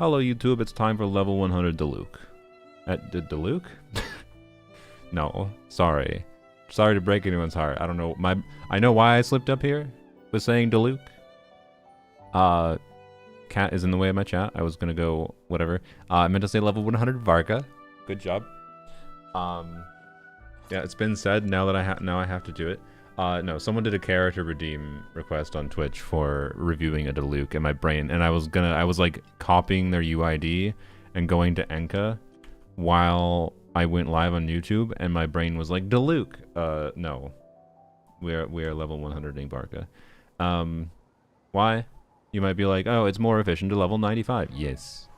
Hello YouTube, it's time for level 100 Diluc. Diluc? No, sorry. Sorry to break anyone's heart. I don't know, I know why I slipped up here with saying Diluc. Cat is in the way of my chat. I was gonna go, whatever. I meant to say level 100 Varka. Good job. Yeah, it's been said, now that I have to do it. No, someone did a character redeem request on Twitch for reviewing a Diluc in my brain, and I was like copying their UID and going to Enka while I went live on YouTube, and my brain was like, Diluc! No. We are level 100ing Varka. Why? You might be like, oh, it's more efficient to level 95. Yes.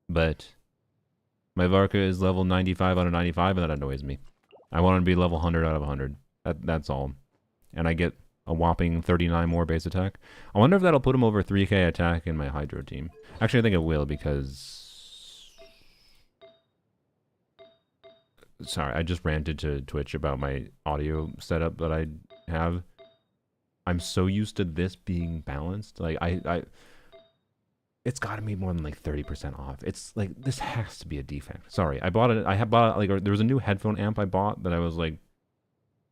But my Varka is level 95 out of 95, and that annoys me. I want to be level 100 out of 100. That's all. And I get a whopping 39 more base attack. I wonder if that'll put him over 3k attack in my Hydro team. Actually, I think it will, because... Sorry, I just ranted to Twitch about my audio setup that I have. I'm so used to this being balanced. Like, it's gotta be more than like 30% off. It's like, this has to be a defect. Sorry, I bought it. Like, there was a new headphone amp I bought that I was like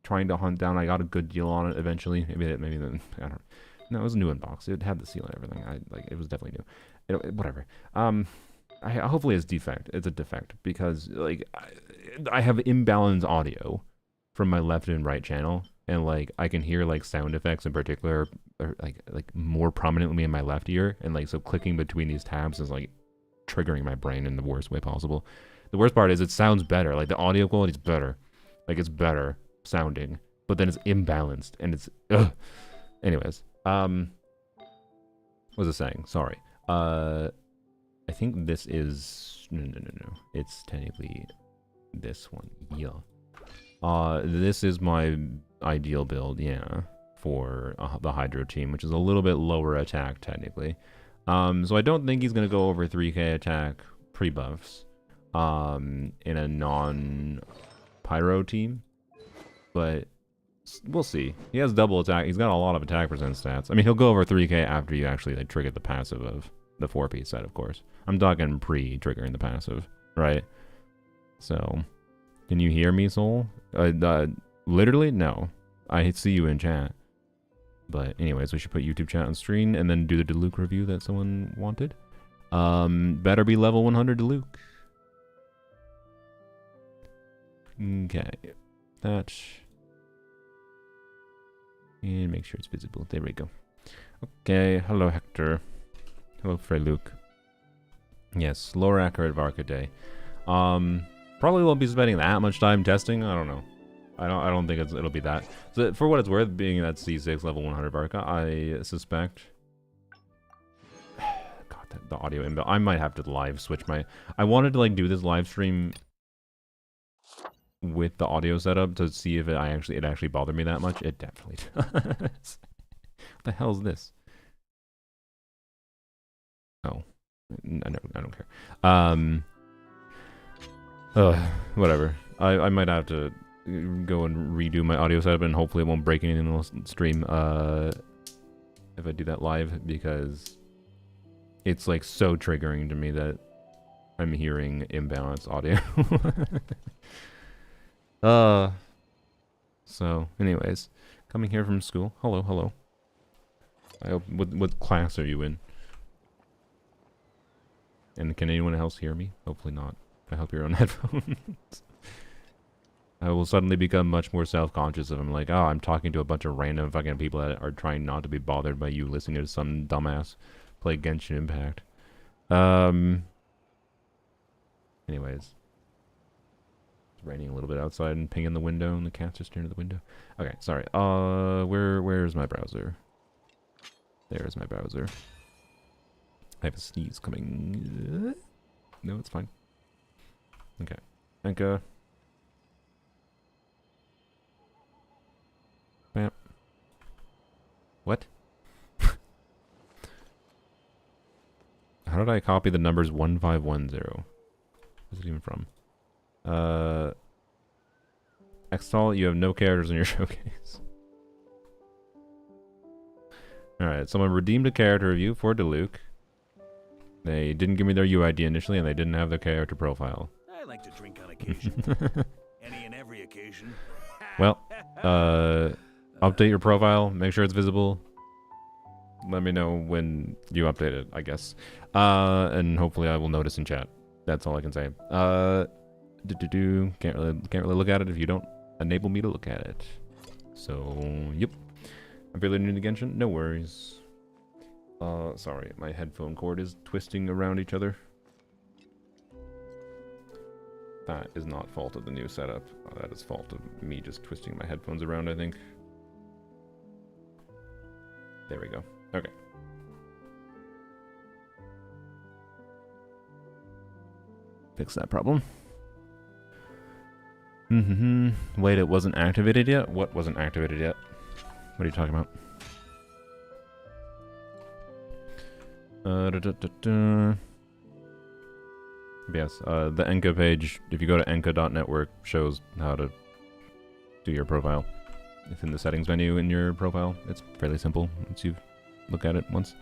trying to hunt down. I got a good deal on it eventually. Maybe then I don't know. No, it was a new unbox. It had the seal and everything. It was definitely new. Whatever. Hopefully it's defect. It's a defect because like I have imbalanced audio from my left and right channel, and like I can hear like sound effects in particular, or like more prominently in my left ear, and like so clicking between these tabs is like triggering my brain in the worst way possible. The worst part is it sounds better. Like the audio quality is better. Like it's better sounding, but then it's imbalanced and it's ugh. Anyways, what was I saying? Sorry. I think this is no. It's technically this one. Yeah. This is my ideal build, yeah, for the Hydro team, which is a little bit lower attack technically. So I don't think he's gonna go over 3k attack pre-buffs in a non-pyro team, but we'll see. He has double attack. He's got a lot of attack percent stats. I mean, he'll go over 3k after you actually like trigger the passive of the 4-piece set, of course. I'm talking pre-triggering the passive, right? So, can you hear me, Soul? Literally, no. I see you in chat. But anyways, we should put YouTube chat on screen and then do the Diluc review that someone wanted. Better be level 100 Diluc. Okay. Thatch. And make sure it's visible. There we go. Okay. Hello, Hector. Hello, Frey Luke. Yes, lower accurate Varka day. Probably won't be spending that much time testing. I don't know. I don't think it'll be that. So for what it's worth, being that C6 level 100 Varka, I suspect. God, the audio inbuilt. I might have to live switch my. I wanted to like do this live stream with the audio setup to see if it actually bothered me that much. It definitely does. What the hell is this? Oh, I don't care. Whatever. I might have to go and redo my audio setup, and hopefully it won't break anything in the stream if I do that live, because it's like so triggering to me that I'm hearing imbalanced audio. So anyways, coming here from school. Hello. I hope, what class are you in? And can anyone else hear me? Hopefully not. I hope you're on headphones. I will suddenly become much more self-conscious if I'm like, oh, I'm talking to a bunch of random fucking people that are trying not to be bothered by you listening to some dumbass play Genshin Impact. Anyways. It's raining a little bit outside and pinging the window, and the cats are staring at the window. Okay, sorry. Where's my browser? There's my browser. I have a sneeze coming. No, it's fine. Okay. Enka. Bam. What? How did I copy the numbers 1510? Where's it even from? Extol, you have no characters in your showcase. Alright, someone redeemed a character review for Diluc. They didn't give me their UID initially, and they didn't have their character profile. I like to drink on occasion. Any and every occasion. Well, update your profile. Make sure it's visible. Let me know when you update it, I guess. And hopefully I will notice in chat. That's all I can say. Can't really look at it if you don't enable me to look at it. So, yep. I'm fairly new to Genshin. No worries. Sorry, my headphone cord is twisting around each other. That is not fault of the new setup. That is fault of me just twisting my headphones around, I think. There we go. Okay. Fix that problem. Wait, it wasn't activated yet? What wasn't activated yet? What are you talking about? Yes, the Enka page, if you go to enka.network, shows how to do your profile. It's in the settings menu in your profile. It's fairly simple once you look at it once.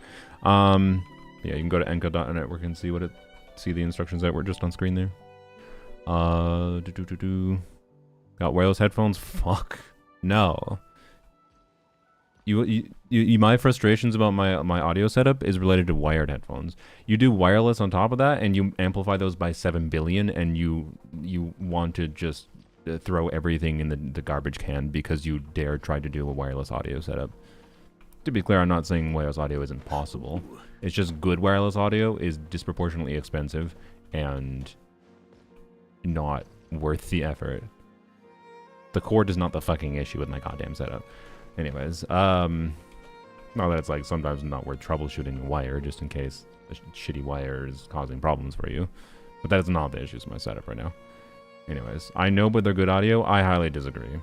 Yeah, you can go to enka.network and see the instructions that were just on screen there. Got wireless headphones? Fuck. No. My frustrations about my audio setup is related to wired headphones. You do wireless on top of that, and you amplify those by 7 billion, and you want to just throw everything in the garbage can because you dare try to do a wireless audio setup. To be clear, I'm not saying wireless audio isn't possible. It's just good wireless audio is disproportionately expensive and not worth the effort. The cord is not the fucking issue with my goddamn setup. Anyways, not that it's like sometimes not worth troubleshooting a wire just in case the shitty wire is causing problems for you. But that is not the issue with my setup right now. Anyways, I know but they're good audio. I highly disagree.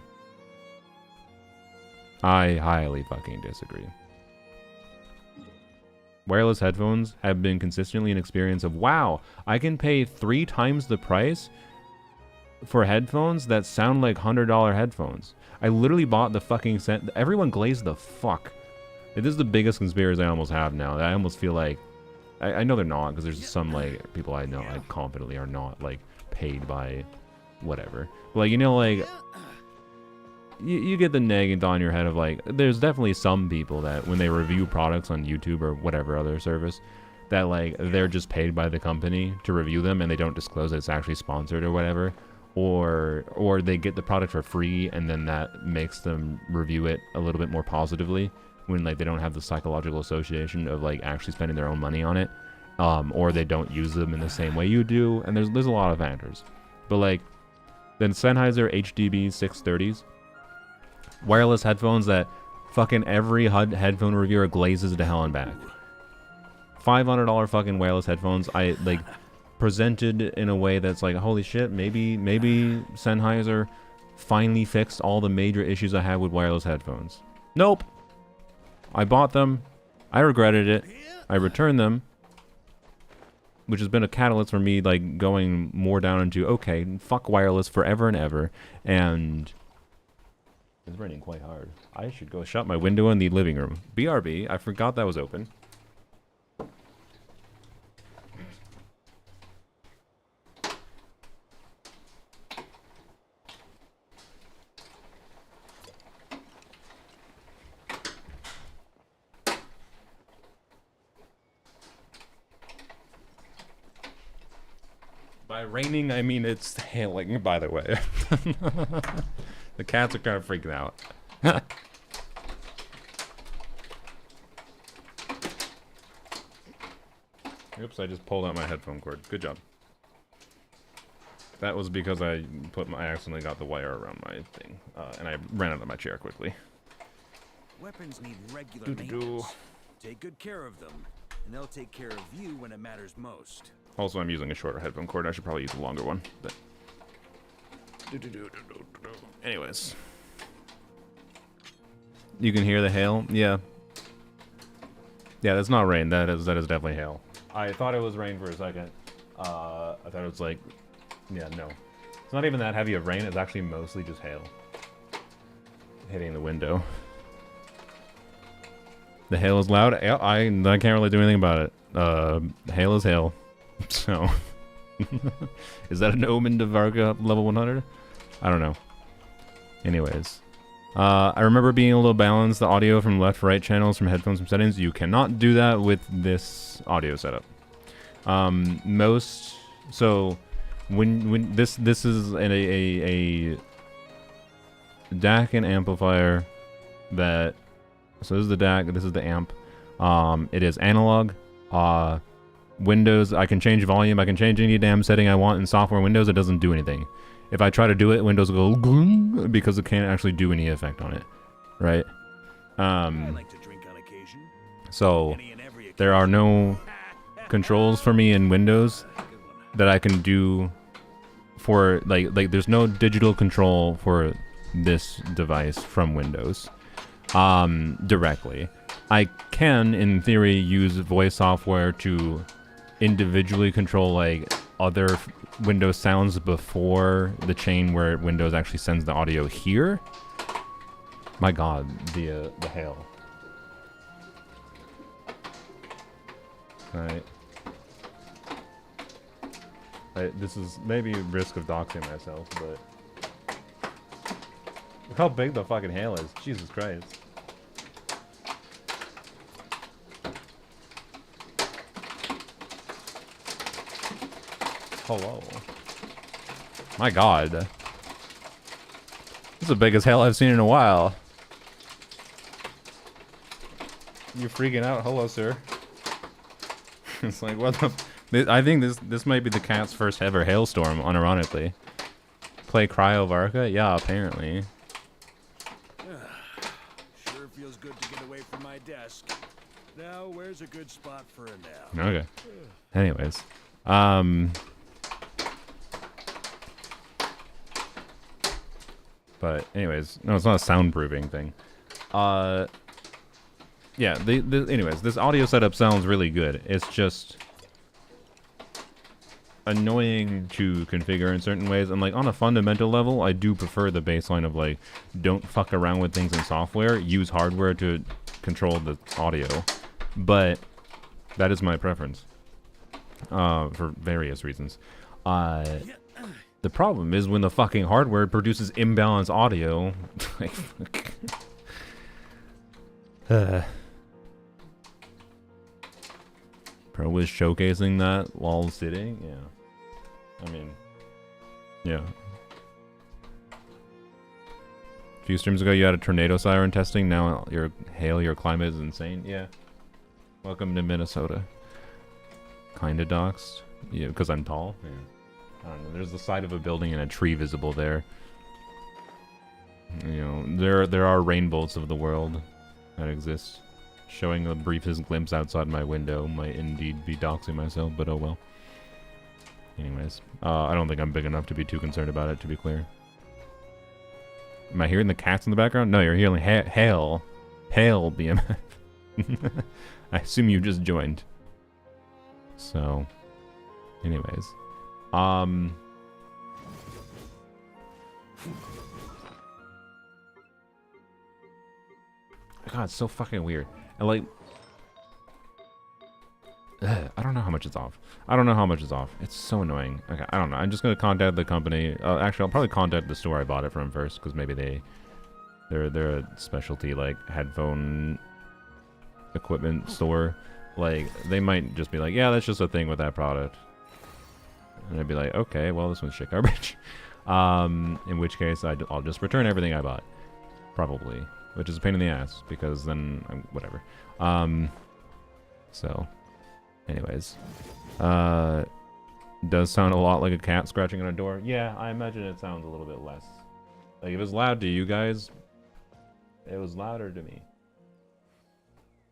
I highly fucking disagree. Wireless headphones have been consistently an experience of, wow, I can pay 3 times the price for headphones that sound like $100 headphones. I literally bought the fucking set. Everyone glazed the fuck. This is the biggest conspiracy I almost have now. I almost feel like, I know they're not, because there's some like people I know like confidently are not like paid by whatever. But, like, you know, like you get the nagging thought in your head of like, there's definitely some people that when they review products on YouTube or whatever other service, that like they're just paid by the company to review them and they don't disclose that it's actually sponsored or whatever. Or they get the product for free and then that makes them review it a little bit more positively when like they don't have the psychological association of like actually spending their own money on it, or they don't use them in the same way you do, and there's a lot of factors. But like then Sennheiser HDB 630s, wireless headphones that fucking every headphone reviewer glazes to hell and back. $500 fucking wireless headphones. I like presented in a way that's like, holy shit, maybe Sennheiser finally fixed all the major issues I had with wireless headphones. Nope. I bought them. I regretted it. I returned them, which has been a catalyst for me like going more down into, okay, fuck wireless forever and ever. And it's raining quite hard. I should go shut my window in the living room. BRB, I forgot that was open. By raining, I mean it's hailing, by the way. The cats are kind of freaking out. Oops, I just pulled out my headphone cord. Good job. That was because I accidentally got the wire around my thing, and I ran out of my chair quickly. Weapons need regular maintenance. Take good care of them, and they'll take care of you when it matters most. Also, I'm using a shorter headphone cord. I should probably use a longer one. But anyways, you can hear the hail. Yeah, that's not rain. That is definitely hail. I thought it was rain for a second. I thought it was like, yeah, no, it's not even that heavy of rain. It's actually mostly just hail hitting the window. The hail is loud. Yeah, I can't really do anything about it. Hail is hail. So, is that an omen to Varka level 100? I don't know. Anyways, I remember being able to balance the audio from left-right channels from headphones from settings. You cannot do that with this audio setup. So when this is a DAC and amplifier that. So this is the DAC, this is the amp. It is analog. Windows, I can change volume, I can change any damn setting I want in software Windows, it doesn't do anything. If I try to do it, Windows will go because it can't actually do any effect on it. Right? I like to drink on occasion. So there are no controls for me in Windows that I can do for like there's no digital control for this device from Windows. Directly. I can, in theory, use voice software to individually control, like, other Windows sounds before the chain where Windows actually sends the audio here. My god, the hail. Alright. This is maybe risk of doxing myself, but... Look how big the fucking hail is. Jesus Christ. Hello. My god. This is the biggest hail I've seen in a while. You're freaking out. Hello, sir. It's like, what the... I think this might be the cat's first ever hailstorm, unironically. Play Cryo Varka? Yeah, apparently. Sure feels good to get away from my desk. Now, where's a good spot for a nap? Okay. Anyways. But anyways, no, it's not a soundproofing thing. Yeah, anyways, this audio setup sounds really good. It's just annoying to configure in certain ways, and like on a fundamental level, I do prefer the baseline of like, don't fuck around with things in software, use hardware to control the audio. But that is my preference, for various reasons. The problem is when the fucking hardware produces imbalanced audio. Pro was showcasing that while sitting? Yeah. I mean, yeah. A few streams ago you had a tornado siren testing, now your climate is insane. Yeah. Welcome to Minnesota. Kinda doxed. Yeah, because I'm tall? Yeah. I don't know, there's the side of a building and a tree visible there. You know, there are rainbows of the world that exist. Showing the briefest glimpse outside my window might indeed be doxing myself, but oh well. Anyways, I don't think I'm big enough to be too concerned about it, to be clear. Am I hearing the cats in the background? No, you're hearing hail. Hail, BMF. I assume you just joined. So, anyways. God, it's so fucking weird. And like, I don't know how much it's off. I don't know how much it's off. It's so annoying. Okay, I don't know. I'm just gonna contact the company. Actually, I'll probably contact the store I bought it from first, because maybe they're a specialty like headphone equipment store. Like, they might just be like, yeah, that's just a thing with that product. And I'd be like, okay, well, this one's shit garbage. In which case, I'll just return everything I bought. Probably. Which is a pain in the ass, because then, whatever. So, anyways. Does sound a lot like a cat scratching on a door. Yeah, I imagine it sounds a little bit less. Like, if it's loud to you guys, it was louder to me.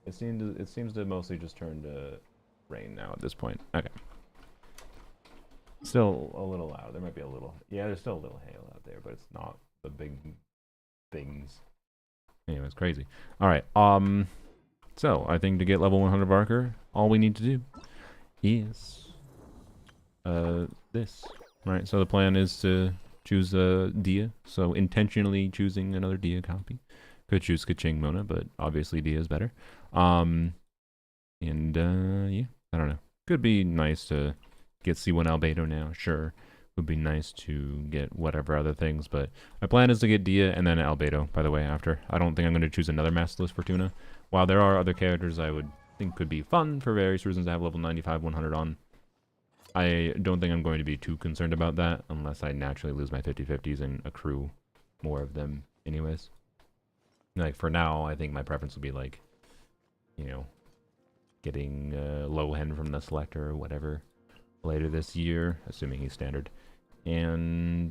It seems to mostly just turn to rain now at this point. Okay. Still a little loud. There might be a little... Yeah, there's still a little hail out there, but it's not the big things. Anyways, crazy. Alright, so, I think to get level 100 Varka, all we need to do is... this. Right, so the plan is to choose a Dia. So, intentionally choosing another Dia copy. Could choose Kaching Mona, but obviously Dia is better. Yeah, I don't know. Could be nice to get C1 Albedo now, sure. Would be nice to get whatever other things, but my plan is to get Dia and then Albedo, by the way, after. I don't think I'm going to choose another Master List Fortuna. While there are other characters I would think could be fun for various reasons to have level 95, 100 on, I don't think I'm going to be too concerned about that unless I naturally lose my 50-50s and accrue more of them anyways. Like, for now, I think my preference would be, like, you know, getting Lohen from the selector or whatever later this year, assuming he's standard. And,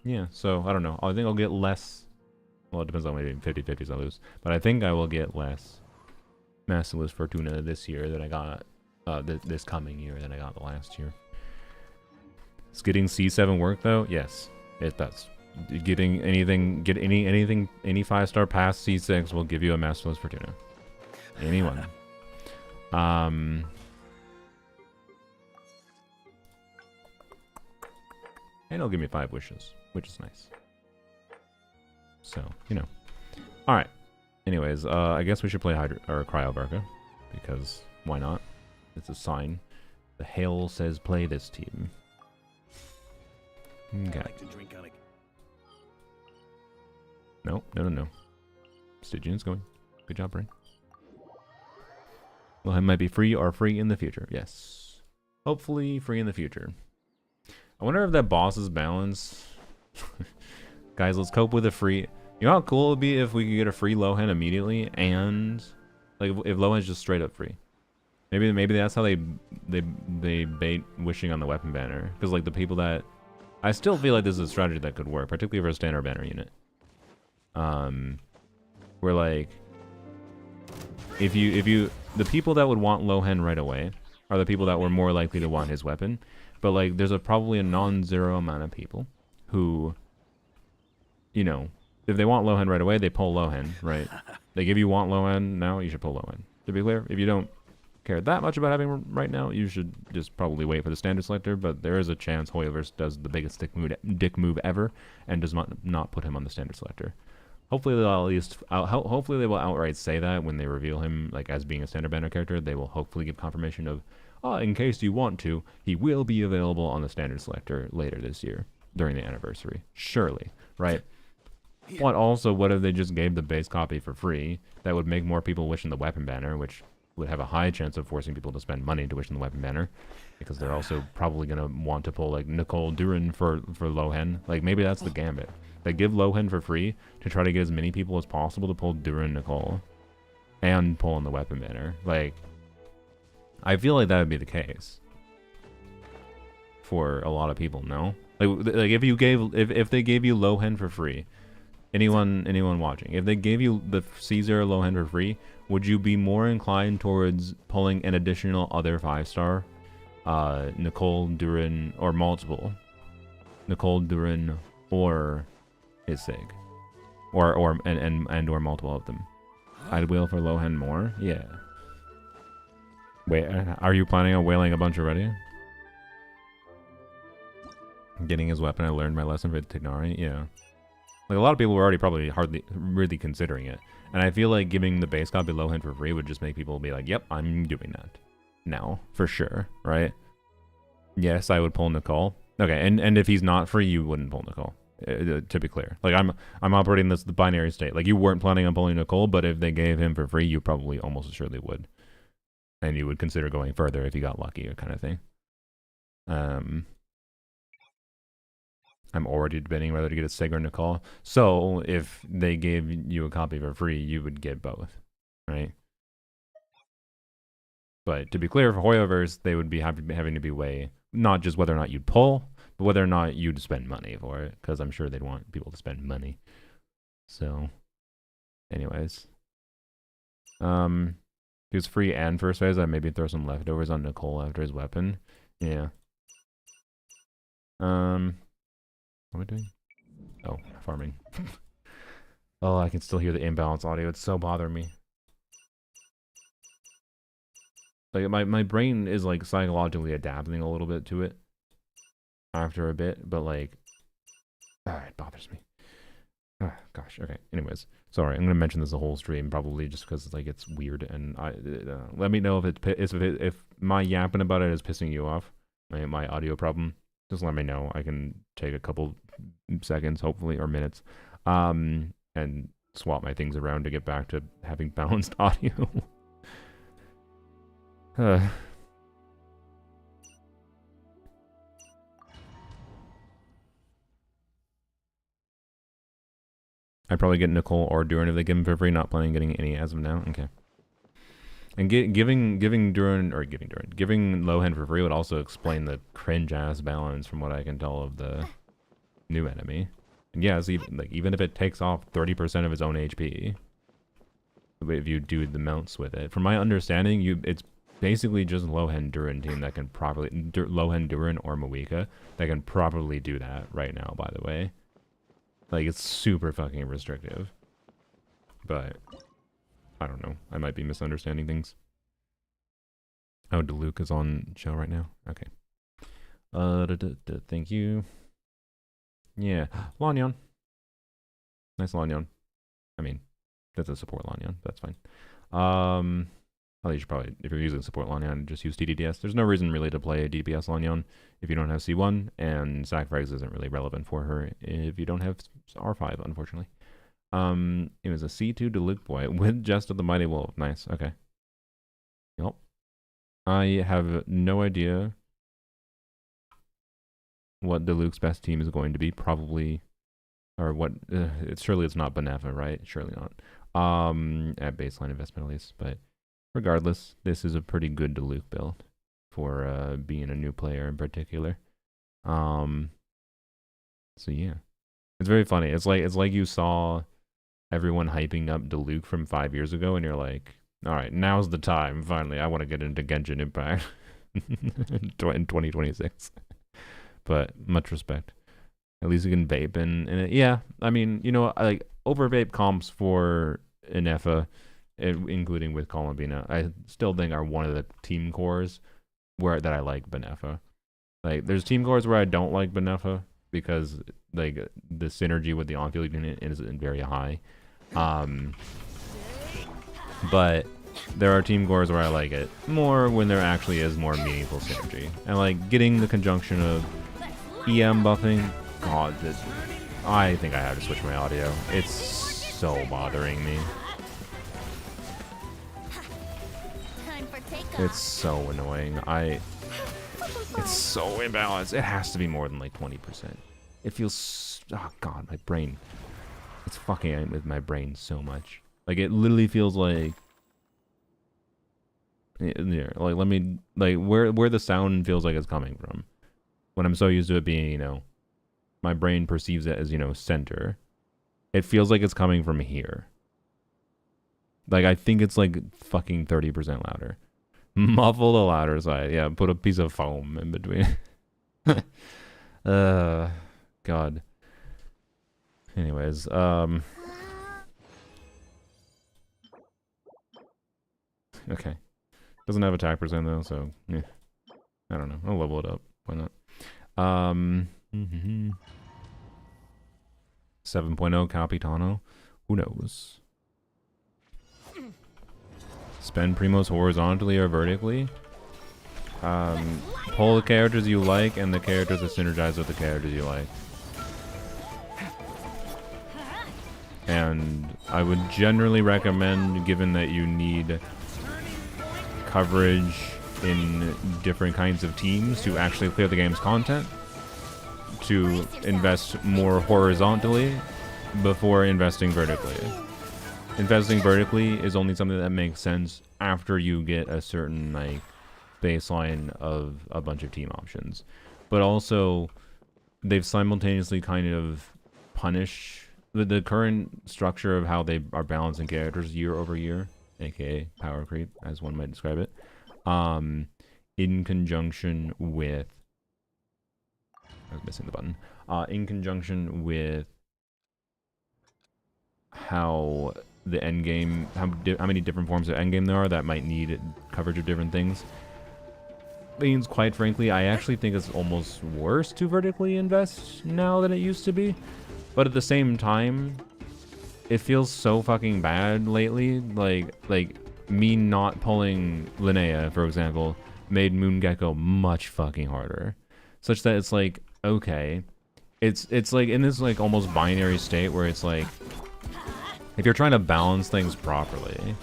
yeah, so, I don't know. I think I'll get less... Well, it depends on maybe 50-50s I lose. But I think I will get less Master List Fortuna this year than I got... this coming year than I got the last year. Is getting C7 work, though? Yes, it does. Getting anything... Any 5-star past C6 will give you a Master List Fortuna. Anyone. And it'll give me 5 wishes, which is nice. So, you know. Alright. Anyways, I guess we should play Cryo Varka, because why not? It's a sign. The Hail says play this team. Okay. No. Stygian's going. Good job, Brain. Well, it might be free or free in the future. Yes. Hopefully free in the future. I wonder if that boss's balance... Guys, let's cope with a free... You know how cool it would be if we could get a free Lohan immediately and... Like, if Lohan's just straight up free. Maybe that's how they bait wishing on the weapon banner. Because, like, the people that... I still feel like this is a strategy that could work, particularly for a standard banner unit. Where, like... If you... The people that would want Lohan right away are the people that were more likely to want his weapon. But, like, there's probably a non-zero amount of people who, you know, if they want Lohan right away, they pull Lohan, right? Like, if you want Lohan now, you should pull Lohan. To be clear, if you don't care that much about having right now, you should just probably wait for the standard selector, but there is a chance Hoyoverse does the biggest dick move ever and does not put him on the standard selector. Hopefully they'll at least, hopefully they will outright say that when they reveal him, like, as being a standard banner character. They will hopefully give confirmation of, in case you want to, he will be available on the standard selector later this year during the anniversary. Surely, right? But also, what if they just gave the base copy for free? That would make more people wish in the weapon banner, which would have a high chance of forcing people to spend money to wish in the weapon banner, because they're also probably going to want to pull, like, Nicole Durin for Lohen. Like, maybe that's the gambit. They give Lohen for free to try to get as many people as possible to pull Durin Nicole and pull in the weapon banner. Like, I feel like that would be the case for a lot of people. No, like if they gave you Lohen for free, anyone watching, if they gave you the C0 Lohen for free, would you be more inclined towards pulling an additional other 5-star Nicole Durin, or multiple Nicole Durin, or Isig, or multiple of them? I'd whale for Lohen more. Yeah. Wait, are you planning on whaling a bunch already? Getting his weapon, I learned my lesson for Tignari. Yeah. Like, a lot of people were already probably hardly really considering it. And I feel like giving the base copy Lohen for free would just make people be like, yep, I'm doing that now, for sure, right? Yes, I would pull Nicole. Okay, and if he's not free, you wouldn't pull Nicole. To be clear. Like, I'm operating the binary state. Like, you weren't planning on pulling Nicole, but if they gave him for free, you probably almost assuredly would. And you would consider going further if you got lucky, or kind of thing. I'm already debating whether to get a Sig or Nicole. So, if they gave you a copy for free, you would get both, right? But to be clear, for Hoyoverse, they would be having to be weigh not just whether or not you'd pull, but whether or not you'd spend money for it, because I'm sure they'd want people to spend money. So, anyways. He was free and first phase, I'd maybe throw some leftovers on Nicole after his weapon. Yeah. What am I doing? Oh, farming. Oh, I can still hear the imbalance audio. It's so bothering me. Like, my brain is, like, psychologically adapting a little bit to it after a bit, but, like, it bothers me. Gosh, okay. Anyways, sorry, I'm gonna mention this the whole stream probably just because like it's weird, and let me know if my yapping about it is pissing you off, my audio problem. Just let me know. I can take a couple seconds, hopefully, or minutes, and swap my things around to get back to having balanced audio. I'd probably get Nicole or Duran if they give him for free. Not planning on getting any as of now. Okay. And giving Lohan for free would also explain the cringe ass balance from what I can tell of the new enemy. And yeah, it's even if it takes off 30% of its own HP, if you do the mounts with it, from my understanding, it's basically just Lohan Duran team that can properly Lohan Duran or Moika that can properly do that right now. By the way. Like, it's super fucking restrictive. But, I don't know. I might be misunderstanding things. Oh, DeLuke is on show right now? Okay. Thank you. Yeah. Lanyon. Nice Lanyon. I mean, that's a support Lanyon. That's fine. Oh, you should probably, if you're using support Lanyon, just use TDDS. There's no reason really to play a DPS Lanyon if you don't have C1, and Sacrifice isn't really relevant for her if you don't have R5, unfortunately. It was a C2 Deluxe boy with Jest of the Mighty Wolf. Nice, okay. Yep. I have no idea what Deluxe's best team is going to be. Probably, or what, surely it's not Benefa, right? Surely not. At baseline investment at least, but regardless, this is a pretty good Deluxe build for being a new player in particular. So yeah, it's very funny. It's like you saw everyone hyping up Deluxe from 5 years ago, and you're like, all right, now's the time. Finally, I want to get into Genshin Impact in 2026. But much respect. At least you can vape and yeah. I mean, you know, like over vape comps for Inefa, including with Columbina, I still think are one of the team cores that I like Benefa. Like, there's team cores where I don't like Benefa because like the synergy with the on-field unit isn't very high. But there are team cores where I like it more when there actually is more meaningful synergy. And like getting the conjunction of EM buffing, God, I think I have to switch my audio. It's so bothering me. It's so annoying. It's so imbalanced. It has to be more than like 20%. It feels, oh God, my brain. It's fucking with my brain so much. Like, it literally feels like, yeah, like, let me, like, where the sound feels like it's coming from. When I'm so used to it being, you know, my brain perceives it as, you know, center. It feels like it's coming from here. Like, I think it's like fucking 30% louder. Muffle the louder side. Yeah, put a piece of foam in between. God. Anyways, okay. Doesn't have attack percent though, so yeah. I don't know. I'll level it up. Why not? 7.0 Capitano. Who knows? Spend Primos horizontally or vertically. Pull the characters you like and the characters that synergize with the characters you like. And I would generally recommend, given that you need coverage in different kinds of teams to actually clear the game's content, to invest more horizontally before investing vertically. Investing vertically is only something that makes sense after you get a certain like baseline of a bunch of team options. But also, they've simultaneously kind of punished the current structure of how they are balancing characters year over year, aka power creep, as one might describe it, in conjunction with, I was missing the button, in conjunction with how the end game, how many different forms of end game there are that might need coverage of different things. Means, quite frankly, I actually think it's almost worse to vertically invest now than it used to be. But at the same time, it feels so fucking bad lately. Like me not pulling Linnea, for example, made Moongecko much fucking harder, such that it's like, okay, it's like in this like almost binary state where it's like, if you're trying to balance things properly,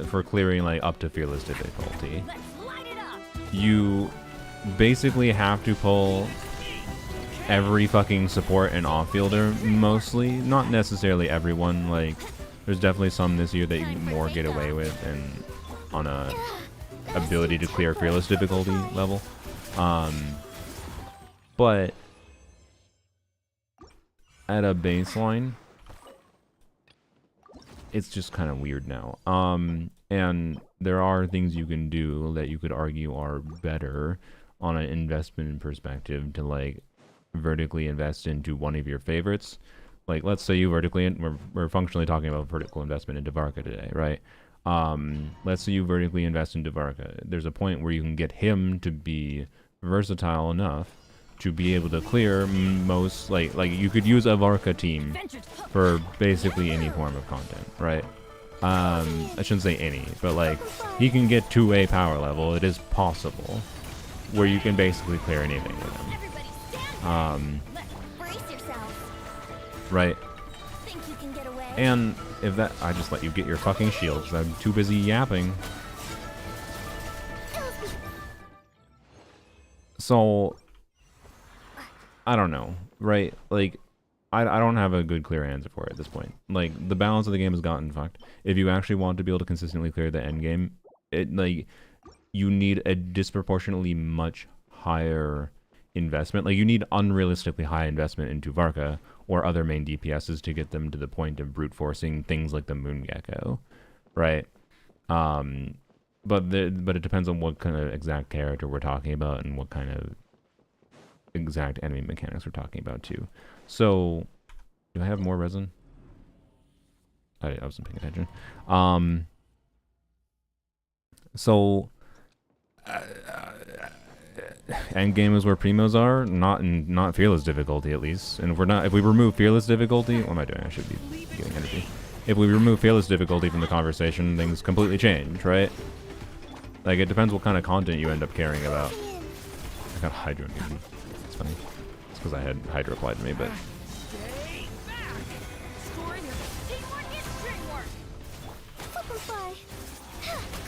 for clearing like up to fearless difficulty, you basically have to pull every fucking support and off-fielder mostly. Not necessarily everyone, like there's definitely some this year that you can more get away with and on a ability to clear fearless difficulty level. But at a baseline, it's just kind of weird now. And there are things you can do that you could argue are better on an investment perspective to like vertically invest into one of your favorites. Like let's say you vertically, we're functionally talking about vertical investment into Varka today, right? Let's say you vertically invest into Varka. There's a point where you can get him to be versatile enough to be able to clear most, like you could use a Varka team for basically any form of content, right? I shouldn't say any, but like he can get to a power level. It is possible where you can basically clear anything with him. Right. And if that, I just let you get your fucking shield because I'm too busy yapping. So I don't know, right? Like, I don't have a good clear answer for it at this point. Like, the balance of the game has gotten fucked. If you actually want to be able to consistently clear the end game, like, you need a disproportionately much higher investment. Like, you need unrealistically high investment into Varka or other main DPSs to get them to the point of brute forcing things like the Moongecko, right? But it depends on what kind of exact character we're talking about and what kind of exact enemy mechanics we're talking about too. So, do I have more resin? I wasn't paying attention. So, end game is where primos are, not fearless difficulty at least. And if we remove fearless difficulty, what am I doing? I should be getting energy. If we remove fearless difficulty from the conversation, things completely change, right? Like it depends what kind of content you end up caring about. I got Hydro immunity. It's funny. It's because I had Hydro applied to me, but.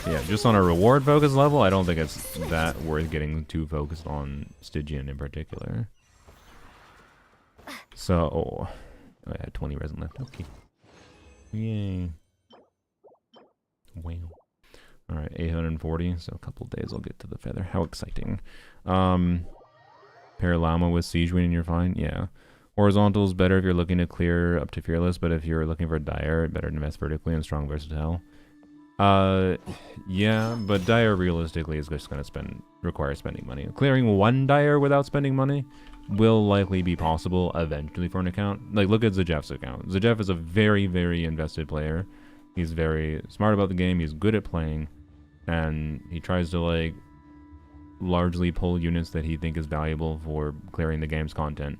Yeah, just on a reward focus level, I don't think it's that worth getting too focused on Stygian in particular. So, I had 20 resin left. Okay. Yay. Wow. Alright, 840, so a couple days I'll get to the feather. How exciting. Paralama with Siege Wing, you're fine? Yeah. Horizontal is better if you're looking to clear up to Fearless, but if you're looking for Dire, better to invest vertically and Strong Versatile. Yeah, but Dire realistically is just going to require spending money. Clearing one Dire without spending money will likely be possible eventually for an account. Like, look at Zajeff's account. Zajeff is a very, very invested player. He's very smart about the game. He's good at playing, and he tries to, like, largely pull units that he thinks is valuable for clearing the game's content.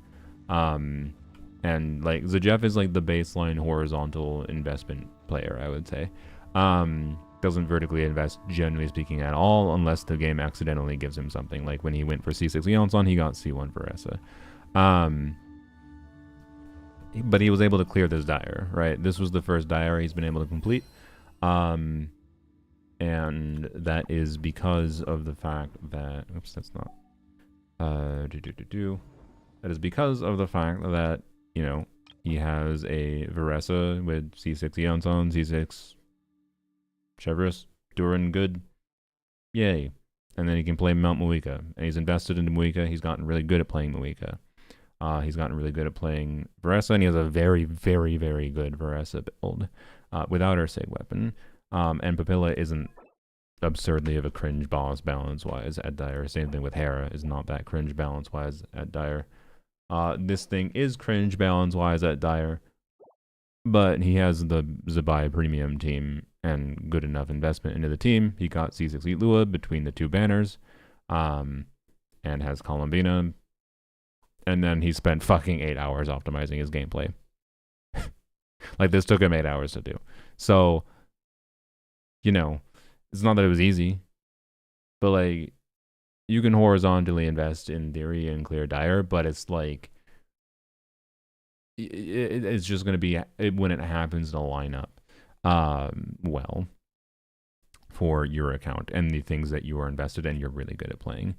And, like, Zajeff is, like, the baseline horizontal investment player, I would say. Doesn't vertically invest, generally speaking, at all, unless the game accidentally gives him something. Like when he went for C6 Leonson, he got C1 Varessa. But he was able to clear this Dire, right? This was the first Dire he's been able to complete. And that is because of the fact that... Oops, that's not... That is because of the fact that, you know, he has a Varessa with C6 Leonson, C6... Chevrolet, Durin, good. Yay. And then he can play Mount Muika. And he's invested into Muika. He's gotten really good at playing Muika. He's gotten really good at playing Varessa, and he has a very, very, very good Varessa build without her SIG weapon. And Papilla isn't absurdly of a cringe boss balance-wise at Dire. Same thing with Hera, is not that cringe balance-wise at Dire. This thing is cringe balance-wise at Dire, but he has the Zabai premium team and good enough investment into the team. He got C6 Elite Lua between the two banners, and has Columbina. And then he spent fucking 8 hours optimizing his gameplay. Like this took him 8 hours to do. So, you know, it's not that it was easy, but like you can horizontally invest in theory and clear dire, but it's like it's just going to be when it happens to line up well for your account and the things that you are invested in, you're really good at playing.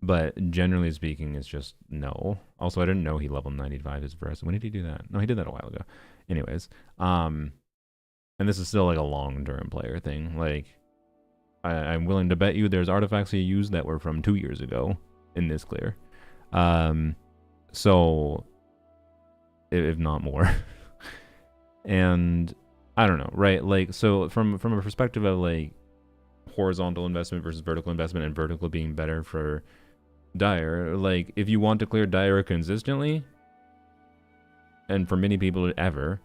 But generally speaking, it's just no. Also, I didn't know he leveled 95 his verse. When did he do that? No, he did that a while ago. Anyways, and this is still like a long-term player thing. Like, I'm willing to bet you there's artifacts he used that were from 2 years ago in this clear. So, if not more. And I don't know, right? Like, so from a perspective of like horizontal investment versus vertical investment, and vertical being better for dire, like if you want to clear dire consistently, and for many people ever,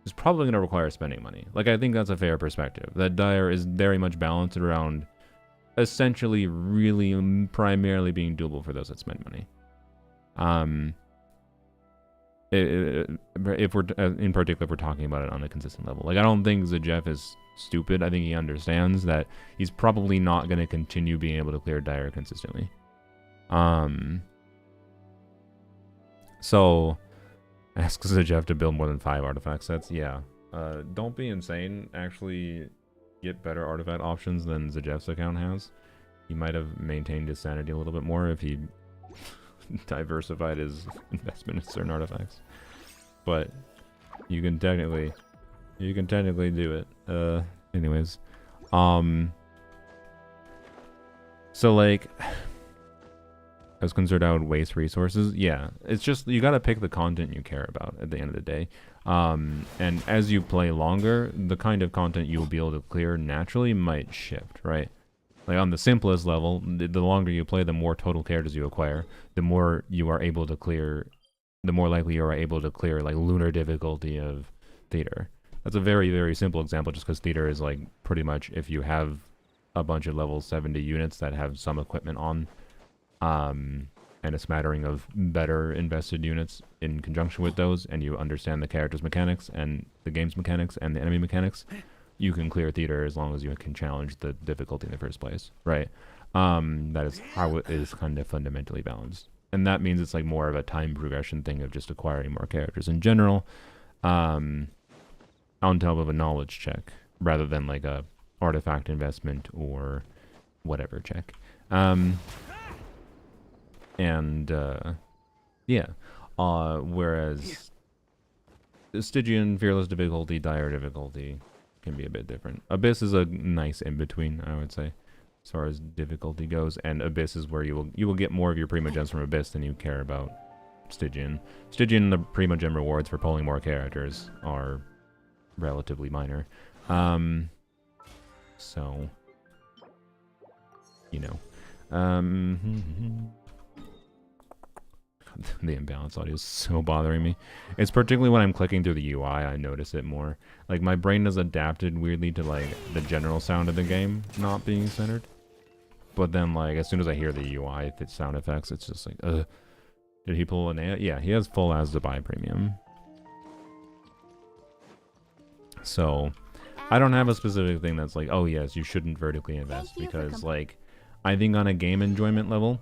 it's probably going to require spending money. Like, I think that's a fair perspective. That dire is very much balanced around essentially really primarily being doable for those that spend money. If we're in particular, if we're talking about it on a consistent level, like I don't think Jeff is stupid. I think he understands that he's probably not going to continue being able to clear dire consistently. So asks Jeff to build more than 5 artifact sets. Yeah. Don't be insane. Actually get better artifact options than Zajeff's account has. He might have maintained his sanity a little bit more if he diversified his investment in certain artifacts. But you can technically do it. Anyways. So like I was concerned I would waste resources. Yeah, it's just you gotta pick the content you care about at the end of the day. And as you play longer, the kind of content you will be able to clear naturally might shift, right? Like on the simplest level, the longer you play, the more total characters you acquire, the more you are able to clear, the more likely you are able to clear like lunar difficulty of theater. That's a very, very simple example just because theater is like pretty much if you have a bunch of level 70 units that have some equipment on, and a smattering of better invested units in conjunction with those, and you understand the character's mechanics and the game's mechanics and the enemy mechanics, you can clear theater as long as you can challenge the difficulty in the first place, right? That is how it is kind of fundamentally balanced. And that means it's like more of a time progression thing of just acquiring more characters in general, on top of a knowledge check, rather than like a artifact investment or whatever check. Yeah. Whereas Stygian, Fearless difficulty, Dire difficulty can be a bit different. Abyss is a nice in-between, I would say, as far as difficulty goes. And Abyss is where you will get more of your Primogems from Abyss than you care about Stygian. Stygian, the Primogem rewards for pulling more characters are relatively minor. So, you know. The imbalance audio is so bothering me. It's particularly when I'm clicking through the UI, I notice it more. Like, my brain has adapted weirdly to, like, the general sound of the game not being centered. But then, like, as soon as I hear the UI sound effects, it's just like, ugh. Did he pull an A? Yeah, he has full as to buy premium. So, I don't have a specific thing that's like, oh yes, you shouldn't vertically invest. Because, like, I think on a game enjoyment level,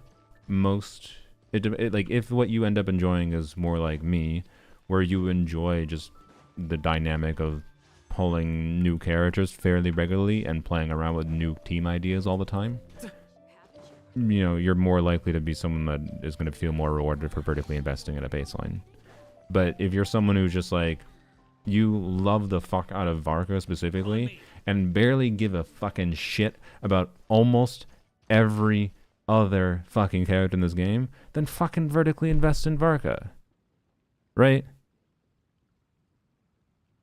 most... like if what you end up enjoying is more like me, where you enjoy just the dynamic of pulling new characters fairly regularly and playing around with new team ideas all the time, you know, you're more likely to be someone that is going to feel more rewarded for vertically investing at a baseline. But if you're someone who's just like, you love the fuck out of Varka specifically and barely give a fucking shit about almost every other fucking character in this game, then fucking vertically invest in Varka. Right?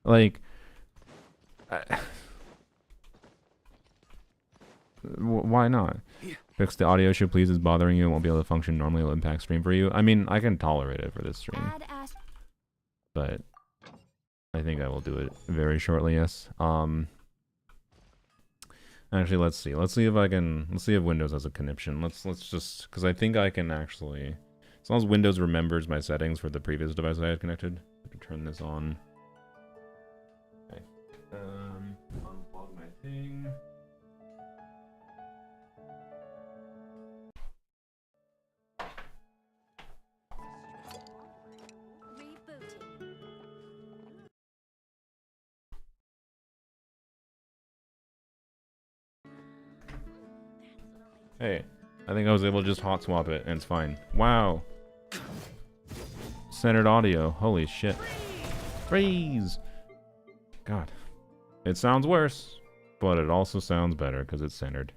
Like, why not? Fix the audio issue, please. It's bothering you. It won't be able to function normally. It'll impact stream for you. I mean, I can tolerate it for this stream. But I think I will do it very shortly, yes. Actually, let's see. Let's see if Windows has a conniption. Let's just, because I think I can actually, as long as Windows remembers my settings for the previous device I had connected, I can turn this on. Hey, I think I was able to just hot swap it and it's fine. Wow. Centered audio. Holy shit. Freeze! God. It sounds worse, but it also sounds better because it's centered.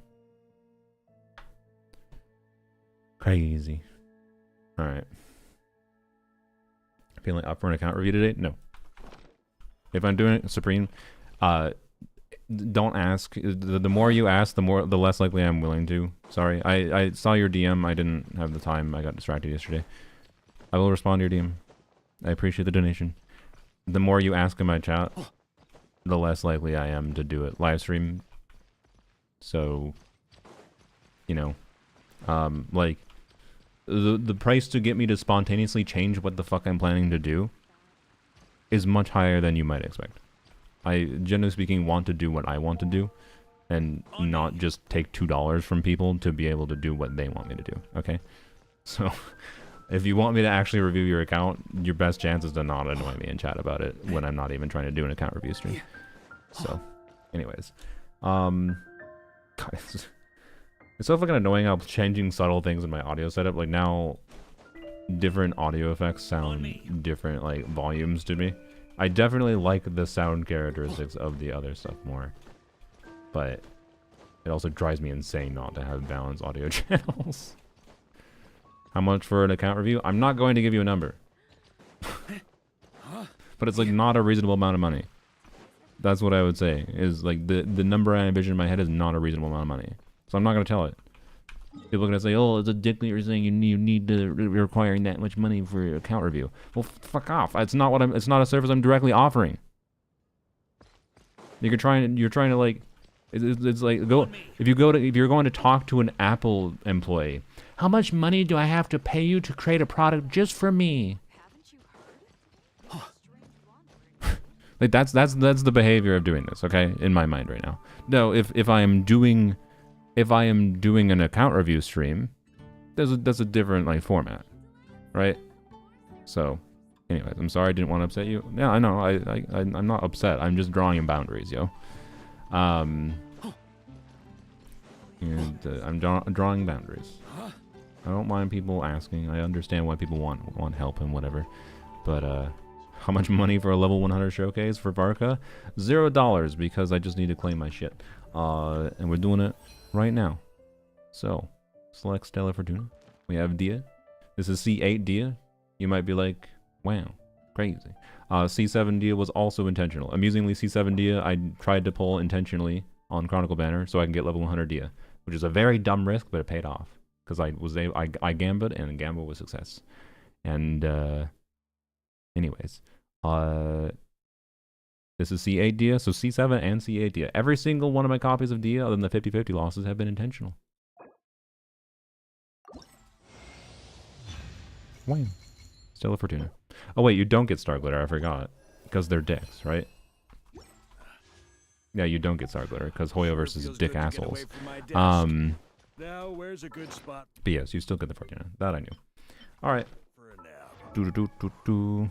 Crazy. Alright. Feeling up for an account review today? No. If I'm doing it, Supreme, don't ask. The more you ask, the less likely I'm willing to. Sorry. I saw your DM. I didn't have the time. I got distracted yesterday. I will respond to your DM. I appreciate the donation. The more you ask in my chat, the less likely I am to do it live stream. So, you know, like the price to get me to spontaneously change what the fuck I'm planning to do is much higher than you might expect. I, generally speaking, want to do what I want to do and not just take $2 from people to be able to do what they want me to do, okay? So, if you want me to actually review your account, your best chance is to not annoy me in chat about it when I'm not even trying to do an account review stream. So, anyways. God, it's so fucking annoying how changing subtle things in my audio setup, like now, different audio effects sound different, like, volumes to me. I definitely like the sound characteristics of the other stuff more. But it also drives me insane not to have balanced audio channels. How much for an account review? I'm not going to give you a number. But it's like not a reasonable amount of money. That's what I would say. Is like the number I envision in my head is not a reasonable amount of money. So I'm not going to tell it. People are going to say, oh, it's a dick that you're saying you need to you're requiring that much money for your account review. Well, fuck off. It's not what it's not a service I'm directly offering. You're trying to like, it's like, if you're going to talk to an Apple employee, how much money do I have to pay you to create a product just for me? Like that's the behavior of doing this, okay? In my mind right now. No, if I am doing an account review stream, that's a different like format, right? So, anyways, I'm sorry I didn't want to upset you. Yeah, I know. I'm not upset. I'm just drawing boundaries, yo. And I'm drawing boundaries. I don't mind people asking. I understand why people want help and whatever, but how much money for a level 100 showcase for Varka? $0 because I just need to claim my shit. And we're doing it right now. So, select Stella Fortuna. We have Dia. This is C8 Dia. You might be like, wow, crazy. C7 Dia was also intentional. Amusingly, C7 Dia I tried to pull intentionally on Chronicle Banner so I can get level 100 Dia, which is a very dumb risk, but it paid off because I gambled and gamble was success. And anyways, this is C8 Dia, so C7 and C8 Dia. Every single one of my copies of Dia, other than the 50-50 losses, have been intentional. Wow. Stella Fortuna. Oh wait, you don't get Star Glitter, I forgot. Because they're dicks, right? Yeah, you don't get Star Glitter, because Hoyo versus dick assholes. Now, where's a good spot? But yes, you still get the Fortuna. That I knew. Alright. For a nap.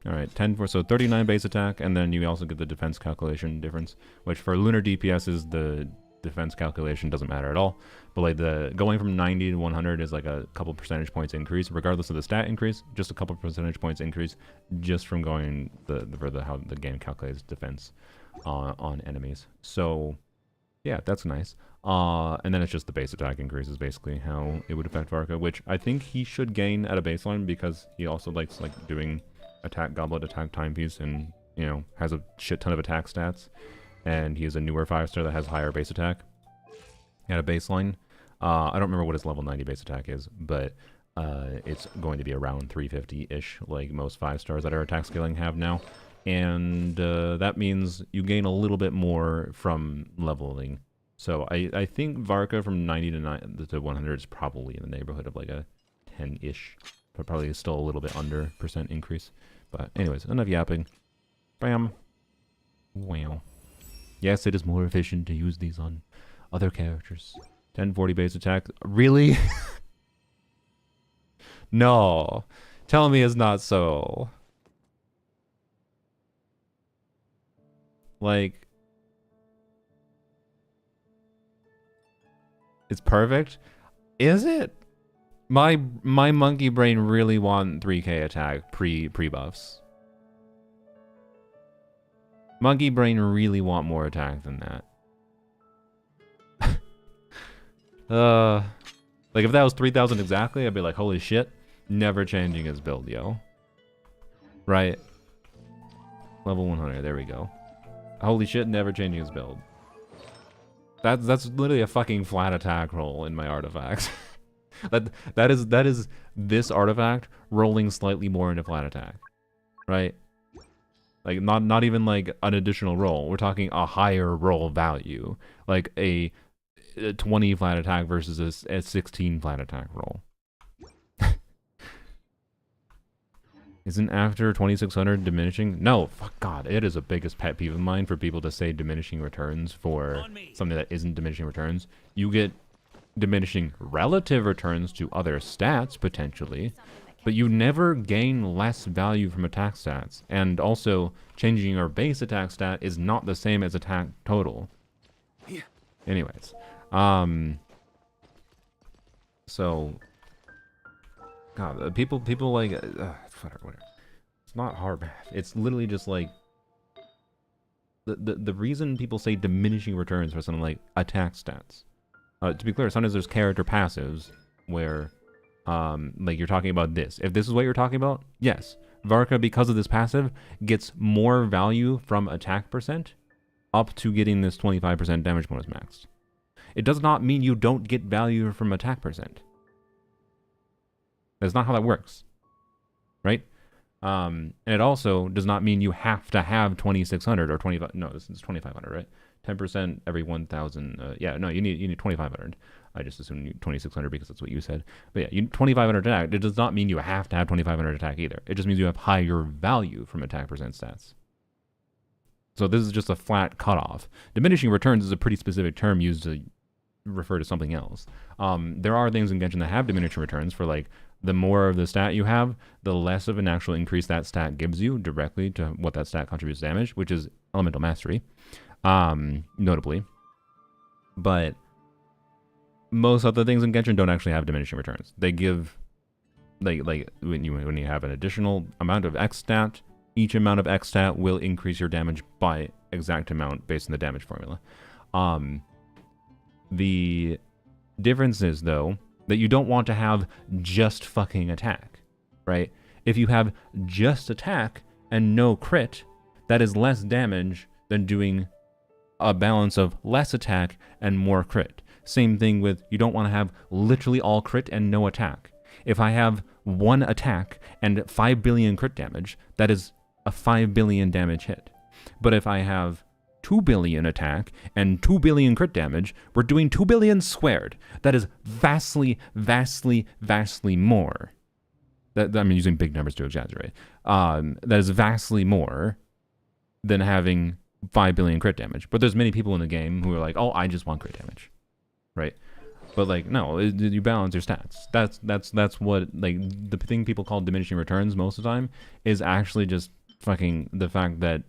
Alright, 10 for, so 39 base attack, and then you also get the defense calculation difference, which for lunar DPS is the defense calculation doesn't matter at all. But like the going from 90 to 100 is like a couple percentage points increase, regardless of the stat increase, just a couple percentage points increase just from going how the game calculates defense on enemies. So yeah, that's nice. And then it's just the base attack increases basically how it would affect Varka, which I think he should gain at a baseline because he also likes like doing attack goblet, attack timepiece, and you know has a shit ton of attack stats. And he is a newer 5-star that has higher base attack at a baseline. I don't remember what his level 90 base attack is, but it's going to be around 350-ish, like most 5-stars that are attack scaling have now. And that means you gain a little bit more from leveling. So I think Varka from 90 to 100 is probably in the neighborhood of like a 10-ish, but probably still a little bit under % increase. But anyways, enough yapping. Bam. Wow. Yes, it is more efficient to use these on other characters. 1040 base attack. Really? No. Tell me it's not so. Like, It's perfect. Is it? My monkey brain really want 3k attack pre buffs. Monkey brain really want more attack than that. Like if that was 3,000 exactly, I'd be like, holy shit, never changing his build, yo. Right? Level 100, there we go. Holy shit, never changing his build. That's literally a fucking flat attack roll in my artifacts. that is this artifact rolling slightly more into flat attack, right? Like not even like an additional roll. We're talking a higher roll value, like a 20 flat attack versus a 16 flat attack roll. Isn't after 2600 diminishing? No, fuck God, it is a biggest pet peeve of mine for people to say diminishing returns for something that isn't diminishing returns. You get diminishing relative returns to other stats, potentially, but you never gain less value from attack stats. And also, changing your base attack stat is not the same as attack total. Anyways, so, God, people like, whatever. It's not hard math. It's literally just like, the reason people say diminishing returns for something like attack stats. To be clear, sometimes there's character passives where, like you're talking about this. If this is what you're talking about, yes. Varka, because of this passive, gets more value from attack percent up to getting this 25% damage bonus maxed. It does not mean you don't get value from attack percent. That's not how that works, right? And it also does not mean you have to have 2600 or 25. No, this is 2500, right? 10% every 1,000. Yeah, no, you need 2,500. I just assumed 2,600 because that's what you said. But yeah, 2,500 attack. It does not mean you have to have 2,500 attack either. It just means you have higher value from attack percent stats. So this is just a flat cutoff. Diminishing returns is a pretty specific term used to refer to something else. There are things in Genshin that have diminishing returns for like the more of the stat you have, the less of an actual increase that stat gives you directly to what that stat contributes to damage, which is elemental mastery. Notably, but most other things in Genshin don't actually have diminishing returns. They give, like when you have an additional amount of X stat, each amount of X stat will increase your damage by exact amount based on the damage formula. The difference is though that you don't want to have just fucking attack, right? If you have just attack and no crit, that is less damage than doing a balance of less attack and more crit. Same thing with, you don't want to have literally all crit and no attack. If I have 1 attack and 5 billion crit damage, that is a 5 billion damage hit. But if I have 2 billion attack and 2 billion crit damage, we're doing 2 billion squared. That is vastly, vastly, vastly more. I'm using big numbers to exaggerate. That is vastly more than having 5 billion crit damage. But there's many people in the game who are like, oh, I just want crit damage, right? But like, no, you balance your stats. That's what, like, the thing people call diminishing returns most of the time is actually just fucking the fact that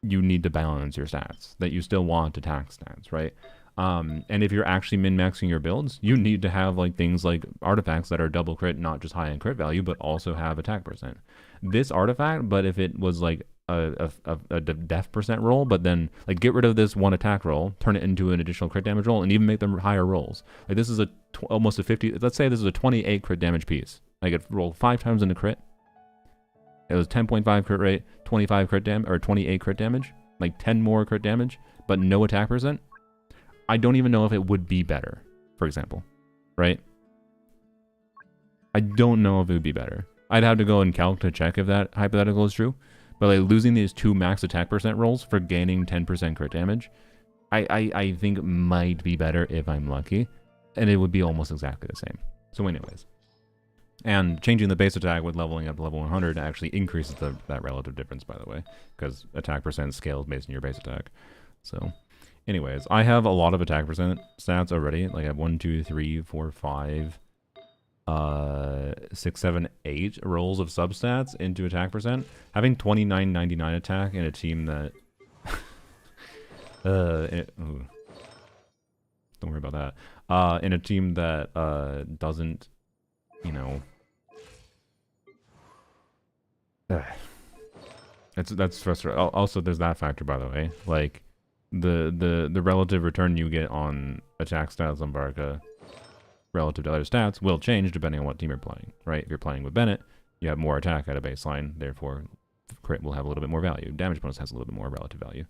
you need to balance your stats, that you still want attack stats, right? And if you're actually min-maxing your builds, you need to have like things like artifacts that are double crit, not just high in crit value, but also have attack percent. This artifact, but if it was like a def percent roll, but then like get rid of this 1 attack roll, turn it into an additional crit damage roll, and even make them higher rolls. Like this is almost a 50. Let's say this is a 28 crit damage piece. Like it rolled 5 times into crit. It was 10.5 crit rate, 25 crit damage, or 28 crit damage, like 10 more crit damage, but no attack percent. I don't even know if it would be better, for example, right? I don't know if it would be better. I'd have to go and calc to check if that hypothetical is true. But like losing these 2 max attack percent rolls for gaining 10% crit damage, I think might be better if I'm lucky. And it would be almost exactly the same. So anyways. And changing the base attack with leveling up to level 100 actually increases that relative difference, by the way. Because attack percent scales based on your base attack. So anyways, I have a lot of attack percent stats already. Like I have 1, 2, 3, 4, 5... 6, 7, 8 rolls of substats into attack percent. Having 29.99 attack in a team that don't worry about that. in a team that doesn't, you know, that's frustrating. Also, there's that factor, by the way. Like, the relative return you get on attack stats on Varka relative to other stats will change depending on what team you're playing, right? If you're playing with Bennett, you have more attack at a baseline, therefore crit will have a little bit more value. Damage bonus has a little bit more relative value.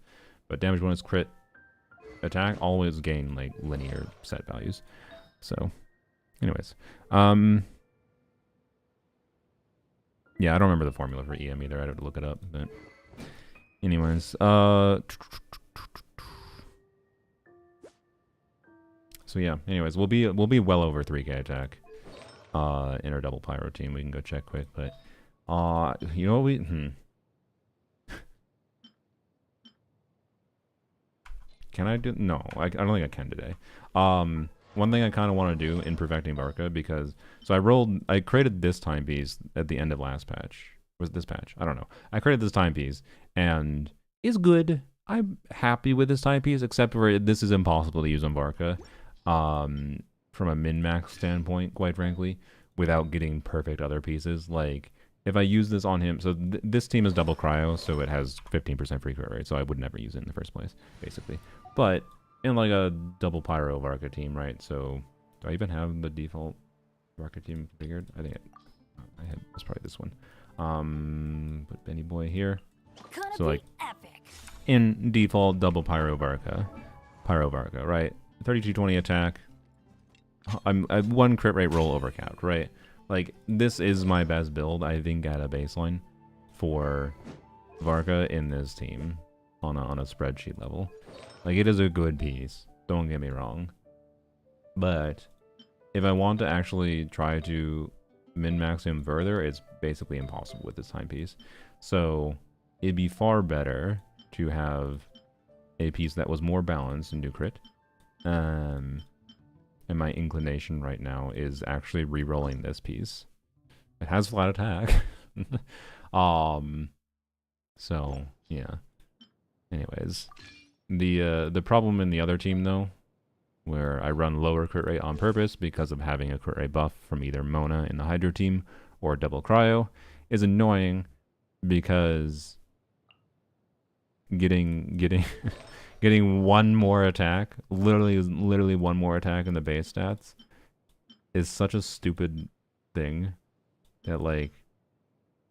But damage bonus, crit, attack always gain like linear set values. So, anyways. Yeah, I don't remember the formula for EM either. I'd have to look it up. But anyways, so yeah, anyways, we'll be well over 3k attack in our double pyro team. We can go check quick, but you know what Can I do? No, I don't think I can today. One thing I kind of want to do in perfecting Varka, because so I created this timepiece at the end of last patch. Was it this patch? I don't know. I created this timepiece and is good. I'm happy with this timepiece, except for this is impossible to use on Varka. From a min-max standpoint, quite frankly, without getting perfect other pieces. Like, if I use this on him, so this team is double cryo, so it has 15% free crit rate, so I would never use it in the first place, basically. But in like a double pyro Varka team, right? So, do I even have the default Varka team configured? I think I had, it's probably this one. Put Benny Boy here. So like, epic. In default double pyro Varka, right? 3220 attack. I'm 1 crit rate roll overcapped, right? Like, this is my best build, I think, at a baseline for Varka in this team on a spreadsheet level. Like, it is a good piece, don't get me wrong. But if I want to actually try to min-max him further, it's basically impossible with this timepiece. So it'd be far better to have a piece that was more balanced and do crit. And my inclination right now is actually re-rolling this piece. It has flat attack. So yeah. Anyways, the problem in the other team though, where I run lower crit rate on purpose because of having a crit rate buff from either Mona in the Hydro team or double cryo, is annoying because getting getting one more attack, literally one more attack in the base stats, is such a stupid thing that, like,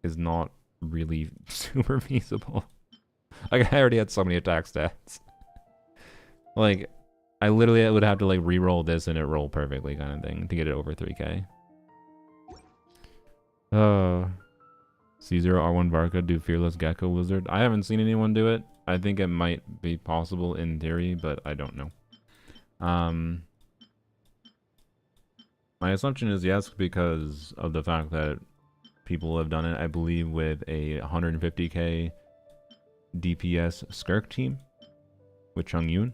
is not really super feasible. Like, I already had so many attack stats. Like, I literally would have to, like, re-roll this and it roll perfectly kind of thing to get it over 3k. C0 R1 Varka do Fearless Gecko Wizard. I haven't seen anyone do it. I think it might be possible in theory, but I don't know. My assumption is yes, because of the fact that people have done it, I believe, with a 150k DPS Skirk team with Chung Yoon.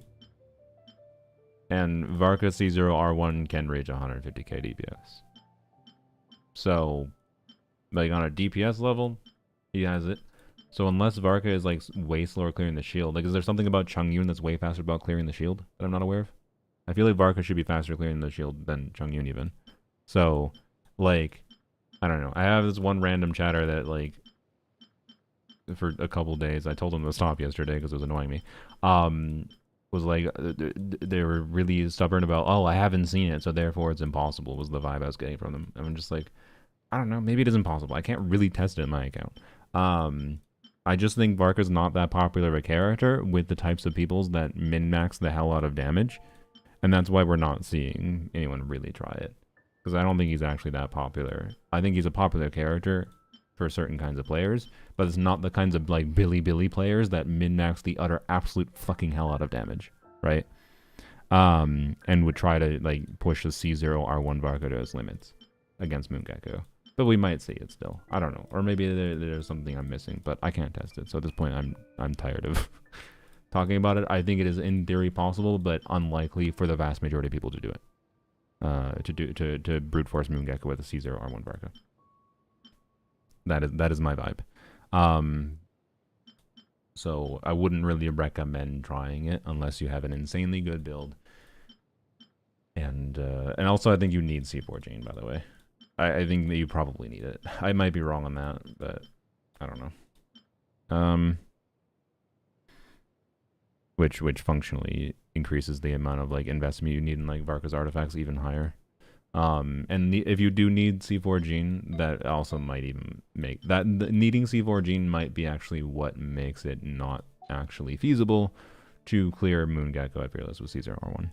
And Varka C0 R1 can reach 150k DPS. So, like, on a DPS level, he has it. So unless Varka is, like, way slower clearing the shield, like, is there something about Chung Yoon that's way faster about clearing the shield that I'm not aware of? I feel like Varka should be faster clearing the shield than Chung Yoon even. So, like, I don't know. I have this one random chatter that, like, for a couple days, I told him to stop yesterday because it was annoying me, was like, they were really stubborn about, oh, I haven't seen it, so therefore it's impossible, was the vibe I was getting from them. And I'm just like, I don't know, maybe it is impossible. I can't really test it in my account. I just think Varka's not that popular of a character with the types of peoples that min-max the hell out of damage. And that's why we're not seeing anyone really try it. Because I don't think he's actually that popular. I think he's a popular character for certain kinds of players, but it's not the kinds of, like, Billy players that min-max the utter absolute fucking hell out of damage, right? And would try to, like, push the C0 R1 Varka to his limits against Moongecko. But we might see it still. I don't know. Or maybe there's something I'm missing, but I can't test it. So at this point, I'm tired of talking about it. I think it is in theory possible, but unlikely for the vast majority of people to do it. To brute force Moongecko with a C0 R1 Varka. That is my vibe. So I wouldn't really recommend trying it unless you have an insanely good build And also I think you need C4 Gene, by the way. I think that you probably need it. I might be wrong on that, but I don't know. Which functionally increases the amount of like investment you need in like Varka's artifacts even higher. And if you do need C4 Gene, that also might even make that needing C4 Gene might be actually what makes it not actually feasible to clear Moongecko at Fearless with Caesar R1.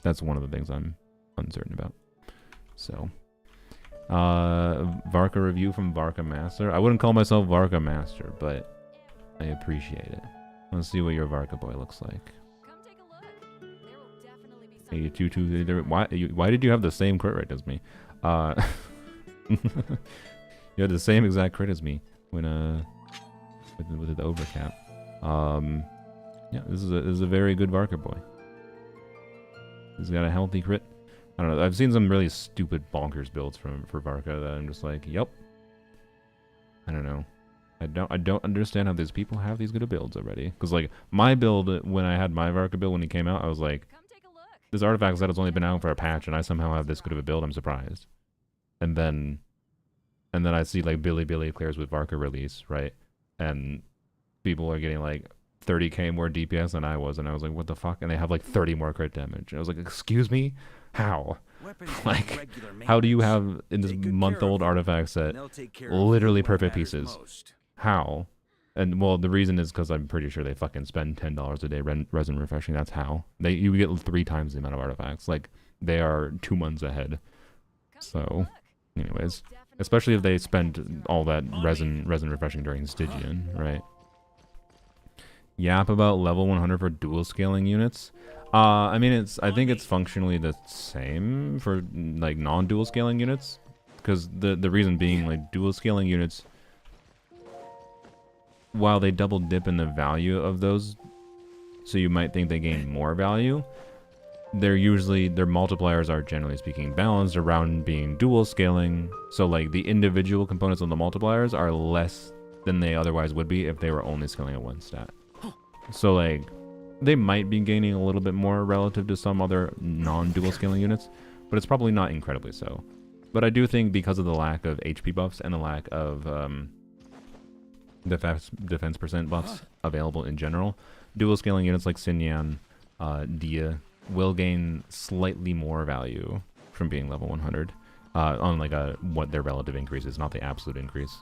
That's one of the things I'm uncertain about. So, Varka review from Varka Master. I wouldn't call myself Varka Master, but I appreciate it. Let's see what your Varka boy looks like. Come take a look. There will definitely be 82, why did you have the same crit rate as me? You had the same exact crit as me when with the overcap. Yeah, this is a very good Varka boy. He's got a healthy crit. I don't know. I've seen some really stupid bonkers builds for Varka that I'm just like, yep. I don't know. I don't understand how these people have these good builds already. Because like my build, when I had my Varka build when he came out, I was like, Come take a look. this artifact that has only been out for a patch, and I somehow have this good of a build. I'm surprised. And then I see like Billy clears with Varka release, right? And people are getting like 30k more DPS than I was, and I was like, what the fuck? And they have like 30 more crit damage. And I was like, excuse me? How? Like, how do you have in this month-old artifact set literally perfect pieces? How? And well, the reason is because I'm pretty sure they fucking spend $10 a day resin refreshing. That's how. You get 3 times the amount of artifacts. Like, they are 2 months ahead. So, anyways, especially if they spend all that resin refreshing during Stygian, right? Yap about level 100 for dual scaling units. I mean, I think it's functionally the same for like non-dual scaling units, because the reason being, like, dual scaling units, while they double dip in the value of those, so you might think they gain more value, their multipliers are generally speaking balanced around being dual scaling. So like the individual components of the multipliers are less than they otherwise would be if they were only scaling at 1 stat. So like they might be gaining a little bit more relative to some other non-dual scaling units, but it's probably not incredibly so. But I do think because of the lack of HP buffs and the lack of defense percent buffs available in general, dual scaling units like Sinyan, Dia will gain slightly more value from being level 100 on like what their relative increase is, not the absolute increase.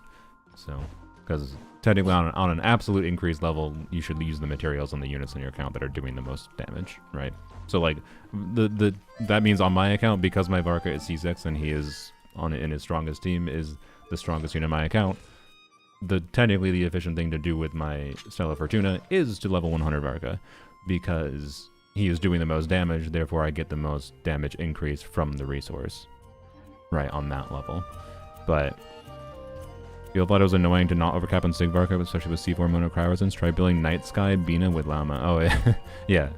So, because technically on an absolute increase level, you should use the materials on the units in your account that are doing the most damage, right? So like that means on my account, because my Varka is C6 and he is in his strongest team is the strongest unit in my account, technically the efficient thing to do with my Stella Fortuna is to level 100 Varka, because he is doing the most damage, therefore I get the most damage increase from the resource, right, on that level. But you'll thought it was annoying to not overcap on Sig Varka, especially with C4 mono cryoresins. Try building Night Sky Bina with Llama. Oh, yeah.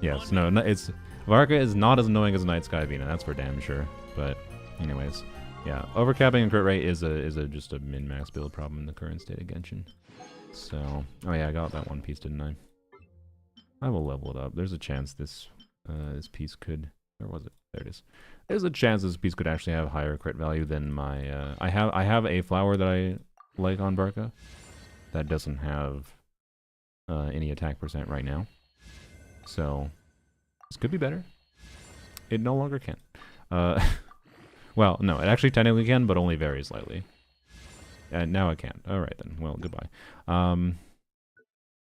Yes, no, it's Varka is not as annoying as Night Sky Bina, that's for damn sure. But anyways, yeah, overcapping and crit rate is just a min-max build problem in the current state of Genshin. So, oh yeah, I got that one piece, didn't I? I will level it up. There's a chance this piece could, where was it? There it is. There's a chance this piece could actually have higher crit value than my. I have a flower that I like on Varka that doesn't have any attack percent right now. So this could be better. It no longer can. Well, no, it actually technically can, but only very slightly. And now it can. All right then. Well, goodbye.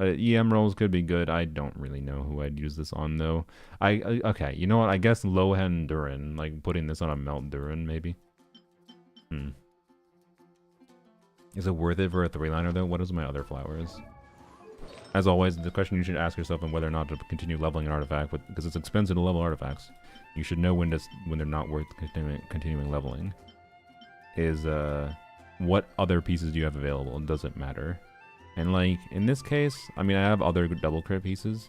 EM rolls could be good. I don't really know who I'd use this on though. Okay, you know what? I guess Lohan Durin, like putting this on a Melt Durin maybe. Is it worth it for a 3-liner though? What is my other flowers? As always, the question you should ask yourself on whether or not to continue leveling an artifact, because it's expensive to level artifacts. You should know when they're not worth continuing leveling. Is what other pieces do you have available? Does it matter? And like, in this case, I mean, I have other double crit pieces.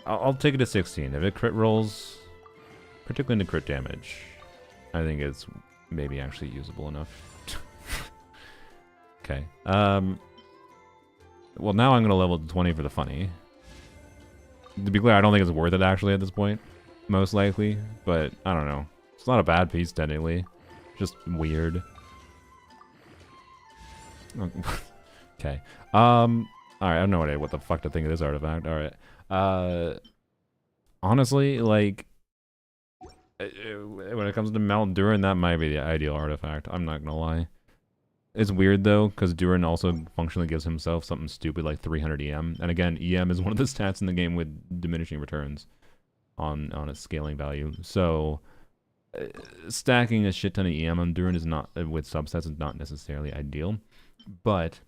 I'll take it to 16. If it crit rolls, particularly into crit damage, I think it's maybe actually usable enough. Okay. Well, now I'm going to level to 20 for the funny. To be clear, I don't think it's worth it actually at this point. Most likely. But, I don't know. It's not a bad piece, technically. Just weird. Okay. Alright, I have no idea what the fuck to think of this artifact. Alright. Honestly, like... when it comes to Mount Durin, that might be the ideal artifact. I'm not gonna lie. It's weird though, because Durin also functionally gives himself something stupid like 300 EM. And again, EM is one of the stats in the game with diminishing returns on its scaling value. So stacking a shit ton of EM on Durin is not, with subsets, is not necessarily ideal. But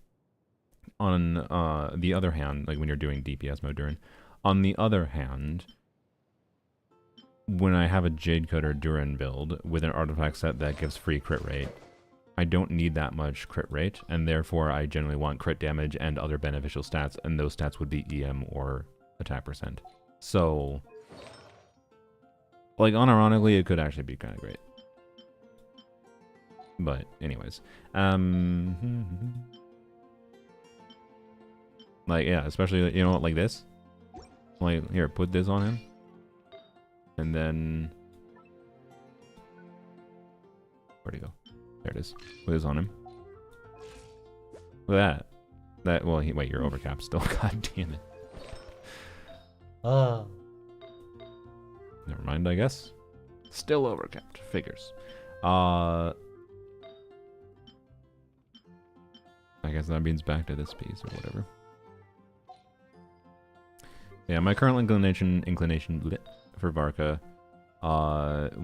on the other hand, like when you're doing DPS mode Durin, on the other hand, when I have a Jade Coder Durin build with an artifact set that gives free crit rate, I don't need that much crit rate, and therefore I generally want crit damage and other beneficial stats, and those stats would be EM or attack percent. So, like, unironically, it could actually be kind of great. But, anyways. Like, yeah, especially, you know, like this. Like, here, put this on him. And then... Where'd he go? There it is. Put this on him. Look at that. Well, wait, you're overcapped still. God damn it. Never mind, I guess. Still overcapped. Figures. I guess that means back to this piece or whatever. Yeah, my current inclination for Varka,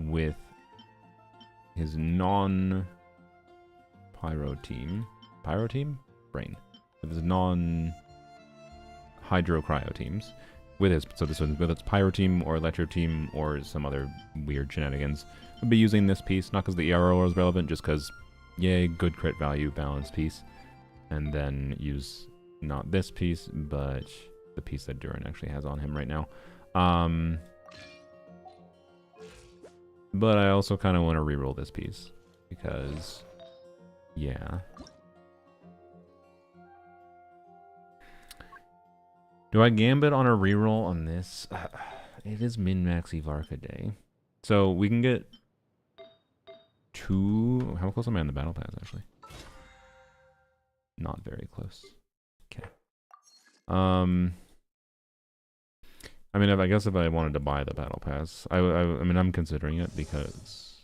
with his non-pyro team, brain, with his non-hydro cryo teams, with its pyro team or electro team or some other weird shenanigans, I'll be using this piece, not because the ERO is relevant, just because, yay, good crit value, balanced piece, and then use not this piece, but the piece that Durin actually has on him right now. But I also kind of want to reroll this piece, because, yeah. Do I gambit on a reroll on this? It is min-maxy Varka day. So we can get 2... How close am I on the battle pass, actually? Not very close. Okay. I mean, I guess if I wanted to buy the battle pass, I mean, I'm considering it because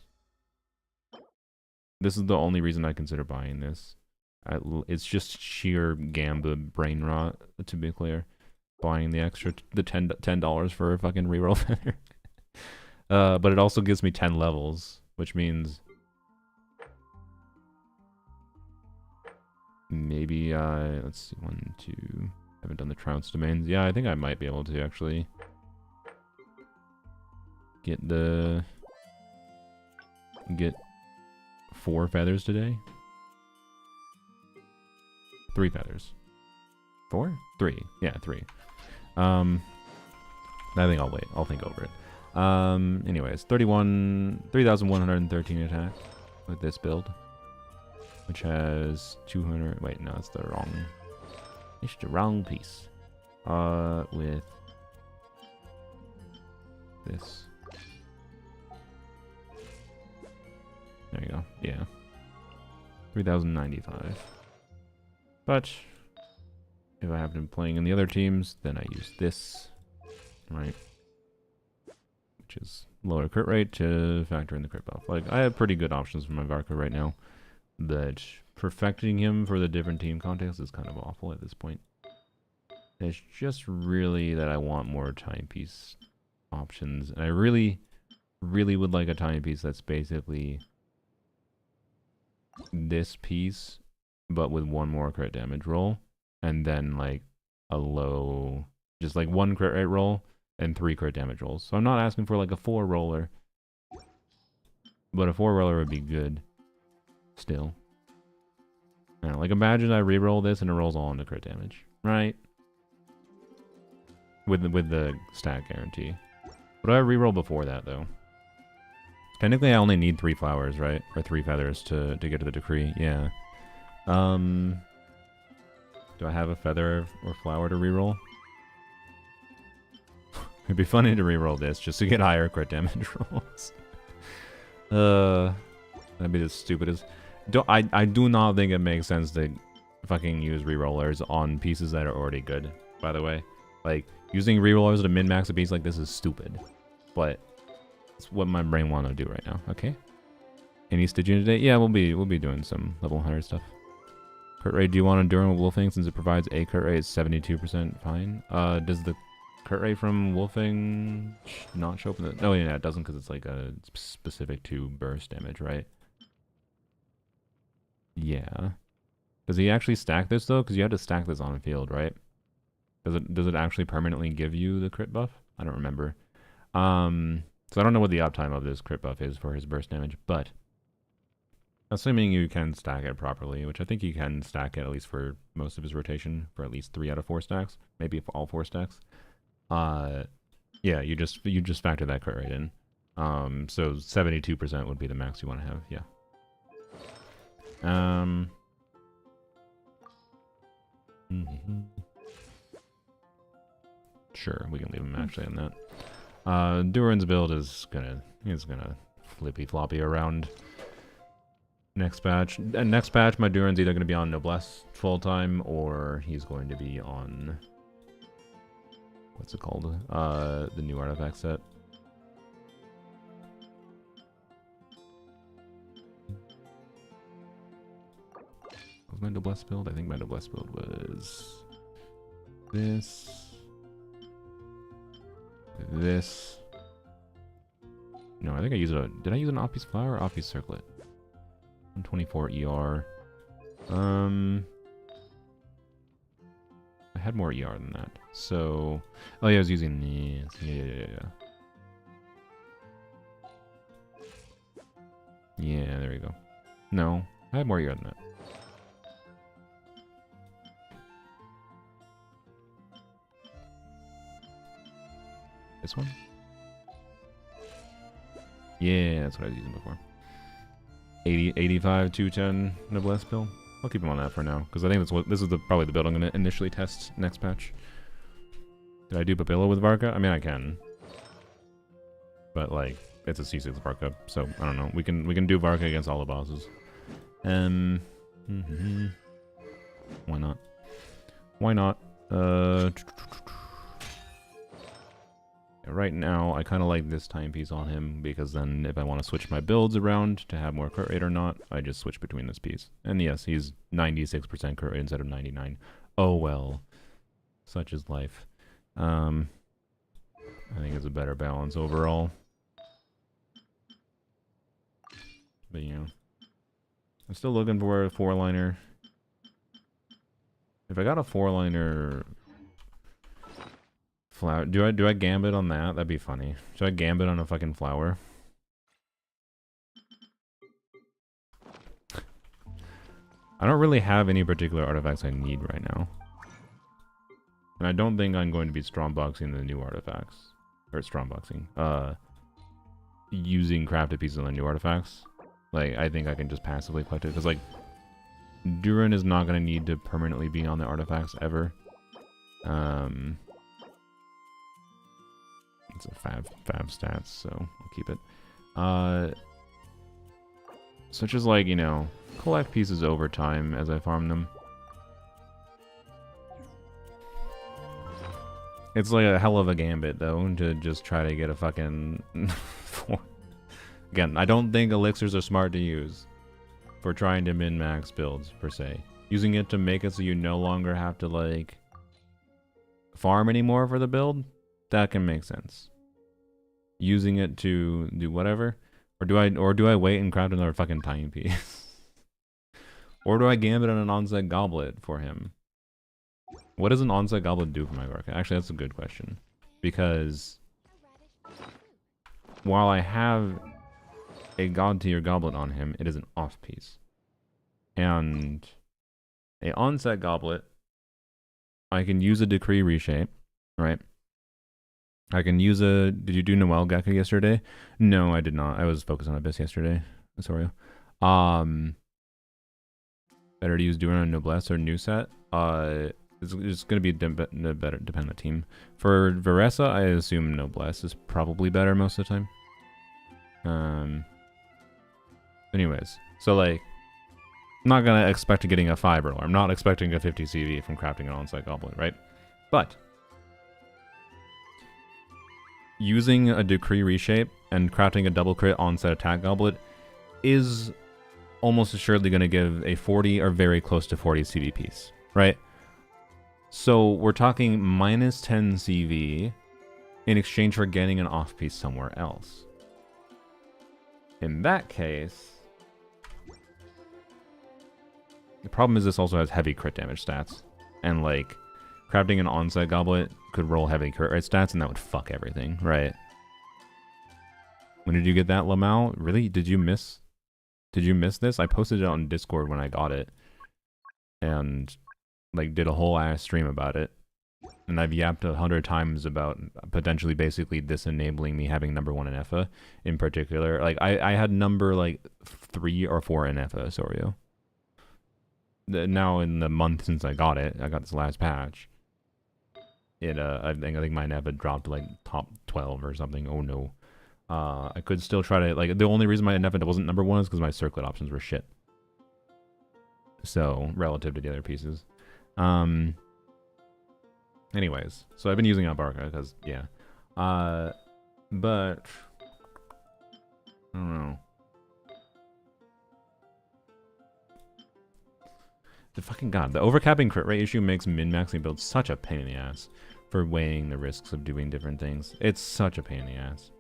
this is the only reason I consider buying this. It's just sheer gamba brain rot, to be clear. Buying the extra, the $10 for a fucking reroll feather. But it also gives me 10 levels, which means maybe let's see, 1, 2. Haven't done the Trounce domains. Yeah, I think I might be able to actually get 4 feathers today. 3 feathers. 4? 3. Yeah, 3. I think I'll wait. I'll think over it. Anyways, 3,113 attack with this build, which has 200. Wait, no, it's the wrong. It's the wrong piece. With this. There you go. Yeah. 3,095. But if I have been playing in the other teams, then I use this, right? Which is lower crit rate to factor in the crit buff. Like, I have pretty good options for my Varka right now, but perfecting him for the different team context is kind of awful at this point. It's just really that I want more timepiece options, and I really, really would like a timepiece that's basically this piece, but with 1 more crit damage roll, and then like a low, just like 1 crit rate roll and 3 crit damage rolls. So I'm not asking for like a 4 roller, but a 4 roller would be good still. Now, like, imagine I reroll this and it rolls all into crit damage, right? With the stat guarantee. What do I reroll before that, though? Technically, I only need 3 flowers, right? Or 3 feathers to get to the decree. Yeah. Do I have a feather or flower to reroll? It'd be funny to reroll this just to get higher crit damage rolls. That'd be the stupidest. I do not think it makes sense to fucking use rerollers on pieces that are already good, by the way. Like, using rerollers to min-max a piece like this is stupid. But it's what my brain want to do right now, okay? Any stitching today? Yeah, we'll be doing some level 100 stuff. Crit rate, do you want Enduring with Wolfing since it provides a crit rate? It's 72% fine. Does the crit rate from Wolfing not show up in the... Oh yeah, it doesn't because it's like a specific to burst damage, right? Yeah. Does he actually stack this though? Because you had to stack this on the field, right? Does it actually permanently give you the crit buff? I don't remember. So I don't know what the uptime of this crit buff is for his burst damage, but assuming you can stack it properly, which I think you can stack it at least for most of his rotation, for at least 3 out of 4 stacks, maybe for all 4 stacks. Yeah, you just factor that crit rate in. So 72% would be the max you want to have. Yeah. Sure, we can leave him actually on that. Durin's build is gonna flippy floppy around next patch. And next patch, my Durin's either gonna be on Noblesse full time or he's going to be on what's it called? The new artifact set. What was my Noblesse build? I think my Noblesse build was this. This. No, I think I used a... Did I use an off-piece flower or off-piece circlet? 124 ER. I had more ER than that. So... Oh yeah, I was using these. Yeah. Yeah, there we go. No, I had more ER than that. This one? Yeah, that's what I was using before. 85, 210 Noblesse build. I'll keep him on that for now, because I think this is probably the build I'm going to initially test next patch. Did I do Papilla with Varka? I mean, I can. But, like, it's a C6 Varka, so I don't know. We can do Varka against all the bosses. Why not? Why not? Right now, I kind of like this timepiece on him, because then if I want to switch my builds around to have more crit rate or not, I just switch between this piece. And yes, he's 96% crit rate instead of 99. Oh well. Such is life. I think it's a better balance overall. But you know, I'm still looking for a 4-liner. If I got a 4-liner... Flower. Do I gambit on that? That'd be funny. Should I gambit on a fucking flower? I don't really have any particular artifacts I need right now. And I don't think I'm going to be strongboxing the new artifacts. Or strongboxing. Using crafted pieces on the new artifacts. Like, I think I can just passively collect it. Because, like, Durin is not going to need to permanently be on the artifacts ever. It's a fab stats, so I'll keep it. Such as, like, you know, collect pieces over time as I farm them. It's like a hell of a gambit, though, to just try to get a fucking... Again, I don't think elixirs are smart to use for trying to min-max builds, per se. Using it to make it so you no longer have to, like, farm anymore for the build? That can make sense. Using it to do whatever, or do I wait and craft another fucking timepiece? Or do I gambit on an onset goblet for him? What does an onset goblet do for my Varka? Actually, that's a good question, because while I have a god tier goblet on him, it is an off piece, and a onset goblet, I can use a decree reshape, right? I can use a... Did you do Noel Gecko yesterday? No, I did not. I was focused on Abyss yesterday. Sorry. Better to use Durin on Noblesse or new set. it's going to be a better dependent team. For Varesa, I assume Noblesse is probably better most of the time. Anyways, so like, I'm not going to expect getting a 5 roller. I'm not expecting a 50 CV from crafting an on-site goblet, right? But using a decree reshape and crafting a double crit on-site attack goblet is almost assuredly going to give a 40 or very close to 40 CV piece, right? So we're talking minus 10 CV in exchange for getting an off piece somewhere else. In that case, the problem is this also has heavy crit damage stats. And like, crafting an on-site goblet could roll heavy crit rate stats and that would fuck everything, right? When did you get that, Lamau? Really? Did you miss this? I posted it on Discord when I got it. And like did a whole ass stream about it. And I've yapped 100 times about potentially basically disenabling me having number 1 in EFA in particular. Like I had number like 3 or 4 in EFA, Sorio. Now in the month since I got this last patch. I think my EFA dropped to like top 12 or something. Oh no. I could still try to, like, the only reason my EFA wasn't number 1 is because my circlet options were shit. So, relative to the other pieces. Anyways, so I've been using Varka because, yeah. But, I don't know. The fucking god, the overcapping crit rate issue makes min-maxing builds such a pain in the ass for weighing the risks of doing different things. It's such a pain in the ass.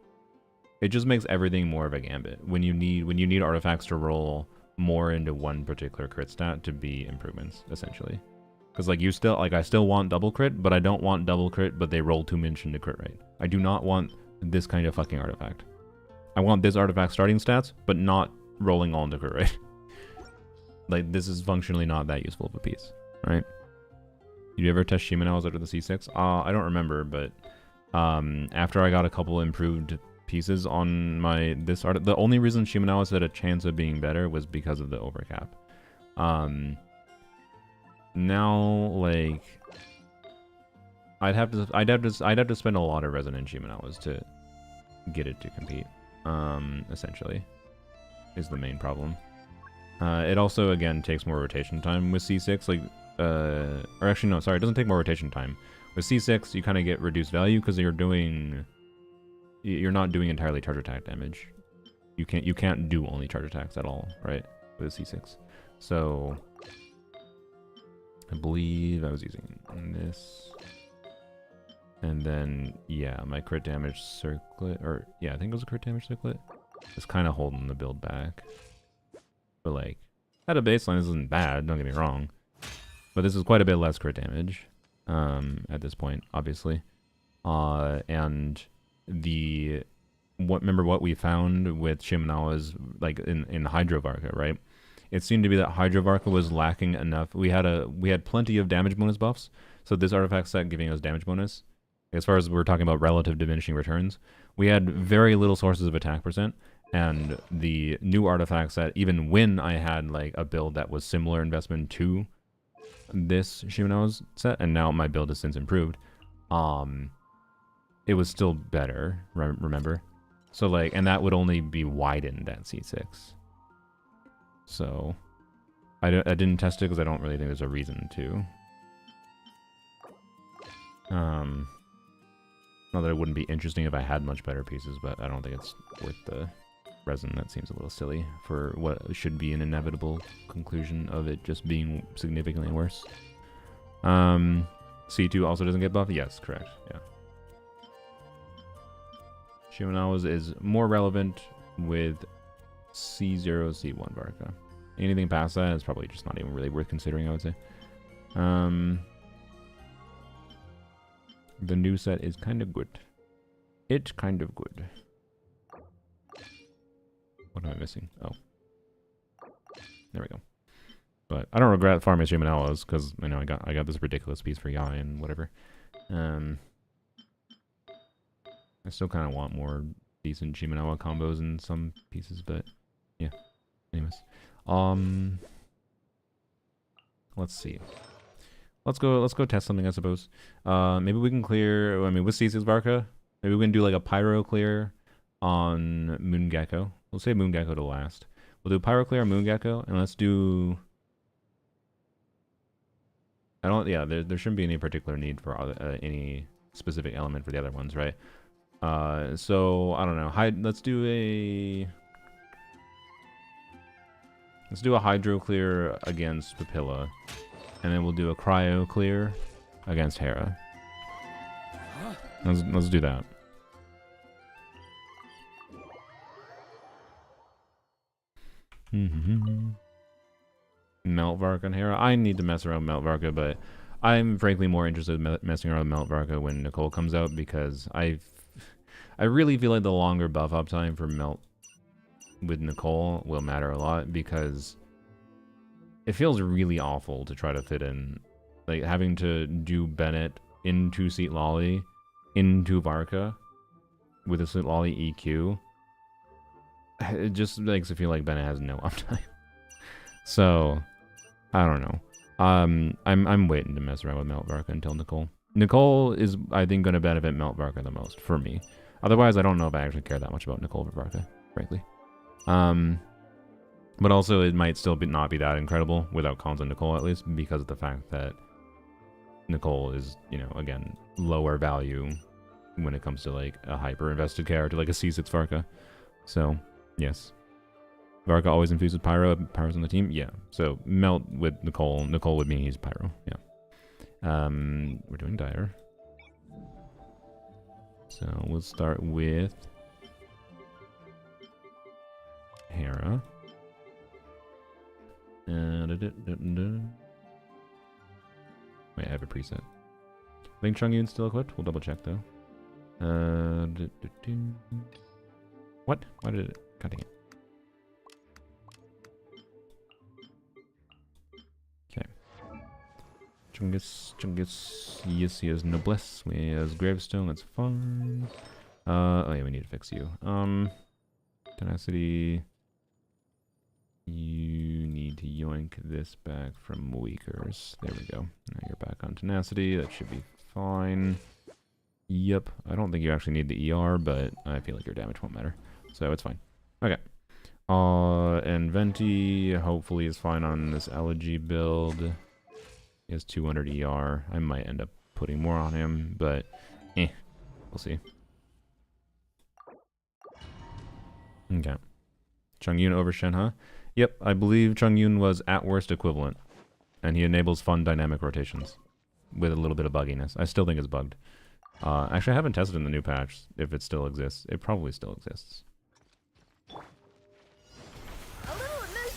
It just makes everything more of a gambit when you need artifacts to roll more into one particular crit stat to be improvements, essentially. Because like I still want double crit, but I don't want double crit, but they roll 2 min into crit rate. I do not want this kind of fucking artifact. I want this artifact starting stats, but not rolling all into crit rate. Like, this is functionally not that useful of a piece, right? Did you ever test Shimenaos after the C6? I don't remember, but after I got a couple improved pieces on the only reason Shimenaos had a chance of being better was because of the overcap. Now, like, I'd have to spend a lot of resonant Shimenaos to get it to compete. Essentially, is the main problem. It also, again, takes more rotation time with C6, like, or actually, no, sorry, it doesn't take more rotation time. With C6, you kind of get reduced value because you're not doing entirely charge attack damage. You can't do only charge attacks at all, right, with C6. So, I believe I was using this. And then, yeah, my crit damage circlet, or, yeah, I think it was a crit damage circlet. It's kind of holding the build back. But like, at a baseline, this isn't bad, don't get me wrong. But this is quite a bit less crit damage, at this point, obviously. And remember what we found with Shimenawa's, like, in Hydro Varka, right? It seemed to be that Hydro Varka was lacking enough. We had plenty of damage bonus buffs, so this artifact set giving us damage bonus. As far as we're talking about relative diminishing returns, we had very little sources of attack percent. And the new artifact set, even when I had like a build that was similar investment to this Shimenawa's set, and now my build has since improved, it was still better, remember? So like, and that would only be widened at C6. So, I didn't test it because I don't really think there's a reason to. Not that it wouldn't be interesting if I had much better pieces, but I don't think it's worth the resin. That seems a little silly for what should be an inevitable conclusion of it just being significantly worse. C2 also doesn't get buffed? Yes, correct, yeah. Shimenawa's is more relevant with C0, C1 Varka. Anything past that is probably just not even really worth considering, I would say. The new set is kind of good. It's kind of good. What am I missing? Oh. There we go. But I don't regret farming Shimenawas because, you know, I got this ridiculous piece for Yai and whatever. I still kind of want more decent Shimenawa combos in some pieces, but yeah. Anyways. Let's see. let's go test something, I suppose. Maybe we can clear. I mean, with C6 Varka, maybe we can do like a pyro clear on Moongecko. We'll save Moongecko to last. We'll do pyro clear on Moongecko, and let's do. I don't. Yeah, there shouldn't be any particular need for any specific element for the other ones, right? So I don't know. Let's do a hydro clear against Papilla, and then we'll do a cryo clear against Hera. Let's do that. Melt Varka and Hera. I need to mess around with Melt Varka, but I'm frankly more interested in messing around with Melt Varka when Nicole comes out, because I really feel like the longer buff up time for Melt with Nicole will matter a lot, because it feels really awful to try to fit in, like having to do Bennett into Seat Lolly into Varka with a Seat Lolly EQ. It just makes it feel like Bennett has no uptime. So I don't know. I'm waiting to mess around with Melt Varka until Nicole. Nicole is, I think, going to benefit Melt Varka the most for me. Otherwise, I don't know if I actually care that much about Nicole Varka, frankly. But also, it might still not be that incredible without cons on Nicole, at least, because of the fact that Nicole is, you know, again, lower value when it comes to, like, a hyper-invested character, like a C6 Varka. So, yes. Varka always infused with Pyro. Pyro's on the team? Yeah. So, Melt with Nicole. Nicole would mean he's Pyro. Yeah. We're doing Dire. So, we'll start with Hera. Wait, I have a preset. I think Chongyun's still equipped. We'll double check though. What? Why did it? God dang it. Okay. Chungus. Yes, he has Noblesse. He has Gravestone. That's fine. Oh yeah, we need to fix you. Tenacity. You need to yoink this back from Weakers. There we go. Now you're back on Tenacity. That should be fine. Yep. I don't think you actually need the ER, but I feel like your damage won't matter. So it's fine. Okay. And Venti hopefully is fine on this Elegy build. He has 200 ER. I might end up putting more on him, but we'll see. Okay. Chongyun over Shenhe. Yep, I believe Chongyun was at worst equivalent, and he enables fun dynamic rotations with a little bit of bugginess. I still think it's bugged. Actually, I haven't tested in the new patch if it still exists. It probably still exists.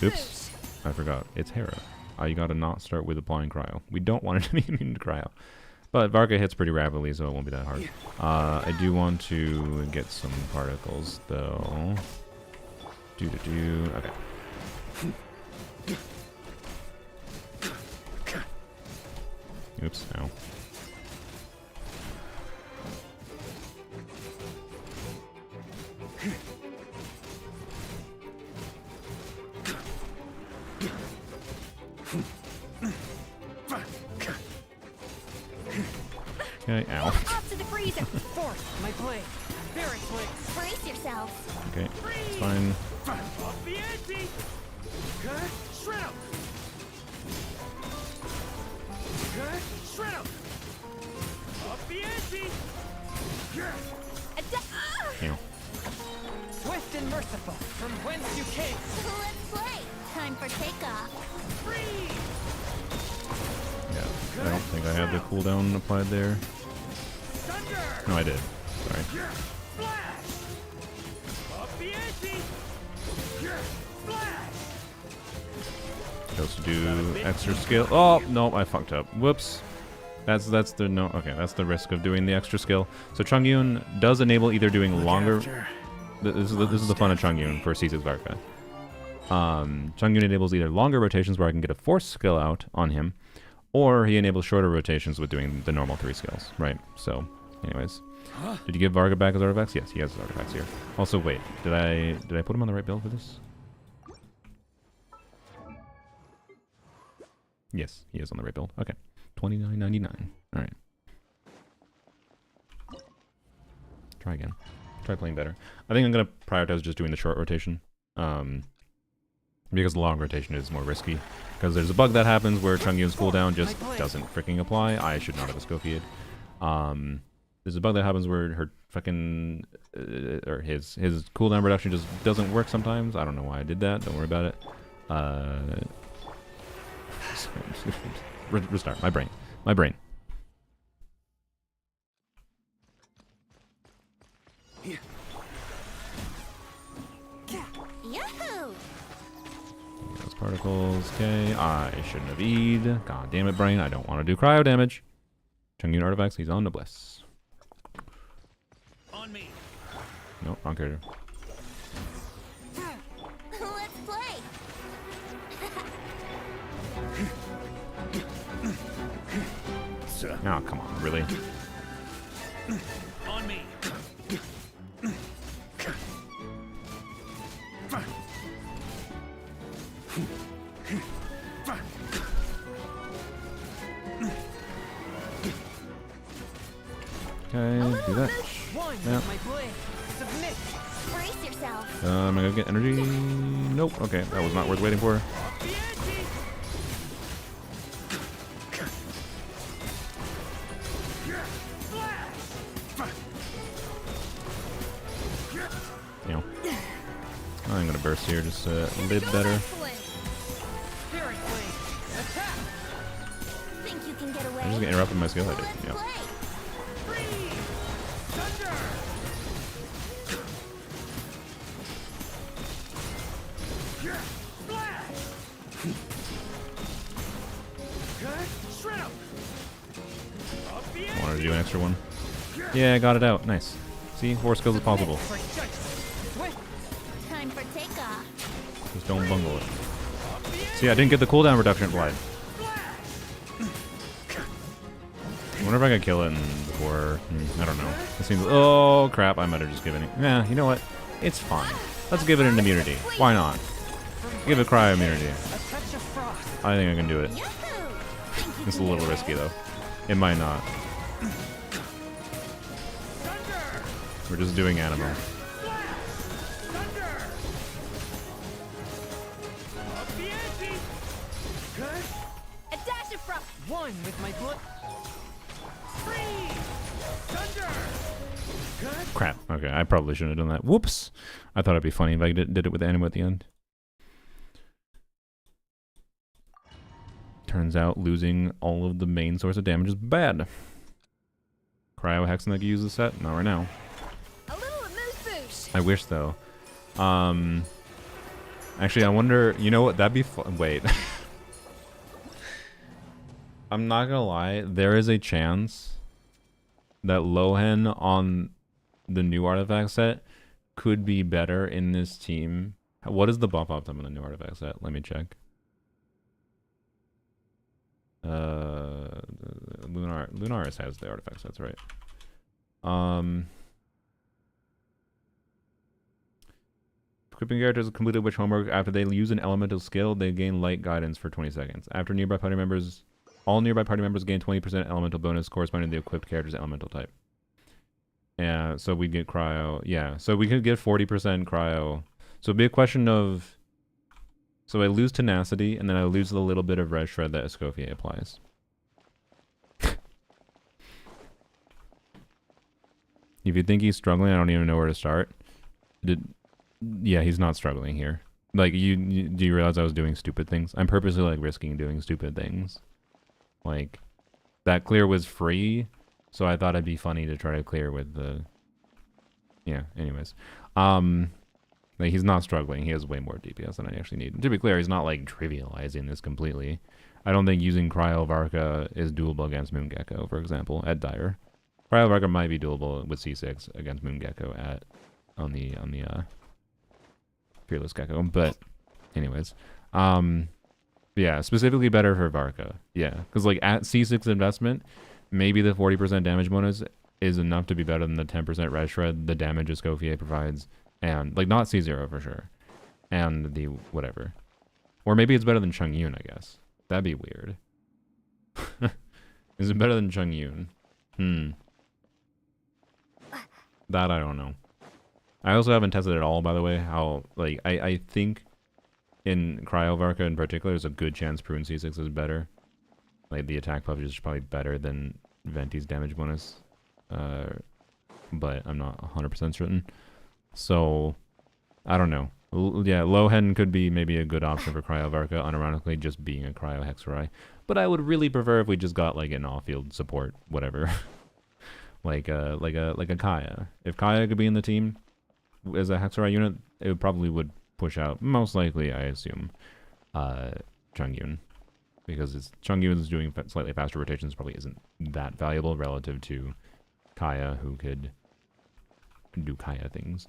Oops, I forgot. It's Hera. You gotta not start with applying cryo. We don't want it to be immune to cryo. But Varka hits pretty rapidly, so it won't be that hard. I do want to get some particles, though. Okay. Oops, ow. Okay, ow. Off to the freezer. Force my blade. Very blade. Brace yourselves. Okay, it's fine. Off the ante! Good. Shred him! Good. Shred him! Off the ante! Ow. Swift and merciful. From whence you came. Let's play. Time for takeoff. Freeze! Yeah, I don't think I have the cooldown applied there. Thunder! No, I did. Sorry. Flash! Off the ante! Flash! Supposed to do extra skill. Oh no, I fucked up. Whoops. That's the no. Okay, that's the risk of doing the extra skill. So Chongyun does enable either doing longer. This is the fun of Chongyun for C6 Varka. Chongyun enables either longer rotations where I can get a force skill out on him, or he enables shorter rotations with doing the normal 3 skills. Right. So, anyways, did you give Varga back his artifacts? Yes, he has his artifacts here. Also, wait, did I put him on the right build for this? Yes, he is on the right build. Okay, $29.99. All right. Try again. Try playing better. I think I'm gonna prioritize just doing the short rotation. Because the long rotation is more risky. Because there's a bug that happens where Chungyun's cooldown just doesn't freaking apply. I should not have Escophia'd. There's a bug that happens where her fucking or his cooldown reduction just doesn't work sometimes. I don't know why I did that. Don't worry about it. Restart my brain. My brain. Yahoo! Those particles. Okay, I shouldn't have E'd. God damn it, brain. I don't want to do cryo damage. Chungyun artifacts. He's on the bliss. On me. Nope, wrong character. Let's play. Oh, come on, really? On me. Okay, do that. One Yeah. with my blade. Submit. Brace yourself. Am I gonna get energy? Nope. Okay, that was not worth waiting for. You know, I'm gonna burst here just a little better. Spirit blade. Attack. Think you can get away? I'm just gonna interrupt my skill. I did. Let's Yeah. play. Freeze. Thunder. Flash. Good. Shred 'em. Up the Wanted to do an extra one. Yeah, I got it out. Nice. See, 4 skills is possible. For judgment. Swift. Time for takeoff. Just don't bungle it. See, I didn't get the cooldown reduction applied. I wonder if I could kill it before. I don't know. It seems. Oh crap! I might have just given it. Yeah, you know what? It's fine. Let's give it an immunity. Why not? Give it cryo immunity. A touch of frost. I think I can do it. Yahoo! Think you It's a can little get risky away? though. It might not. Thunder. We're just doing Animo. Thunder. Up the ante. Good. A dash of frost. One with my blood. Freeze. Thunder. Good. Crap. Okay, I probably shouldn't have done that. Whoops. I thought it'd be funny if I did it with Animo at the end. Turns out losing all of the main source of damage is bad. Cryo Hexen that could use the set? Not right now. A little amuse-bouche. I wish though. Actually, I wonder. You know what? That'd be fun. Wait. I'm not gonna lie. There is a chance that Lohen on the new artifact set could be better in this team. What is the buff up time on the new artifact set? Let me check. Lunaris has the artifact sets, right? Equipping characters completed which homework after they use an elemental skill, they gain light guidance for 20 seconds. After nearby party members, all nearby party members gain 20% elemental bonus corresponding to the equipped character's elemental type. Yeah, so we'd get cryo. Yeah, so we could get 40% cryo. So it'd be a question of... So I lose tenacity, and then I lose the little bit of red shred that Escoffier applies. If you think he's struggling, I don't even know where to start. Yeah, he's not struggling here. Like, do you realize I was doing stupid things? I'm purposely, like, risking doing stupid things. Like, that clear was free, so I thought it'd be funny to try to clear with the... Yeah, anyways. Like, he's not struggling. He has way more DPS than I actually need. And to be clear, he's not, like, trivializing this completely. I don't think using Cryo Varka is doable against Moongecko, for example, at Dire. Cryo Varka might be doable with C6 against Moongecko on the Fearless Gecko, but anyways. Yeah, specifically better for Varka. Yeah, because, like, at C6 investment, maybe the 40% damage bonus is enough to be better than the 10% red shred the damage Escoffier provides. And, like, not C0 for sure. And the whatever. Or maybe it's better than Chungyun, I guess. That'd be weird. Is it better than Chung Yun? That I don't know. I also haven't tested it all, by the way. How, like, I think in Cryo Varka in particular, there's a good chance Prune C6 is better. Like, the attack buff is probably better than Venti's damage bonus. But I'm not 100% certain. So, I don't know. Yeah, Lohen could be maybe a good option for Cryo Varka, unironically, just being a Cryo Hexarai. But I would really prefer if we just got, like, an off-field support, whatever. like a Kaya. If Kaya could be in the team as a Hexarai unit, it probably would push out, most likely, I assume, Chungyun. Because Chungyun is doing slightly faster rotations, probably isn't that valuable relative to Kaya, who could do Kaya things.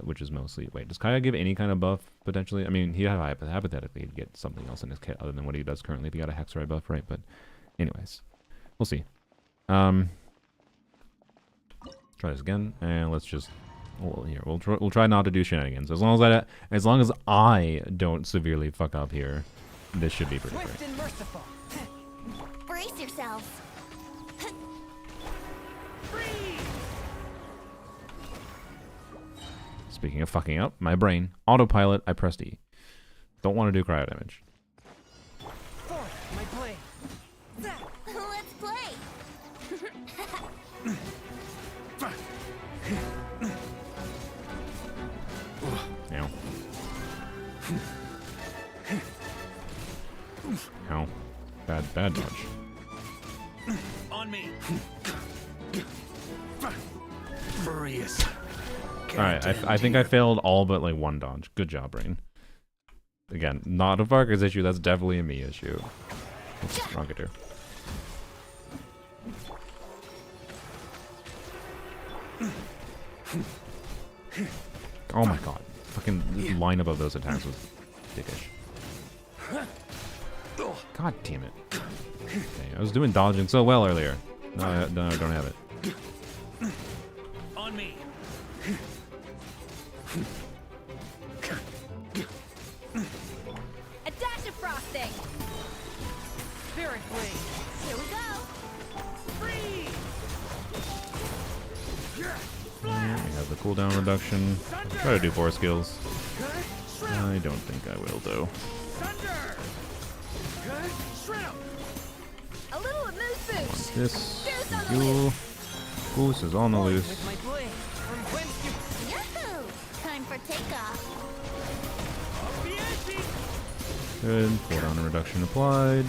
Which is mostly... Wait, does Kaya give any kind of buff, potentially? I mean, hypothetically, he'd get something else in his kit other than what he does currently if he got a Hexarai buff, right? But anyways, we'll see. Try this again, and let's just... We'll try not to do shenanigans. As long as I don't severely fuck up here, this should be pretty Swift great. and merciful. Brace yourselves. Speaking of fucking up, my brain, autopilot, I pressed E. Don't want to do cryo damage. Forth, my blade. Let's play. Ow. Ow. Bad dodge. On me. Furious. Alright, I think I failed all but like one dodge. Good job, Brain. Again, not a Varka's issue, that's definitely a me issue. Oops, wrong guitar. Oh my god. Fucking lineup of those attacks was dickish. God damn it. Okay, I was doing dodging so well earlier. No, I don't have it. On me. A dash of frosting. Spirit blade. Here we go. We have the cooldown reduction. Try to do 4 skills. I don't think I will, though. A little amuse bouche. This. Goose on the You. Goose is on the Forth loose. with my blade. From whence you... Yahoo! Time for takeoff. Good. Cooldown reduction applied.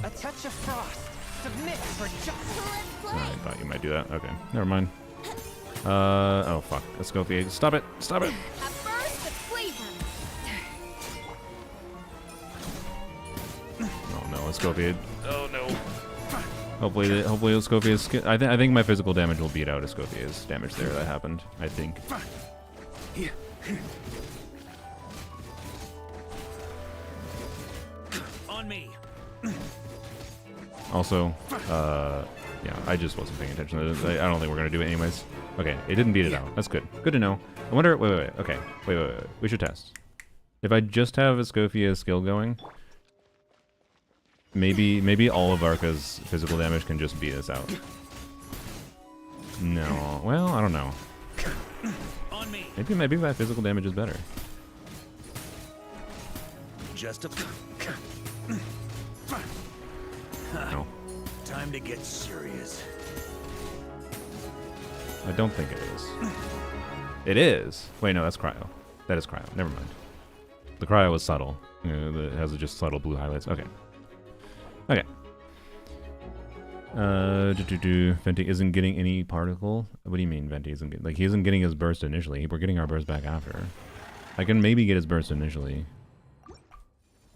A touch of frost. Submit for justice. Let's play. I thought you might do that. Okay, never mind. Oh fuck. Escopia. Stop it! Stop it! A burst of flavor. Oh no, Escopia. Oh no. Hopefully Escopia's... I think my physical damage will beat out Escopia's damage there that happened. I think. On me. Also, yeah, I just wasn't paying attention. I don't think we're gonna do it anyways. Okay, it didn't beat it out. That's good. Good to know. I wonder... Wait. Okay. Wait. We should test. If I just have Escopia's skill going, maybe all of Varka's physical damage can just beat us out. No. Well, I don't know. On me. Maybe my physical damage is better. Just a... No. Time to get serious. I don't think it is. It is. Wait, no, that's cryo. That is cryo. Never mind. The cryo was subtle. It has just subtle blue highlights. Okay. Okay. Venti isn't getting any particle. What do you mean Venti isn't getting... Like, he isn't getting his burst initially. We're getting our burst back after. I can maybe get his burst initially.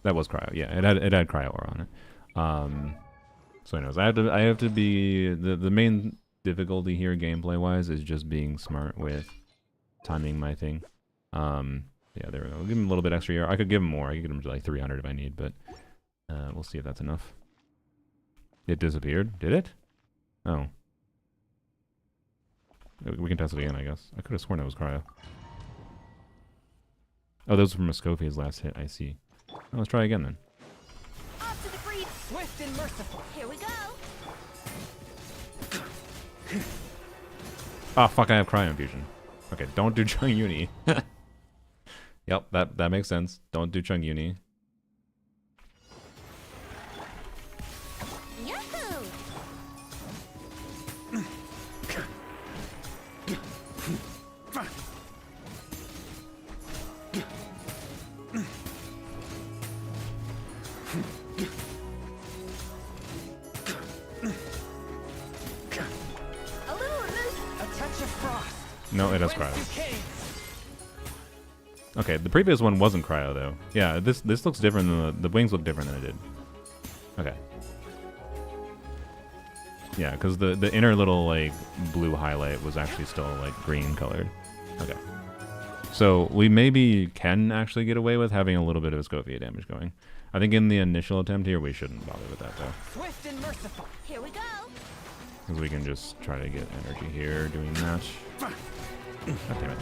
That was cryo. Yeah, it had cryo aura on it. So anyways, I have to be... The main difficulty here gameplay-wise is just being smart with timing my thing. Yeah, there we go. I'll give him a little bit extra here. I could give him more. I could give him to like 300 if I need, but we'll see if that's enough. It disappeared. Did it? Oh. We can test it again, I guess. I could have sworn it was cryo. Oh, those were from Muskovia's last hit. I see. Oh, let's try again then. Off to the freeze. Swift and merciful. Here we go. Oh, fuck, I have cryo infusion. Okay, don't do Chung Uni. Yep, that makes sense. Don't do Chung Uni. Yahoo! A little remove. A touch of frost. No, it has Whence cryo. you came. Okay, the previous one wasn't cryo though. Yeah, this looks different than the wings look different than it did. Okay. Yeah, because the inner little like blue highlight was actually still like green colored. Okay. So we maybe can actually get away with having a little bit of Escovia damage going. I think in the initial attempt here we shouldn't bother with that though. Swift and merciful. Here we go. Because we can just try to get energy here doing that. God damn it.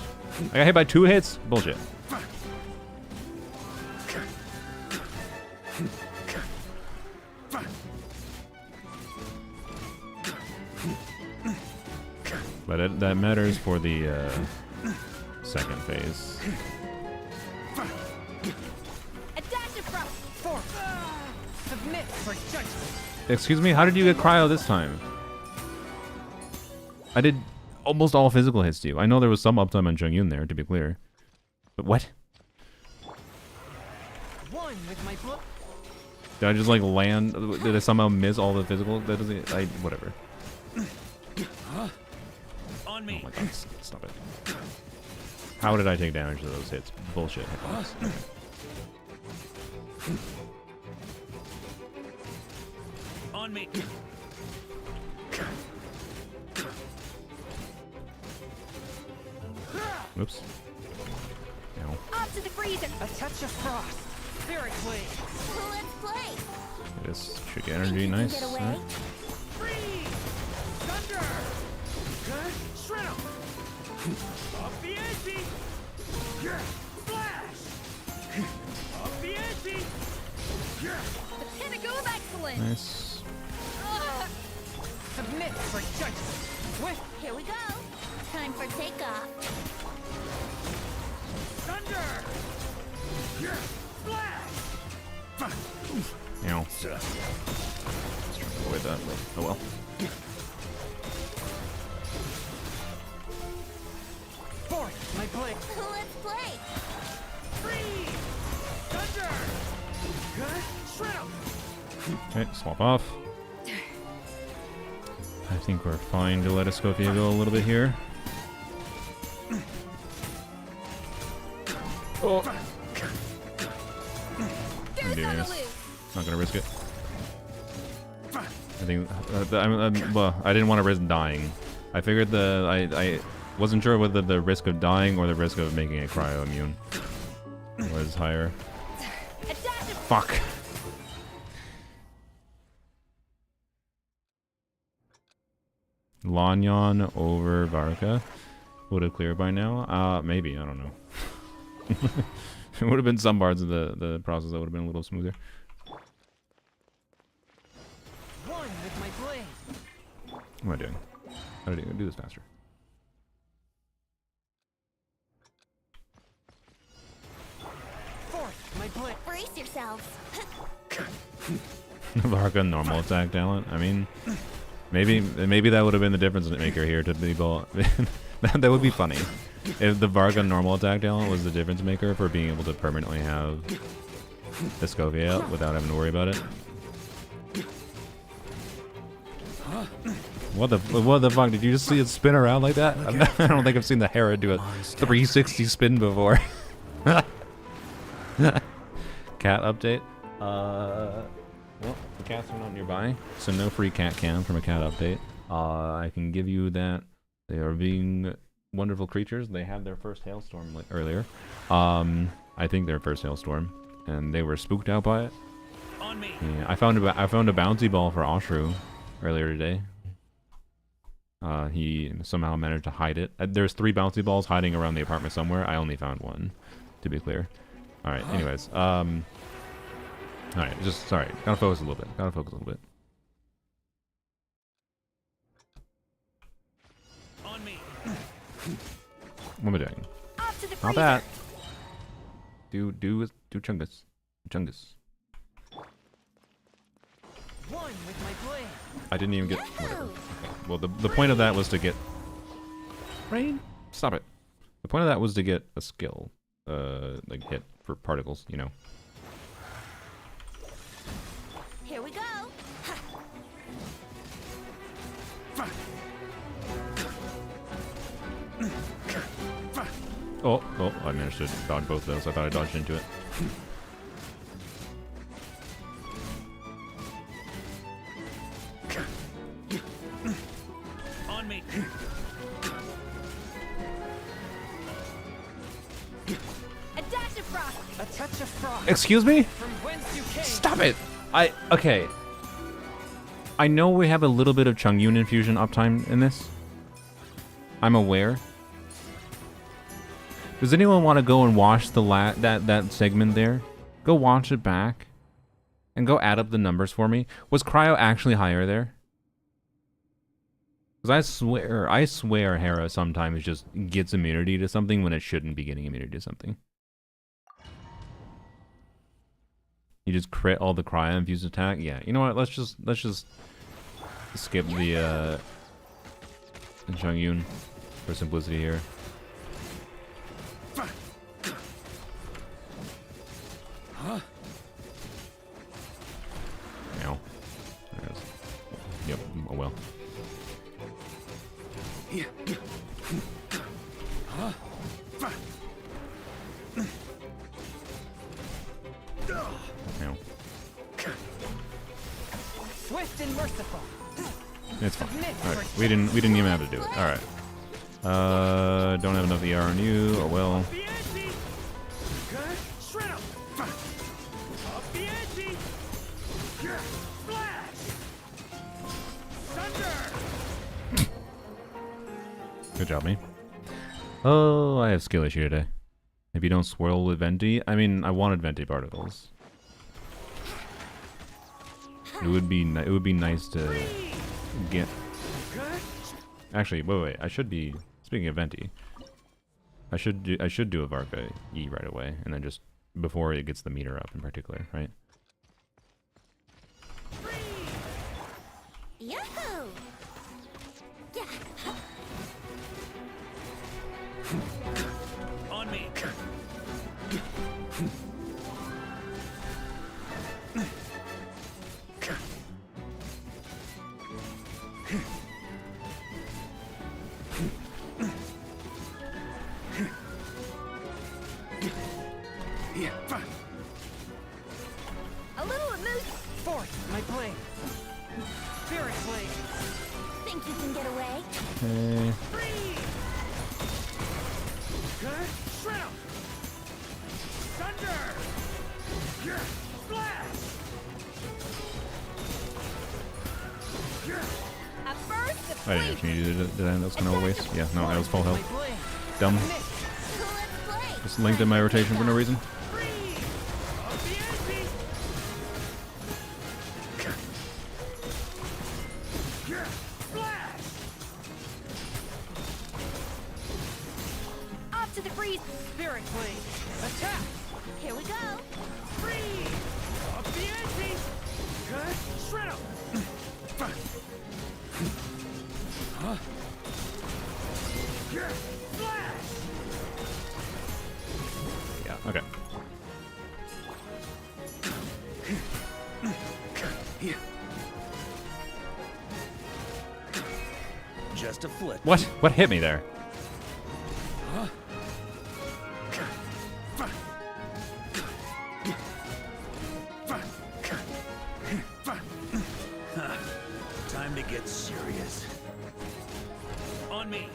I got hit by 2 hits? Bullshit. But that matters for the second phase. A dash of frost. Force. Submit for judgment. Excuse me, how did you get cryo this time? I did almost all physical hits to you. I know there was some uptime on Jung Yoon there, to be clear. But what? One with my blood. Did I just like land? Did I somehow miss all the physical? That doesn't. Whatever. On Oh me. my god, stop it. How did I take damage to those hits? Bullshit. Okay. On me. Oops. Ow. Off to the freezer. A touch of frost. Spirit wave. Let's play. This should get energy. Think you can Nice. get away? Alright. Freeze! Thunder! Good. Shred 'em! Off the edgy! Yeah! Flash! Off the edgy! Yeah! The pinnacle of excellence. Nice. Submit for judgment. Swift. Here we go. Time for takeoff. Thunder! Yeah! Flash! Ow. Just trying to avoid that, but oh well. Force my blade. Let's play. Freeze! Thunder! Good. Shred 'em! Okay, swap off. I think we're fine to let Escofia go a little bit here. Oh. I'm doing this. Not gonna risk it. I think well, I didn't want to risk dying. I figured I wasn't sure whether the risk of dying or the risk of making it cryo immune was higher. A dash of Fuck. Lanyon over Varka would have cleared by now. Maybe, I don't know. It would have been some parts of the process that would have been a little smoother. One with my blade. What am I doing? How do I do this faster? Force my blade. brace yourselves. Varka normal attack talent. I mean, maybe that would have been the difference maker here to be both. that would be funny if the Varka normal attack talent was the difference maker for being able to permanently have Escovia out without having to worry about it. What the fuck? Did you just see it spin around like that? I don't think I've seen the Hera do a 360 spin before. Cat update. Well, the cats are not nearby, so no free cat cam from a cat update. I can give you that they are being wonderful creatures. They had their first hailstorm earlier. I think their first hailstorm, and they were spooked out by it. On me. Yeah, I found a bouncy ball for Oshru earlier today. He somehow managed to hide it. There's 3 bouncy balls hiding around the apartment somewhere. I only found 1, to be clear. All right. Anyways, all right. Just sorry. Gotta focus a little bit. Gotta focus a little bit. On me. What am I doing? Off to the Not freezer. that. Do chungus. Chungus. One with my blade. I didn't even get. Whatever. Okay. Well, the point of that was to get. Rain. Stop it. The point of that was to get a skill, like hit for particles. You know. Here we go. Oh, I managed to dodge both of those. I thought I dodged into it. On me. A dash of frost. A touch of frost. Excuse me? From whence you came. Stop it! Okay. I know we have a little bit of Chungyun infusion uptime in this. I'm aware. Does anyone want to go and watch the that segment there? Go watch it back. And go add up the numbers for me. Was Cryo actually higher there? Because I swear Hera sometimes just gets immunity to something when it shouldn't be getting immunity to something. You just crit all the Cryo infused attack? Yeah, you know what, let's just skip the Chungyun for simplicity here. Huh? No. There it is. Yep, oh well. Huh? No. Swift and merciful. It's fine. Submit Alright, for- we didn't even have to do it. Alright. Don't have enough ER on you. Oh well. The ante. Okay. Shred 'em. Up the ante. Flash. Thunder. Good job, me. Oh, I have skill issue today. If you don't swirl with Venti, I mean, I wanted Venti particles. It would be nice to get. Okay. Actually, wait. I should be speaking of Venti. I should do a Varka E right away, and then just before it gets the meter up in particular, right? Yahoo! Yeah. On me. A little amuse. Forth my blade. Spirit blade. Think you can get away? Okay. Okay. Shred 'em. Thunder. Flash. A burst of I didn't actually need to do that. That was kind of a waste. Yeah, no, that was full My health. blade. Dumb. Let's play. Just linked in my rotation for no reason. Up the ante. Flash. Off to the freeze. Spirit blade. Attack. Here we go. Up the ante. Okay. Shred 'em. Flash. Yeah. Okay. Just a flip. What? What hit me there? Time to get serious. On me.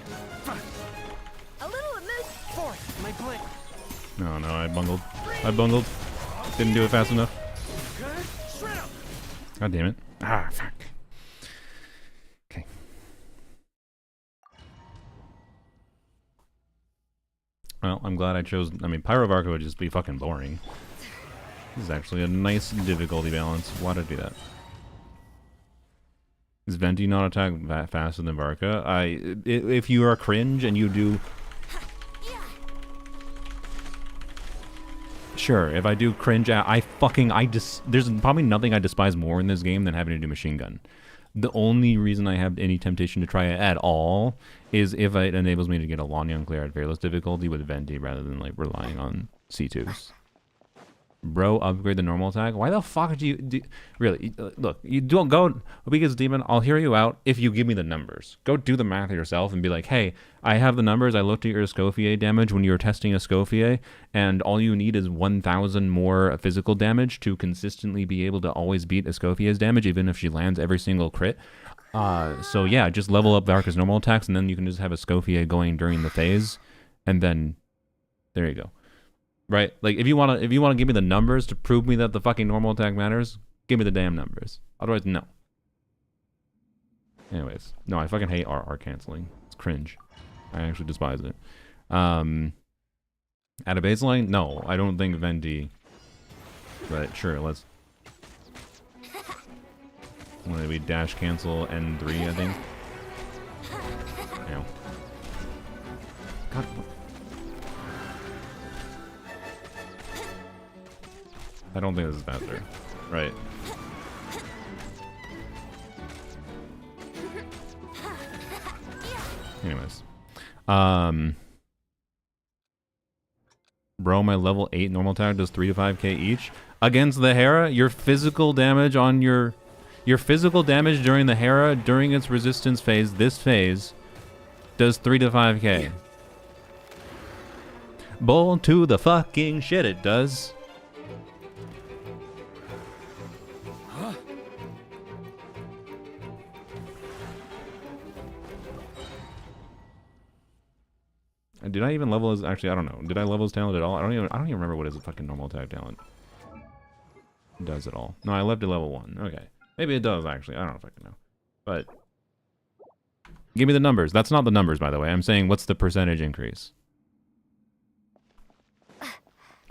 A little amuse. Forth my blade. No, I bungled. I bungled. Didn't do it fast enough. Okay. Shred 'em. God damn it. Ah, fuck. Well, I'm glad I chose... I mean, Pyro Varka would just be fucking boring. This is actually a nice difficulty balance. Why did I do that? Is Venti not attack faster than Varka? If you are cringe and you do... Sure, if I do cringe, there's probably nothing I despise more in this game than having to do machine gun. The only reason I have any temptation to try it at all is if it enables me to get a Lanyon Clear at Fearless difficulty with Venti rather than like relying on C2s. Bro, upgrade the normal attack. Why the fuck do you do? Really? Look, you don't go because Demon. I'll hear you out if you give me the numbers. Go do the math yourself and be like, hey, I have the numbers. I looked at your Escoffier damage when you were testing Escoffier, and all you need is 1,000 more physical damage to consistently be able to always beat Escoffier's damage, even if she lands every single crit. So yeah, just level up Varka's normal attacks, and then you can just have Escoffier going during the phase, and then there you go. Right? Like, if you wanna give me the numbers to prove me that the fucking normal attack matters, give me the damn numbers. Otherwise, no. Anyways, no, I fucking hate R canceling. It's cringe. I actually despise it. At a baseline, no, I don't think Venti. But sure, let's. What did we dash cancel N3? I think. Ow. God. I don't think this is faster. Right. Anyways. Bro, my level 8 normal attack does 3 to 5k each. Against the Hera, your physical damage on your physical damage during the Hera during its resistance phase, this phase, does 3 to 5k. Bull to the fucking shit it does. Did I even level his... Actually, I don't know. Did I level his talent at all? I don't even remember what his fucking normal attack talent does at all. No, I left it level 1. Okay. Maybe it does, actually. I don't fucking know. But... give me the numbers. That's not the numbers, by the way. I'm saying, what's the percentage increase?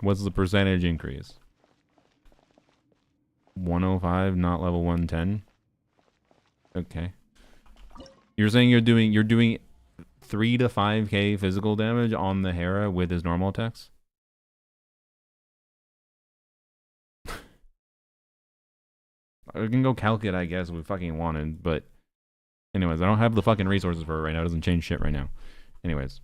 What's the percentage increase? 105, not level 110? Okay. You're saying you're doing 3 to 5k physical damage on the Hera with his normal attacks? I can go calculate, I guess, if we fucking wanted, but anyways, I don't have the fucking resources for it right now. It doesn't change shit right now. Anyways.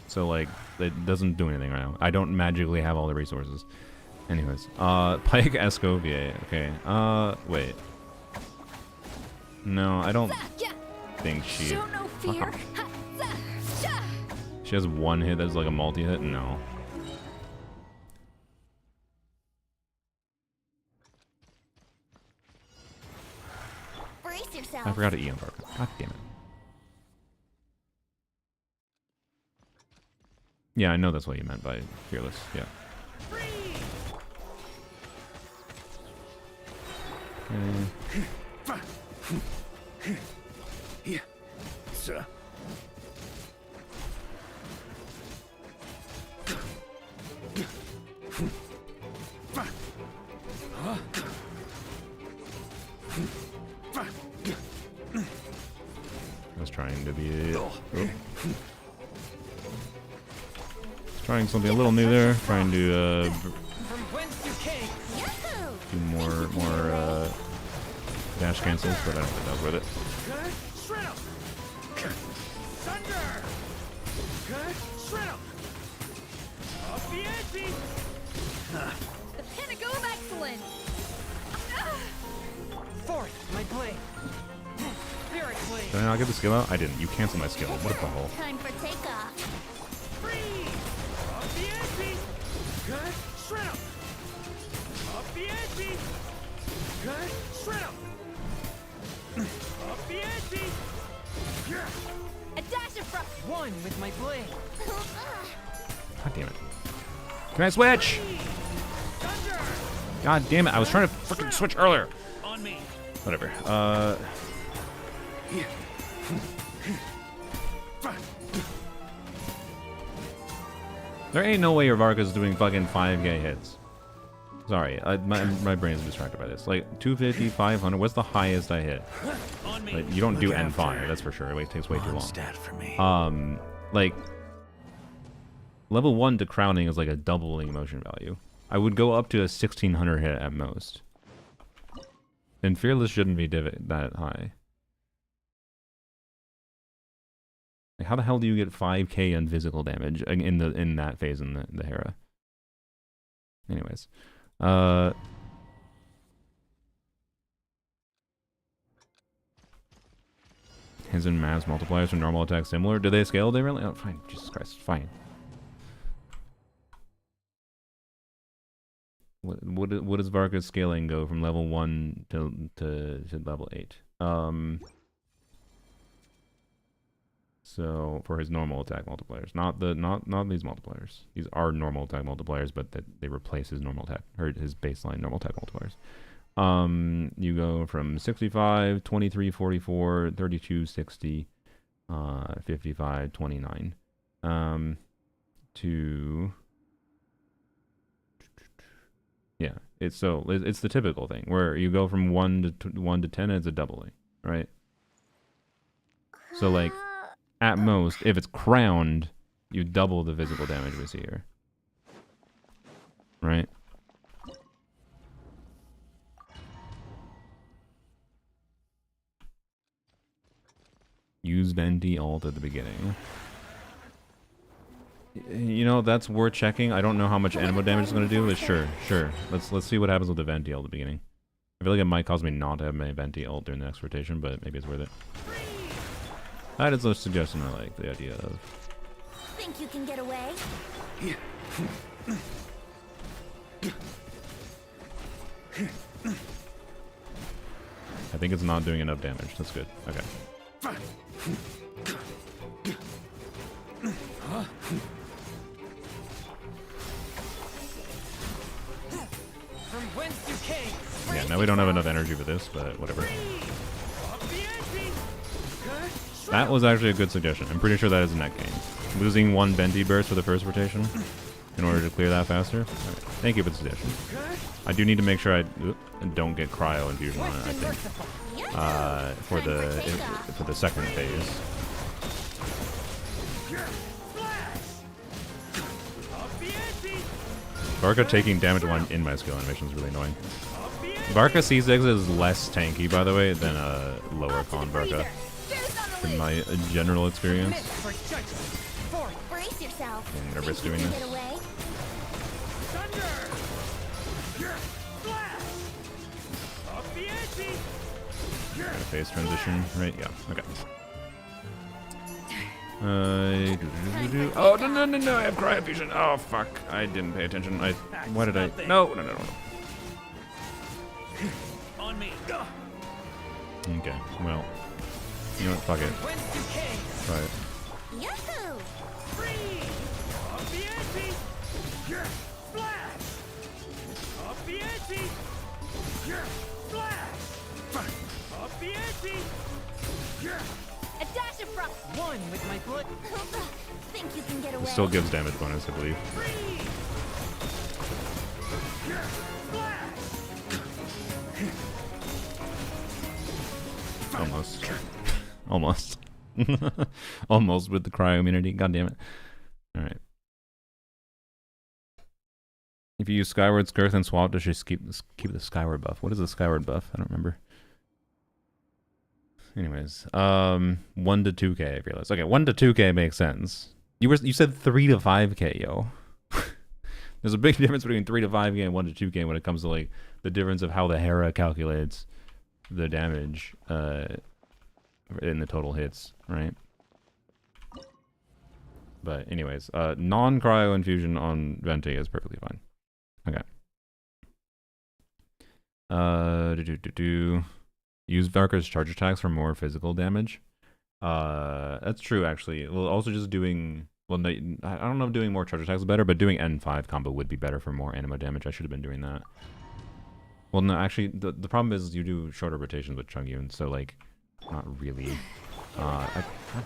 So, like, it doesn't do anything right now. I don't magically have all the resources. Anyways. Pike Escoffier. Okay. Wait. No, I don't think she... Show no fear. She has one hit that's like a multi-hit? No. Brace yourself. I forgot to E on Varka. God damn it. Yeah, I know that's what you meant by fearless. Yeah. Yeah. Sir. I was trying to be... trying something a little new there. Trying to From whence you came. do more dash cancels, but I don't think that was worth it. Good. Shred 'em. Thunder. Good. Shred 'em. Off the edge. The pinnacle of excellence. Forth, my blade. Spirit blade. Did I not get the skill out? I didn't. You canceled my skill. What the hell? Time for takeoff. Freeze. Off the edge. Good. Shred 'em. Off the edge. Good. Shred 'em. Off the edge. A dash of frost. One with my blade. God damn it. Can I switch? Thunder. God damn it. I was trying to freaking switch earlier. On me. Whatever. There ain't no way your Varka's doing fucking 5k hits. Sorry, my brain is distracted by this. Like, 250, 500, what's the highest I hit? Like, you don't do N5, that's for sure. It takes way too long. For me. Like, level 1 to crowning is like a doubling motion value. I would go up to a 1600 hit at most. And Fearless shouldn't be that high. Like, how the hell do you get 5k on physical damage in that phase in the Hera? Anyways. His and mass multipliers for normal attacks similar. Do they scale differently? Oh, fine. Jesus Christ. Fine. What does Varka's scaling go from level 1 to level 8? So for his normal attack multipliers, not these multipliers. These are normal attack multipliers, but that they replace his normal attack or his baseline normal attack multipliers. You go from 65, 23, 44, 32, 60, 55, 29, to yeah. It's the typical thing where you go from 1 to 10, and it's a doubling, right? So like. At most, if it's crowned, you double the physical damage we see here. Right? Use Venti ult at the beginning. You know, that's worth checking. I don't know how much animal damage it's going to do, but sure. Let's see what happens with the Venti ult at the beginning. I feel like it might cause me not to have my Venti ult during the next rotation, but maybe it's worth it. That is a suggestion I like, the idea of. Think you can get away? I think it's not doing enough damage. That's good. Okay. From whence you came. Yeah, now we don't have enough energy for this, but whatever. That was actually a good suggestion. I'm pretty sure that is a net gain. Losing 1 Venti burst for the first rotation in order to clear that faster. Right. Thank you for the suggestion. I do need to make sure I don't get cryo infusion on it, I think. For the second phase. Varka taking damage while in my skill animation is really annoying. Varka C6 is less tanky, by the way, than a lower con Varka. In my general experience. Brace yourself. I'm nervous doing this. Phase transition, right? Yeah, okay. Oh, no, I have cryo fusion. Oh, fuck. I didn't pay attention. Why did I? No. On me. Okay, well. You know what? Fuck it. Try it. Yahoo! Free! Off the ante! Splash! Off the ante! Splash! Off the ante! A dash of frost. One with my foot. Think you can get away? It still gives damage bonus, I believe. Free! Splash! Almost. Almost. Almost with the cryo immunity. God damn it. Alright. If you use Skyward Skirth and swap, does she keep the Skyward buff? What is the Skyward buff? I don't remember. Anyways, 1 to 2k, I realize. Okay, 1 to 2k makes sense. You said 3 to 5k, yo. There's a big difference between 3 to 5k and 1 to 2k when it comes to like the difference of how the Hera calculates the damage in the total hits, right? But anyways, non-cryo infusion on Venti is perfectly fine. Okay. Use Varka's charge attacks for more physical damage. That's true, actually. Well, also just doing... Well, no, I don't know if doing more charge attacks is better, but doing N5 combo would be better for more anima damage. I should have been doing that. Well, no, actually, the problem is you do shorter rotations with Chungyun, so, like, not really. God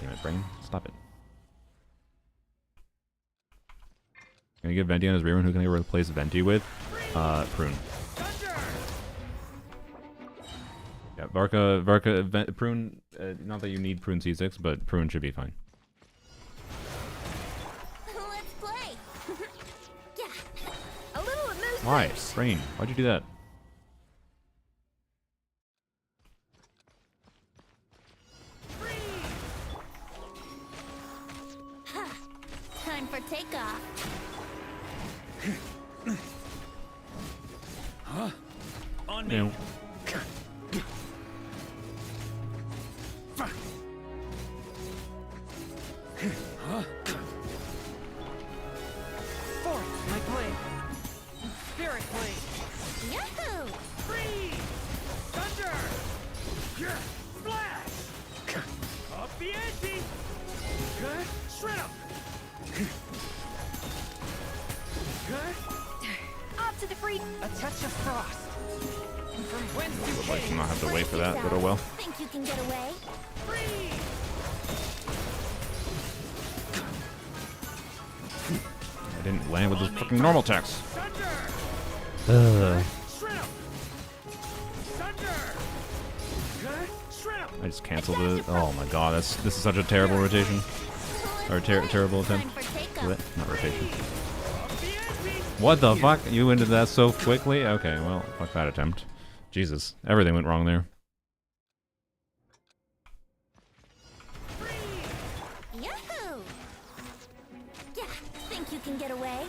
damn it, brain. Stop it. Can I get Venti on his rear one? Who can I replace Venti with? Prune. Yeah, Varka, Prune, not that you need Prune C6, but Prune should be fine. Let's play. Yeah. A little amuse Why? bouche. Brain, why'd you do that? Time for takeoff. On me. Ew. Force my blade. Spirit blade. Yahoo! Freeze! Thunder! Splash! Up the ante! Shred 'em! Off to the free. A touch of frost. From whence you Would like to came. not have to wait for that, Brace but oh well. yourself. Think you can get away? Freeze! I didn't land with those fucking normal attacks. Thunder! Shred 'em! Thunder! Shred 'em! I just canceled it. Oh my god, this is such a terrible rotation. Or terrible attempt. Time for takeoff. Blech, not rotation. Up the ante! What the fuck? You ended that so quickly? Okay, well, fuck that attempt. Jesus, everything went wrong there. Yahoo! Yeah, think you can get away?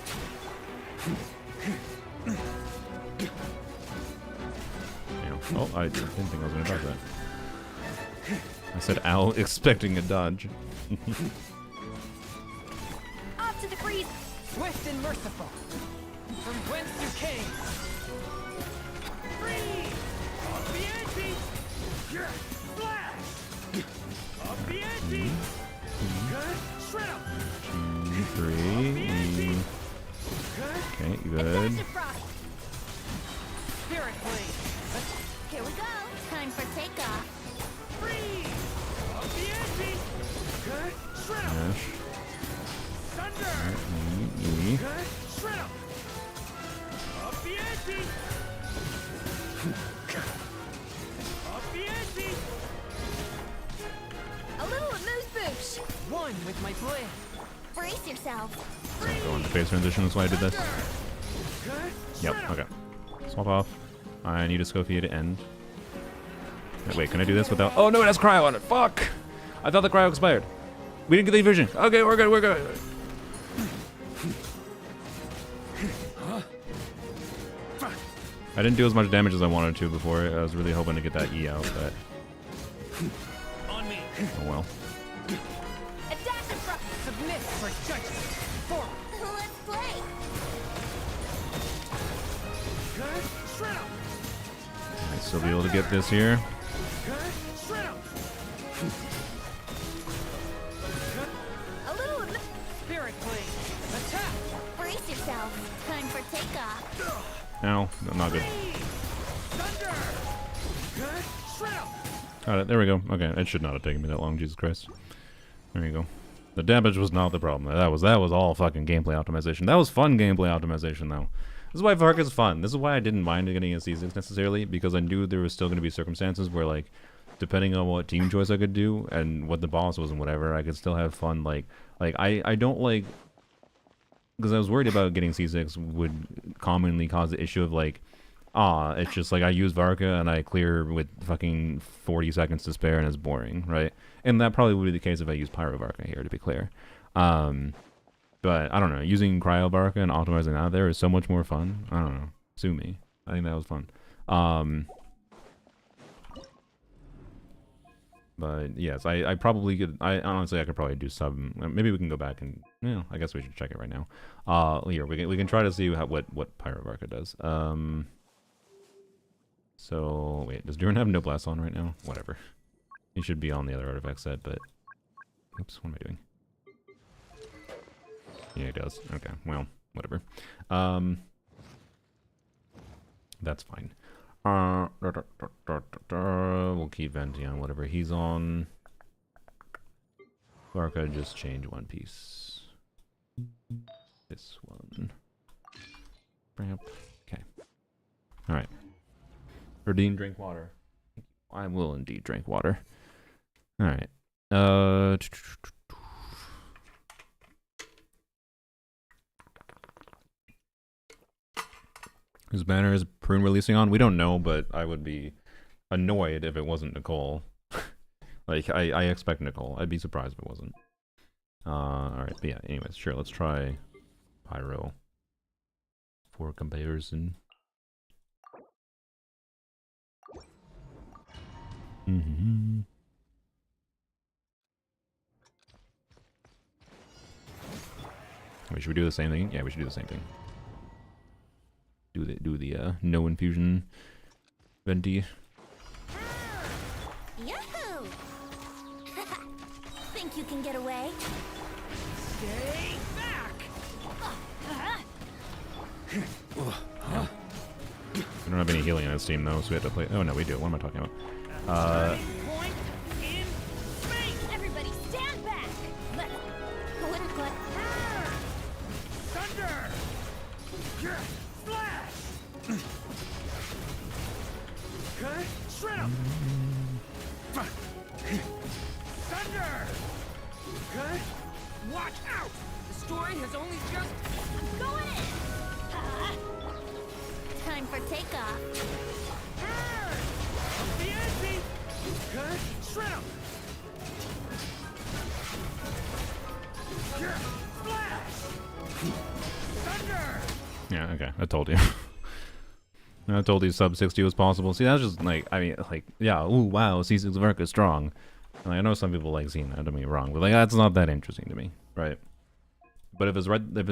Damn. Oh, I didn't think I was gonna dodge that. I said ow, expecting a dodge. Off to the freeze. Swift and merciful. From whence you came. Freeze! Up the ante! Splash! Up the ante! Shred 'em! 2, 3. Okay, good. Dash of frost. Spirit blade. Here we go. Time for takeoff. Freeze! Up the ante! Shred 'em! Dash. Thunder! E. Shred 'em! Up the ante! Up the ante! A little amuse bouche. One with my blade. Brace yourself. Go into phase transition, that's why I did this. Yep, okay. Swap off. I need a Scophia to end. Wait, can I do this without... Oh no, it has cryo on it! Fuck! I thought the cryo expired. We didn't get the vision. Okay, we're good, we're good. I didn't do as much damage as I wanted to before. I was really hoping to get that E out, but... On me! Oh well. A dash of frost. Submit for judgment. Forward. Let's play. Shred 'em! Might still be able to get this here. Shred 'em! A little Spirit blade. Attack. brace yourself. Time for takeoff. Ow, no, not good. Thunder! Shred 'em! Got it, there we go. Okay, it should not have taken me that long, Jesus Christ. There you go. The damage was not the problem. That was all fucking gameplay optimization. That was fun gameplay optimization, though. This is why Varka is fun. This is why I didn't mind getting a C6 necessarily, because I knew there was still going to be circumstances where, like, depending on what team choice I could do and what the boss was and whatever, I could still have fun. Like I don't like... Because I was worried about getting C6 would commonly cause the issue of, like, it's just like I use Varka and I clear with fucking 40 seconds to spare and it's boring, right? And that probably would be the case if I use Pyro Varka here, to be clear. But I don't know, using Cryo Varka and optimizing that there is so much more fun. I don't know. Sue me. I think that was fun. But yes, I probably could. I honestly I could probably do sub. Maybe we can go back and I guess we should check it right now. Here we can try to see what Pyro Varka does. So wait, does Duran have no blast on right now? Whatever. He should be on the other artifact set, but oops, what am I doing? Yeah, he does. Okay, well, whatever. That's fine. We'll keep Venti on whatever he's on. Varka just change one piece. this one. Okay. Alright. Verdine, drink water. I will indeed drink water. Alright. Whose banner is Prune releasing on? We don't know, but I would be annoyed if it wasn't Nicole. Like, I expect Nicole. I'd be surprised if it wasn't. Alright, but yeah, anyways, sure, let's try Pyro for comparison. Wait, should we do the same thing? Yeah, we should do the same thing. Do the no infusion venti. Yahoo! Think you can get away? Stay back! We don't have any healing on this team though, so we have to play. Oh no, we do. What am I talking about? Point in space! Everybody stand back! Let wouldn't put Thunder! Flash! Okay, shred 'em! Thunder! Okay, watch out! The story has only just... going in! Time for takeoff. The ante! Okay, shred 'em! Flash! Thunder! Yeah, okay. I told you. I told you sub 60 was possible. See, that's just like, I mean, like, yeah, ooh, wow, C6 Varka is strong. Like, I know some people like Xena, don't get me wrong, but like, that's not that interesting to me, right? But if it's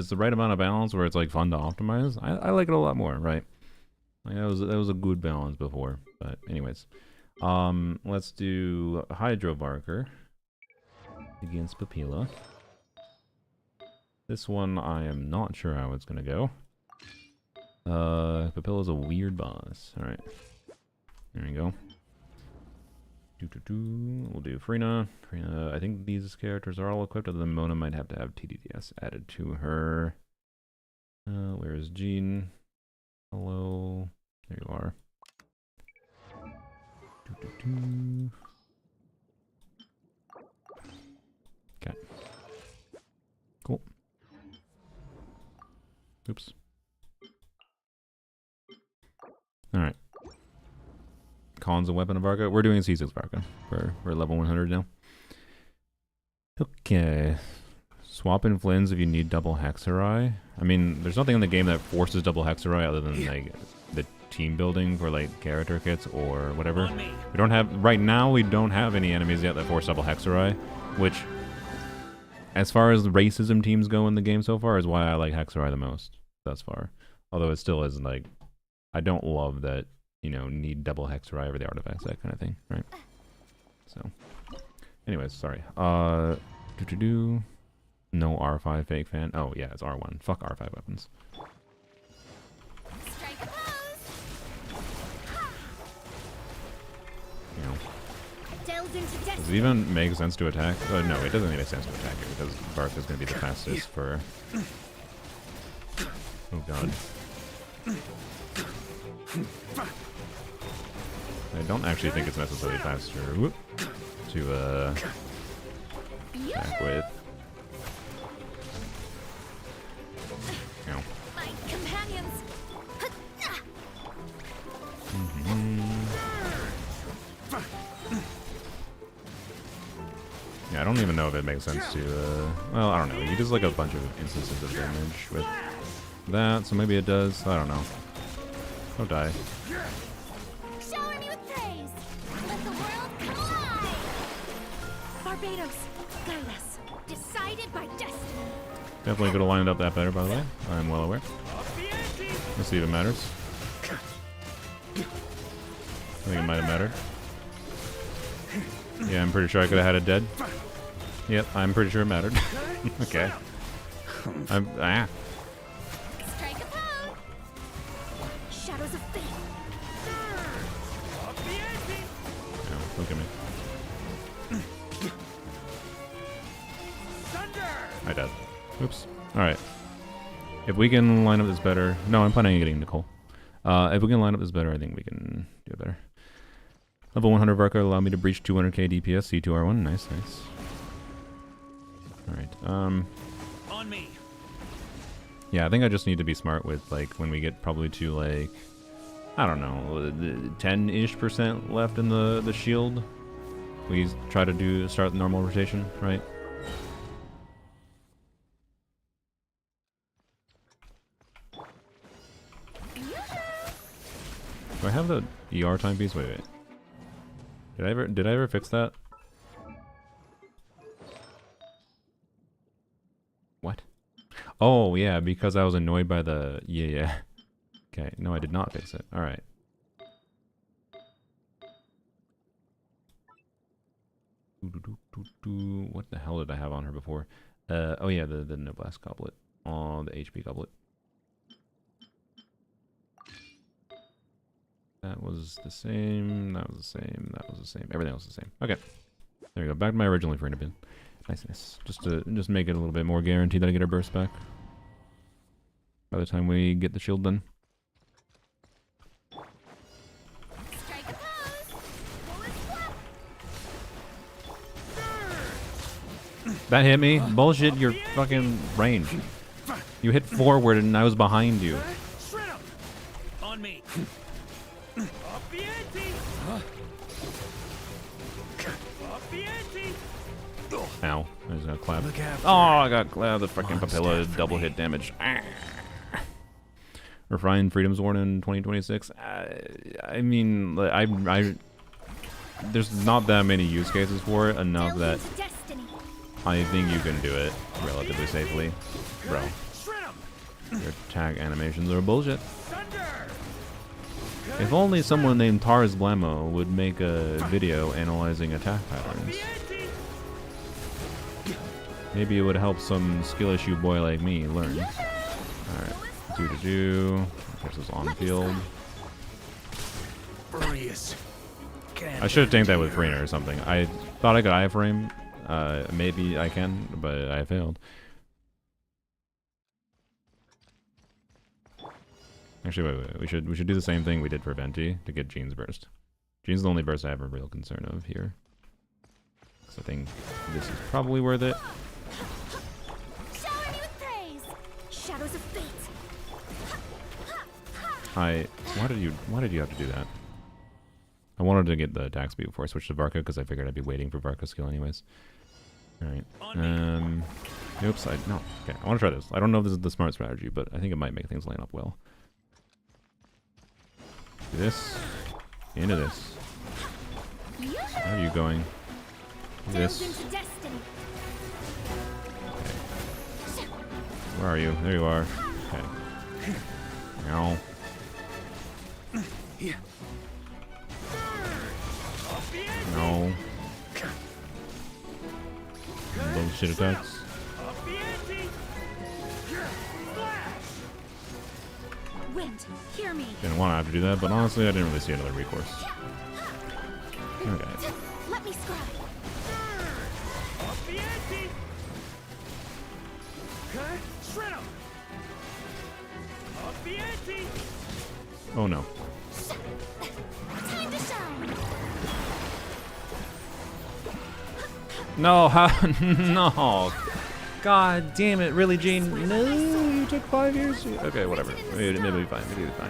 the right amount of balance where it's like fun to optimize, I like it a lot more, right? Like, that was a good balance before. But anyways, let's do Hydro Barker against Papilla. This one I am not sure how it's gonna go. Papilla's a weird boss. Alright. There we go. We'll do Frina. I think these characters are all equipped, other than Mona might have to have TDDS added to her. Where is Jean? Hello. There you are. Okay. Cool. Oops. Alright. Con's a weapon of Varka. We're doing C6 Varka. We're level 100 now. Okay. Swap in Flynn's if you need double Hexerai. I mean, there's nothing in the game that forces double Hexerai other than like the team building for like character kits or whatever. We don't have, right now we don't have any enemies yet that force double Hexerai, which, as far as the racism teams go in the game so far, is why I like Hexerai the most thus far. Although it still isn't like, I don't love that, you know, need double Hexerai over the artifacts, that kind of thing, right? So, anyways, sorry. No R5 fake fan. Oh yeah, it's R1. Fuck R5 weapons. Strike a pose. You know, Delves into does destiny. it even make sense to attack? No, it doesn't make sense to attack it because Varka's gonna be the fastest for. Oh god. I don't actually think it's necessarily faster to attack with. You know. My companions. Yeah, I don't even know if it makes sense to, well, I don't know. You just like a bunch of instances of damage with that, so maybe it does. I don't know. Don't die. Shower me with praise. Let the world come alive. Barbados, guide us. Decided by destiny. Definitely could have lined up that better, by the way. I'm well aware. Let's see if it matters. I think it might have mattered. Yeah, I'm pretty sure I could have had it dead. Yep, I'm pretty sure it mattered. Okay. Strike a pose. Shadows of fate. No, look at me. I died. Oops. Alright. If we can line up this better... No, I'm planning on getting Nicole. If we can line up this better, I think we can do it better. Level 100 Varka allow me to breach 200k DPS, C2R1. Nice, nice. Alright, On me. yeah, I think I just need to be smart with, like, when we get probably to, like... I don't know, 10-ish% left in the shield. We try to start the normal rotation, right? Do I have the ER timepiece? Wait. Did I ever fix that? What? Oh yeah, because I was annoyed by the yeah. Okay, no, I did not fix it. All right. What the hell did I have on her before? Oh yeah, the Noblast goblet. Oh, the HP goblet. That was the same. That was the same. That was the same. Everything was the same. Okay, there we go. Back to my original Farina bin. Nice, nice. Just to make it a little bit more guaranteed that I get our burst back by the time we get the shield done. Strike a pose. That hit me. Bullshit. Your fucking range. You hit forward and I was behind you. Shred 'em. On me. Up the ante. Up the ante. Ow. I just got clapped. Look after Oh, I got clapped. The freaking papilla Monster double hit damage. Refined Freedom's Worn in 2026. I mean, there's not that many use cases for it enough that Delve into destiny. I think you can do it relatively safely. Bro, Shred 'em. your attack animations are bullshit. Thunder. If only someone named Tars Blamo would make a video analyzing attack Up patterns. the ante. Maybe it would help some skill issue boy like me learn. Alright. Do. Versus on field. Furious. I should have tanked that with Farina or something. I thought I could iframe. Maybe I can, but I failed. Actually, wait. We should do the same thing we did for Venti to get Jean's burst. Jean's the only burst I have a real concern of here. So I think this is probably worth it. Shower me with praise. Shadows of fate. Why did you have to do that? I wanted to get the attack speed before I switched to Varka because I figured I'd be waiting for Varka's skill anyways. Alright. Oops, no. Okay, I want to try this. I don't know if this is the smart strategy, but I think it might make things line up well. Do this. Into this. How are you going? Do Delve this. into destiny. Okay. Where are you? There you are. Okay. Ow. No. Bullshit attacks. Up the ante. Flash. Wind, hear me. Didn't want to have to do that, but honestly, I didn't really see another recourse. Okay. Let me scribe. Up the ante. Shred 'em. Up the ante. Oh no. Time to shine. No, how? No. God damn it. Really, Jean? No, you took 5 years? Okay, whatever. Maybe it'll be fine. Maybe it'll be fine.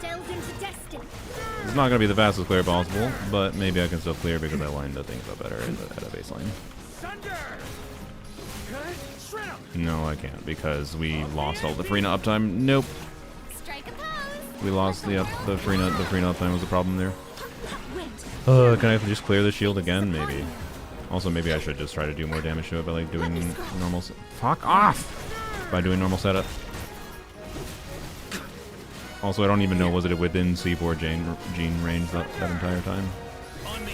Delve into destiny. It's not going to be the fastest clear possible, but maybe I can still clear because I lined the things up better at a baseline. Thunder. Shred 'em. No, I can't because we lost all the Farina uptime. Nope. Strike a pose. We lost the Farina uptime was the problem there. Wind. Can I just clear the shield again? Maybe. Also, maybe I should just try to do more damage to it by like doing normal. Fuck off! By doing normal setup. Also, I don't even know was it within C4 Jean range that entire time. On me.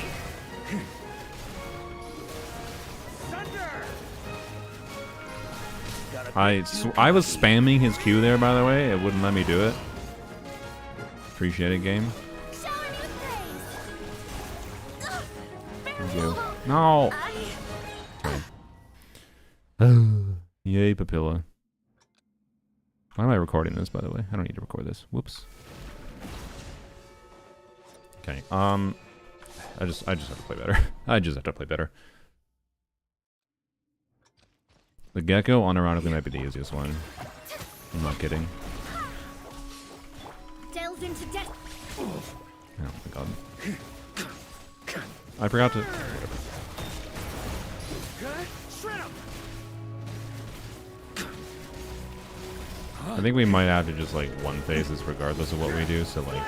Thunder. I was spamming his Q there, by the way. It wouldn't let me do it. Appreciate it, game. Shower me with praise. Thank you. No. I Yay, Papilla. Why am I recording this, by the way? I don't need to record this. Whoops. Okay. I just have to play better. I just have to play better. The gecko, unironically, might be the easiest one. I'm not kidding. Delve into death. Oh my god. I forgot to... I think we might have to just, like, one phases regardless of what we do, so, like...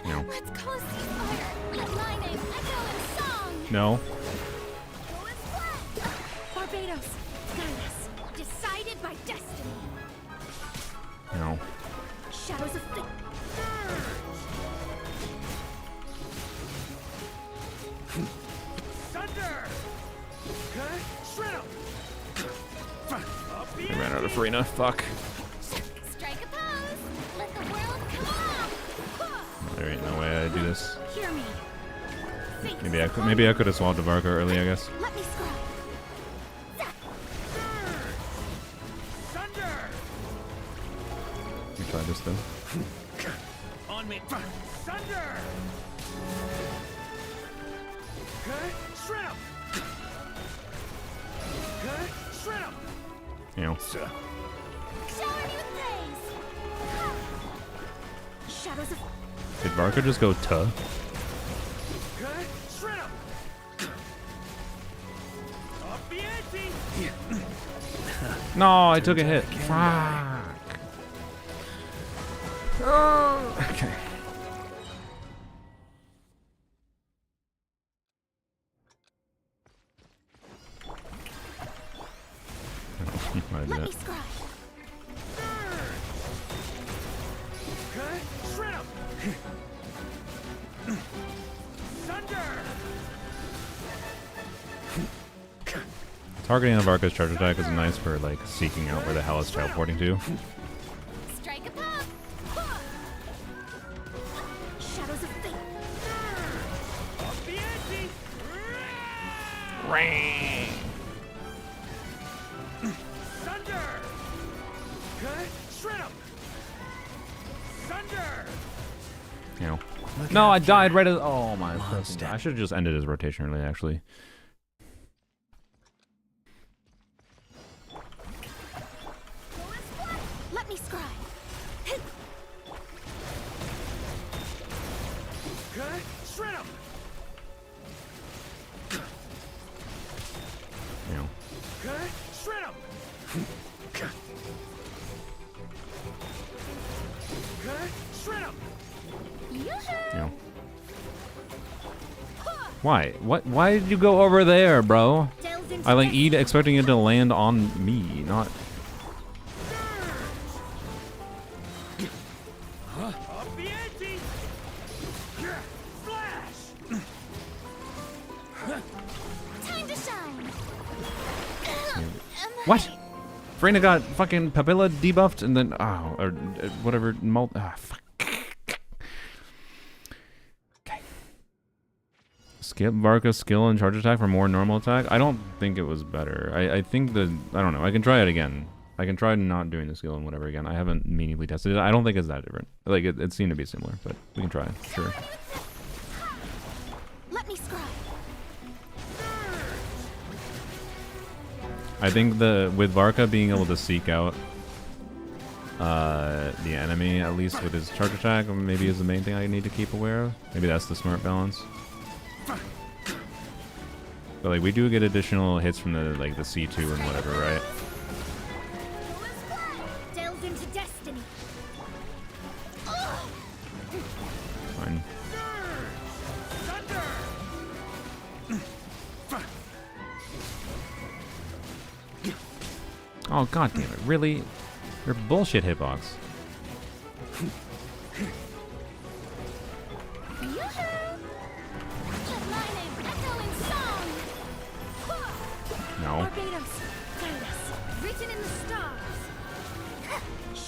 No. Let's call a ceasefire. Let my name echo in song. No. Barbados, guide us. Decided by destiny. No. Shadows of fate. Thunder! Shrimp! I ran out of Farina. Fuck. Strike a pose. Let the world come on. There ain't no way I do this. Hear me. Think Maybe I could have swapped to Varka early, I guess. Let me scribe. Thunder! Let me try this though. On me. Thunder! Shrimp! Shrimp! You know. Shower me with praise. Shadows of Did Varka just go tuh? Shrimp! Up the ante! No, I took a hit. Fuck. Okay. Why did I do let me that? scribe. Shrimp! Thunder! Targeting the Varka's charge attack is nice for like seeking out where the hell it's teleporting to. Strike a pose. Shadows of fate. Up the ante! Thunder! Shrimp! Thunder! You know. No, I died right as. Oh my! fucking- I should have just ended his rotation early, actually. Let me scribe. Shrimp! You know. Shrimp! Shrimp! Yoo-hoo. You know. Why? What? Why did you go over there, bro? Delve into I like destiny. expecting it to land on me, not. Up the ante! Flash! Time to shine. What? Freyna got fucking Papilla debuffed and then or whatever fuck. Okay. Skip Varka's skill and charge attack for more normal attack. I don't think it was better. I think I don't know. I can try it again. I can try not doing the skill and whatever again. I haven't meaningfully tested it. I don't think it's that different. Like it seemed to be similar, but we can try. Sure. Let me scribe. I think with Varka being able to seek out the enemy, at least with his charge attack, maybe is the main thing I need to keep aware of. Maybe that's the smart balance. But like we do get additional hits from the like the C2 and whatever, right? Delve into destiny. Fine. Oh god damn it! Really? Your bullshit hitbox. Yoo-hoo. Let my name echo in song. No. Barbados, guide us. Written in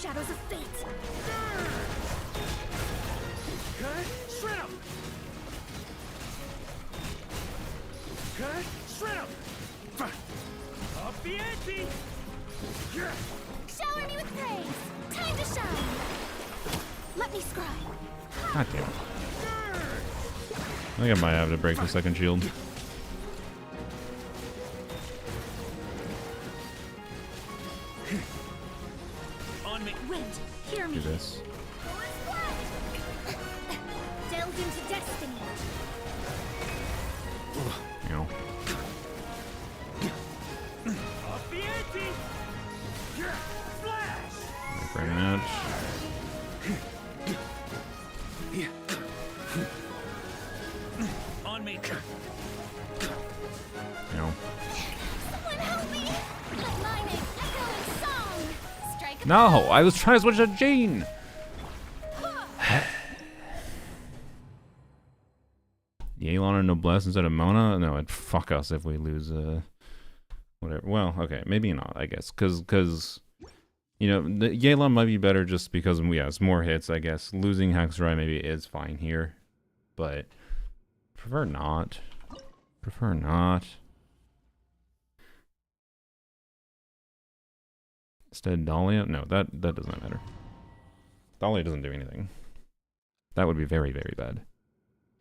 Shadows of fate. Cut! Shred 'em! Cut! Shred 'em! Up the ante! Shower me with praise. Time to shine. Let me scribe. God damn it. I think I might have to break the second shield. On me! Wind, hear me. Do this. Delve into destiny. You know. Up the ante! Flash! Frame that. On me! You know. Someone help me. Let my name echo in song. Strike a No, I was trying to switch to Jean. Yelan and Noblesse instead of Mona? No, it'd fuck us if we lose, whatever. Well, okay, maybe not, I guess. Because you know, the Yelan might be better just because, yeah, it's more hits, I guess. Losing Hexrai maybe is fine here. But, prefer not. Prefer not. Instead, Dahlia? No, that doesn't matter. Dahlia doesn't do anything. That would be very, very bad.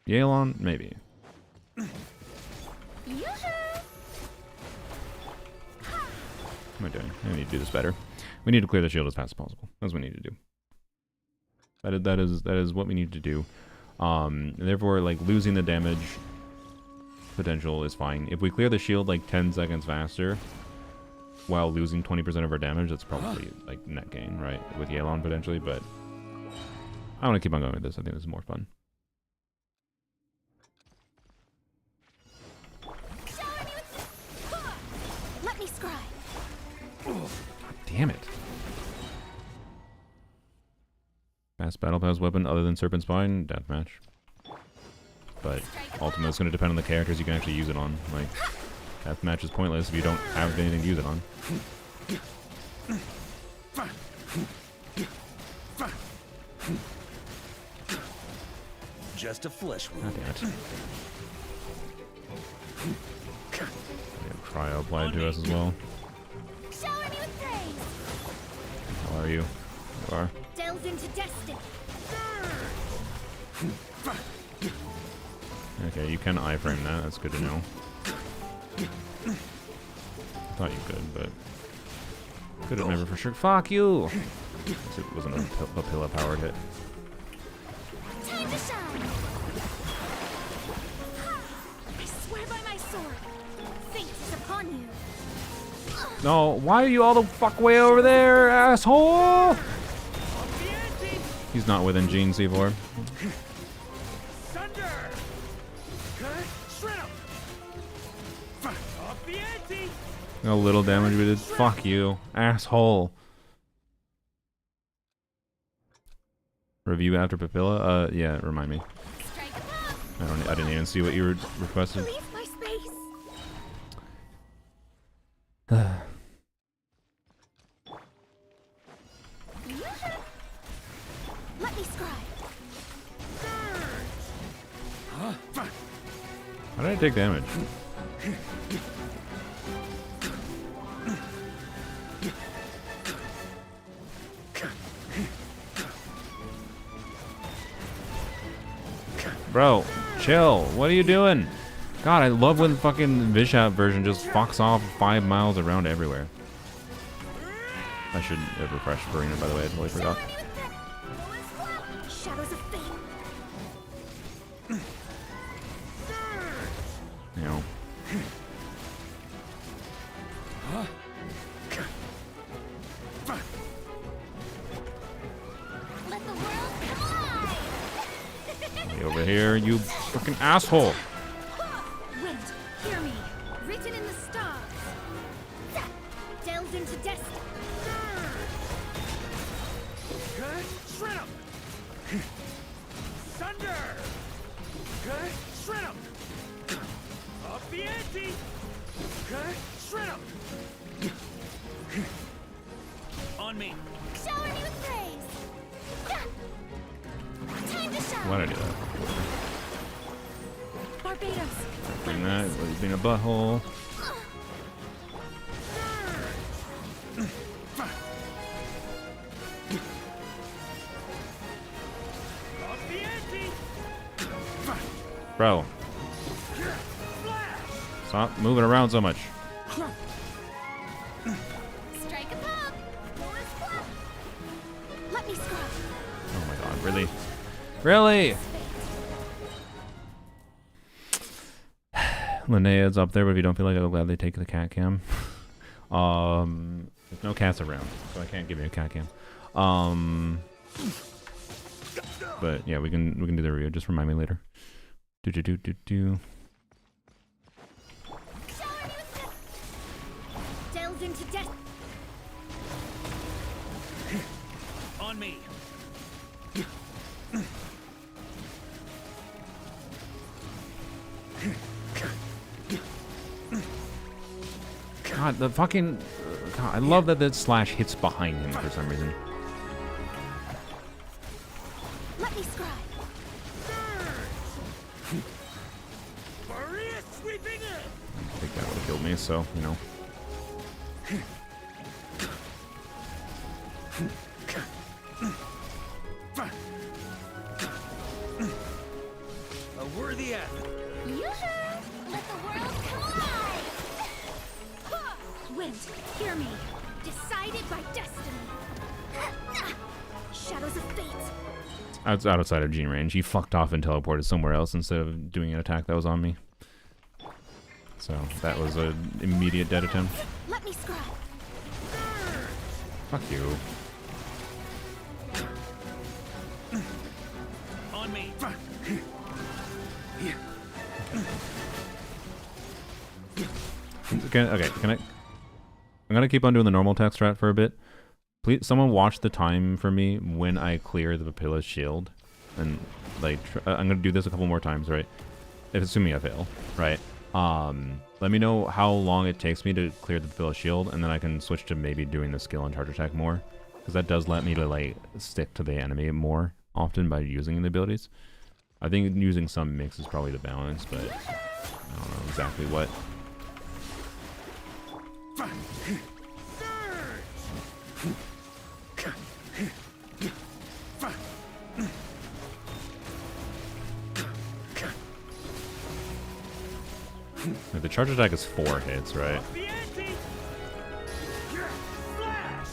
Yelan, maybe. Yoo-hoo! What am I doing? I need to do this better. We need to clear the shield as fast as possible. That's what we need to do. That is what we need to do. Therefore, like, losing the damage potential is fine. If we clear the shield like 10 seconds faster while losing 20% of our damage, that's probably like net gain, right? With Yelan potentially, but I want to keep on going with this. I think this is more fun. Let me scribe. God damn it. Fast battle pass weapon other than Serpent Spine? Deathmatch. But ultimately it's going to depend on the characters you can actually use it on. Like, deathmatch is pointless if you don't have anything to use it on. Just a flesh God wound. damn it. We have cryo applied to us as well. Shower me with praise. How are you? You are. Delve into destiny. Okay, you can iframe that. That's good to know. Thought you could, but couldn't remember for sure. Fuck you! Guess it wasn't a pillar powered hit. Time to shine. I swear by my sword. Fate is upon you. No, why are you all the fuck way over there, asshole? Up the ante! He's not within Gene C4. Thunder! Cut! Shred 'em! Up the ante! A little damage we did. Fuck you, asshole. Review after Papilla? Yeah, remind me. Strike a pop. I didn't even see what you requested. Leave my space. Yoo-hoo! Let me scribe. How did I take damage? Bro, chill. What are you doing? God, I love when fucking Vishap version just fucks off 5 miles around everywhere. I should have refreshed Farina, by the way. I totally forgot. Shadows of fate. You know. Let the world come alive. Hey, over here, you fucking asshole. Wind, hear me. Written in the stars. Delve into destiny. Cut! Shred 'em! Thunder! Cut! Shred 'em! Up the ante! Cut! Shred 'em! On me! Shower me with Why did I do that? Barbados. Doing that, being a butthole. Off the ante. Bro, stop moving around so much. Strike a pop. Let me scrub. Oh my god, really? Really? Linnea's up there, but if you don't feel like it, I'll gladly take the cat cam. There's no cats around, so I can't give you a cat cam. But yeah, we can do the review. Just remind me later. Do. Delve into death. On me. God, the fucking... God, I love that the slash hits behind him for some reason. Let me scry. Maria sweeping in. I think that would have killed me, so, you know. A worthy effort. Yoo-hoo! Let the world collide! Wind, hear me. Decided by destiny. Shadows of fate. Outside of Gene range, he fucked off and teleported somewhere else instead of doing an attack that was on me. So that was an immediate dead attempt. Let me scry. Fuck you. On me. Okay, can I? I'm gonna keep on doing the normal text strat for a bit. Please, someone watch the time for me when I clear the Papilla's shield, and like I'm gonna do this a couple more times, right? If assuming I fail, right? Let me know how long it takes me to clear the Papilla's shield, and then I can switch to maybe doing the skill and charge attack more, because that does let me to like stick to the enemy more often by using the abilities. I think using some mix is probably the balance, but I don't know exactly what. The charge attack is 4 hits, right? Off the ante. Flash.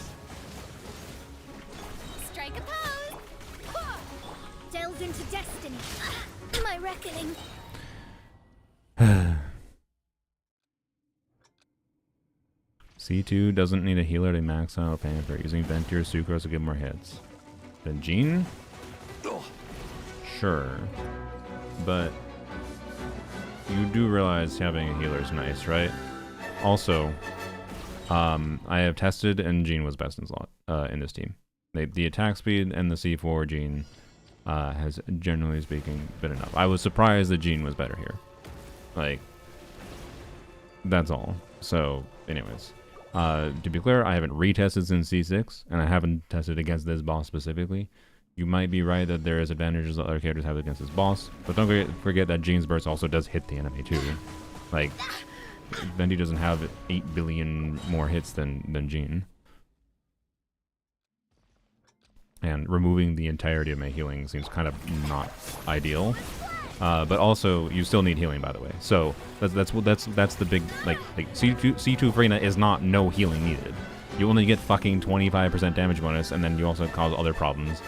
Strike a pose. Delve into destiny. My reckoning. C2 doesn't need a healer to max out Panther, using Venti or Sucrose to get more hits. Then Gene? Sure. But you do realize having a healer is nice, right? Also, I have tested and Gene was best in slot in this team. The attack speed and the C4 Gene has, generally speaking, been enough. I was surprised that Gene was better here. Like, that's all. So, anyways. To be clear, I haven't retested since C6, and I haven't tested against this boss specifically. You might be right that there is advantages that other characters have against this boss, but don't forget that Gene's burst also does hit the enemy too. Like, Venti doesn't have 8 billion more hits than Gene. And removing the entirety of my healing seems kind of not ideal. But also, you still need healing, by the way. So that's the big like C2 Farina is not no healing needed. You only get fucking 25% damage bonus, and then you also cause other problems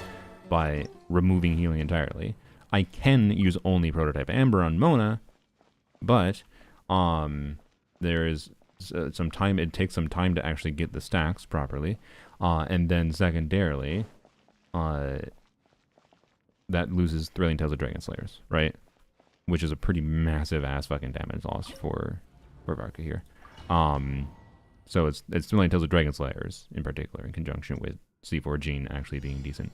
by removing healing entirely. I can use only Prototype Amber on Mona, but there is some time. It takes some time to actually get the stacks properly, and then secondarily, that loses Thrilling Tales of Dragon Slayers, right? Which is a pretty massive ass fucking damage loss for Varka here. So it's Thrilling Tales of Dragon Slayers in particular, in conjunction with C4 Gene actually being decent.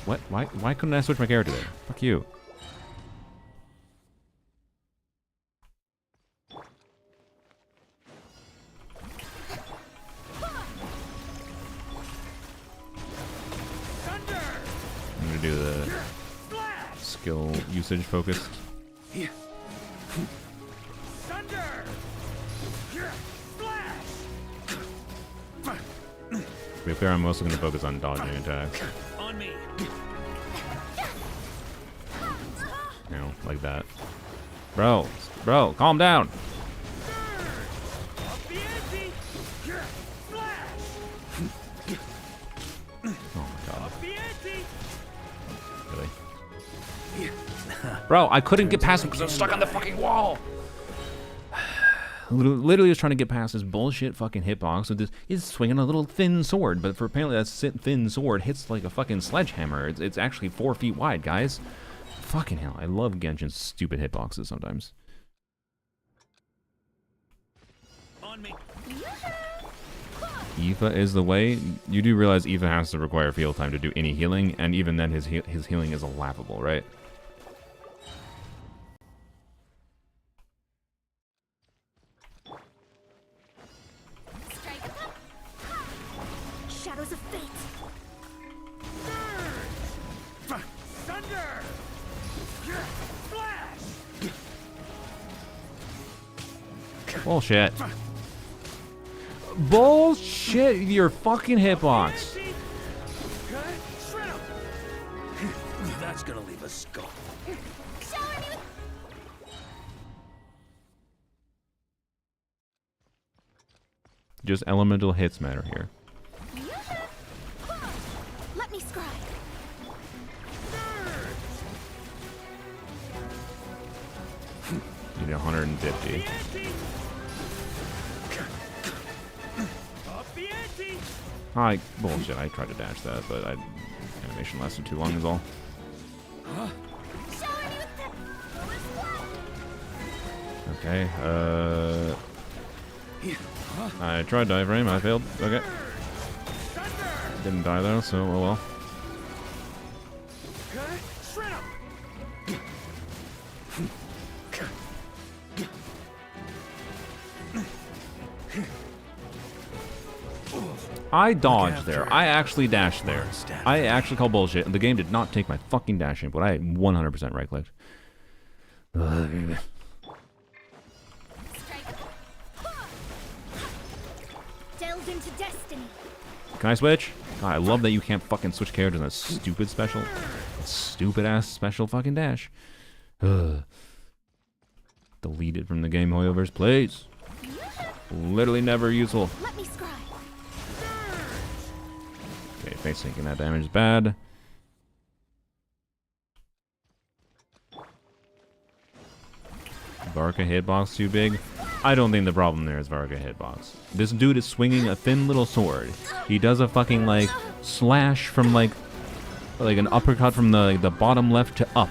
What? Why couldn't I switch my character there? Fuck you. I'm gonna should do the skill usage focused. Thunder! Flash! To be fair, I'm mostly going to focus on dodging attacks. On me. You know, like that. Bro, calm down. Up the ante! Flash! Oh my god. Up the ante! Really? Bro, I couldn't get past him because I was stuck on the fucking wall. Literally was trying to get past this bullshit fucking hitbox with this. He's swinging a little thin sword, but for apparently that thin sword hits like a fucking sledgehammer. It's actually 4 feet wide, guys. Fucking hell, I love Genshin's stupid hitboxes sometimes. On me. Aoife is the way. You do realize Aoife has to require field time to do any healing, and even then his healing is laughable, right? Shadows of fate. Thunder! Flash! Bullshit. Bullshit, your fucking hitbox. That's gonna leave a scar. Shower me with Just elemental hits matter here. Let me scribe. You need 150. Up the ante! Bullshit, I tried to dash that, but animation lasted too long is all. Shower me with Okay, I tried diaphragm, I failed. Okay. Didn't die though, so oh well. I dodged there. I actually dashed there. I actually call bullshit. The game did not take my fucking dash input. I 100% right clicked. delve into destiny. Can I switch? God, I love that you can't fucking switch characters in a stupid special. Stupid ass special fucking dash. Ugh. Delete it from the game, Hoyoverse, please. Literally never useful. Let me scribe. Okay, face taking that damage is bad. Varka hitbox too big? I don't think the problem there is Varka hitbox. This dude is swinging a thin little sword. He does a fucking like slash from like an uppercut from the bottom left to up.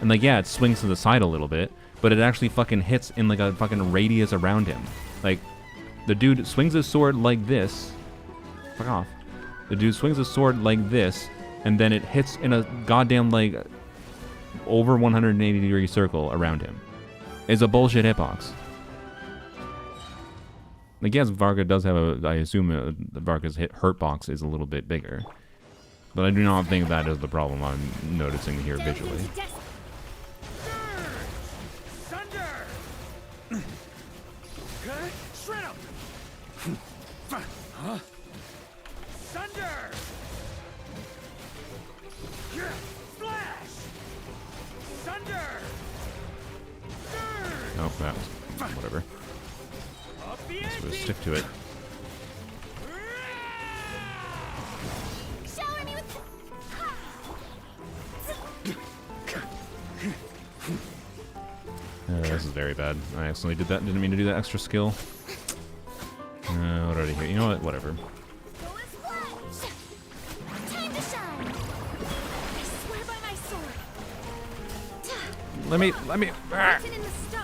And like yeah, it swings to the side a little bit, but it actually fucking hits in like a fucking radius around him. Like the dude swings his sword like this. Fuck off. The dude swings his sword like this, and then it hits in a goddamn like over 180-degree circle around him. It's a bullshit hitbox. Like yes, Varka does have a. I assume Varka's hurt box is a little bit bigger, but I do not think that is the problem I'm noticing here visually. Oh, that was whatever. Let's just stick to it. Shower me with. This is very bad. I accidentally did that. Didn't mean to do that extra skill. What did I hear? You know what? Whatever. Time to shine. I swear by my sword. Let me. Written in the stars.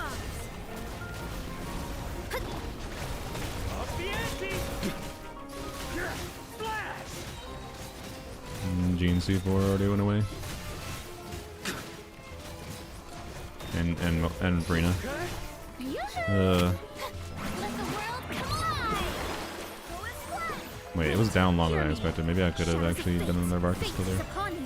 Gene C4 already went away. And Brina. Let the world come alive. Wait, it was down longer than I expected. Maybe I could have actually done another Varka skill there. Upon you.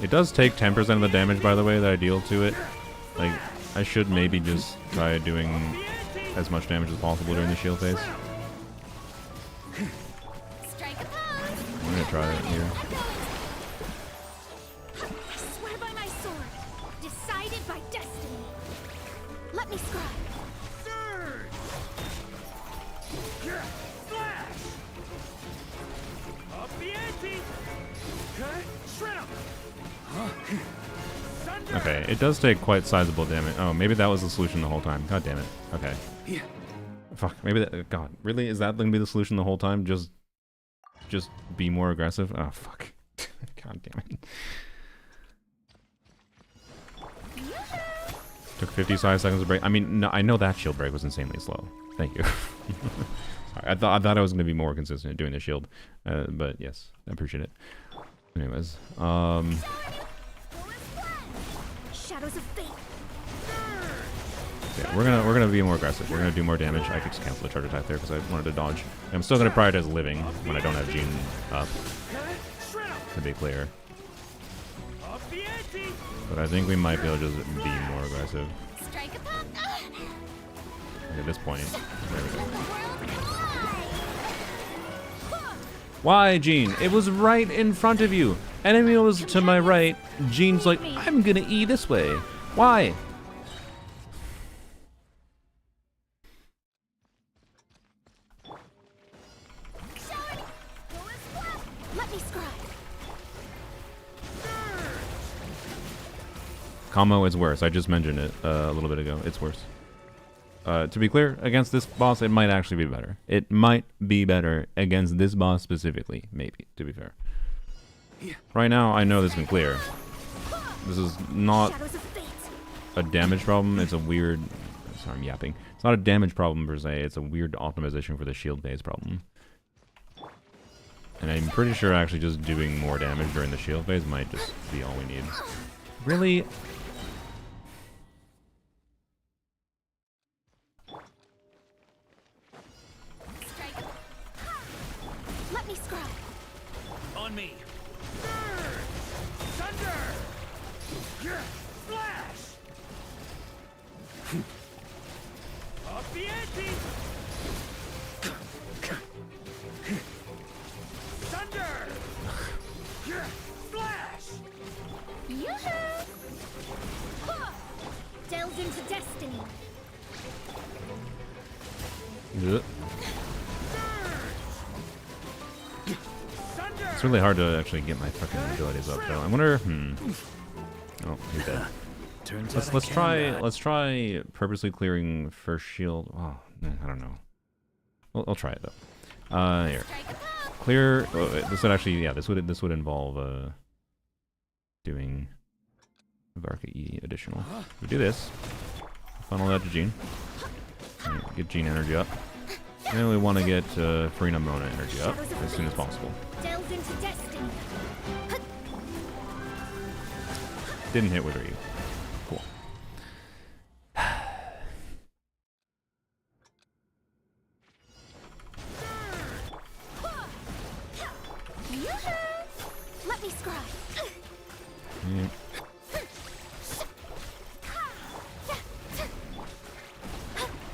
It does take 10% of the damage, by the way, that I deal to it. Like, I should maybe just try doing as much damage as possible during the shield phase. Strike a pose. I'm gonna try it here. I swear by my sword, decided by destiny. Let me scribe. Surge! Flash! Up the ante! Cut! Shred 'em! Thunder! Okay, it does take quite sizable damage. Oh, maybe that was the solution the whole time. God damn it. Okay. Yeah. Fuck, maybe that... God, really? Is that gonna be the solution the whole time? Just be more aggressive? Oh, fuck. God damn it. Took 55 seconds to break. I mean, no, I know that shield break was insanely slow. Thank you. Sorry, I thought I was gonna be more consistent at doing the shield. But yes, I appreciate it. Anyways, Shadows of fate. yeah, we're gonna be more aggressive. We're gonna do more damage. I could just cancel the charge attack there because I wanted to dodge. I'm still gonna prioritize living when I don't have Jean up, to be clear. Up the ante! But I think we might be able to just be more aggressive. Strike a pop. Like at this point. There we go. Let the world collide. Why, Jean? It was right in front of you. Enemy was to my right. Jean's like, I'm gonna E this way. Why? Let me scribe. Combo is worse. I just mentioned it a little bit ago. It's worse. To be clear, against this boss, it might actually be better. It might be better against this boss specifically. Maybe, to be fair. Right now, I know this can clear. This is not Shadows of fate. a damage problem. It's a weird... Sorry, I'm yapping. It's not a damage problem per se. It's a weird optimization for the shield phase problem. And I'm pretty sure actually just doing more damage during the shield phase might just be all we need. Really? Strike. Let me scribe. On me! Thunder! Flash! Up the ante! Thunder! Flash! Yoo-hoo! Delve into destiny. Ugh. Thunder! It's really hard to actually get my fucking abilities up though. I wonder... Oh, he's dead. Turns Let's try purposely clearing first shield. Oh, I don't know. I'll try it though. Here. Strike a pop. Clear. Oh, this would actually, yeah, this would involve doing Varka E additional. We do this. Funnel that to Jean. Get Jean energy up. And we want to get Farina Mona energy up as soon as possible. Delve into destiny. Didn't hit with Ryu. Cool. Yoo-hoo! Let me scribe. Yeah.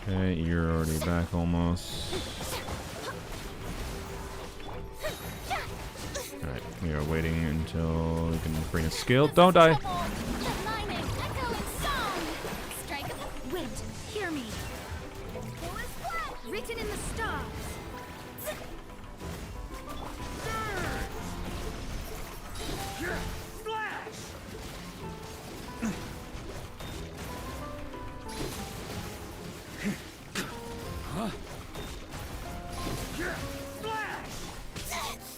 Okay, you're already back almost. Alright, we are waiting until we can bring a skill. Don't die! Let my name echo in song. Strike a pop. Wind, hear me. Written in the stars. Flash! Flash!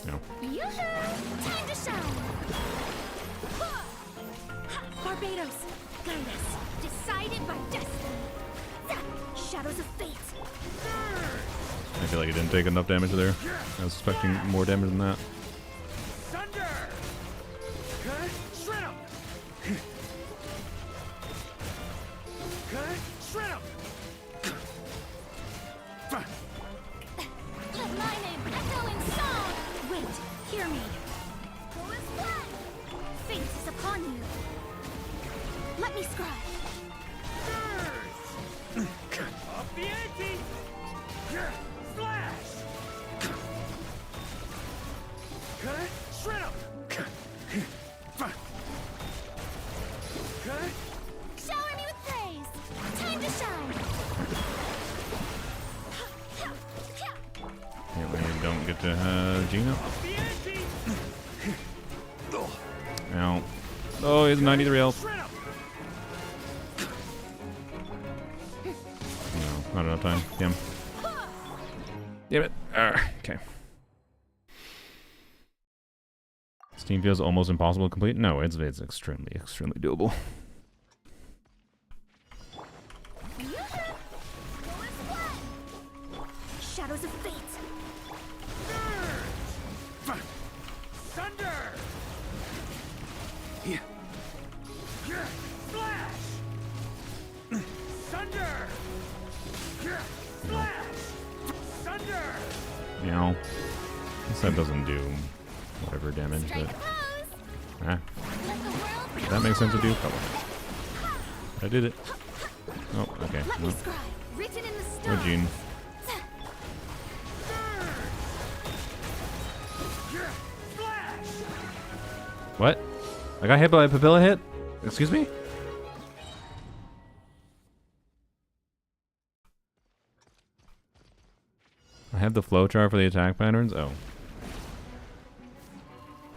No. Yoo-hoo! Time to shine. Barbados, guide us. Decided by destiny. Shadows of fate. I feel like it didn't take enough damage there. I was expecting more damage than that. Thunder! Cut! Shred 'em! Cut! Shred 'em! Let my name echo in song. Wind, hear me. Fate is upon subscribe. Up the ante! Slash! Shred up! Shower me with praise. Time to shine. Apparently I don't get to Gina. Up the ante! Ow. Oh, he's 93 health. Shred up! No, not enough time. Damn. Damn it. Okay. This team feels almost impossible to complete. No, it's extremely doable. Shadows of fate. Thunder! Flash! Thunder! Flash! Thunder! You know, this set doesn't do whatever damage, Strike but a pose. ah, Let the world that makes sense to do. Oh, I did it. Oh, okay. Let me Well, scribe. Written in the oh, stars. Gene. Flash! What? I got hit by a papilla hit? Excuse me? I have the flowchart for the attack patterns? Oh.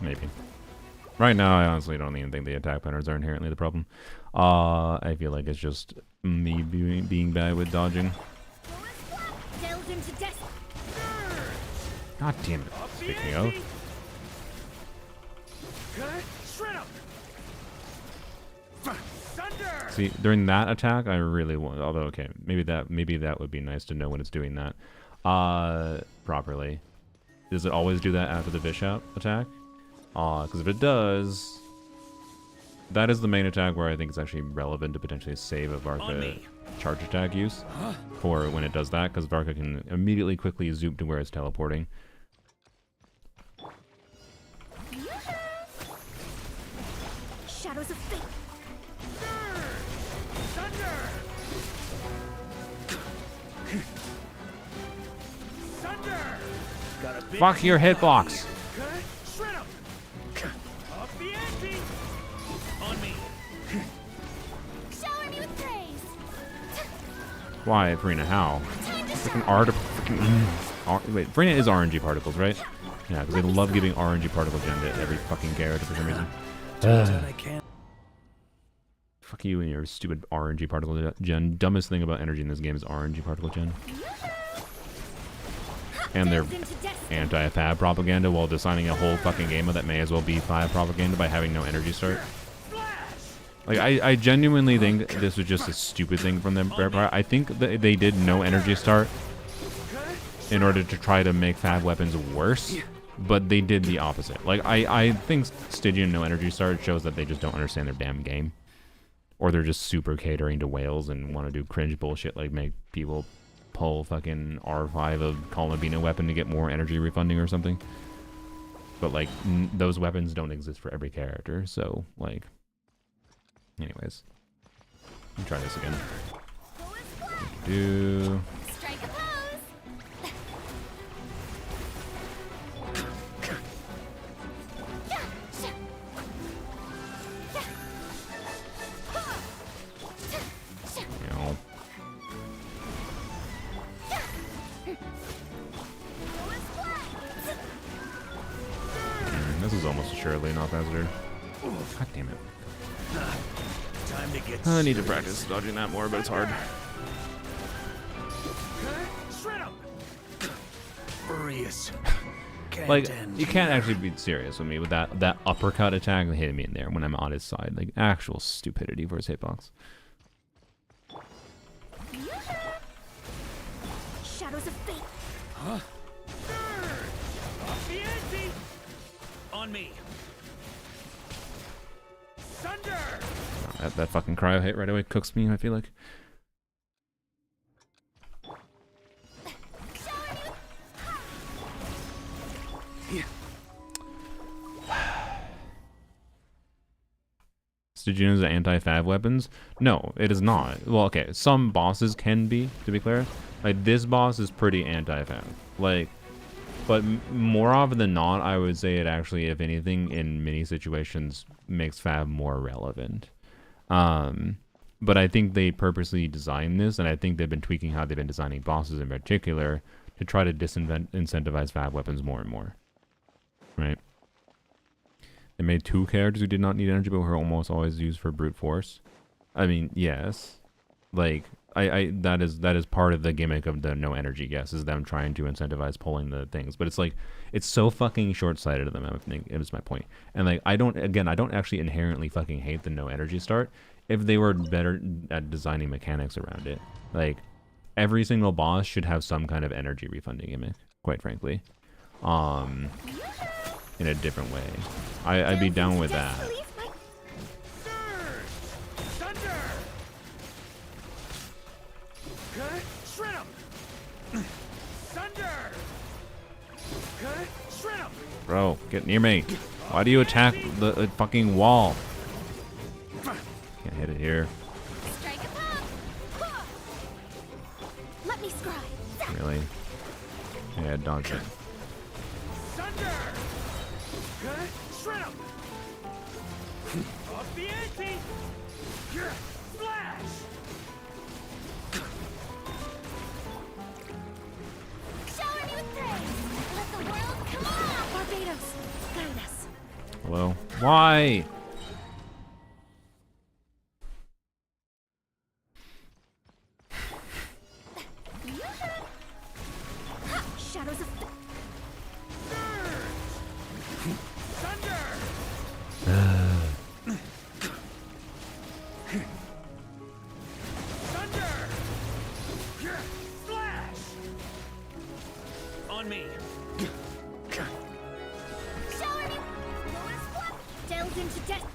Maybe. Right now, I honestly don't even think the attack patterns are inherently the problem. I feel like it's just me being bad with dodging. Delved into death. God damn it. Speaking of. Shred up! Thunder! See, during that attack, I really want. Although, okay, maybe that would be nice to know when it's doing that, properly. Does it always do that after the Bishop attack? Because if it does, that is the main attack where I think it's actually relevant to potentially save a Varka charge attack use for when it does that, because Varka can immediately quickly zoom to where it's teleporting. Shadows of fate. Thunder! Thunder! Got a big Fuck your hitbox! Shred up! Up the ante! On me! Shower me with praise. Why, Farina? How? Time to Freaking shine. wait, Farina is RNG particles, right? Yeah, because they love giving RNG particle gen to every fucking character for some reason. I can't. Fuck you and your stupid RNG particle gen. Dumbest thing about energy in this game is RNG particle gen. And their Delved into death. anti-fab propaganda while designing a whole fucking game that may as well be fab propaganda by having no energy start. Like, I genuinely think this was just a stupid thing from them. I think that they did no energy start in order to try to make fab weapons worse, but they did the opposite. Like, I think Stygian no energy start shows that they just don't understand their damn game. Or they're just super catering to whales and want to do cringe bullshit like make people pull fucking R5 of Columnabina weapon to get more energy refunding or something. But, like, those weapons don't exist for every character, so, like... Anyways. Let me try this again. Do... Strike a pose. You know... This is almost assuredly an off-hazard. God damn it. Time to get. I need to practice dodging that more, but it's hard. Shred up! Furious. Like, you can't actually be serious with me with that uppercut attack hitting me in there when I'm on his side. Like, actual stupidity for his hitbox. Shadows of fate. Up the ante! On me! Thunder! That fucking cryo hit right away cooks me, I feel like. to June's anti-fab weapons? No, it is not. Well, okay, some bosses can be, to be clear. Like, this boss is pretty anti-fab. Like, but more often than not, I would say it actually, if anything, in many situations, makes fab more relevant. But I think they purposely designed this, and I think they've been tweaking how they've been designing bosses in particular to try to disincentivize fab weapons more and more. Right? They made 2 characters who did not need energy, but were almost always used for brute force. I mean, yes. Like, that is part of the gimmick of the no energy guess, is them trying to incentivize pulling the things. But it's like, it's so fucking short-sighted of them, I think, is my point. And like, I don't actually inherently fucking hate the no energy start if they were better at designing mechanics around it. Like, every single boss should have some kind of energy refunding gimmick, quite frankly. In a different way. I'd be down with that. Bro, get near me. Why do you attack the fucking wall? Can't hit it here. Really? Yeah, dodge it. Hello? Why? Shadows of On me. shower me. Delve into death.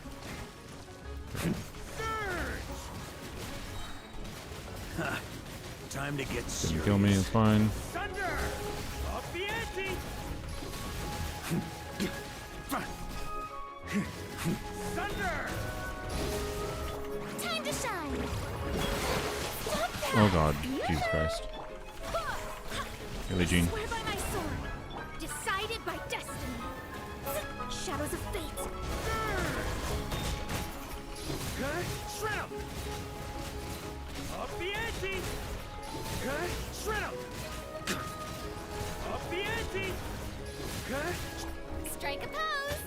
Time to get serious. Didn't kill me, it's fine. Thunder! Up the ante! Thunder! Time to shine. Oh god, Jesus Christ. Really, Gene? Swear by my sword. Decided by destiny. Shadows of fate. Shred 'em! Up the ante! Shred 'em! Up the ante! Strike a pose.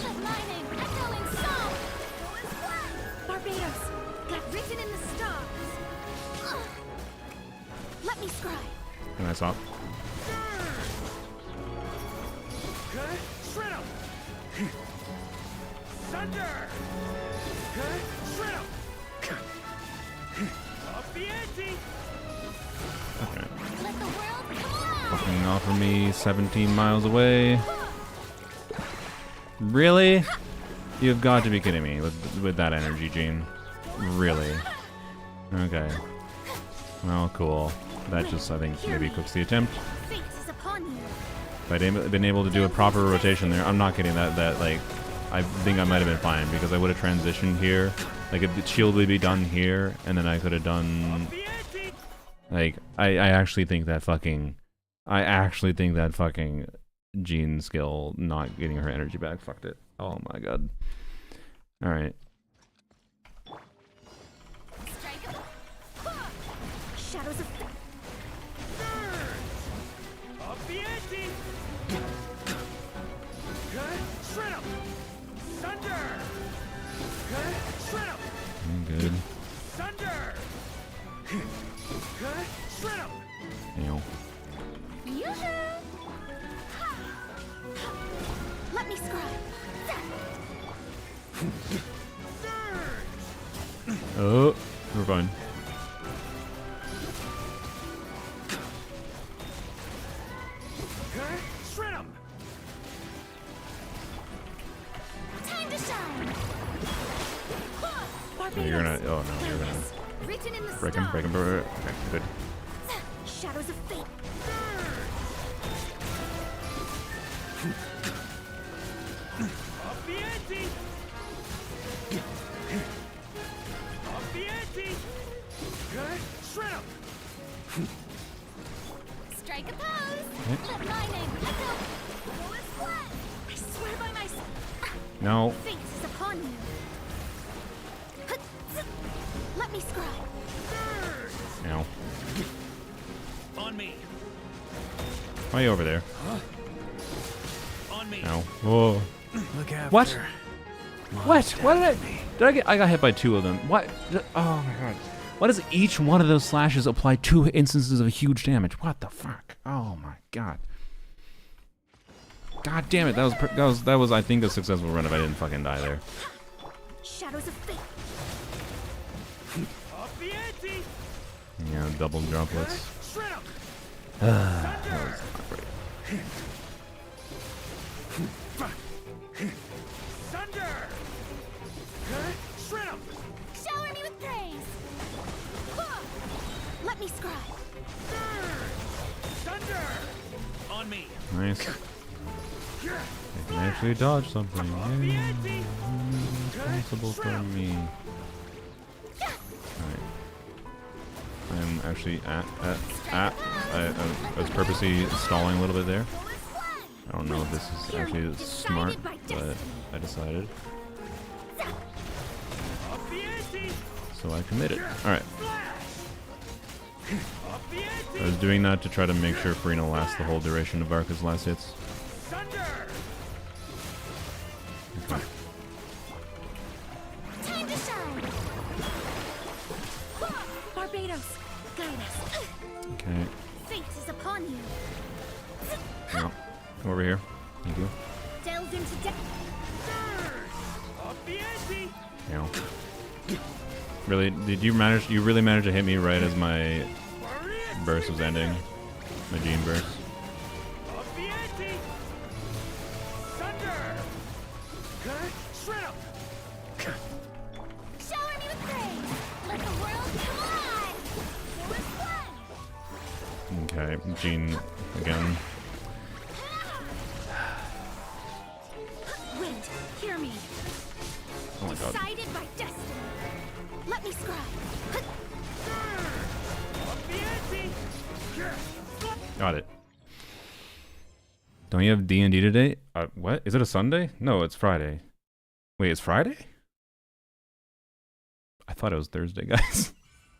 Let my name echo in song. Barbados, got written in the stars. Let me scribe. Can I stop? Shred 'em! Thunder! Shred 'em! Up the ante! Okay. Let the world come alive. Fucking offer me 17 miles away. Really? You've got to be kidding me with that energy, Gene. Really? Okay. Well, cool. That just, I think, maybe cooks the attempt. Fate is upon you. If I'd been able to do a proper rotation there, I'm not kidding. That like, I think I might have been fine because I would have transitioned here. Like, if the shield would be done here, and then I could have done. Like, I actually think that fucking Jean's skill not getting her energy back fucked it. Oh my god. All right. Shadows of Up the ante! Shred 'em! Thunder! Shred 'em! I'm good. Thunder! Shred 'em! You know. Yoo-hoo! Let me scribe. Oh, we're fine. Shred 'em! Time to shine. Oh, you're gonna. Oh no, you're gonna Written in the break him. Break him. Okay, good. Shadows of fate. Up the ante! Shrimp! Strike a pose. Let my name echo. Go as one. I swear by my No. fate is upon you. Let me scribe. Ow. On me. Why are you over there? On me. Ow. Whoa. Look after. What? What? What did I get? I got hit by 2 of them. What? Oh my god. Why does each one of those slashes apply 2 instances of huge damage? What the fuck? Oh my god. God damn it. That was I think a successful run if I didn't fucking die there. Shadows of fate. Up the ante! Yeah, double droplets. Shrimp! That was not great. Thunder! Shrimp! Shower me with praise. Let me scribe. Thunder! On me. Nice. I can actually dodge something. Up the Yay. ante! It's possible for me. Alright. I'm actually I was purposely stalling a little bit there. Go as one. I don't know if this is actually smart, but I decided. Up the ante! So I committed. Alright. Up the ante! I was doing that to try to make sure Farina lasts the whole duration of Varka's last hits. Thunder! Okay. Time to shine. Barbados, guide us. Okay. Fate is upon you. No. Come over here. Thank you. Delve into depth. Up the ante! Ow. Really? Did you manage? You really managed to hit me right as my burst was ending? My gene burst. Up the ante! Thunder! Shrimp! Shower me with praise. Let the world collide. Go as one. Okay. Gene again. Wind, hear me. Oh my god. Decided by destiny. Let me scribe. Up the ante! Got it. Don't you have D&D today? What? Is it a Sunday? No, it's Friday. Wait, it's Friday? I thought it was Thursday, guys.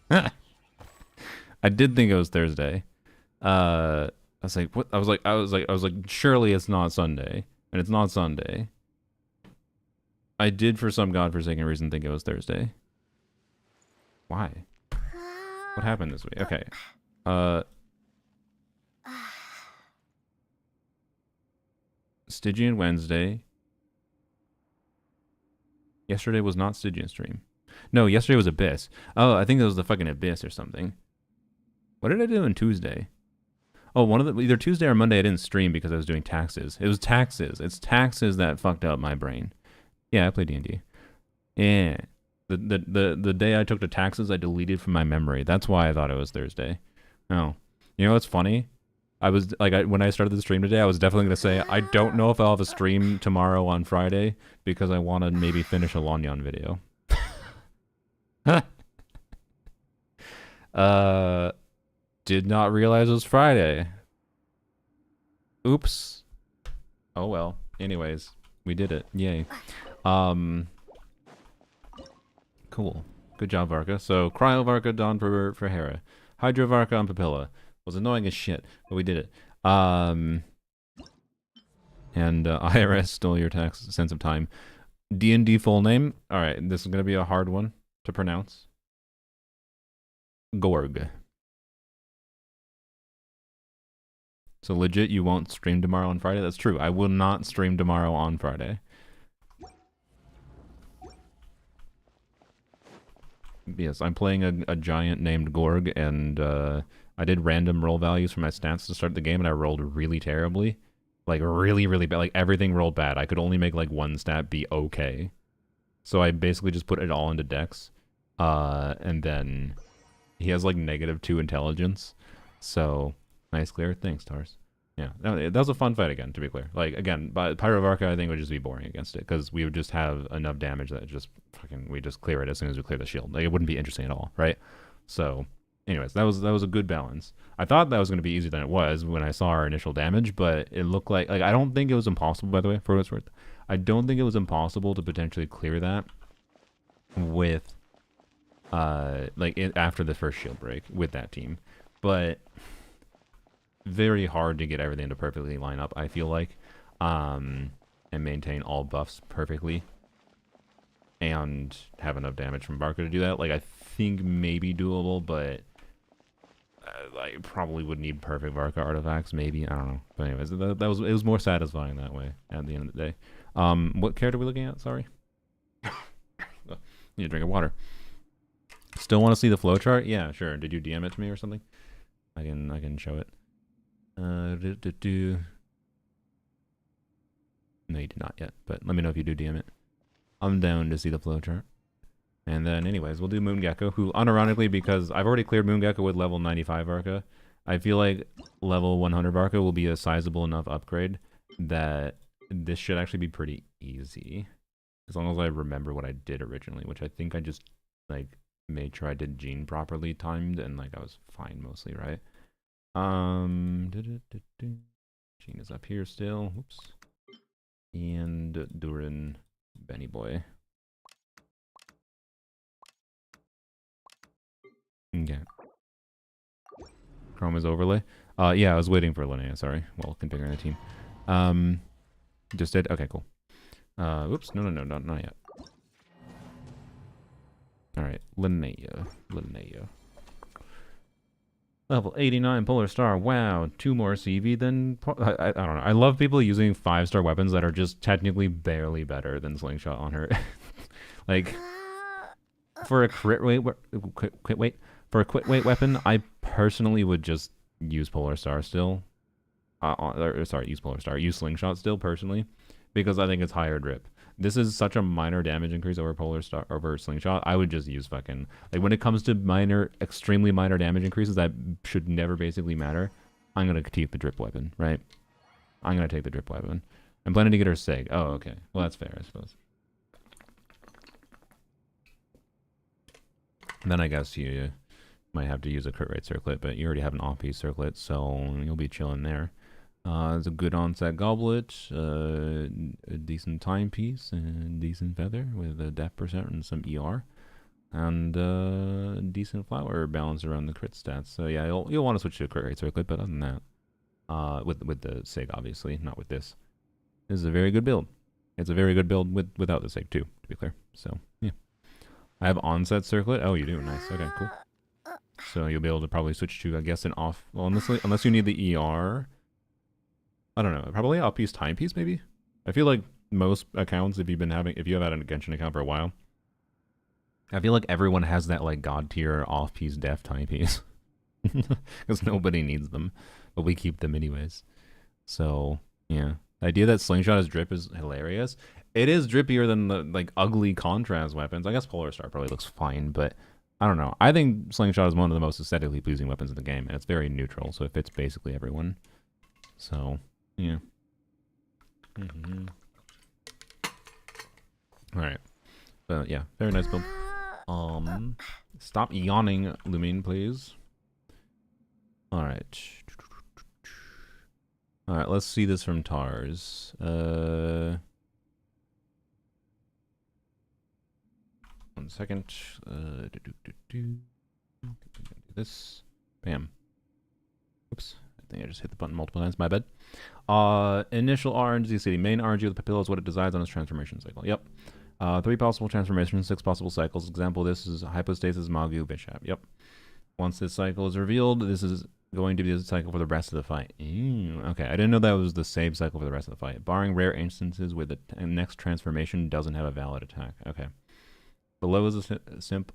I did think it was Thursday. I was like, what? I was like, surely it's not Sunday, and it's not Sunday. I did, for some godforsaken reason, think it was Thursday. Why? What happened this week? Okay. Stygian Wednesday. Yesterday was not Stygian stream. No, yesterday was Abyss. Oh, I think it was the fucking Abyss or something. What did I do on Tuesday? Oh, either Tuesday or Monday I didn't stream because I was doing taxes. It was taxes. It's taxes that fucked up my brain. Yeah, I played D&D. Yeah. The day I took the taxes, I deleted from my memory. That's why I thought it was Thursday. Oh. You know what's funny? I was like, when I started the stream today, I was definitely going to say, I don't know if I'll have a stream tomorrow on Friday because I want to maybe finish a Lanyan video. Did not realize it was Friday. Oops. Oh well. Anyways, we did it. Yay. Cool. Good job, Varka. So, Cryo Varka, Dawn for Hera. Hydro Varka on Papilla. Was annoying as shit, but we did it. And IRS stole your tax sense of time. D&D full name. All right, this is gonna be a hard one to pronounce. Gorg. So legit, you won't stream tomorrow on Friday? That's true. I will not stream tomorrow on Friday. Yes, I'm playing a giant named Gorg, and I did random roll values for my stats to start the game, and I rolled really terribly. Like, really, really bad. Like, everything rolled bad. I could only make, like, one stat be okay. So I basically just put it all into Dex. And then he has, like, -2 intelligence. So, nice, clear. Thanks, Tars. Yeah, that was a fun fight again, to be clear. Like, again, Pyro Varka, I think, would just be boring against it, because we would just have enough damage that just fucking, we just clear it as soon as we clear the shield. Like, it wouldn't be interesting at all, right? So, anyways, that was a good balance. I thought that was going to be easier than it was when I saw our initial damage, but it looked like I don't think it was impossible. By the way, for what it's worth, I don't think it was impossible to potentially clear that with after the first shield break with that team, but very hard to get everything to perfectly line up, I feel like, and maintain all buffs perfectly and have enough damage from Varka to do that. Like, I think maybe doable, but I probably would need perfect Varka artifacts, maybe. I don't know. But anyways, it was more satisfying that way at the end of the day. What character are we looking at? Sorry. Need a drink of water. Still want to see the flowchart? Yeah, sure. Did you DM it to me or something? I can show it. No, you did not yet, but let me know if you do DM it. I'm down to see the flowchart. And then, anyways, we'll do Moongecko, who, unironically, because I've already cleared Moongecko with level 95 Varka, I feel like level 100 Varka will be a sizable enough upgrade that this should actually be pretty easy. As long as I remember what I did originally, which I think I just, like, made sure I did Gene properly timed, and, like, I was fine mostly, right? Gene is up here still. Whoops. And Durin, Benny Boy. Okay. Chrome is overlay. Yeah, I was waiting for Linnea, sorry, while configuring the team. Just did? Okay, cool. Whoops, no, not yet. Alright, Linnea. Level 89 Polar Star. Wow, 2 more CV than... I don't know. I love people using 5-star weapons that are just technically barely better than Slingshot on her. Like, for a crit rate... For a quit weight weapon, I personally would just use Polar Star still. Use Polar Star. Use Slingshot still, personally. Because I think it's higher drip. This is such a minor damage increase over Polar Star over Slingshot. I would just use fucking, like, when it comes to extremely minor damage increases that should never basically matter, I'm gonna keep the drip weapon, right? I'm gonna take the drip weapon. I'm planning to get her Sig. Oh, okay. Well, that's fair, I suppose. And then I guess you might have to use a crit rate circlet, but you already have an off-piece circlet, so you'll be chilling there. It's a good onset goblet, a decent timepiece, and decent feather with a def percent and some ER, and decent flower balance around the crit stats. So yeah, you'll want to switch to a crit rate circlet, but other than that, with the Sig obviously, not with this. This is a very good build. It's a very good build without the Sig too, to be clear. So yeah, I have onset circlet. Oh, you do, nice. Okay, cool. So you'll be able to probably switch to, I guess, an off. Well, unless you need the ER. I don't know, probably off-piece timepiece, maybe? I feel like most accounts, if you have had an Genshin account for a while, I feel like everyone has that, like, god-tier off-piece def timepiece. Because nobody needs them, but we keep them anyways. So, yeah. The idea that Slingshot as drip is hilarious. It is drippier than the, like, ugly contrast weapons. I guess Polar Star probably looks fine, but I don't know. I think Slingshot is one of the most aesthetically pleasing weapons in the game, and it's very neutral, so it fits basically everyone. So... yeah. Alright. Yeah, very nice build. Stop yawning, Lumine, please. Alright. Alright, let's see this from Tars. One second. Do this. Bam. Oops. I think I just hit the button multiple times. My bad. Initial RNG city. Main RNG of the papilla is what it decides on its transformation cycle. Yep. 3 possible transformations, 6 possible cycles. Example, this is Hypostasis, Magu, Bishop. Yep. Once this cycle is revealed, this is going to be the cycle for the rest of the fight. Okay, I didn't know that was the same cycle for the rest of the fight. Barring rare instances where the next transformation doesn't have a valid attack. Okay. Below is a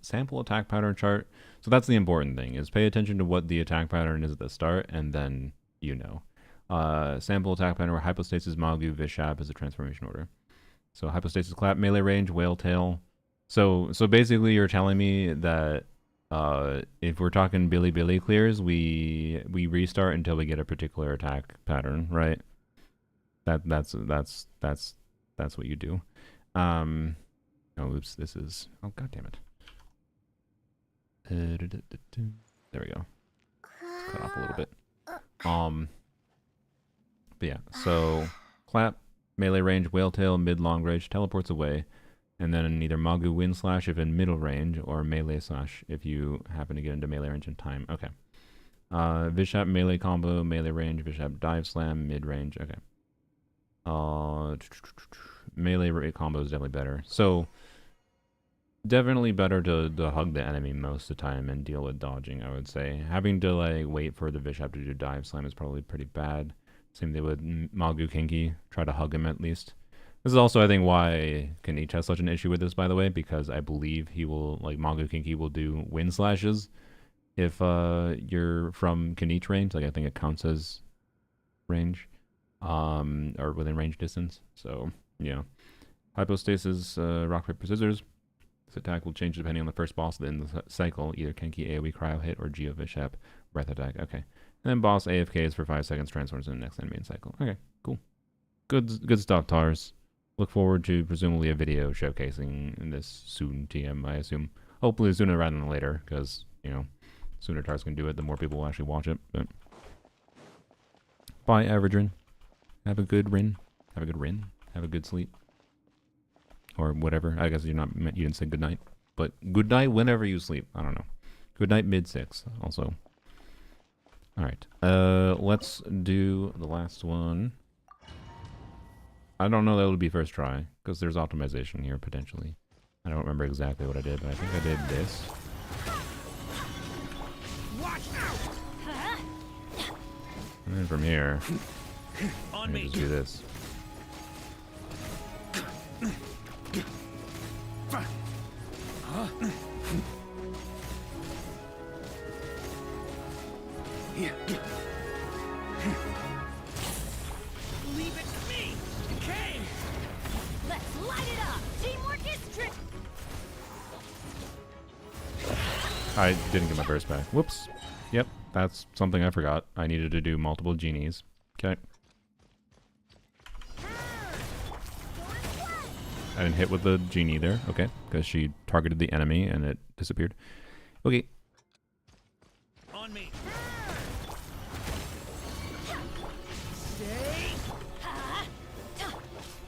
sample attack pattern chart. So that's the important thing, is pay attention to what the attack pattern is at the start, and then you know. Sample attack pattern where Hypostasis, Magu, Vishap is the transformation order. So Hypostasis, clap, melee range, whale tail. So basically you're telling me that if we're talking Billy clears, we restart until we get a particular attack pattern, right? That's what you do. Oh, oops, this is... oh, god damn it. There we go. Let's cut off a little bit. But yeah, so clap, melee range, whale tail, mid long range, teleports away, and then either Magu wind slash if in middle range, or melee slash if you happen to get into melee range in time. Okay. Vishap melee combo, melee range, Vishap dive slam, mid range. Okay. Melee combo is definitely better. So definitely better to hug the enemy most of the time and deal with dodging, I would say. Having to like wait for the Vishap to do dive slam is probably pretty bad. Same thing with Magu Kinky. Try to hug him at least. This is also, I think, why Kanich has such an issue with this, by the way, because I believe he will, like, Magu Kinky will do wind slashes if you're from Kanich range. Like, I think it counts as range, or within range distance. So, yeah. Hypostasis, rock, paper, scissors. This attack will change depending on the first boss in the cycle, either Kenki AoE cryo hit or Geo Vishap breath attack. Okay. And then boss AFKs for 5 seconds, transforms into the next enemy in cycle. Okay, cool. Good stuff, Tars. Look forward to presumably a video showcasing this soon, TM, I assume. Hopefully sooner rather than later, because, you know, sooner Tars can do it, the more people will actually watch it. But bye, Average Rin. Have a good Rin. Have a good Rin. Have a good sleep. Or whatever. I guess you didn't say good night. But good night whenever you sleep. I don't know. Good night mid-6 also. Alright. Let's do the last one. I don't know that it'll be first try, because there's optimization here, potentially. I don't remember exactly what I did, but I think I did this. Watch out! And then from here, On I can me. just do this. Huh? Leave it to me. Okay. Let's light it up! Teamwork is trick! I didn't get my burst back. Whoops. Yep, that's something I forgot. I needed to do multiple genies. Okay. I didn't hit with the genie there. Okay, because she targeted the enemy and it disappeared. Okay. On me. Stay.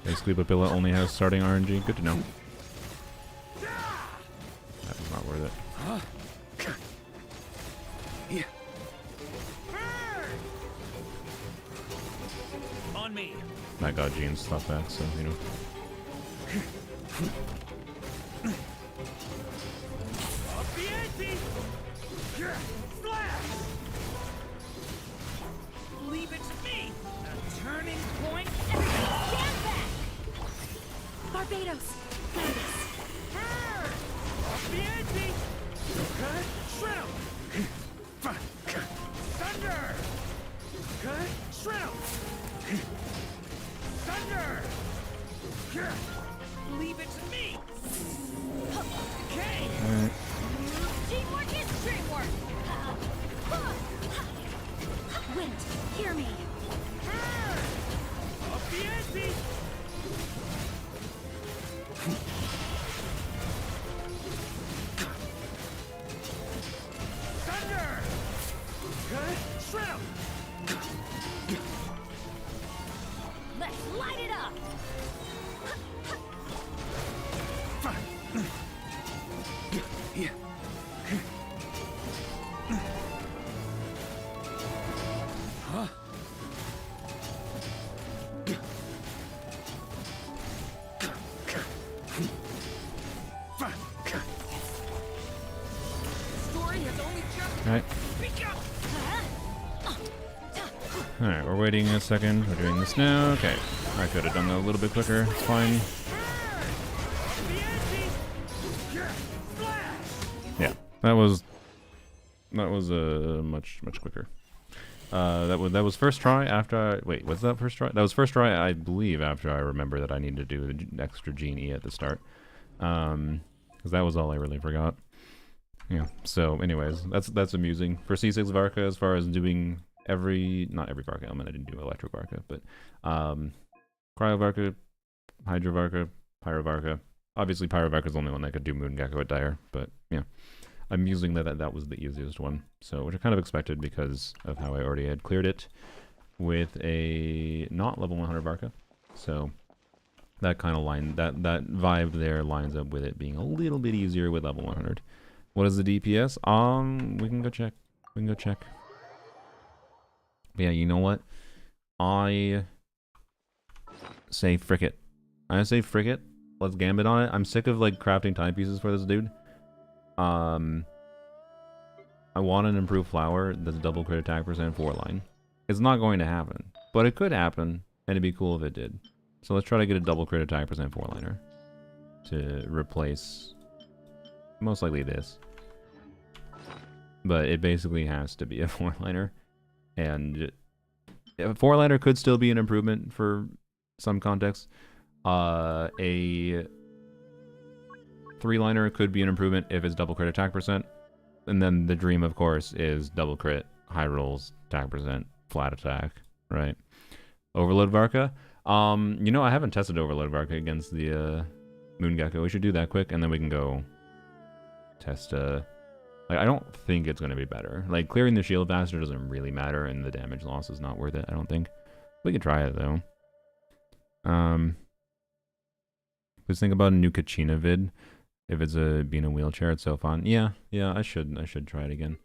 Basically, Papilla only has starting RNG. Good to know. That was not worth it. On me. I got Jean's stuff back, so, you know. Up the ante. Flash. Leave it to me. A turning point. Stand back! Barbados, guide us. Up the ante. Cut. Shrill. Thunder. Cut. Shrill. Thunder. Leave it to me. Okay. Alright. Teamwork is dreamwork! Wind, hear me! Up the ante. Thunder. Cut. Shrill. Let's light it up! Story has only just Alright. begun. Alright, we're waiting a second. We're doing this now. Okay. I could have done that a little bit quicker. It's fine. Yeah. That was much quicker. That was first try after I, wait, was that first try? That was first try, I believe, after I remember that I needed to do the extra genie at the start. Because that was all I really forgot. Yeah. So, anyways, that's amusing for C6 Varka as far as doing not every Varka element. I didn't do Electro Varka, but Cryo Varka, Hydro Varka, Pyro Varka. Obviously, Pyro Varka is the only one that could do Moon Gecko at Dire, but yeah. I'm using that was the easiest one. So, which I kind of expected because of how I already had cleared it with a not level 100 Varka. So, that kind of that vibe there lines up with it being a little bit easier with level 100. What is the DPS? We can go check. We can go check. But yeah, you know what? I say frick it. I say frick it. Let's gambit on it. I'm sick of like crafting timepieces for this dude. I want an improved flower that's double crit attack percent 4 line. It's not going to happen, but it could happen, and it'd be cool if it did. So let's try to get a double crit attack percent 4 liner to replace most likely this. But it basically has to be a 4 liner, and a 4 liner could still be an improvement for some context. A 3 liner could be an improvement if it's double crit attack percent. And then the dream, of course, is double crit, high rolls, attack percent, flat attack, right? Overload Varka. You know, I haven't tested Overload Varka against the Moon Gecko. We should do that quick, and then we can go test. Like, I don't think it's going to be better. Like, clearing the shield faster doesn't really matter, and the damage loss is not worth it, I don't think. We could try it, though. Just think about a new Kachina vid. If it's being a wheelchair, it's so fun. Yeah, I should try it again.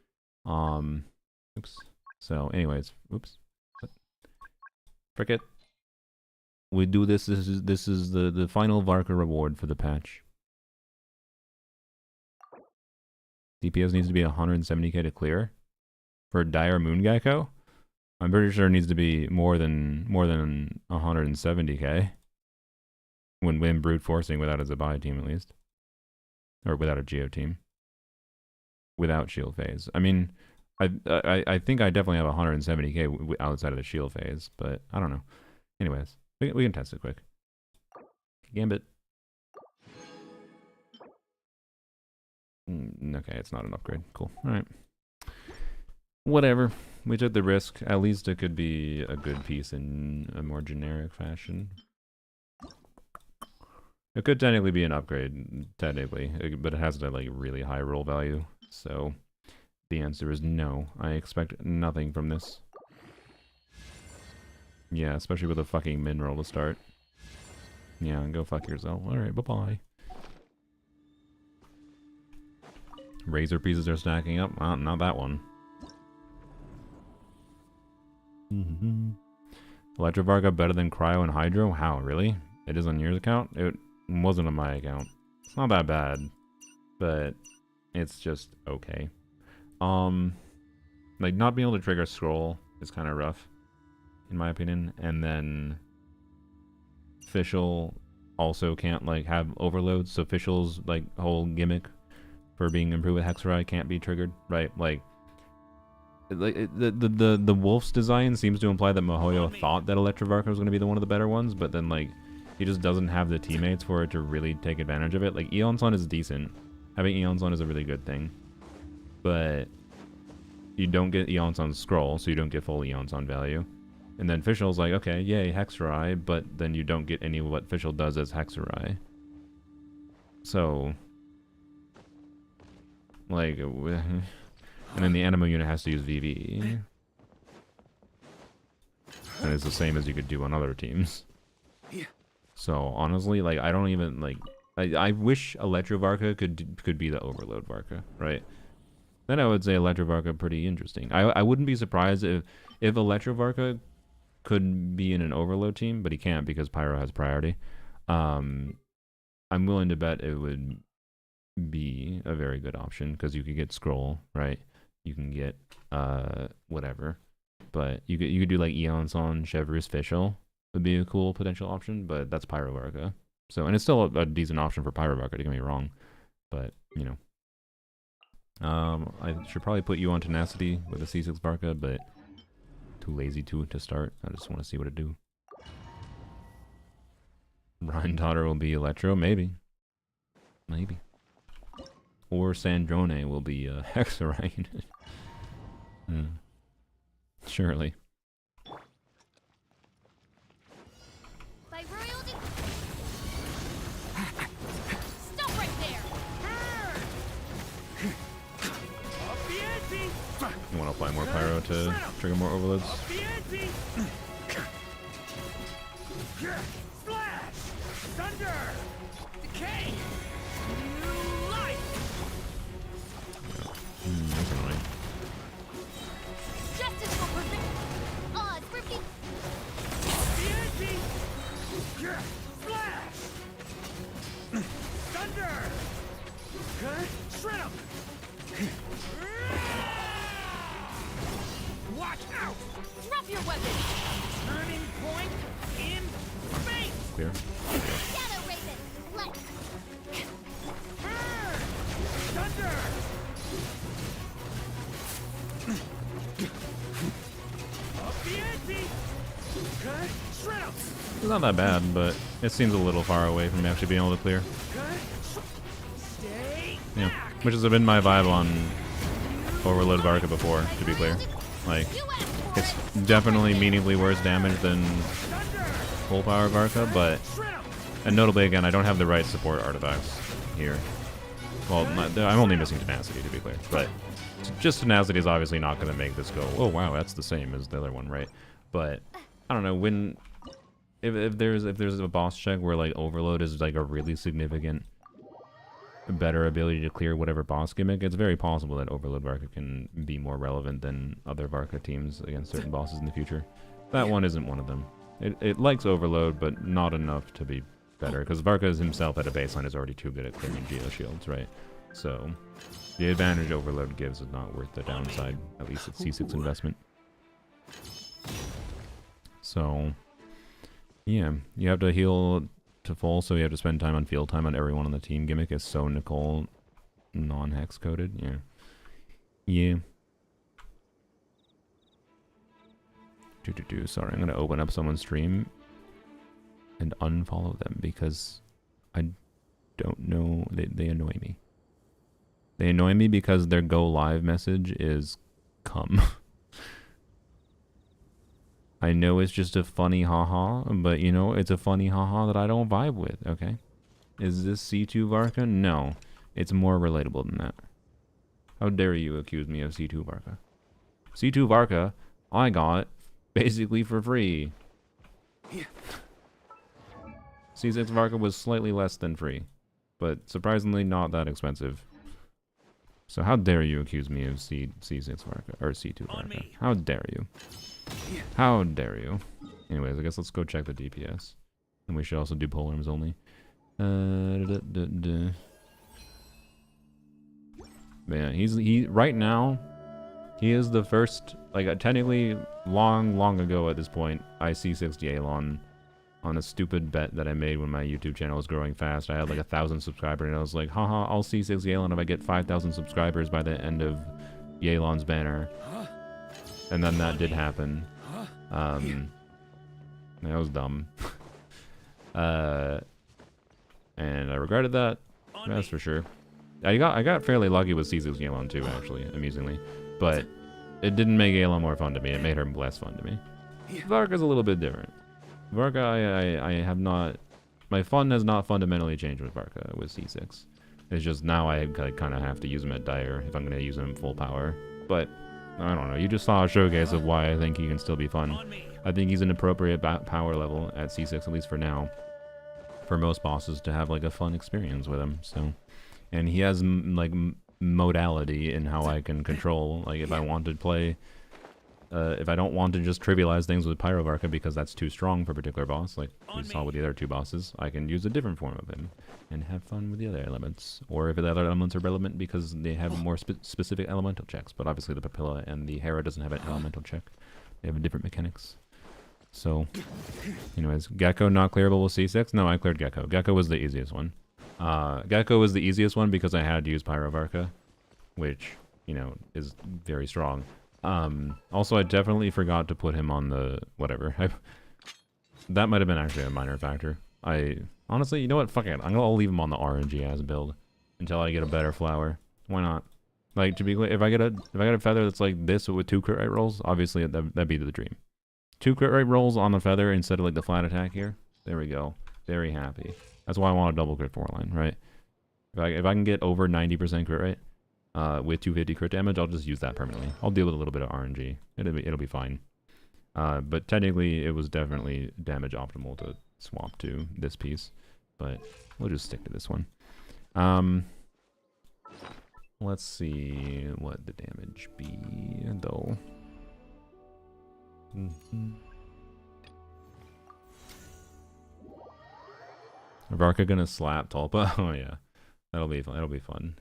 Oops. So, anyways, oops. Frick it. We do this. This is the final Varka reward for the patch. DPS needs to be 170k to clear for Dire Moon Gecko. I'm pretty sure it needs to be more than 170k when brute forcing without a Zabai team at least, or without a Geo team, without shield phase. I mean, I think I definitely have 170k outside of the shield phase, but I don't know. Anyways, we can test it quick. Gambit. Okay, it's not an upgrade. Cool. Alright. Whatever. We took the risk. At least it could be a good piece in a more generic fashion. It could technically be an upgrade, technically, but it has to like really high roll value. So the answer is no. I expect nothing from this. Yeah, especially with a fucking min roll to start. Yeah, go fuck yourself. Alright, bye-bye. Razor pieces are stacking up. Not that one. Electro Varka better than Cryo and Hydro? How, really? It is on yours account? It wasn't on my account. It's not that bad, but it's just okay. Like not being able to trigger scroll is kind of rough, in my opinion. And then Fischl also can't like have overloads, so Fischl's like whole gimmick for being improved with Hexerai can't be triggered, right? Like the Wolf's design seems to imply that Mihoyo thought that Electro Varka was going to be one of the better ones, but then like he just doesn't have the teammates for it to really take advantage of it. Like Eonson is decent. Having Eonson is a really good thing, but you don't get Eonson's scroll, so you don't get full Eonson value. And then Fischl's like, okay, yay, Hexerai, but then you don't get any of what Fischl does as Hexerai. So like, and then the Animo unit has to use VV. And it's the same as you could do on other teams. So honestly, like I don't even like. I wish Electro Varka could be the Overload Varka, right? Then I would say Electro Varka pretty interesting. I wouldn't be surprised if Electro Varka could be in an Overload team, but he can't because Pyro has priority. I'm willing to bet it would be a very good option because you could get Scroll, right? You can get whatever, but you could do like Eonson, Chevrus, Fischl would be a cool potential option, but that's Pyro Varka. So, and it's still a decent option for Pyro Varka, don't get me wrong, but you know, I should probably put you on Tenacity with a C6 Varka, but too lazy to start. I just want to see what it do. Rhine Daughter will be Electro, maybe. Or Sandrone will be Hexerai. Surely. By royalty. Stop right there. I want to apply more pyro to trigger more overloads. Splash! Thunder! Decay! New life! That's annoying. Justice will prevent. Odds repeat. TNT! Splash! Thunder! Shred 'em! Watch out! Drop your weapon. Turning point in space! Clear. Shadow Raven. Let's. Burn! Thunder! Up the ante! Shred 'em! It's not that bad, but it seems a little far away from actually being able to clear. Stay Yeah, back! which has been my vibe on Overload Varka before, to be clear. Like, You asked for it's it. definitely meaningfully worse damage than full power Varka, but, and notably again, I don't have the right support artifacts here. Well, I'm only missing tenacity, to be clear, but just tenacity is obviously not going to make this go, oh wow, that's the same as the other one, right? But, I don't know, when, if there's a boss check where like Overload is like a really significant better ability to clear whatever boss gimmick, it's very possible that Overload Varka can be more relevant than other Varka teams against certain bosses in the future. That one isn't one of them. It likes Overload, but not enough to be better, because Varka himself at a baseline is already too good at clearing Geo Shields, right? So, the advantage Overload gives is not worth the downside, at least at C6 investment. So, yeah, you have to heal to full, so you have to spend time on field time on everyone on the team. Gimmick is so Nicole non-hex coded. Yeah. Sorry, I'm gonna open up someone's stream and unfollow them because I don't know, they annoy me. They annoy me because their go live message is come. I know it's just a funny haha, but you know, it's a funny haha that I don't vibe with, okay? Is this C2 Varka? No. It's more relatable than that. How dare you accuse me of C2 Varka? C2 Varka, I got basically for free. C6 Varka was slightly less than free, but surprisingly not that expensive. So how dare you accuse me of C6 Varka, or C2 Varka? How dare you? How dare you? Anyways, I guess let's go check the DPS. And we should also do polearms only. Man, he right now, he is the first, like technically long ago at this point, I C6'd Yelan on a stupid bet that I made when my YouTube channel was growing fast. I had like 1,000 subscribers and I was like, haha, I'll C6 Yelan if I get 5,000 subscribers by the end of Yelan's banner. And then that did happen. That was dumb. And I regretted that. That's for sure. I got fairly lucky with C6 Yelan too, actually, amusingly. But it didn't make Yelan more fun to me. It made her less fun to me. Varka's a little bit different. Varka, I have not... My fun has not fundamentally changed with Varka, with C6. It's just now I kind of have to use him at Dire if I'm going to use him full power. But... I don't know, you just saw a showcase of why I think he can still be fun. I think he's an appropriate power level at C6, at least for now, for most bosses to have like a fun experience with him, so. And he has like modality in how I can control, like if I want to play, if I don't want to just trivialize things with Pyro Varka because that's too strong for a particular boss, like we saw with the other two bosses, I can use a different form of him and have fun with the other elements. Or if the other elements are relevant because they have more specific elemental checks, but obviously the Papilla and the Hera doesn't have an elemental check. They have different mechanics. So, anyways, Gecko not clearable with C6? No, I cleared Gecko. Gecko was the easiest one. Gecko was the easiest one because I had to use Pyro Varka, which, you know, is very strong. Also, I definitely forgot to put him on the whatever. That might have been actually a minor factor. Honestly, you know what? Fuck it. I'll leave him on the RNG as build until I get a better flower. Why not? Like, to be clear, if I get a feather that's like this with 2 crit rate rolls, obviously that'd be the dream. 2 crit rate rolls on the feather instead of like the flat attack here. There we go. Very happy. That's why I want a double crit 4 line, right? If I can get over 90% crit rate, with 250 crit damage, I'll just use that permanently. I'll deal with a little bit of RNG. It'll be fine. But technically, it was definitely damage optimal to swap to this piece. But we'll just stick to this one. Let's see what the damage be, though. Varka gonna slap Tulpa? Oh yeah, that'll be fun. That'll be fun.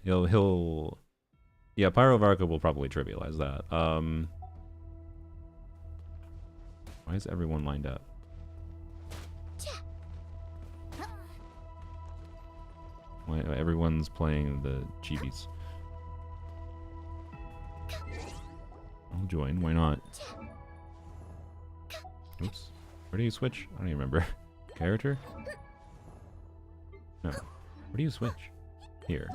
Yeah, Pyro Varka will probably trivialize that. Why is everyone lined up? Why everyone's playing the chibis? I'll join. Why not? Oops. Where do you switch? I don't even remember. Character? No. Where do you switch? Here.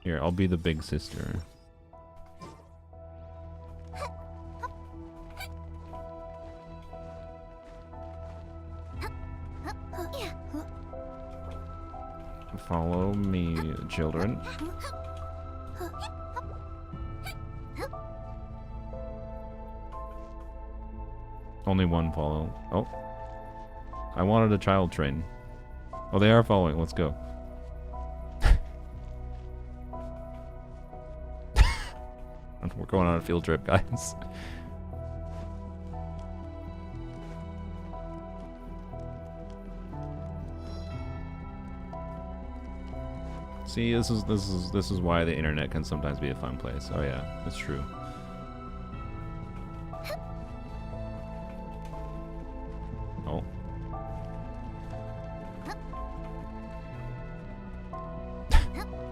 Here, I'll be the big sister. Follow me, children. Only one follow. Oh. I wanted a child train. Oh, they are following. Let's go. We're going on a field trip, guys. See, this is why the internet can sometimes be a fun place. Oh yeah, that's true. Oh.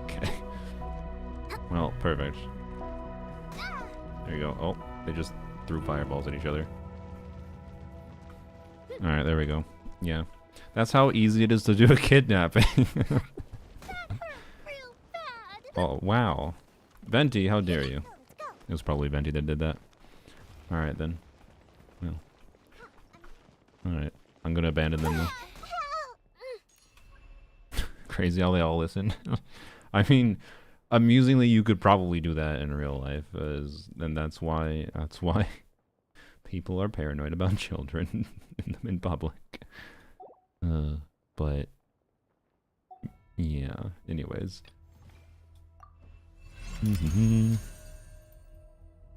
Okay. Well, perfect. There you go. Oh, they just threw fireballs at each other. Alright, there we go. Yeah. That's how easy it is to do a kidnapping. Oh, wow. Venti, how dare you? It was probably Venti that did that. Alright then. Well. Alright. I'm gonna abandon them though. Crazy how they all listen. I mean, amusingly, you could probably do that in real life, and that's why people are paranoid about children in public. But yeah. Anyways.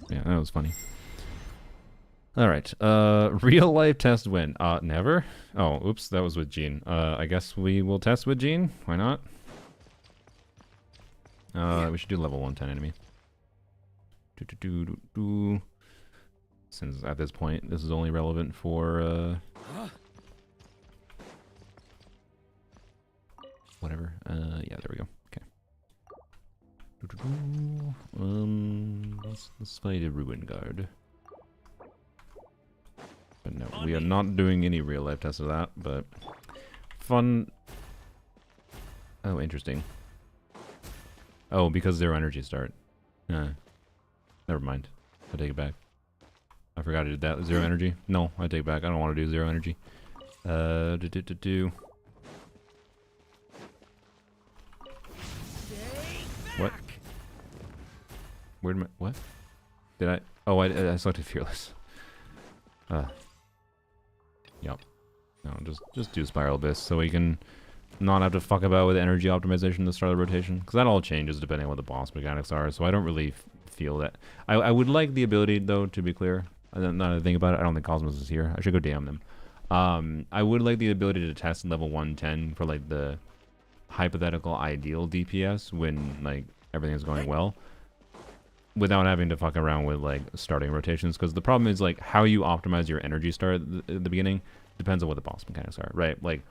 Yeah, that was funny. Alright, real life test win. Never? Oh, oops, that was with Jean. I guess we will test with Jean. Why not? We should do level 110 enemy. Since at this point, this is only relevant for, whatever. Yeah, there we go. Okay. Let's fight a Ruin Guard. But no, we are not doing any real life tests of that, but fun. Oh, interesting. Oh, because zero energy start. Never mind. I take it back. I forgot I did that. Zero energy? No, I take it back. I don't want to do zero energy. What? Where'd my... What? Did I... Oh, I selected Fearless. Yep. No, just do Spiral Abyss so we can not have to fuck about with energy optimization at the start of the rotation. Because that all changes depending on what the boss mechanics are, so I don't really feel that... I would like the ability, though, to be clear. Now that I think about it, I don't think Cosmos is here. I should go damn them. I would like the ability to test level 110 for, like, the hypothetical ideal DPS when, like, everything's going well, without having to fuck around with, like, starting rotations. Because the problem is, like, how you optimize your energy start at the beginning depends on what the boss mechanics are, right? Like,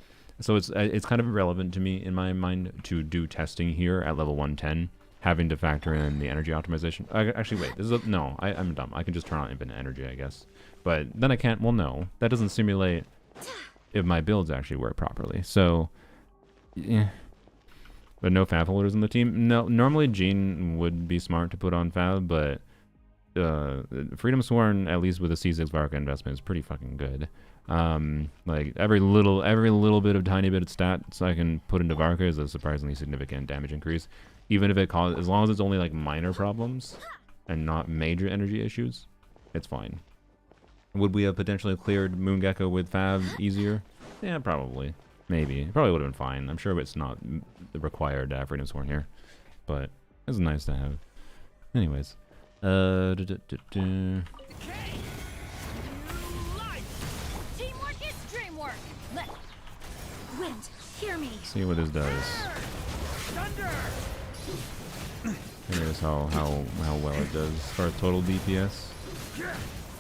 so it's kind of irrelevant to me, in my mind, to do testing here at level 110, having to factor in the energy optimization. Actually, wait, this is no, I'm dumb. I can just turn on infinite energy, I guess. But then I can't, well, no. That doesn't simulate if my builds actually work properly. So, yeah. But no Fab holders in the team? No, normally Jean would be smart to put on Fab, but Freedom Sworn, at least with a C6 Varka investment, is pretty fucking good. Like every little bit of tiny bit of stats I can put into Varka is a surprisingly significant damage increase, even if it causes, as long as it's only like minor problems and not major energy issues, it's fine. Would we have potentially cleared Moongecko with Fav easier? Yeah, probably. Maybe. It probably would have been fine. I'm sure it's not required to have Freedom Sworn here, but it's nice to have. Anyways. Teamwork is dreamwork. Wind, hear me. See what this does. Thunder! Here's how well it does for total DPS.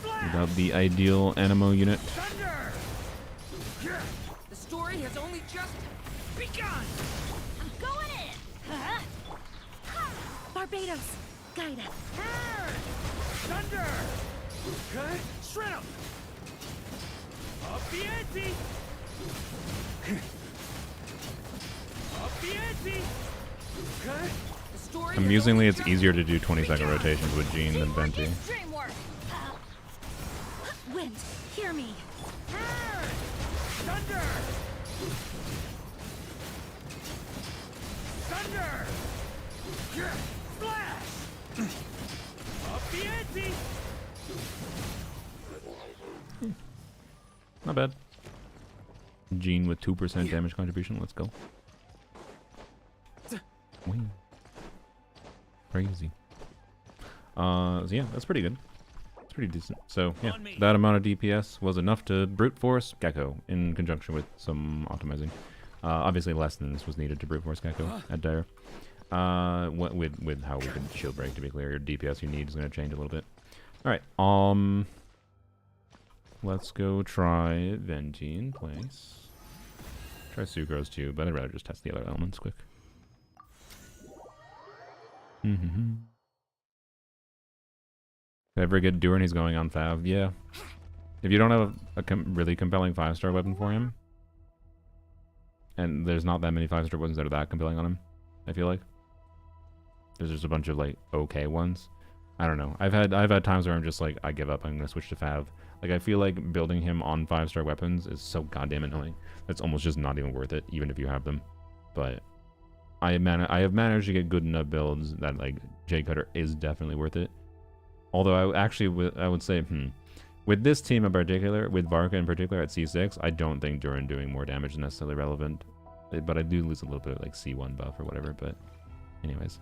Without the ideal Animo unit. Thunder! The story has only just begun! I'm going in. Barbados, guide us. Thunder! Okay, shred 'em! Up the ante! Up the ante! Okay. The story has Amusingly, only it's just easier to do 20-second rotations with Jean than Teamwork Venti. is dreamwork. Wind, hear me. Thunder! Thunder! Flash! Up the ante! Not bad. Jean with 2% damage contribution. Let's go. Wing. Crazy. So yeah, that's pretty good. It's pretty decent. So yeah, that amount of DPS was enough to brute force Gecko in conjunction with some optimizing. Obviously less than this was needed to brute force Gecko at Dire. With how we could shield break, to be clear, your DPS you need is going to change a little bit. All right. Let's go try Venti in place. Try Sucrose too, but I'd rather just test the other elements quick. Ever get Durin, he's going on Fav. Yeah. If you don't have a really compelling 5-star weapon for him, and there's not that many 5-star weapons that are that compelling on him, I feel like. There's just a bunch of like okay ones. I don't know. I've had times where I'm just like, I give up, I'm gonna switch to Fav. Like I feel like building him on 5-star weapons is so goddamn annoying. That's almost just not even worth it, even if you have them. But I have managed to get good enough builds that like Jade Cutter is definitely worth it. Although I would say, with this team in particular, with Varka in particular at C6, I don't think Durin doing more damage is necessarily relevant. But I do lose a little bit of like C1 buff or whatever. But anyways,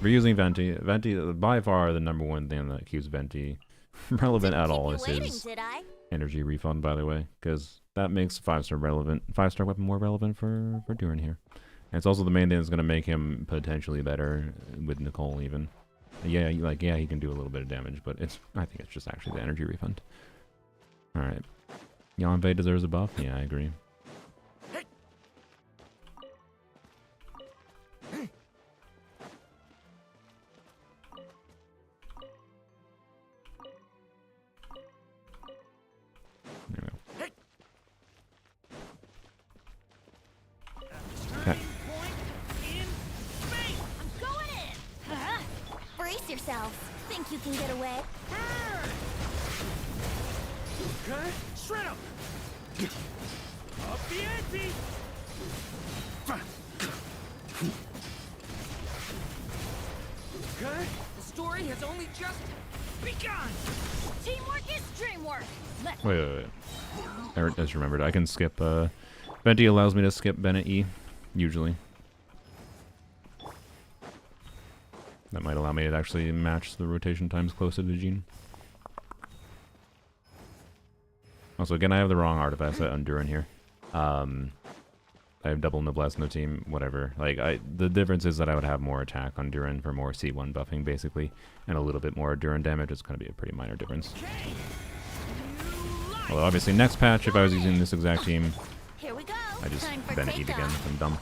we're using Venti. Venti, by far the number one thing that keeps Venti relevant at all is his energy refund, by the way, because that makes 5-star weapon more relevant for Durin here. And it's also the main thing that's going to make him potentially better with Nicole even. Yeah, he can do a little bit of damage, but I think it's just actually the energy refund. Alright. Yanfei deserves a buff? Yeah, I agree. There we go. Okay. I'm going in. Brace yourselves. Think you can get away? Okay, shred 'em! Up the ante! Okay, the story has only just begun! Teamwork is dreamwork. Wait. I just remembered. I can skip, Venti allows me to skip Bennett E, usually. That might allow me to actually match the rotation times closer to Jean. Also, again, I have the wrong artifact set on Durin here. I have double Noblesse, no team, whatever. Like, the difference is that I would have more attack on Durin for more C1 buffing, basically, and a little bit more Durin damage. It's going to be a pretty minor difference. Although, obviously, next patch, if I was using this exact team, Here we go. I just Time for Bennett Eat again. takeoff. I'm dumb.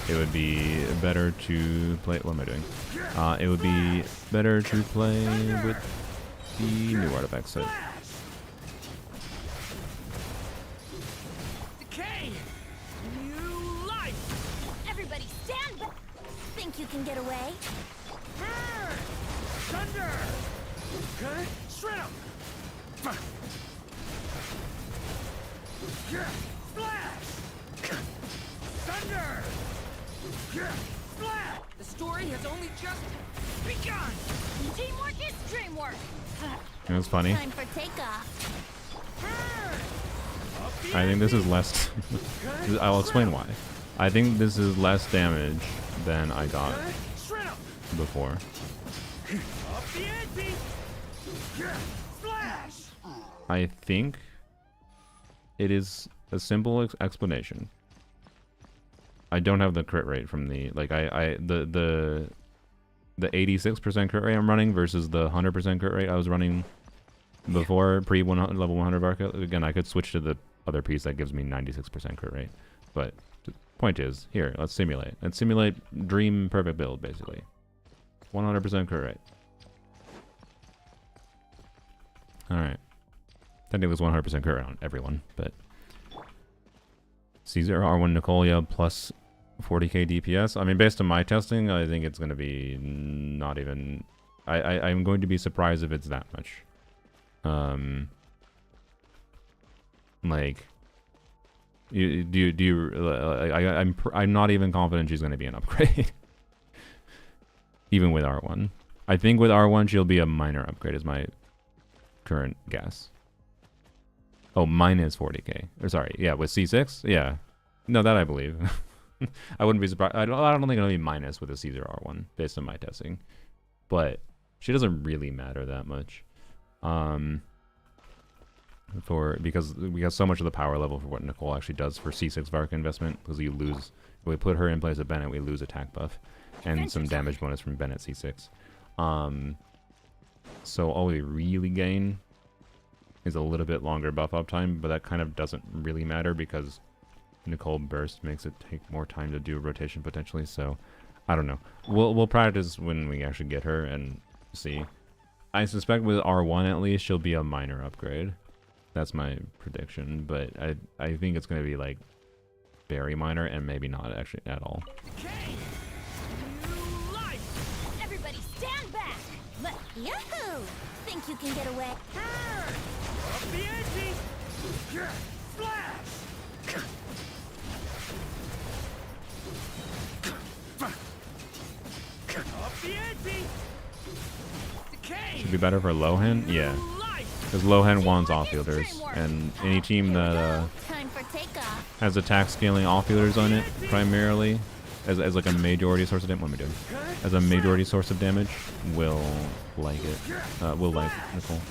It would be better to play... What am I doing? It would be better to play with the new artifact set. Decay! New life! Everybody Think you can get away? Burn! Thunder! Okay. Shred 'em! Flash! Thunder! Flash! The story has only just begun! Teamwork is dreamwork. It was funny. Time for takeoff. I think this is less. I'll explain why. I think this is less damage than I got before. Up the ante! Flash! I think it is a simple explanation. I don't have the crit rate from the the 86% crit rate I'm running versus the 100% crit rate I was running before level 100 Varka. Again, I could switch to the other piece that gives me 96% crit rate. But the point is, here, let's simulate. Let's simulate dream perfect build, basically. 100% crit rate. Alright. Technically it was 100% crit rate on everyone, but... Caesar, R1 Nicolia plus 40k DPS. I mean, based on my testing, I think it's going to be not even... I'm going to be surprised if it's that much. Like... I'm not even confident she's going to be an upgrade. Even with R1. I think with R1 she'll be a minor upgrade is my current guess. Oh, minus 40k. Or sorry, yeah, with C6? Yeah. No, that I believe. I wouldn't be surprised. I don't think it'll be minus with a Caesar R1 based on my testing. But she doesn't really matter that much. Because so much of the power level for what Nicole actually does for C6 Varka investment, because you lose, if we put her in place of Bennett, we lose attack buff and some damage bonus from Bennett C6. So all we really gain is a little bit longer buff up time, but that kind of doesn't really matter because Nicole burst makes it take more time to do rotation potentially. So I don't know. We'll practice when we actually get her and see. I suspect with R1 at least she'll be a minor upgrade. That's my prediction, but I think it's going to be like very minor and maybe not actually at all. Everybody stand back. Yahoo! Think you can get away? Up the ante! Flash! Up the ante! Decay! Should be better for Lohan? Yeah. Because Lohan wants offfielders, and any team that Time for takeoff. has attack scaling offfielders on it, primarily, as like a majority source of damage, what am I doing? As a majority source of damage, will like it. Will like Nicole. Up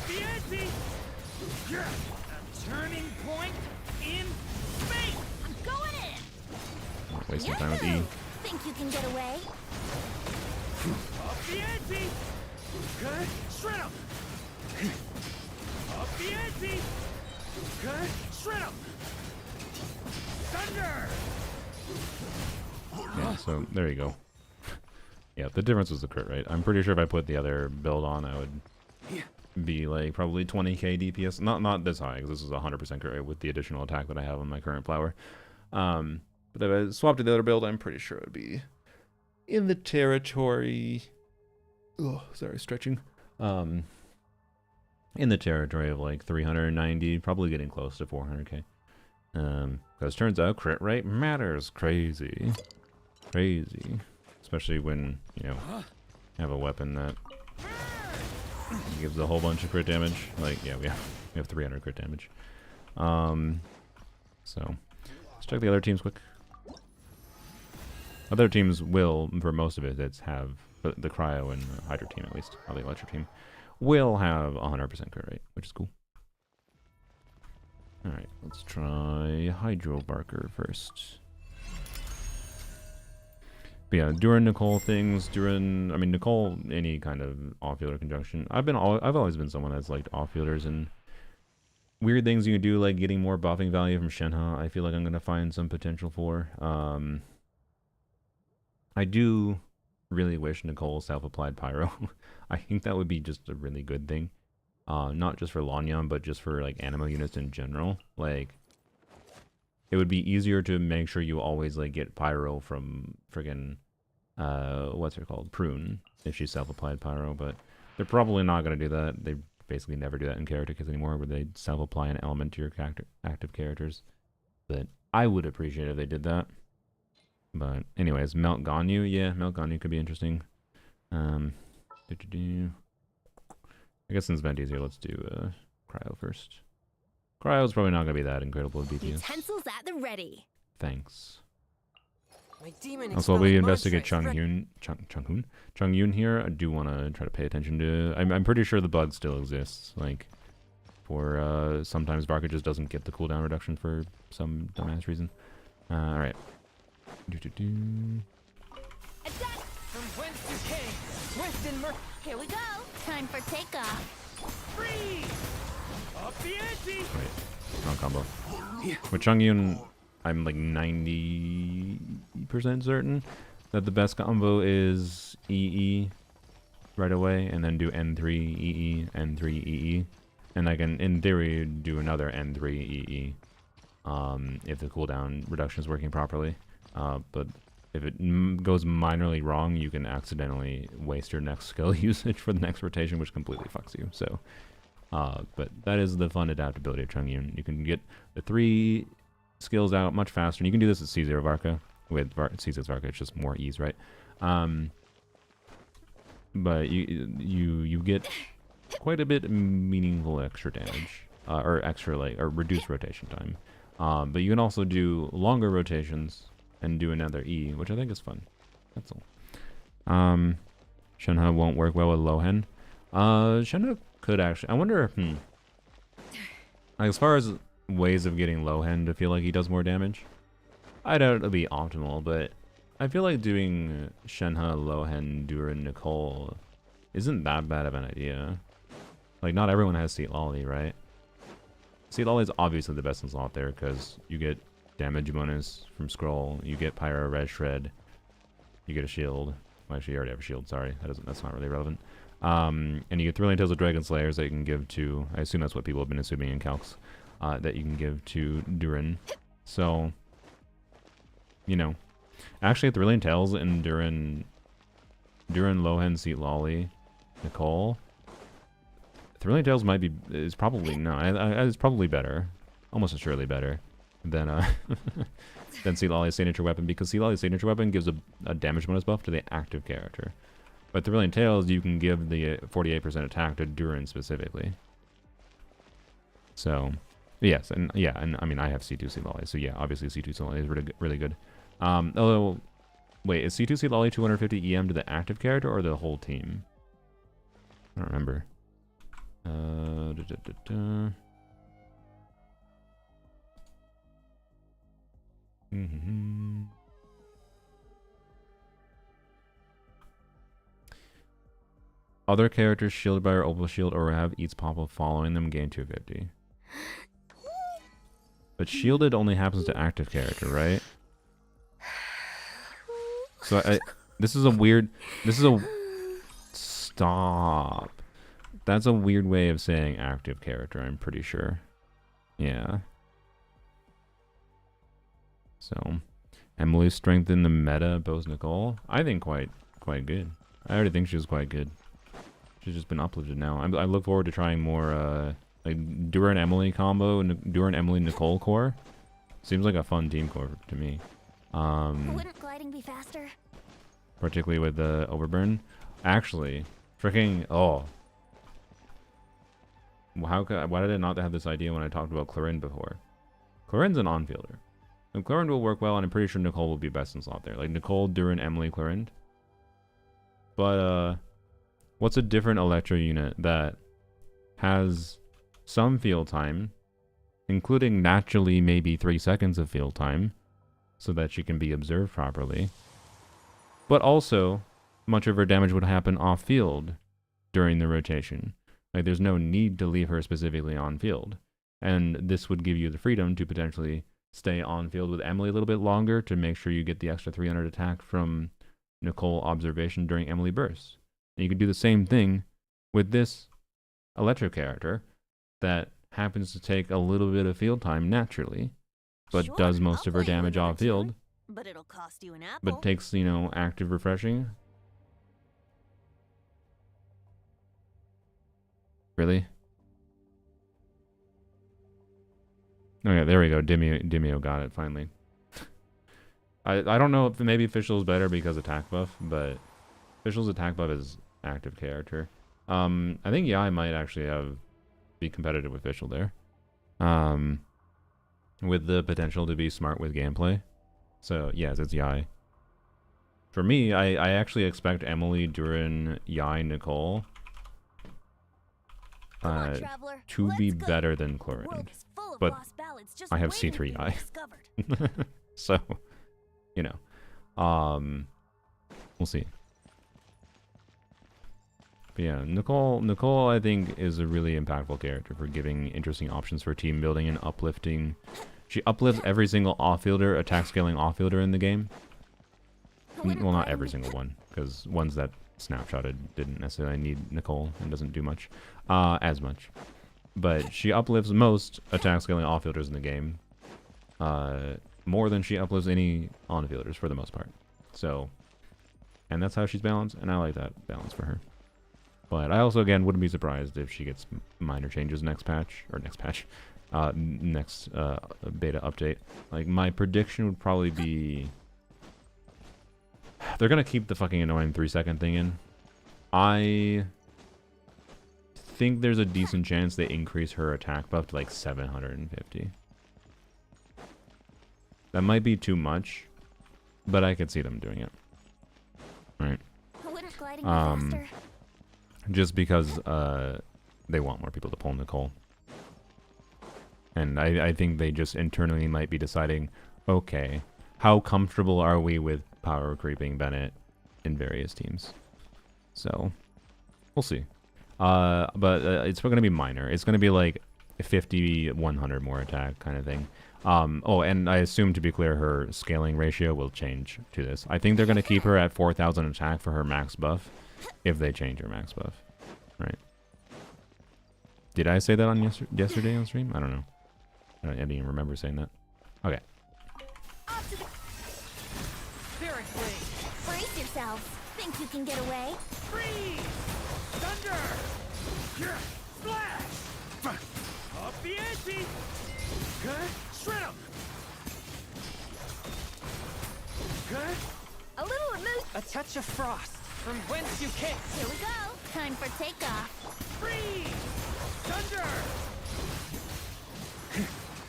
the ante! A turning point in space! I'm going in. Not wasting time with E. Think you can get away? Up the ante! Okay, shred 'em! Up the ante! Okay, shred 'em! Thunder! Yeah, so there you go. Yeah, the difference was the crit rate. I'm pretty sure if I put the other build on, I would be like probably 20k DPS. Not this high, because this is 100% crit rate with the additional attack that I have on my current flower. But if I swapped to the other build, I'm pretty sure it would be in the territory... Oh, sorry, stretching. In the territory of like 390, probably getting close to 400k. Because turns out crit rate matters. Crazy. Especially when, you know, you have a weapon that gives a whole bunch of crit damage. Like, yeah, we have 300 crit damage. So, let's check the other teams quick. Other teams will, for most of it, have the Cryo and the Hydro team at least, or the Electro team, will have 100% crit rate, which is cool. Alright, let's try Hydro Barker first. But yeah, during Nicole things, Nicole, any kind of off-fielder conjunction. I've always been someone that's liked off-fielders and weird things you can do, like getting more buffing value from Shenhe. I feel like I'm gonna find some potential for. I do really wish Nicole self-applied Pyro. I think that would be just a really good thing. Not just for Lanyan, but just for like animo units in general. Like, it would be easier to make sure you always like get Pyro from friggin' what's her called? Prune, if she's self-applied pyro, but they're probably not going to do that. They basically never do that in character kits anymore, where they self-apply an element to your active characters. But I would appreciate if they did that. But anyways, Melt Ganyu, yeah, Melt Ganyu could be interesting. I guess since Venti's here, let's do Cryo first. Cryo's probably not going to be that incredible with BTS. Utensils at the ready. Thanks. My demon Also, while we expelling investigate monstrous Chung-Yoon here, I do want to try to pay attention to... I'm pretty sure the bug still exists. Like, for sometimes Varka just doesn't get the cooldown reduction for some dumbass reason. Alright. Attack! From whence you came, swift and Here we go. Time for takeoff. freeze! Up the ante! Wait, wrong combo. With Chung-Yoon, I'm like 90% certain that the best combo is EE right away, and then do N3 EE, N3 EE. And I can, in theory, do another N3 EE if the cooldown reduction is working properly. But if it goes minorly wrong, you can accidentally waste your next skill usage for the next rotation, which completely fucks you. So, but that is the fun adaptability of Chung-Yoon. You can get the 3 skills out much faster, and you can do this at C0 Varka. With C6 Varka, it's just more ease, right? But you get quite a bit meaningful extra damage, or extra or reduced rotation time. But you can also do longer rotations and do another E, which I think is fun. That's all. Shenhe won't work well with Lohen. Shenhe could actually. I wonder. Like, as far as ways of getting Lohen to feel like he does more damage, I doubt it'll be optimal, but I feel like doing Shenhe, Lohen, Duran, Nicole isn't that bad of an idea. Like, not everyone has Seat Lolly, right? Seat Lolly is obviously the best in slot there, because you get damage bonus from Scroll, you get Pyro, Red Shred, you get a shield. Well, actually, you already have a shield, sorry. That's not really relevant. And you get Thrilling Tales of Dragon Slayers that you can give to, I assume that's what people have been assuming in calcs, that you can give to Duran. So, you know, actually Thrilling Tales and Duran, Lohen, Seat Lolly, Nicole, Thrilling Tales is probably, no, it's probably better, almost assuredly better than than Seat Lolly's signature weapon, because Seat Lolly's signature weapon gives a damage bonus buff to the active character. But Thrilling Tales, you can give the 48% attack to Duran specifically. So, yes, and yeah, and I mean, I have C2 Seat Lolly, so yeah, obviously C2 Seat Lolly is really good. Although, wait, is C2 Seat Lolly 250 EM to the active character or the whole team? I don't remember. Other characters shielded by our Opal Shield or have eats pop-up following them gain 250. But shielded only happens to active character, right? So this is a stop. That's a weird way of saying active character, I'm pretty sure. Yeah. So, Emily's strength in the meta, Bose Nicole. I think quite good. I already think she was quite good. She's just been uplifted now. I look forward to trying more like Duran Emily combo and Duran Emily Nicole core. Seems like a fun team core to me. Wouldn't gliding be faster? Particularly with the Overburn. Actually, freaking why did I not have this idea when I talked about Clarin before? Clarin's an on-fielder. And Clarin will work well, and I'm pretty sure Nicole will be best in slot there. Like Nicole, Duran, Emily, Clarin. But what's a different Electro unit that has some field time, including naturally maybe 3 seconds of field time, so that she can be observed properly, but also much of her damage would happen off field during the rotation. Like, there's no need to leave her specifically on field, and this would give you the freedom to potentially stay on field with Emily a little bit longer to make sure you get the extra 300 attack from Nicole observation during Emily bursts. And you can do the same thing with this Electro character that happens to take a little bit of field time naturally, but Sure, does most I'll of her play you damage another off field. tune. But it'll cost you an apple. but takes, you know, active refreshing. Really? Okay, there we go. Dimio got it finally. I don't know if maybe Fischl is better because attack buff, but Fischl's attack buff is active character. I think Yai might actually be competitive with Fischl there. With the potential to be smart with gameplay. So yes, it's Yai. For me, I actually expect Emily, Durin, Yai, Nicole to be better than Chlorine. But I have C3 Yai. So, you know. We'll see. But yeah, Nicole I think is a really impactful character for giving interesting options for team building and uplifting. She uplifts every single off-fielder, attack scaling off-fielder in the game. Well, not every single one, because ones that snapshotted didn't necessarily need Nicole and doesn't do much, as much. But she uplifts most attack scaling off-fielders in the game, more than she uplifts any on-fielders for the most part. So, and that's how she's balanced, and I like that balance for her. But I also, again, wouldn't be surprised if she gets minor changes next patch, or next beta update. Like, my prediction would probably be... They're gonna keep the fucking annoying 3-second thing in. I think there's a decent chance they increase her attack buff to like 750. That might be too much, but I could see them doing it. Alright. Just because they want more people to pull Nicole. And I think they just internally might be deciding, okay, how comfortable are we with power creeping Bennett in various teams? So, we'll see. But it's going to be minor. It's going to be like 50, 100 more attack kind of thing. Oh, and I assume, to be clear, her scaling ratio will change to this. I think they're going to keep her at 4,000 attack for her max buff, if they change her max buff. Right. Did I say that on yesterday on stream? I don't know. I didn't even remember saying that. Okay. Brace yourselves. Think you can get away? Freeze! Thunder! Flash! Up the ante! Shred 'em! A little remove. A touch of frost from whence you came. Here we go. Time for takeoff. Freeze! Thunder!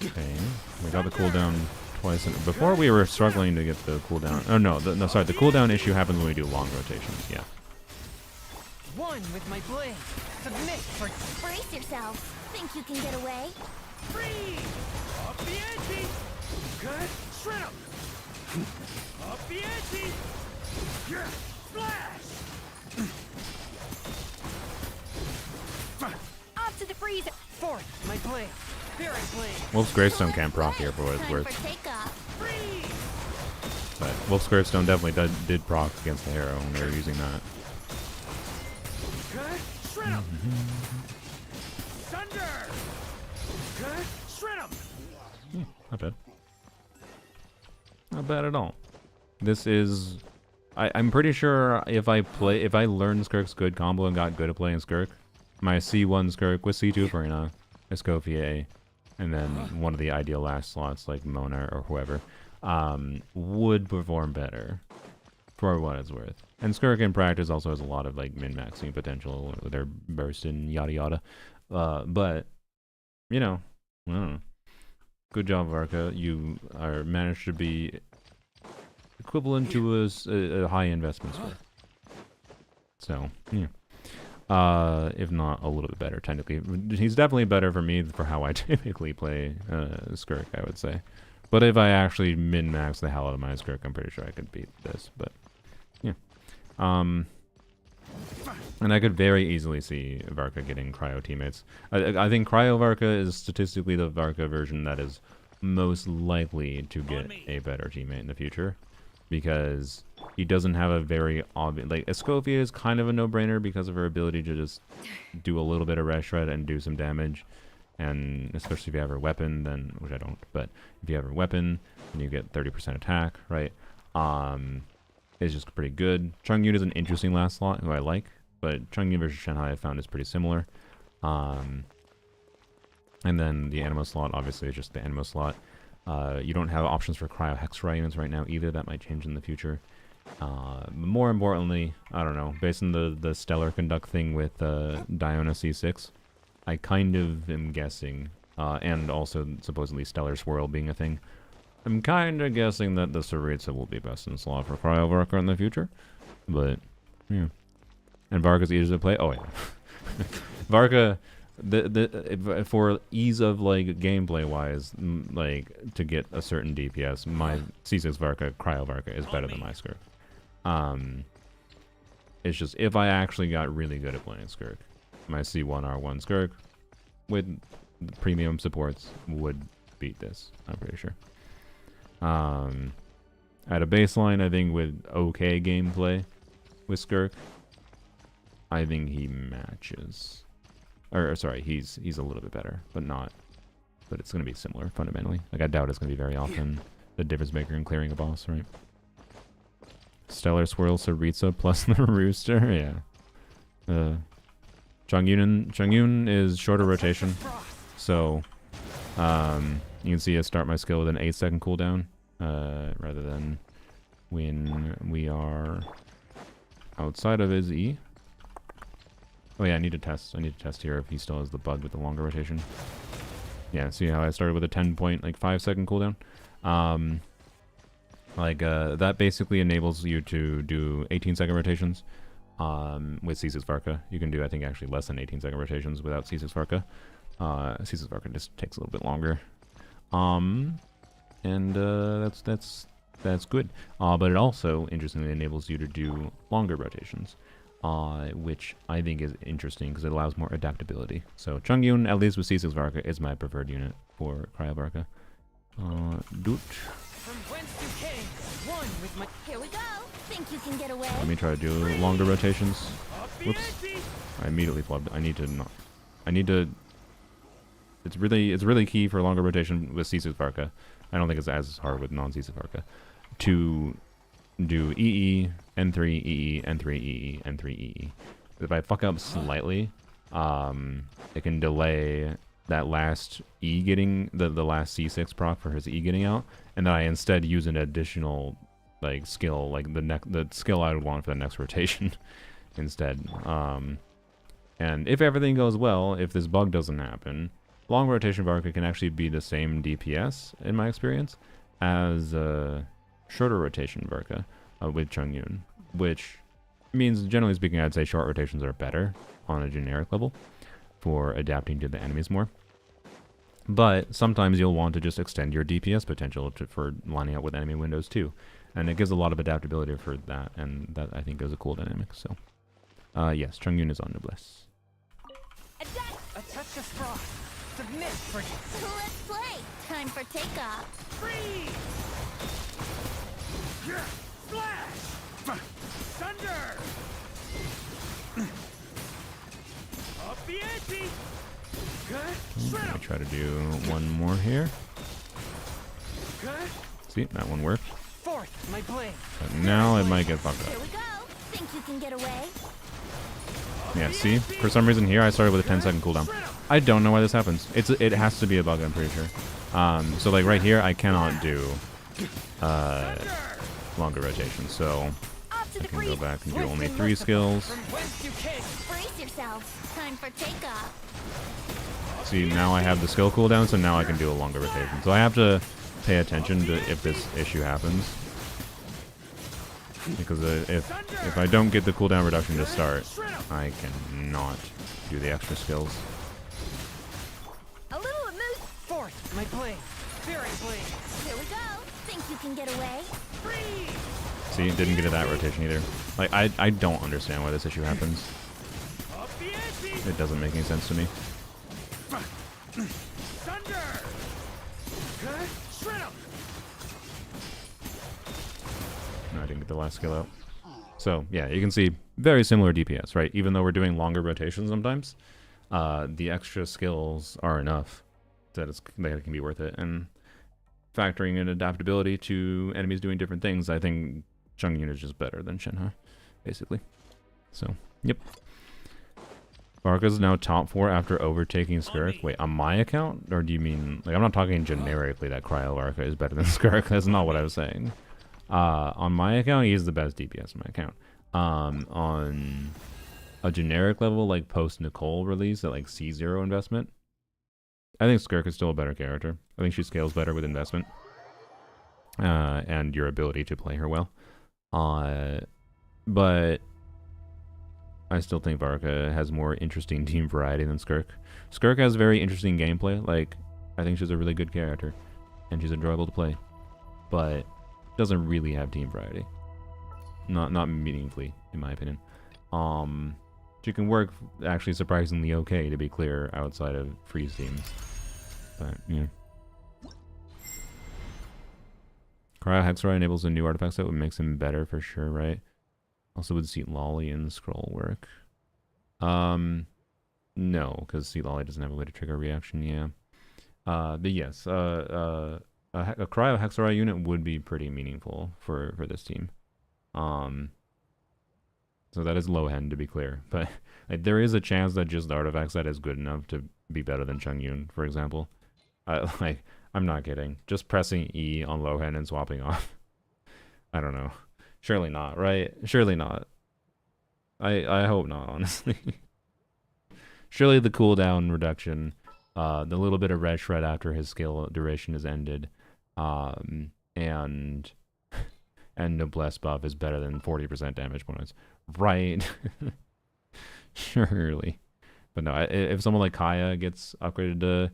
Okay. We got the cooldown twice. Before we were struggling to get the cooldown. Oh no, no, sorry. The cooldown issue happens when we do long rotations. Yeah. One with my blade. Submit for. Brace yourselves. Think you can get away? Freeze! Up the ante! Shred 'em! Up the ante! Flash! Off to the freezer. Forth, my blade. Spirit blade. Wolf's Gravestone can't proc here for what it's Time worth. for takeoff. Freeze! But Wolf's Gravestone definitely did proc against the Harrow when they were using that. Shred 'em! Thunder! Shred 'em! Not bad. Not bad at all. This is... I'm pretty sure if I learned Skirk's good combo and got good at playing Skirk, my C1 Skirk with C2 Farina, Escoffier, and then one of the ideal last slots like Mona or whoever, would perform better for what it's worth. And Skirk in practice also has a lot of like min-maxing potential with their burst and yada yada. But, you know, I don't know. Good job, Varka. You are managed to be equivalent to a high investment score. So, yeah. If not a little bit better, technically. He's definitely better for me for how I typically play Skirk, I would say. But if I actually min-max the hell out of my Skirk, I'm pretty sure I could beat this. But, yeah. And I could very easily see Varka getting Cryo teammates. I think Cryo Varka is statistically the Varka version that is most likely to get a better teammate in the future. Because he doesn't have a very obvious... Like, Escoffier is kind of a no-brainer because of her ability to just do a little bit of Red Shred and do some damage. and especially if you have a weapon, then, which I don't, but if you have a weapon, then you get 30% attack, right? It's just pretty good. Chongyun is an interesting last slot who I like, but Chongyun versus Shanghai I found is pretty similar. And then the Animo slot, obviously, is just the Animo slot. You don't have options for Cryo Hexra units right now either. That might change in the future. More importantly, I don't know, based on the Stellar Conduct thing with Diona C6, I kind of am guessing, and also supposedly Stellar Swirl being a thing, I'm kind of guessing that the Tsaritsa will be best in slot for Cryo Varka in the future. But, yeah. And Varka's easy to play? Oh, yeah. Varka, for ease of, like, gameplay-wise, like, to get a certain DPS, my C6 Varka, Cryo Varka, is better than my Skirk. It's just, if I actually got really good at playing Skirk, my C1R1 Skirk, with premium supports, would beat this, I'm pretty sure. At a baseline, I think with okay gameplay with Skirk, I think he matches. Or sorry, he's a little bit better, but not. But it's gonna be similar fundamentally. Like I doubt it's gonna be very often the difference maker in clearing a boss, right? Stellar Swirl Tsaritsa plus the Rooster, yeah. Chongyun is shorter rotation, so you can see I start my skill with an 8-second cooldown, rather than when we are outside of his E. Oh yeah, I need to test here if he still has the bug with the longer rotation. Yeah, see how I started with a 10.5-second cooldown? That basically enables you to do 18-second rotations with C6 Varka. You can do, I think, actually less than 18-second rotations without C6 Varka. C6 Varka just takes a little bit longer. That's good. But it also, interestingly, enables you to do longer rotations. Which I think is interesting because it allows more adaptability. So Chongyun, at least with C6 Varka, is my preferred unit for Cryo Varka. Doot. From whence you came, one with my... Here we go. Think you can get away? Let me try to do longer rotations. Up the Whoops. ante. I immediately flubbed. I need to... It's really key for longer rotation with C6 Varka. I don't think it's as hard with non-C6 Varka. To do EE, N3, EE, N3, EE, N3, EE. If I fuck up slightly, it can delay that last E getting, the last C6 proc for his E getting out, and then I instead use an additional, like, skill, like the skill I would want for the next rotation instead. And if everything goes well, if this bug doesn't happen, long rotation Varka can actually be the same DPS, in my experience, as shorter rotation Varka with Chongyun, which means, generally speaking, I'd say short rotations are better on a generic level for adapting to the enemies more. But sometimes you'll want to just extend your DPS potential for lining up with enemy windows too, and it gives a lot of adaptability for that, and that I think is a cool dynamic. So, yes, Chongyun is on Noblesse. A touch of frost. Submit for you. Let's play. Time for takeoff. Freeze! Flash! Thunder! Up the ante! Good. Let me try to do one more here. Good. See, that one worked. Forth, my blade. But now it might get fucked Here up. we go. Think you can get away? Yeah, see? For some reason here I started with a 10-second cooldown. I don't know why this happens. It has to be a bug, I'm pretty sure. So like right here I cannot do longer rotation, so Off to I the can go breeze. back and do only 3 skills. From whence you came. Brace yourselves. Time for takeoff. See, now I have the skill cooldown, so now I can do a longer rotation. So I have to pay attention to if this issue happens. Because if I don't get the cooldown reduction to start, I cannot do the extra skills. A little amuse. Forth, my blade. Fairy blade. Here we go. Think you can get away? Freeze! See, it didn't get to that rotation either. Like, I don't understand why this issue happens. Up the ante! It doesn't make any sense to me. Thunder! Good. Shred 'em! No, I didn't get the last skill out. So, yeah, you can see very similar DPS, right? Even though we're doing longer rotations sometimes, the extra skills are enough that it can be worth it. And factoring in adaptability to enemies doing different things, I think Chungyun is just better than Shenhe, basically. So, yep. Varka's now top 4 after overtaking Skirk. Wait, on my account? Or do you mean... Like, I'm not talking generically that Cryo Varka is better than Skirk. That's not what I was saying. On my account, he's the best DPS in my account. On a generic level, like post-Nicole release at like C0 investment, I think Skirk is still a better character. I think she scales better with investment. And your ability to play her well. But... I still think Varka has more interesting team variety than Skirk. Skirk has very interesting gameplay. Like, I think she's a really good character. And she's enjoyable to play. But doesn't really have team variety. Not meaningfully, in my opinion. She can work actually surprisingly okay, to be clear, outside of freeze teams. But, yeah. Cryo Hexroy enables a new artifact set, which makes him better for sure, right? Also would Seat Lolly and Scroll work. No, because Seat Lolly doesn't have a way to trigger a reaction, yeah. But yes, a Cryo Hexorai unit would be pretty meaningful for this team. So that is low end, to be clear. But like, there is a chance that just the artifact set is good enough to be better than Chungyun, for example. I'm not kidding. Just pressing E on low end and swapping off. I don't know. Surely not, right? Surely not. I hope not, honestly. Surely the cooldown reduction, the little bit of red shred after his skill duration is ended, and noblesse buff is better than 40% damage bonus, right? Surely, but no. If someone like Kaya gets upgraded to,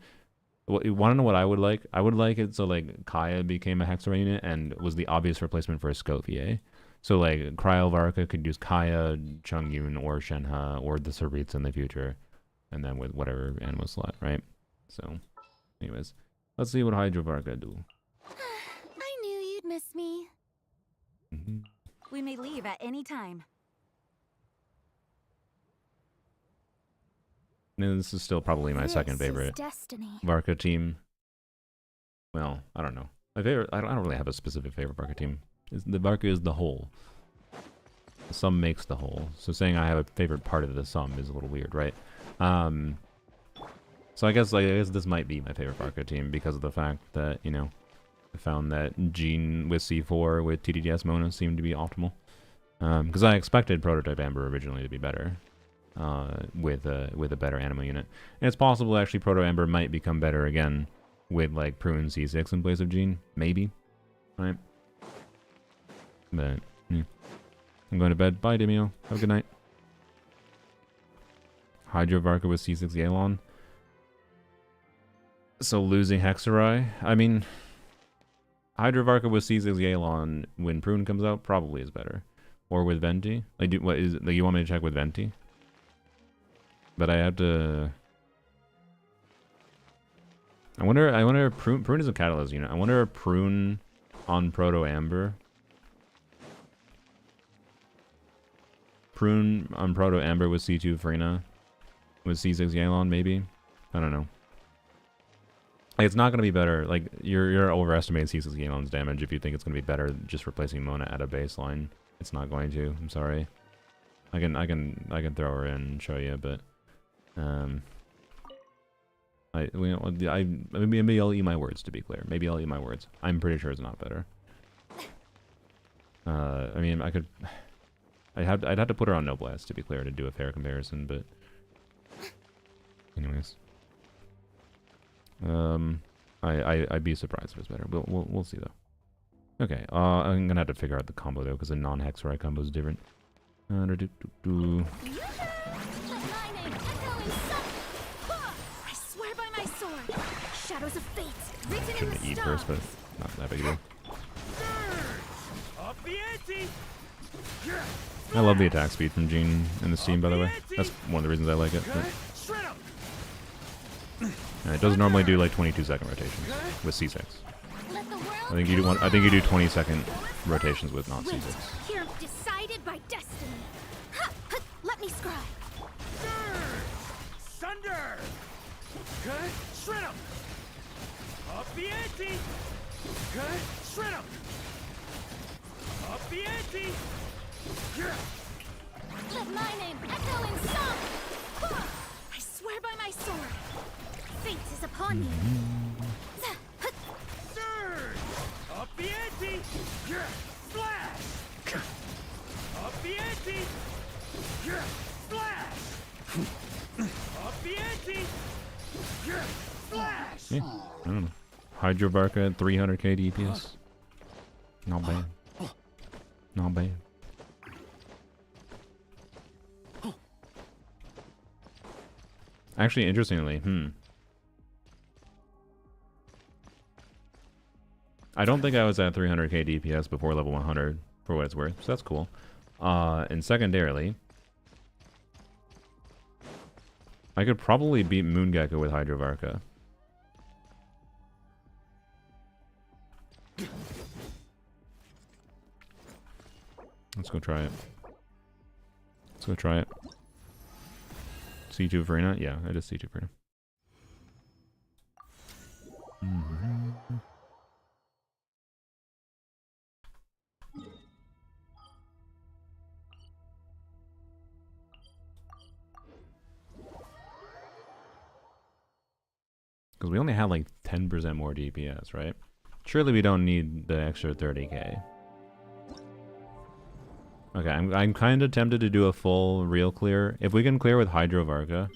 you want to know what I would like? I would like it so like Kaya became a Hexer unit and was the obvious replacement for a Scofier. So like Cryo Varka could use Kaya, Chungyun, or Shenhe, or the Saritz in the future, and then with whatever animal slot, right? So, anyways, let's see what Hydro Varka do. I knew you'd miss me. We may leave at any time. And this is still probably my second favorite Destiny. Varka team. Well, I don't know. My favorite. I don't really have a specific favorite Varka team. The Varka is the whole. The sum makes the whole. So saying I have a favorite part of the sum is a little weird, right? So I guess this might be my favorite Varka team because of the fact that, you know, I found that Jean with C4 with TDDS Mona seemed to be optimal. Because I expected Prototype Amber originally to be better. With a better animal unit. And it's possible actually Proto Amber might become better again with like Prune C6 in place of Jean. Maybe. Right? But, yeah. I'm going to bed. Bye, Demio. Have a good night. Hydro Varka with C6 Yelan. So losing Hexerai. I mean, Hydro Varka with C6 Yelan when Prune comes out probably is better. Or with Venti. Like, what is like, you want me to check with Venti? But I have to. I wonder if Prune is a catalyst unit. I wonder if Prune on Proto Amber. Prune on Proto Amber with C2 Frina. With C6 Yelan, maybe? I don't know. Like, it's not gonna be better. Like, you're overestimating C6 Yelan's damage if you think it's gonna be better just replacing Mona at a baseline. It's not going to. I'm sorry. I can throw her in and show you, but maybe I'll eat my words, to be clear. Maybe I'll eat my words. I'm pretty sure it's not better. I mean, I'd have to put her on Noblesse, to be clear, to do a fair comparison, but anyways. I'd be surprised if it's better. We'll see though. Okay, I'm gonna have to figure out the combo though, because the non-Hexerai combo is different. I swear by my sword. Shadows of fate written in Shouldn't the eat stars. first, but not that big a deal. Up the ante. I love the attack speed from Jean in this team, by the way. That's one of the reasons I like it. But, Shred 'em. and it doesn't normally do like 22-second rotations with C6. Let the world I think you do I think you do 20-second rotations with not wait. C6. Here, decided by destiny. Ha! Ha! Let me scribe. Sunder! Cut! Shred 'em! Up the ante! Cut! Shred 'em! Up the ante! Let my name echo in song! I swear by my sword! Fate is upon you! Surge! Up the ante! Flash! Up the ante! Flash! Up the ante! Flash! Yeah, I don't know. Hydro Varka at 300k DPS. Not bad. Not bad. Actually, interestingly, I don't think I was at 300k DPS before level 100, for what it's worth, so that's cool. And secondarily, I could probably beat Moongecko with Hydro Varka. Let's go try it. Let's go try it. C2 Verena? Yeah, it is C2 Verena. Because we only had like 10% more DPS, right? Surely we don't need the extra 30k. Okay, I'm kind of tempted to do a full real clear. If we can clear with Hydro Varka,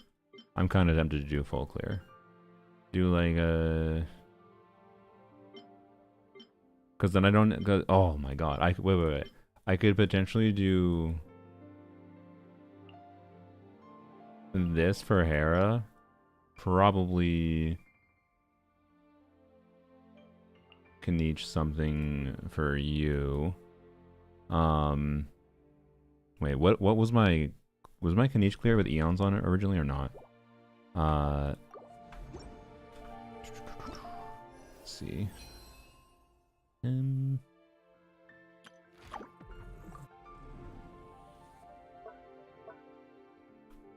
I'm kind of tempted to do full clear. Do like a... Because then I don't... oh my god. Wait. I could potentially do... this for Hera. Probably... Kaniche something for you. Wait, what was my Kaniche clear with Eons on it originally or not? Let's see.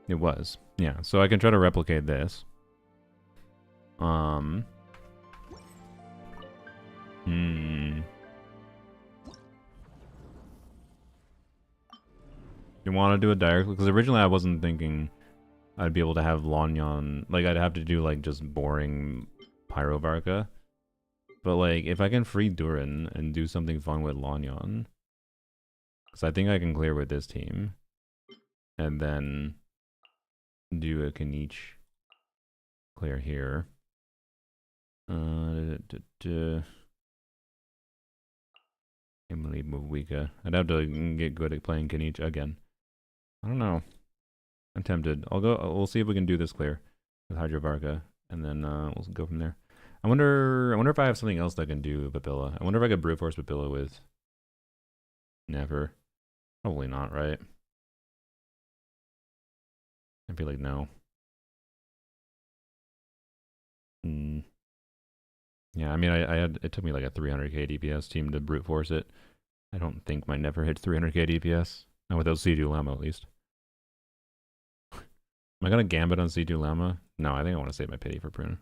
It was. Yeah, so I can try to replicate this. You want to do it directly? Because originally I wasn't thinking I'd be able to have Lanyon. Like, I'd have to do, like, just boring Pyro Varka. But, like, if I can free Durin and do something fun with Lanyon. Because I think I can clear with this team. And then do a Kaniche clear here. Emily Mwika. I'd have to get good at playing Kaniche again. I don't know. I'm tempted. We'll see if we can do this clear with Hydro Varka, and then we'll go from there. I wonder if I have something else that can do Papilla. I wonder if I could brute force Papilla with Never. Probably not, right? I feel like no. Yeah, I mean, it took me like a 300k DPS team to brute force it. I don't think my Never hits 300k DPS. Not without C2 Llama, at least. Am I gonna Gambit on C2 Llama? No, I think I want to save my pity for Prune.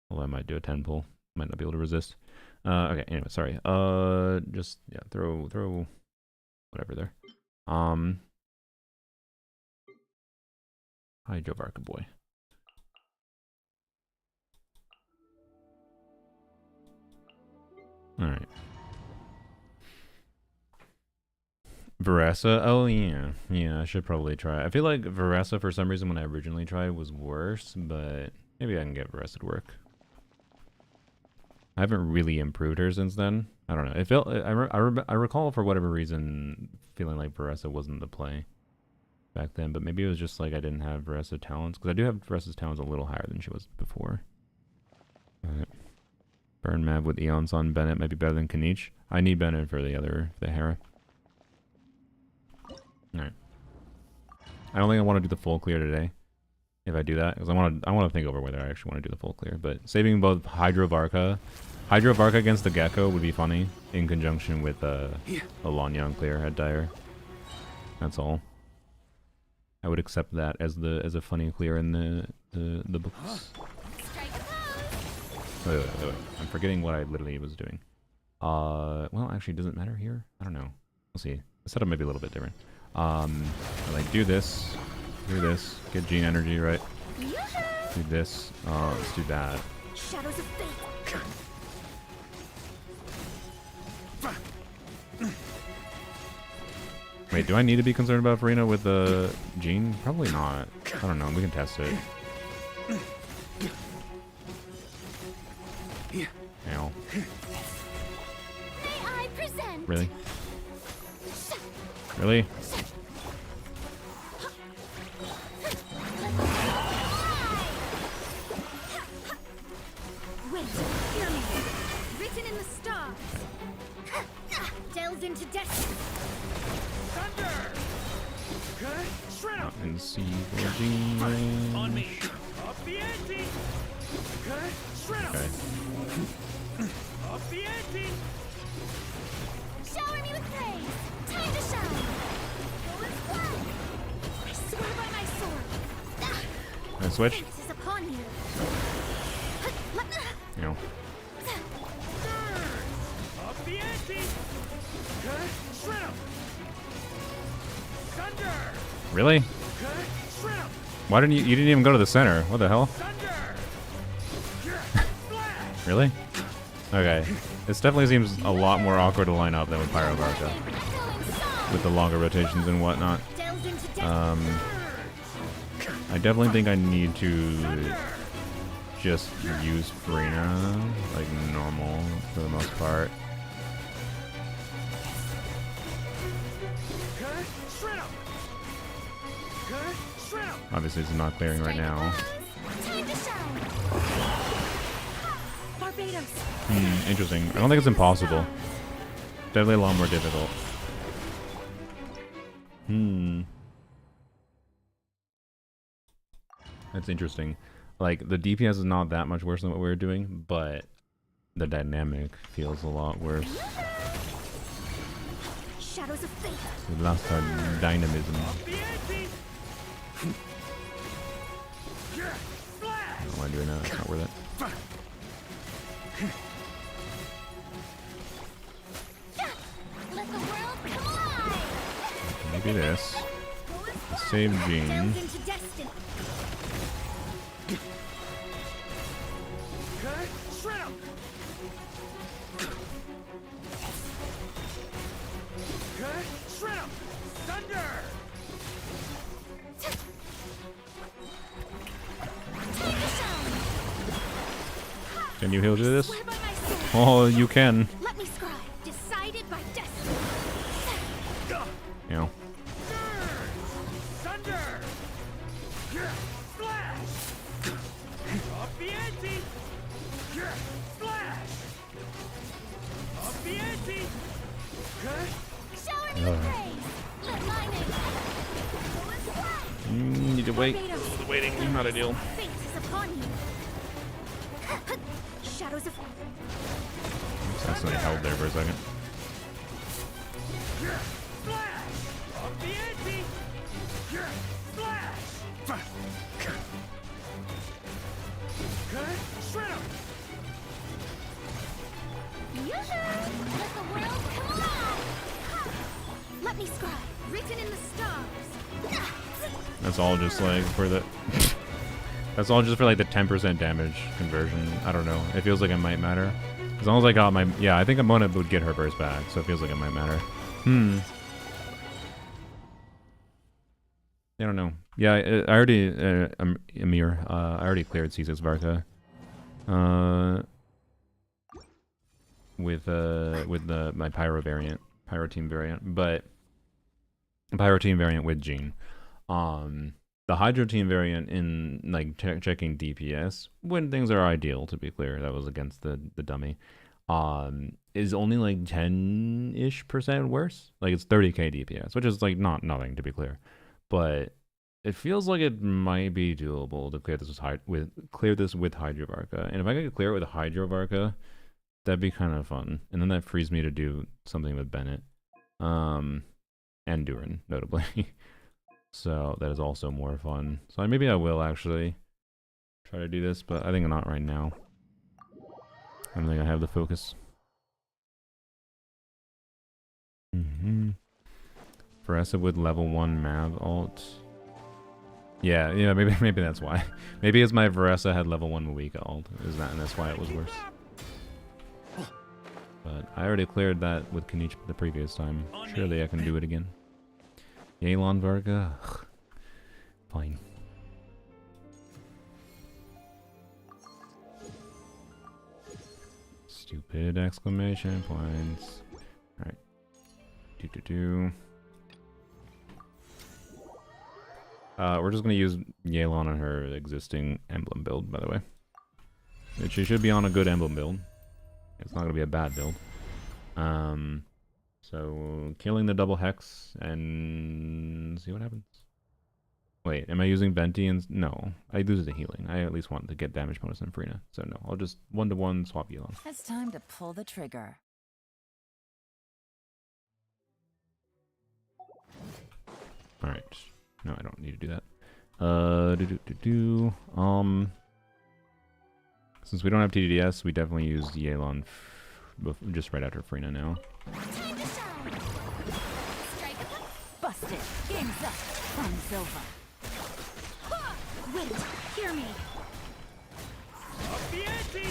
Although I might do a 10 pull. Might not be able to resist. Okay, anyway, sorry. Just, yeah, throw whatever there. Hydro Varka boy. Alright. Varessa? Oh, yeah. Yeah, I should probably try. I feel like Varessa, for some reason, when I originally tried, was worse, but maybe I can get Varessa to work. I haven't really improved her since then. I don't know. It felt... I recall, for whatever reason, feeling like Varessa wasn't the play back then, but maybe it was just like I didn't have Varessa talents, because I do have Varessa's talents a little higher than she was before. Alright. Burn Mav with Eons on Bennett might be better than Kaniche. I need Bennett for the Hera. Alright. I don't think I want to do the full clear today. If I do that, because I want to think over whether I actually want to do the full clear. But saving both Hydro Varka against the Gecko would be funny in conjunction with a Lanyon clear at Dire. That's all. I would accept that as a funny clear in the books. Strike a pose. Wait. I'm forgetting what I literally was doing. Well, actually, does it matter here? I don't know. We'll see. The setup might be a little bit different. I like do this, get gene energy, right? Yoo-hoo! Do this. Let's do that. Shadows of fate. Wait, do I need to be concerned about Farina with the gene? Probably not. I don't know. We can test it. Ow. May I present? Really? Really? Wait, hear me. Written in the stars. Delves into destiny. Thunder! Okay, shred 'em! And see for gene range. On me! Up the ante! Okay, shred 'em! Okay. Up the ante! Shower me with praise. Time to shine. Go and fly. I swear by my sword. Can I switch? Fate is upon you. You know. Up the ante! Okay, shred 'em! Thunder! Really? Okay, shred 'em! Why didn't you didn't even go to the center? What the hell? Thunder! Flash! Really? Okay. This definitely seems a lot more awkward to line up than with Pyro Varka. With the longer rotations and whatnot. Delves into destiny. I definitely think I need to just use Farina like normal for the most part. Okay, shred 'em! Okay, shred 'em! Obviously it's not clearing right now. Time to shine. Barbados. Interesting. I don't think it's impossible. Definitely a lot more difficult. That's interesting. Like, the DPS is not that much worse than what we were doing, but the dynamic feels a lot worse. Shadows of fate. We lost our dynamism. Up the ante! Flash! I don't want to do that. It's not worth it. Let the world come alive. Maybe this. Save Gene. Delves into destiny. Okay, shred 'em! Okay, shred 'em! Thunder! Time to shine. Can you heal to this? Swear by my sword. Oh, you can. Let me scribe. Decided by destiny. You know. Thunder! Flash! Up the ante! Flash! Up the ante! Okay, Shower me with praise. Let my name go and fly. Need to wait. Barbados. The waiting is not ideal. Fate is upon you. Shadows of It's accidentally held there for a second. flash! Up the ante! Flash! Okay, shred 'em! Yoo-hoo! Let the world come alive. Let me scribe. Written in the stars. That's all just like for the... That's all just for like the 10% damage conversion. I don't know. It feels like it might matter. As long as I got my... Yeah, I think Amona would get her burst back, so it feels like it might matter. I don't know. Yeah, I already... Amir, I already cleared C6 Varka. With my Pyro variant. Pyro team variant. But... Pyro team variant with Gene. The Hydro team variant in like checking DPS when things are ideal, to be clear, that was against the dummy, is only like 10-ish% worse. Like it's 30k DPS, which is like not nothing, to be clear, but it feels like it might be doable to clear this with Hydro Varka. And if I could clear it with Hydro Varka, that'd be kind of fun. And then that frees me to do something with Bennett, and Durin, notably. So that is also more fun. So maybe I will actually try to do this, but I think not right now. I don't think I have the focus. Varka with level 1 Mav alt. Yeah, maybe that's why. Maybe it's my Varka had level 1 Mawika alt. Is that, and that's why it was worse. But I already cleared that with Kanich the previous time. Surely I can do it again. Yelan Varka? Ugh. Fine. Stupid exclamation points. Alright. We're just gonna use Yelan on her existing emblem build, by the way. She should be on a good emblem build. It's not gonna be a bad build. So killing the double hex and see what happens. Wait, am I using Venti and no? I lose the healing. I at least want to get damage bonus on Frina. So no, I'll just 1-to-1 swap Yelan. It's time to pull the trigger. Alright. No, I don't need to do that. Since we don't have TDDS, we definitely use Yelan just right after Frina now. Time to shine. Strike a pop. Busted. Game's up. Fun's over. Wait, hear me. Up the ante!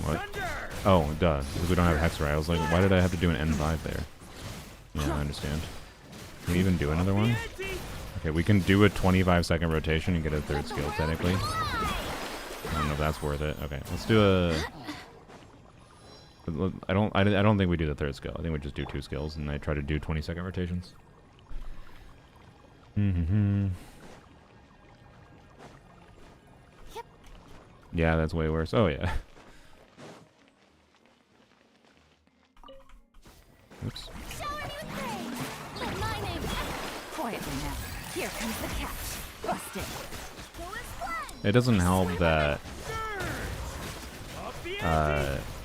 What? Thunder! Oh, duh. Because we don't have Hexer. I was like, why did I have to do an N5 there? Yeah, I understand. Can we even do another one? Okay, we can do a 25-second rotation and get a third skill, technically. I don't know if that's worth it. Okay, let's do a... I don't think we do the third skill. I think we just do 2 skills, and I try to do 20-second rotations. Yep. Yeah, that's way worse. Oh, yeah. Oops. Shower me with praise. Let my name Quietly now. Here comes the catch. Busted. go as one. It doesn't help that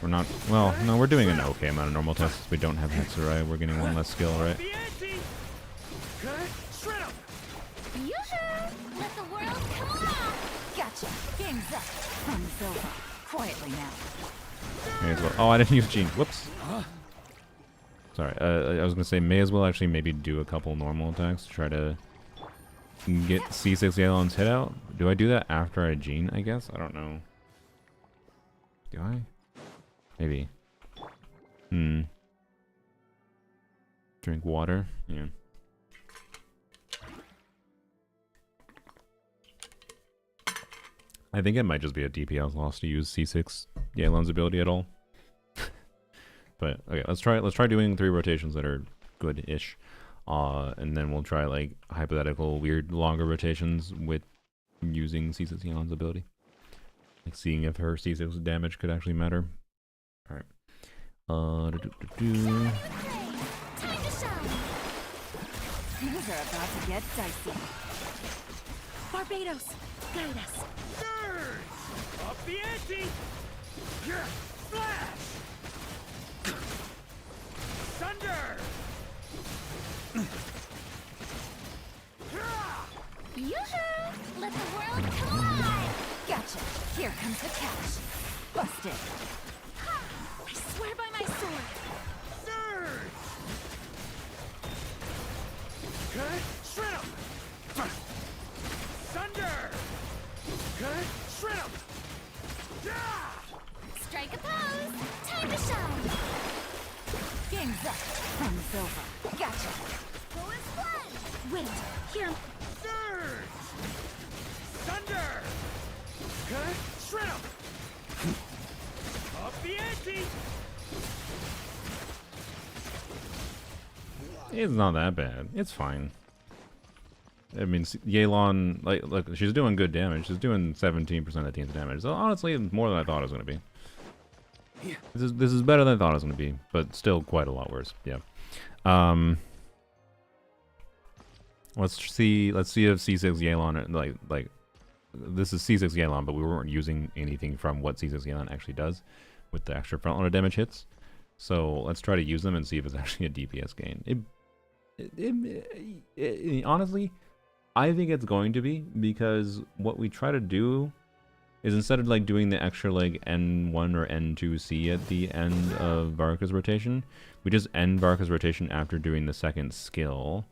we're not, well, no, we're doing an okay amount of normal tests. We don't have Hexerai. We're getting 1 less skill, right? Yoo-hoo! Let the world come alive. Gotcha. Game's up. Fun's over. Quietly now. May as well. Oh, I didn't use Gene. Whoops. Sorry. I was gonna say may as well actually maybe do a couple normal attacks to try to get C6 Yelan's hit out. Do I do that after I Gene? I guess. I don't know. Do I? Maybe. Drink water. Yeah. I think it might just be a DPS loss to use C6 Yelan's ability at all. But okay, let's try doing 3 rotations that are good-ish. And then we'll try like hypothetical weird longer rotations with using C6 Yelan's ability. Like seeing if her C6 damage could actually matter. Alright. Time to shine. Things are about to get dicey. Barbados, guide us. Nerds! Up the ante! Yeah! Flash! Thunder! Yoo-hoo! Let the world come alive. Gotcha. Here comes the catch. Busted. I swear by my sword. Nerds! Cut! Shred 'em! Thunder! Cut! Shred 'em! Yeah! Strike a pose. Time to shine. Game's up. Fun's over. Gotcha. Go as one. Wait, hear me. Nerds! Thunder! Cut! Shred 'em! Up the ante! It's not that bad. It's fine. I mean, Yelan, like, look, she's doing good damage. She's doing 17% of team's damage. So honestly, it's more than I thought it was going to be. This is better than I thought it was going to be, but still quite a lot worse. Yeah. Let's see if C6 Yelan like this is C6 Yelan, but we weren't using anything from what C6 Yelan actually does with the extra frontloader damage hits. So let's try to use them and see if it's actually a DPS gain. Honestly, I think it's going to be, because what we try to do is, instead of like doing the extra like N1 or N2C at the end of Varka's rotation, we just end Varka's rotation after doing the second skill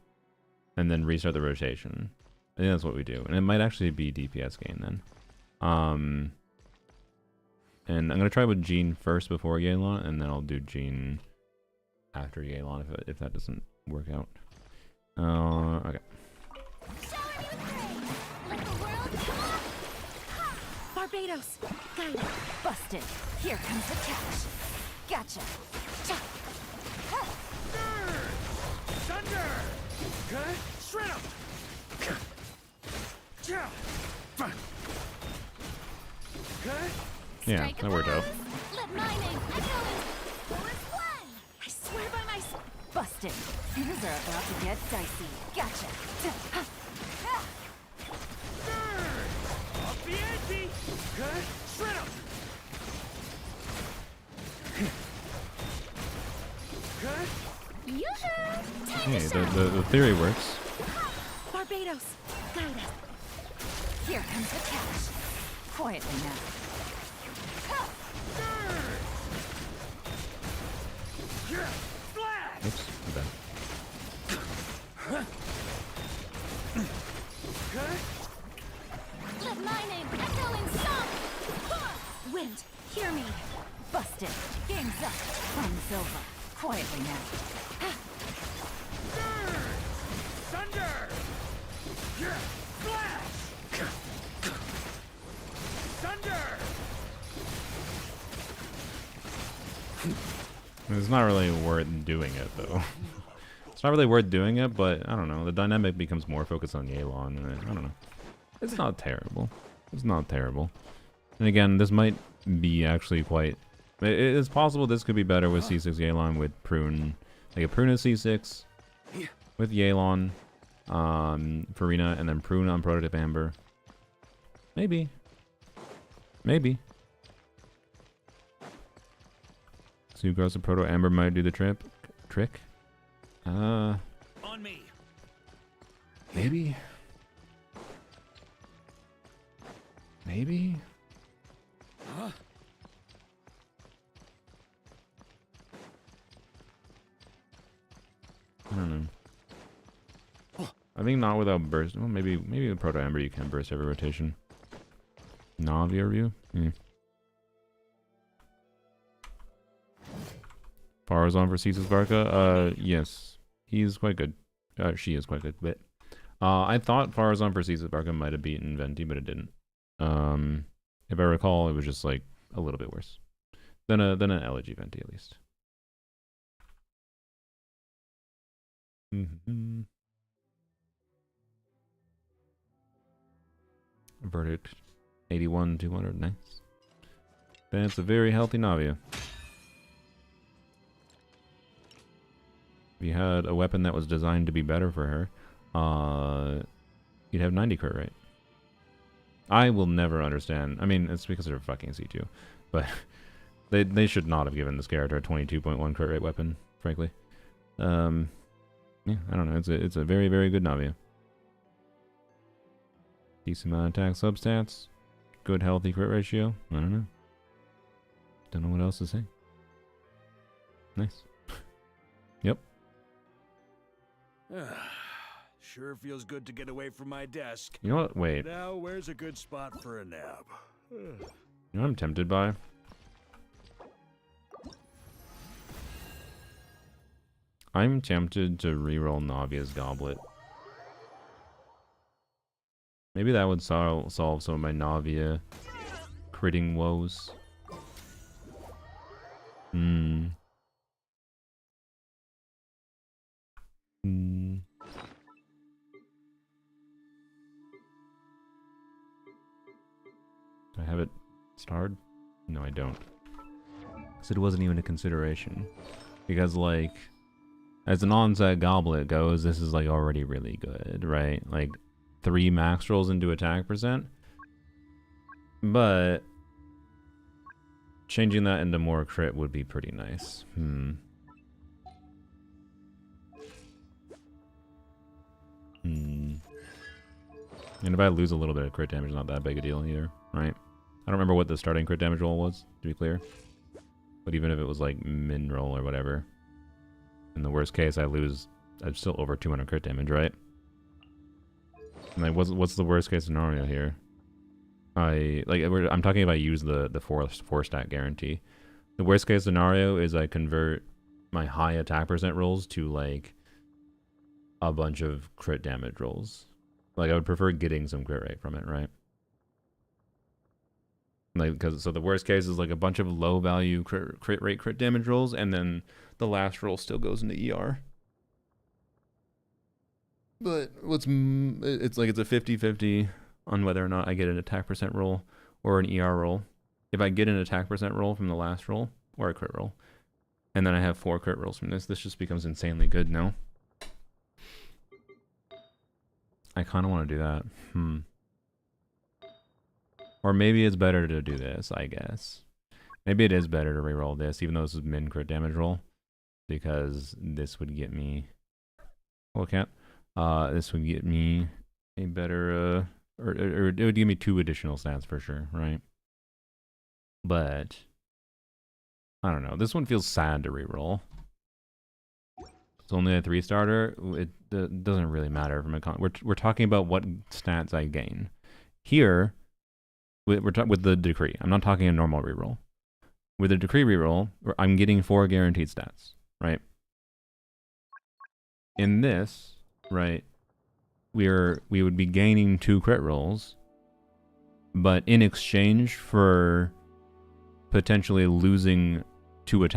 and then restart the rotation. I think that's what we do, and it might actually be DPS gain then. And I'm gonna try with Jean first before Yelan, and then I'll do Jean after Yelan if that doesn't work out. Okay. Barbados, guide us. Busted. Here comes the catch. Gotcha. Thunder! Okay? Shred 'em! Okay? Yeah, Strike a that worked out. pose. Let my name echo in forest one. I swear by my... Busted. Things are about to get dicey. Gotcha. Off the ante! Okay? Shred 'em! Okay? Yoo-hoo! Time Hey, to shine. the theory works. Barbados, guide us. Here comes the catch. Quietly now. Flash! Oops, my bad. Okay? Let my name echo in song. Wind, hear me. Busted. Game's up. Fun's over. Quietly now. Thunder! Flash! Thunder! It's not really worth doing it though. It's not really worth doing it, but I don't know. The dynamic becomes more focused on Yelan, and I don't know. It's not terrible. It's not terrible. And again, this might be actually quite... It's possible this could be better with C6 Yelan with Prune. Like a Prune is C6 with Yelan, Farina, and then Prune on Prototype Amber. Maybe. Maybe. Sucrose and Proto Amber might do the trick. On me. Maybe. Maybe. Huh? I don't know. I think not without burst. Well, maybe with Proto Amber you can burst every rotation. Navia review? Farazan for Caesar's Varka? Yes. He's quite good. She is quite good. But I thought Farazan for Caesar's Varka might have beaten Venti, but it didn't. If I recall, it was just like a little bit worse than an Elegy Venti at least. Verdict 81 200. Nice. That's a very healthy Navia. If you had a weapon that was designed to be better for her, you'd have 90 crit rate. I will never understand. I mean, it's because they're fucking C2, but they should not have given this character a 22.1 crit rate weapon, frankly. Yeah, I don't know. It's a very, very good Navia. Decent amount of attack substats. Good healthy crit ratio. I don't know. Don't know what else to say. Nice. Yep. Sure feels good to get away from my desk. You know what? Wait. Now, where's a good spot for a nap? You know what I'm tempted by? I'm tempted to reroll Navia's Goblet. Maybe that would solve some of my Navia critting woes. Do I have it starred? No, I don't. Because it wasn't even a consideration. Because, like, as an onset goblet goes, this is, like, already really good, right? Like, 3 max rolls into attack percent. But Changing that into more crit would be pretty nice. And if I lose a little bit of crit damage, not that big a deal either, right? I don't remember what the starting crit damage roll was, to be clear. But even if it was like min roll or whatever, in the worst case, I'm still over 200 crit damage, right? And like, what's the worst case scenario here? I'm talking if I use the four stat guarantee. The worst case scenario is I convert my high attack percent rolls to like a bunch of crit damage rolls. Like I would prefer getting some crit rate from it, right? Like so the worst case is like a bunch of low value crit rate crit damage rolls, and then the last roll still goes into ER. But it's like it's a 50-50 on whether or not I get an attack percent roll or an ER roll. If I get an attack percent roll from the last roll or a crit roll, and then I have 4 crit rolls from this just becomes insanely good, no? I kind of want to do that. Or maybe it's better to do this, I guess. Maybe it is better to reroll this, even though this is min crit damage roll, because this would get me... Well, can't. This would get me a better... or it would give me 2 additional stats for sure, right? But... I don't know. This one feels sad to reroll. It's only a 3-starter. It doesn't really matter from a we're talking about what stats I gain. Here, with the decree. I'm not talking a normal reroll. With the decree reroll, I'm getting 4 guaranteed stats, right? In this, right, we would be gaining 2 crit rolls, but in exchange for potentially losing 2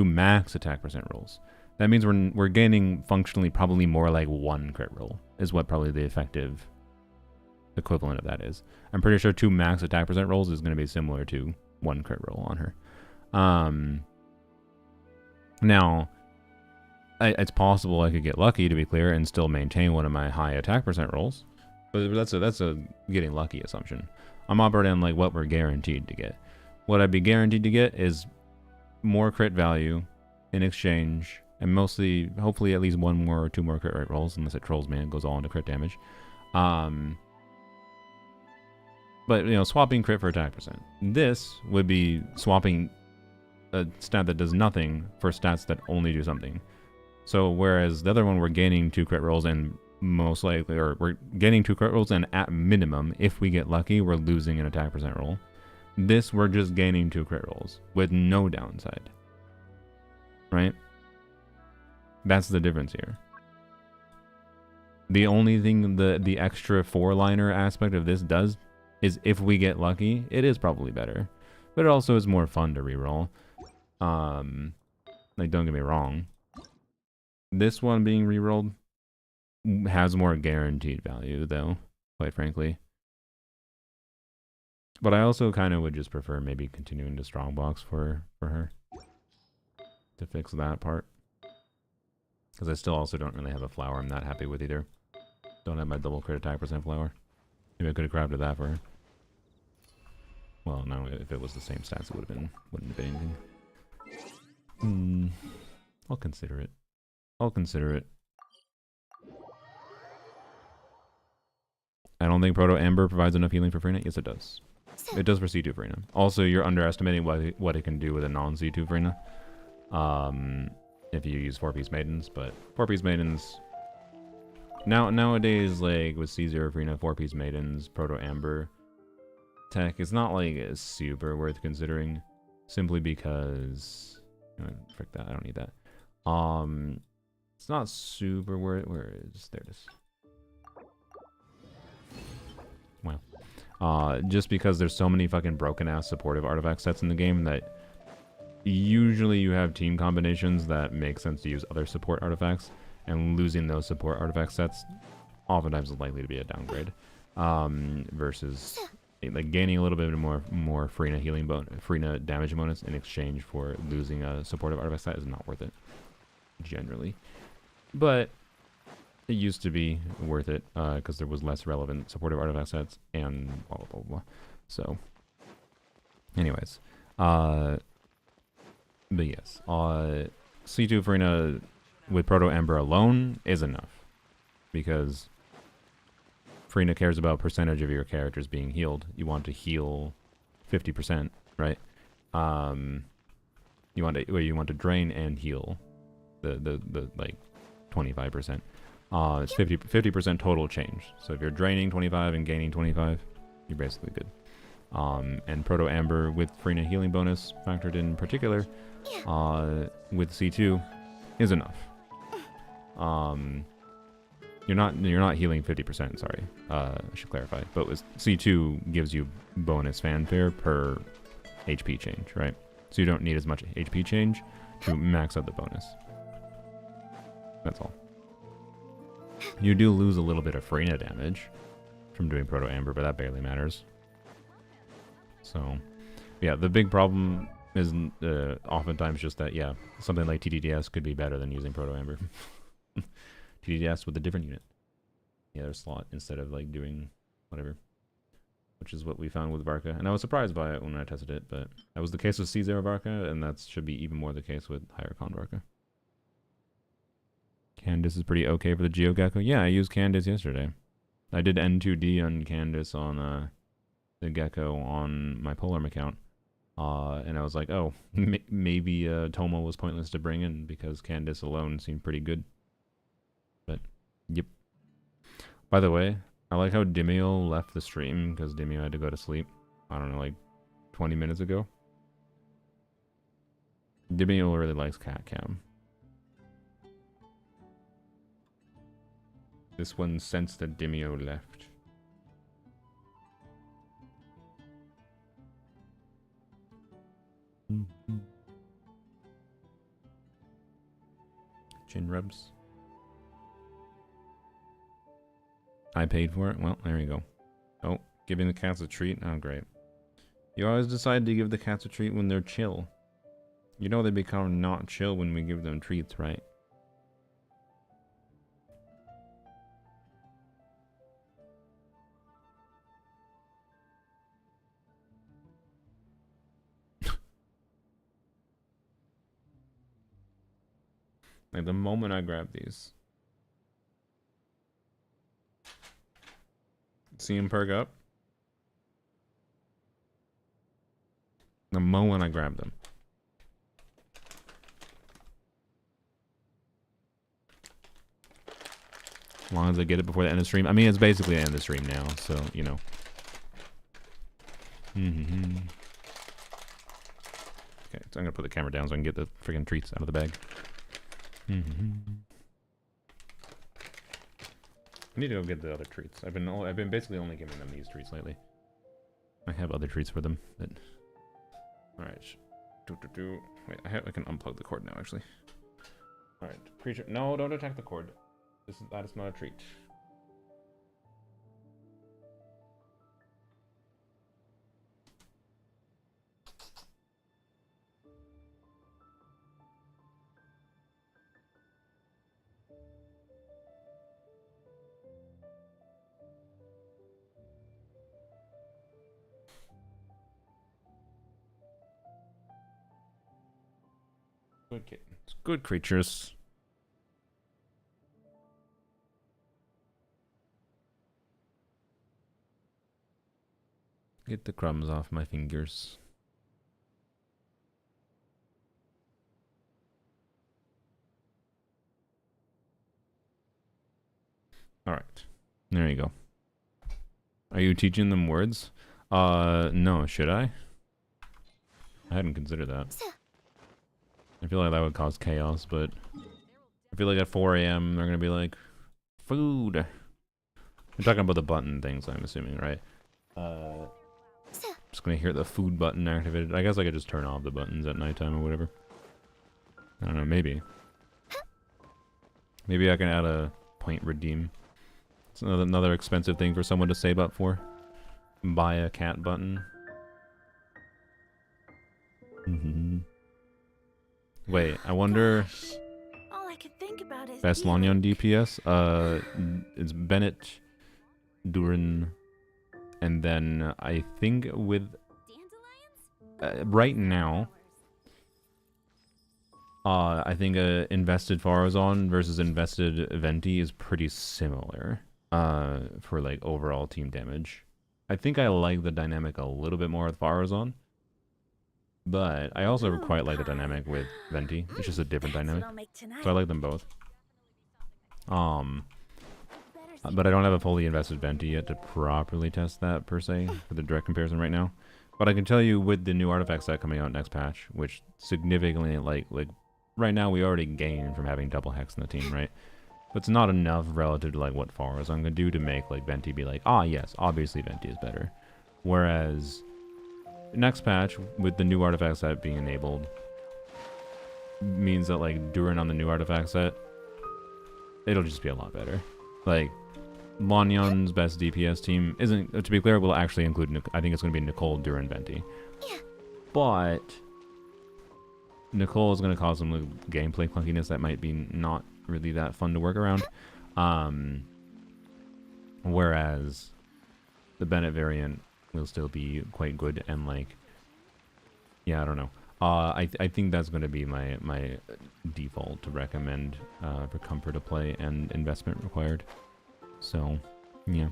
max attack percent rolls. That means we're gaining functionally probably more like 1 crit roll is what probably the effective equivalent of that is. I'm pretty sure 2 max attack percent rolls is going to be similar to 1 crit roll on her. Now, it's possible I could get lucky, to be clear, and still maintain one of my high attack percent rolls, but that's a getting lucky assumption. I'm operating on like what we're guaranteed to get. What I'd be guaranteed to get is more crit value in exchange. And mostly, hopefully, at least 1 more or 2 more crit rate rolls, unless it trolls me and goes all into crit damage. But, you know, swapping crit for attack percent. This would be swapping a stat that does nothing for stats that only do something. So, whereas the other one, we're gaining 2 crit rolls and most likely, or we're gaining 2 crit rolls and at minimum, if we get lucky, we're losing an attack percent roll. This, we're just gaining 2 crit rolls with no downside. Right? That's the difference here. The only thing the extra 4-liner aspect of this does is if we get lucky, it is probably better. But it also is more fun to reroll. Like, don't get me wrong. This one being rerolled has more guaranteed value, though, quite frankly. But I also kind of would just prefer maybe continuing to strongbox for her. To fix that part. Because I still also don't really have a flower I'm not happy with either. Don't have my double crit attack percent flower. Maybe I could have grabbed that for her. Well, no, if it was the same stats, it wouldn't have been anything. I'll consider it. I'll consider it. I don't think Proto Amber provides enough healing for Frina. Yes, it does. It does for C2 Frina. Also, you're underestimating what it can do with a non-C2 Frina. If you use 4-piece maidens, but 4-piece maidens nowadays, like with C0 Frina, 4-piece maidens, Proto Amber tech, it's not like super worth considering, simply because frick that, I don't need that. It's not super worth. Where is there? It is. Wow. Just because there's so many fucking broken ass supportive artifact sets in the game that. Usually you have team combinations that make sense to use other support artifacts, and losing those support artifact sets oftentimes is likely to be a downgrade. Versus like gaining a little bit more Frina healing Frina damage bonus in exchange for losing a supportive artifact set is not worth it, generally. But it used to be worth it because there was less relevant supportive artifact sets and blah blah blah blah. So, anyways. But yes, C2 Farina with Proto Ember alone is enough, because Farina cares about percentage of your characters being healed. You want to heal 50%, right? You want to drain and heal the like 25%. It's 50% total change. So if you're draining 25 and gaining 25, you're basically good. And Proto Amber with Farina healing bonus factored in particular, with C2 is enough. You're not healing 50%, sorry. I should clarify. But with C2 gives you bonus fanfare per HP change, right? So you don't need as much HP change to max out the bonus. That's all. You do lose a little bit of Farina damage from doing Proto Amber, but that barely matters. So, yeah, the big problem is oftentimes just that, yeah, something like TTDS could be better than using Proto Amber. TTDS with a different unit. The other slot instead of like doing whatever. Which is what we found with Varka. And I was surprised by it when I tested it, but that was the case with C0 Varka, and that should be even more the case with Higher Con Varka. Candace is pretty okay for the GeoGecko. Yeah, I used Candace yesterday. I did N2D on Candace on the Gecko on my Polarm account. And I was like, oh, maybe Tomo was pointless to bring in because Candace alone seemed pretty good. But, yep. By the way, I like how Dimio left the stream because Dimio had to go to sleep. I don't know, like 20 minutes ago. Dimio really likes Cat Cam. This one sensed that Dimio left. Chin rubs. I paid for it? Well, there you go. Oh, giving the cats a treat? Oh, great. You always decide to give the cats a treat when they're chill. You know they become not chill when we give them treats, right? Like the moment I grab these. See him perk up? The moment I grab them. As long as I get it before the end of the stream. I mean, it's basically the end of the stream now, so, you know. Okay, so I'm gonna put the camera down so I can get the freaking treats out of the bag. I need to go get the other treats. I've been basically only giving them these treats lately. I have other treats for them, but all right. Wait, I can unplug the cord now. Actually. All right, creature. No, don't attack the cord. That is not a treat. Good kittens. Good creatures. Get the crumbs off my fingers. Alright. There you go. Are you teaching them words? No, should I? I hadn't considered that. I feel like that would cause chaos, but I feel like at 4 AM they're gonna be like, food. You're talking about the button things, I'm assuming, right? Just gonna hear the food button activated. I guess I could just turn off the buttons at nighttime or whatever. I don't know, maybe. Maybe I can add a point redeem. It's another expensive thing for someone to save up for. Buy a cat button. Wait, I wonder. All I could think about is Best Lanyon DPS. It's Bennett, Durin, and then I think with dandelions? right now, I think invested Farazan versus invested Venti is pretty similar for like overall team damage. I think I like the dynamic a little bit more with Farazan, but I also quite like the dynamic with Venti. It's just a different dynamic, so I like them both. But I don't have a fully invested Venti yet to properly test that per se for the direct comparison right now. But I can tell you with the new artifact set coming out next patch, which significantly like right now we already gain from having double hex in the team, right? But it's not enough relative to like what Farazan gonna do to make like Venti be like, ah yes, obviously Venti is better. Whereas next patch with the new artifact set being enabled means that like Durin on the new artifact set, it'll just be a lot better. Like Lanyon's best DPS team isn't, to be clear, will actually include, I think it's going to be Nicole, Durin, Venti. But Nicole is going to cause some gameplay clunkiness that might be not really that fun to work around. Whereas the Bennett variant will still be quite good and like, yeah, I don't know. I think that's going to be my default to recommend for comfort of play and investment required. So, yeah.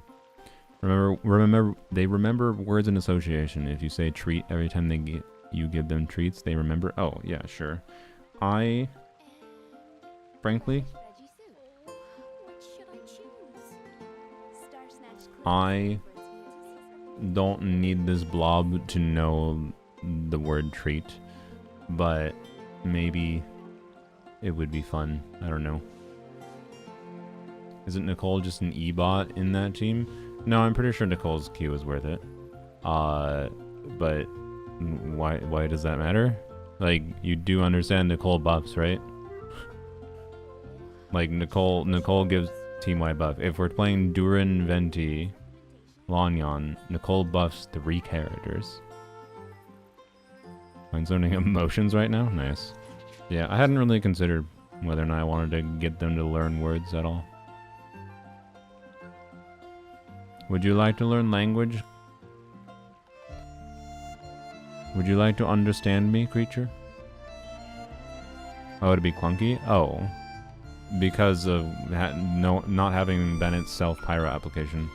They remember words in association. If you say treat every time you give them treats, they remember. Oh, yeah, sure. Frankly, I don't need this blob to know the word treat, but maybe it would be fun. I don't know. Isn't Nicole just an E-bot in that team? No, I'm pretty sure Nicole's Q is worth it. But why does that matter? Like, you do understand Nicole buffs, right? Like, Nicole gives team-wide buff. If we're playing Durin, Venti, Lanyan, Nicole buffs 3 characters. Mind zoning emotions right now? Nice. Yeah, I hadn't really considered whether or not I wanted to get them to learn words at all. Would you like to learn language? Would you like to understand me, creature? Oh, it'd be clunky? Oh. Because of not having Bennett's self-pyro application.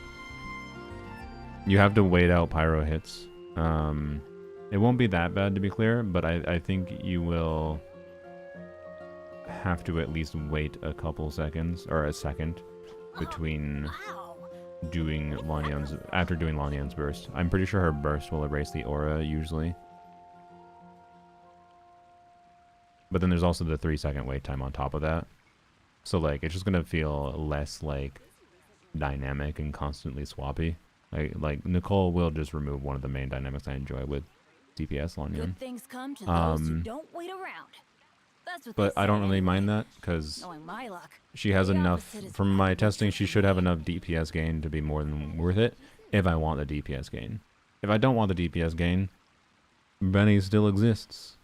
You have to wait out pyro hits. It won't be that bad, to be clear, but I think you will have to at least wait a couple seconds, or a second, between doing after doing Lanyan's burst. I'm pretty sure her burst will erase the aura, usually. But then there's also the 3-second wait time on top of that. So, like, it's just gonna feel less, like, dynamic and constantly swappy. Like Nicole will just remove one of the main dynamics I enjoy with DPS Lanyan. Good things come to those who don't wait around. But I don't really mind that, because she has enough, from my testing, she should have enough DPS gain to be more than worth it, if I want the DPS gain. If I don't want the DPS gain, Benny still exists.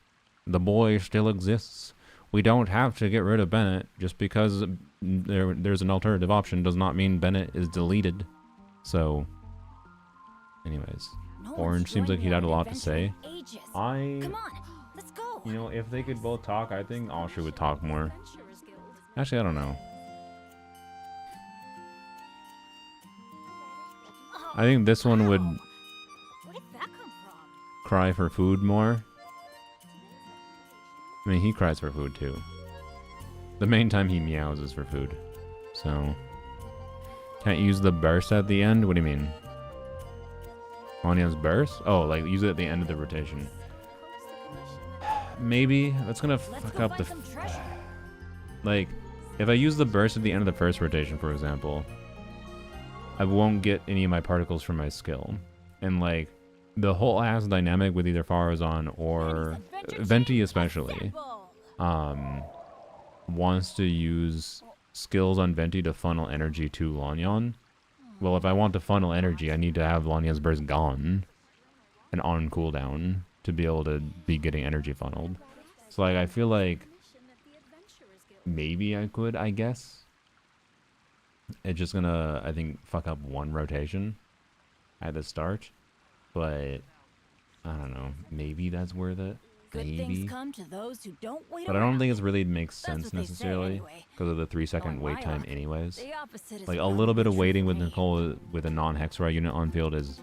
The boy still exists. We don't have to get rid of Bennett. Just because there's an alternative option does not mean Bennett is deleted. So, anyways. Orange seems like he'd had a lot to say. You know, if they could both talk, I think Asha would talk more. Actually, I don't know. I think this one would cry for food more. I mean, he cries for food too. The main time he meows is for food. So, can't use the burst at the end? What do you mean? Lanyan's burst? Oh, like use it at the end of the rotation. Maybe. That's gonna fuck up the... Like, if I use the burst at the end of the first rotation, for example, I won't get any of my particles from my skill. And, like, the whole ass dynamic with either Farazan or Venti especially, wants to use skills on Venti to funnel energy to Lanyan. Well, if I want to funnel energy, I need to have Lanyan's burst gone and on cooldown to be able to be getting energy funneled. So, like, I feel like maybe I could, I guess. It's just gonna, I think, fuck up one rotation at the start. But I don't know. Maybe that's worth it. Good Maybe. things come to those who don't wait But I don't around. think it's really makes That's sense what they say necessarily anyway. because of the 3-second Knowing wait my time luck, anyways. The opposite is Like a little bit probably of true waiting for with me. Nicole with a non-Hexra unit on field is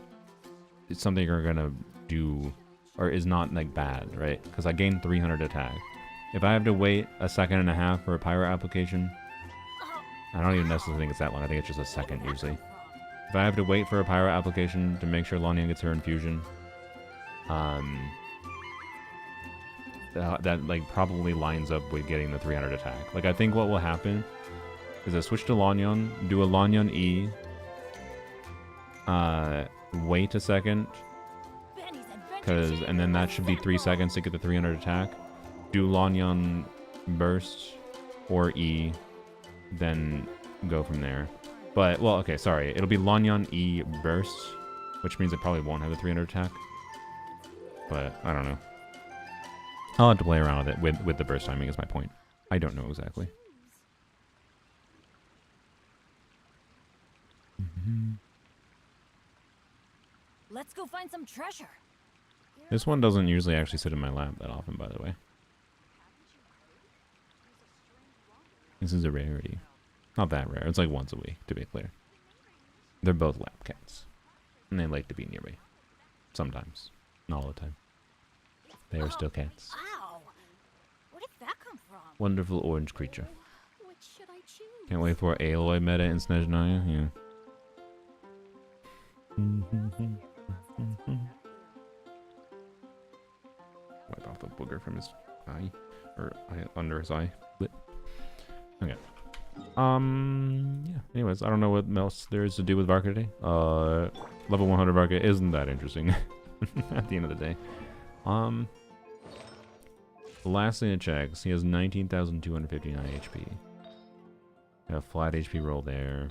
something you're gonna do, or is not like bad, right? Because I gain 300 attack. If I have to wait a second and a half for a pyro application, I don't even necessarily think it's that long. I think it's just a second usually. If I have to wait for a pyro application to make sure Lanya gets her infusion, that like probably lines up with getting the 300 attack. Like I think what will happen is I switch to Lanyon, do a Lanyon E, wait a second, and then that should be 3 seconds to get the 300 attack. Do Lanyon burst or E, then go from there. But well, okay, sorry, it'll be Lanyon E burst, which means it probably won't have the 300 attack. But I don't know. I'll have to play around with it with the burst timing is my point. I don't know exactly. Let's go find some treasure. This one doesn't usually actually sit in my lap that often, by the way. This is a rarity. Not that rare. It's like once a week, to be clear. They're both lap cats. And they like to be near me. Sometimes. Not all the time. They are still cats. Wow. Where did that come from? Wonderful orange creature. Which should I choose? Can't wait for Aloy meta in Snezhnaya. Yeah. Wipe off the booger from his eye. Or under his eye. Okay. Yeah. Anyways, I don't know what else there is to do with Varka today. Level 100 Varka isn't that interesting at the end of the day. Last thing it checks, he has 19,259 HP. Got a flat HP roll there.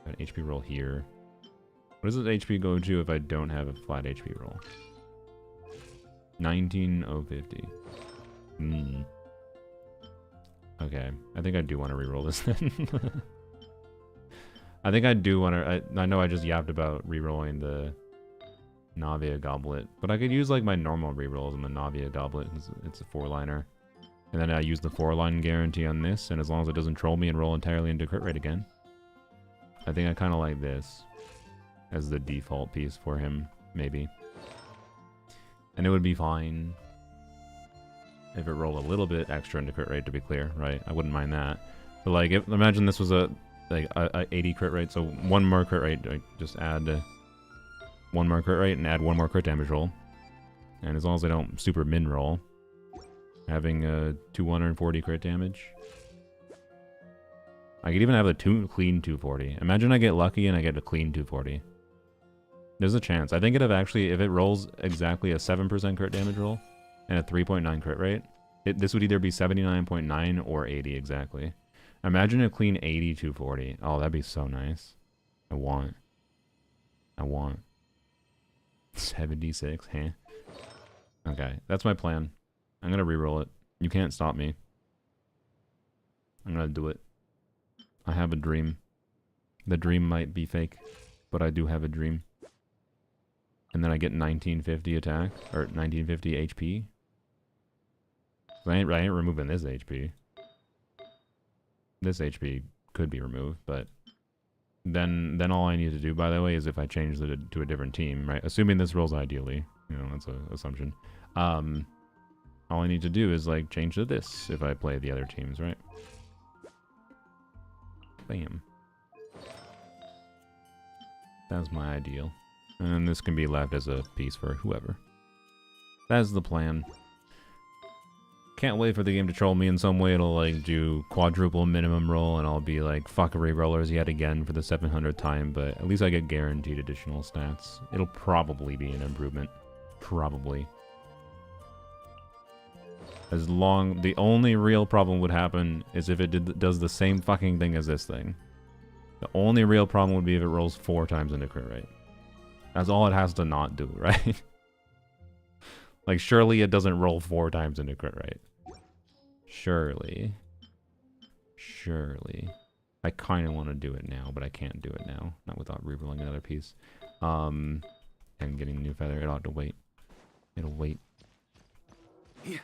Got an HP roll here. What does this HP go to if I don't have a flat HP roll? 19,050. Okay, I think I do want to reroll this then. I think I do want to. I know I just yapped about rerolling the Navia Goblet, but I could use like my normal rerolls in the Navia Goblet. It's a 4-liner. And then I use the 4-line guarantee on this, and as long as it doesn't troll me and roll entirely into crit rate again. I think I kind of like this as the default piece for him, maybe. And it would be fine if it rolled a little bit extra into crit rate, to be clear, right? I wouldn't mind that. But like, imagine this was a 80 crit rate, so one more crit rate, like just add one more crit rate and add one more crit damage roll. And as long as I don't super min roll, having a 240 crit damage. I could even have a clean 240. Imagine I get lucky and I get a clean 240. There's a chance. I think it'd actually, if it rolls exactly a 7% crit damage roll and a 3.9 crit rate, this would either be 79.9 or 80 exactly. Imagine a clean 80 240. Oh, that'd be so nice. I want 76, huh? Okay, that's my plan. I'm gonna reroll it. You can't stop me. I'm gonna do it. I have a dream. The dream might be fake, but I do have a dream. And then I get 1950 attack, or 1950 HP. I ain't removing this HP. This HP could be removed, but then all I need to do, by the way, is if I change it to a different team, right? Assuming this rolls ideally, you know, that's an assumption. All I need to do is like change to this if I play the other teams, right? Bam. That's my ideal. And this can be left as a piece for whoever. That's the plan. Can't wait for the game to troll me in some way. It'll like do quadruple minimum roll and I'll be like fuckery rollers yet again for the 700th time, but at least I get guaranteed additional stats. It'll probably be an improvement. Probably. As long, the only real problem would happen is if it does the same fucking thing as this thing. The only real problem would be if it rolls 4 times into crit rate. That's all it has to not do, right? Like, surely it doesn't roll 4 times into crit rate. Surely. I kind of want to do it now, but I can't do it now. Not without rerolling another piece. And getting new feather, it ought to wait. It'll wait. Yeah.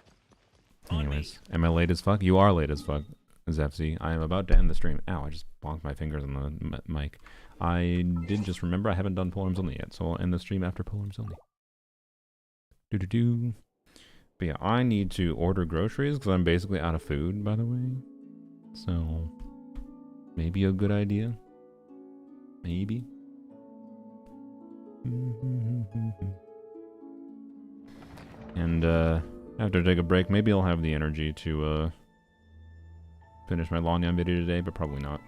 Anyways, am I late as fuck? You are late as fuck, Zefzy. I am about to end the stream. Ow, I just bonked my fingers on the mic. I did just remember I haven't done Polearms Only yet, so I'll end the stream after Polearms Only. Do-do-do. But yeah, I need to order groceries because I'm basically out of food, by the way. So, maybe a good idea. Maybe. And, after I take a break, maybe I'll have the energy to, finish my Longyan video today, but probably not.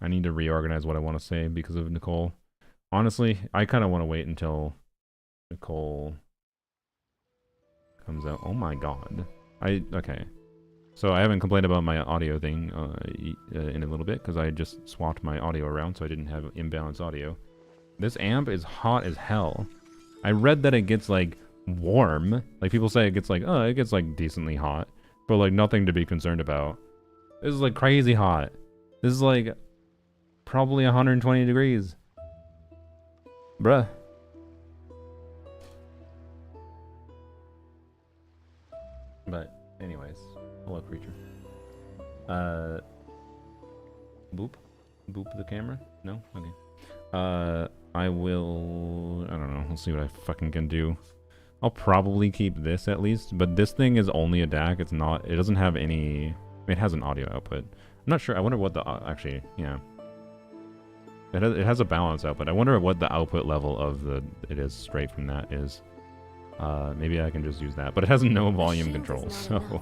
I need to reorganize what I want to say because of Nicole. Honestly, I kind of want to wait until Nicole comes out. Oh my god. Okay. So I haven't complained about my audio thing in a little bit because I just swapped my audio around so I didn't have imbalanced audio. This amp is hot as hell. I read that it gets like warm. Like people say it gets like, oh, it gets like decently hot. But like nothing to be concerned about. This is like crazy hot. This is like probably 120 degrees. Bruh. But anyways, hello creature. Boop? Boop the camera? No? Okay. I will... I don't know. We'll see what I fucking can do. I'll probably keep this at least, but this thing is only a DAC. It's not... It doesn't have any... It has an audio output. I'm not sure. I wonder what the... Actually, yeah. It has a balance output. I wonder what the output level of the... It is straight from that is. Maybe I can just use that. But it has no volume control, so...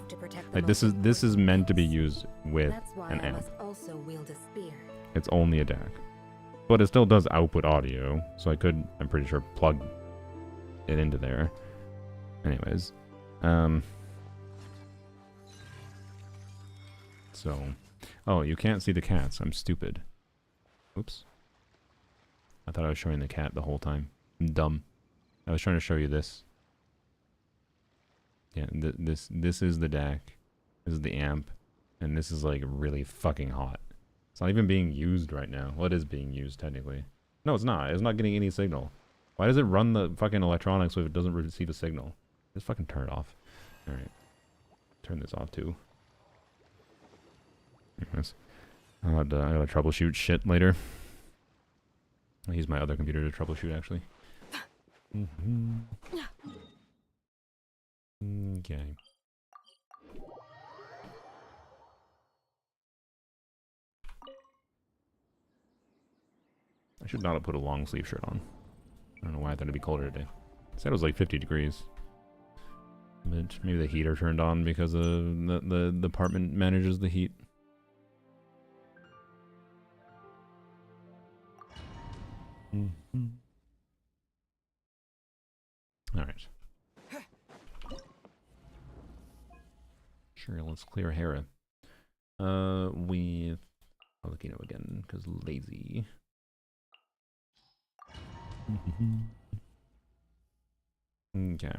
Like, this is meant to be used with an amp. It's only a DAC. But it still does output audio, so I could, I'm pretty sure, plug it into there. Anyways. So... Oh, you can't see the cats. I'm stupid. Oops. I thought I was showing the cat the whole time. I'm dumb. I was trying to show you this. Yeah, this is the DAC. This is the amp. And this is like really fucking hot. It's not even being used right now. Well, it is being used technically. No, it's not. It's not getting any signal. Why does it run the fucking electronics if it doesn't receive a signal? Just fucking turn it off. Alright. Turn this off too. Anyways. I gotta troubleshoot shit later. I'll use my other computer to troubleshoot actually. Okay. I should not have put a long sleeve shirt on. I don't know why I thought it'd be colder today. It said it was like 50 degrees. But maybe the heater turned on because the apartment manages the heat. Alright. Sure, let's clear Hera. With Volcano again, because lazy. Okay.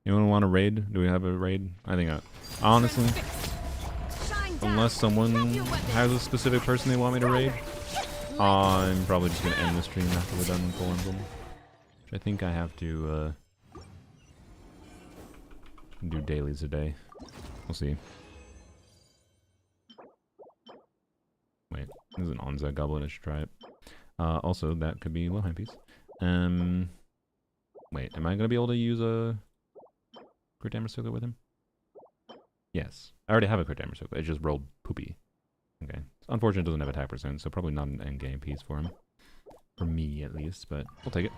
Anyone want a raid? Do we have a raid? I think honestly, unless someone has a specific person they want me to raid, I'm probably just gonna end the stream after we're done pulling them. Which I think I have to do dailies a day. We'll see. Wait, this is an Onza Goblin. I should try it. Also, that could be Lohan piece. Wait, am I gonna be able to use a crit damage circle with him? Yes, I already have a crit damage circle. It just rolled poopy. Okay, it's unfortunate it doesn't have attack percent, so probably not an end game piece for him, for me at least. But we'll take it.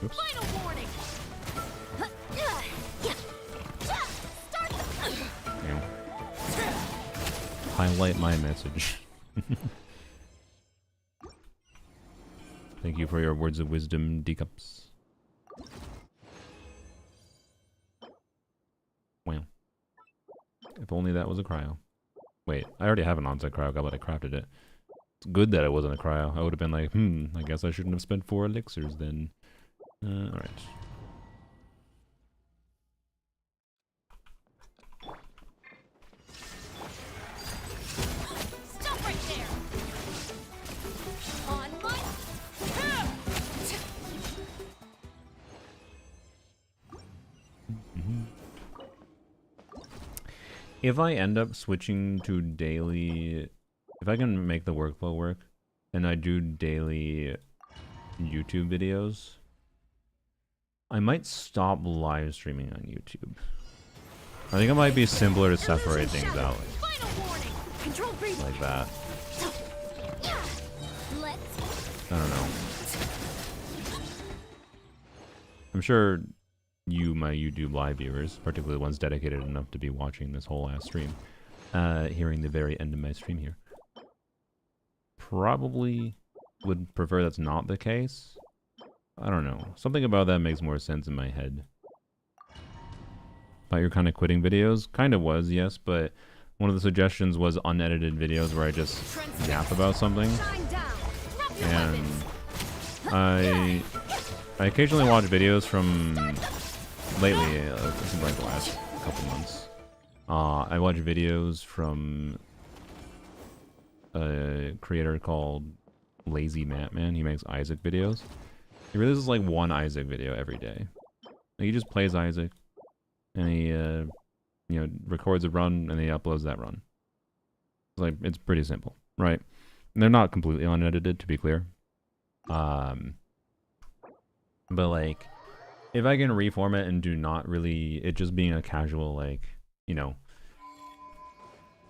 Oops. Final warning. Yeah. Highlight my message. Thank you for your words of wisdom, D-Cups. Well. If only that was a cryo. Wait, I already have an on-site cryo goblin. I crafted it. It's good that it wasn't a cryo. I would have been like, I guess I shouldn't have spent 4 elixirs then. Alright. If I end up switching to daily, if I can make the workflow work, and I do daily YouTube videos, I might stop live streaming on YouTube. I think it might be simpler to separate things out Final warning. Control breathing. like that. Let's I don't know. I'm sure you, my YouTube live viewers, particularly the ones dedicated enough to be watching this whole ass stream, hearing the very end of my stream here, probably would prefer that's not the case. I don't know. Something about that makes more sense in my head. Thought you're kind of quitting videos? Kind of was, yes, but one of the suggestions was unedited videos where I just yap about something. shine down. Drop your And weapons. I occasionally watch videos from lately, it seems like the last couple months. I watch videos from a creator called Lazy Man. He makes Isaac videos. He releases like one Isaac video every day. Like, he just plays Isaac, and he, you know, records a run, and he uploads that run. It's like, it's pretty simple, right? And they're not completely unedited, to be clear. But like, if I can reform it and do not really, it just being a casual, like, you know,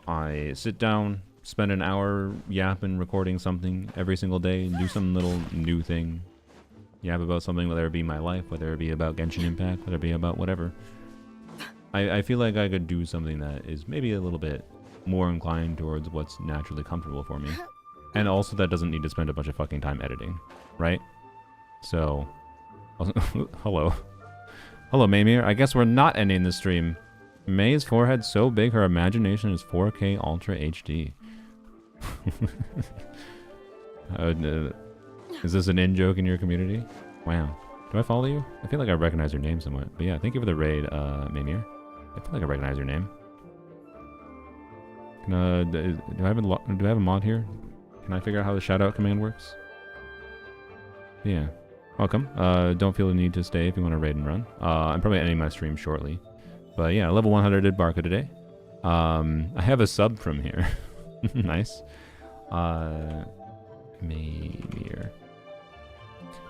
I sit down, spend an hour yapping, recording something every single day, do some little new thing, yap about something, whether it be my life, whether it be about Genshin Impact, whether it be about whatever. I feel like I could do something that is maybe a little bit more inclined towards what's naturally comfortable for me. And also that doesn't need to spend a bunch of fucking time editing, right? So, hello. Hello, Maymir. I guess we're not ending the stream. May's forehead so big her imagination is 4K Ultra HD. Is this an in-joke in your community? Wow. Do I follow you? I feel like I recognize your name somewhat. But yeah, thank you for the raid, Maymir. I feel like I recognize your name. Can, do I have a mod here? Can I figure out how the shoutout command works? Yeah. Welcome. Don't feel the need to stay if you want to raid and run. I'm probably ending my stream shortly. But yeah, level 100 did Varka today. I have a sub from here. Nice. Maymir.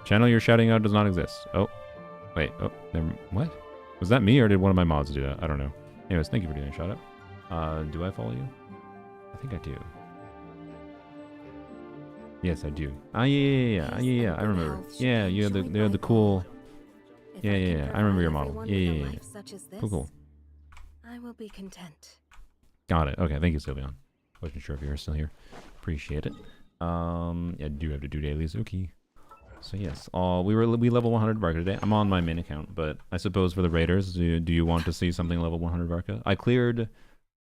Channel you're shouting out does not exist. Oh. Wait. Oh. What? Was that me or did one of my mods do that? I don't know. Anyways, thank you for doing a shout out. Do I follow you? I think I do. Yes, I do. Ah, yeah. I remember. Yeah, you have the cool. Yeah. I remember your model. Yeah. Cool. I will be content. Got it. Okay, thank you, Sylveon. Wasn't sure if you were still here. Appreciate it. Yeah, I do have to do dailies. Okay. So yes, we level 100 Varka today. I'm on my main account, but I suppose for the raiders, do you want to see something level 100 Varka? I cleared.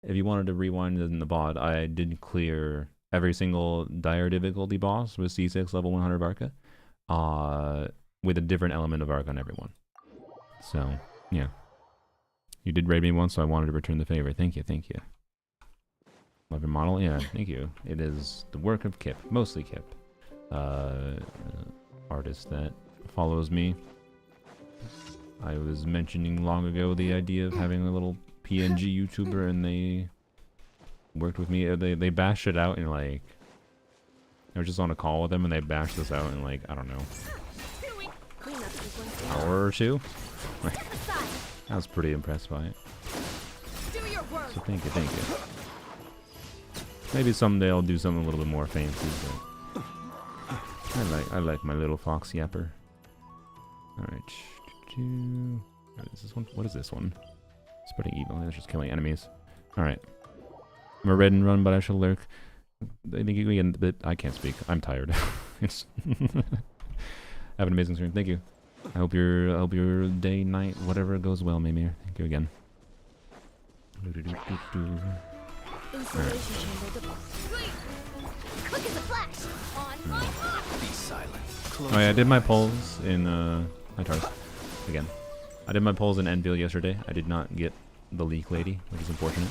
If you wanted to rewind in the VOD, I did clear every single dire difficulty boss with C6 level 100 Varka, with a different element of Varka on everyone. So yeah, you did raid me once, so I wanted to return the favor. Thank you. Love your model. Yeah, thank you. It is the work of Kip, mostly Kip, artist that follows me. I was mentioning long ago the idea of having a little PNG YouTuber, and they worked with me. They bashed it out in like, I was just on a call with them, and they bashed this out in like, I don't know, hour or two. I was pretty impressed by it. So thank you. Maybe someday I'll do something a little bit more fancy, but I like my little fox yapper. Alright. What is this one? What is this one? Spreading evil. That's just killing enemies. Alright. I'm a raid and run, but I shall lurk. I think you can get, I can't speak. I'm tired. It's have an amazing stream. Thank you. I hope your day, night, whatever goes well, Maymir. Thank you again. Insulation chamber deployed. Quick as a flash. On my mark. Be silent. Oh yeah, I did my polls in hi Tars. Again. I did my polls in Enfield yesterday. I did not get the leak lady, which is unfortunate.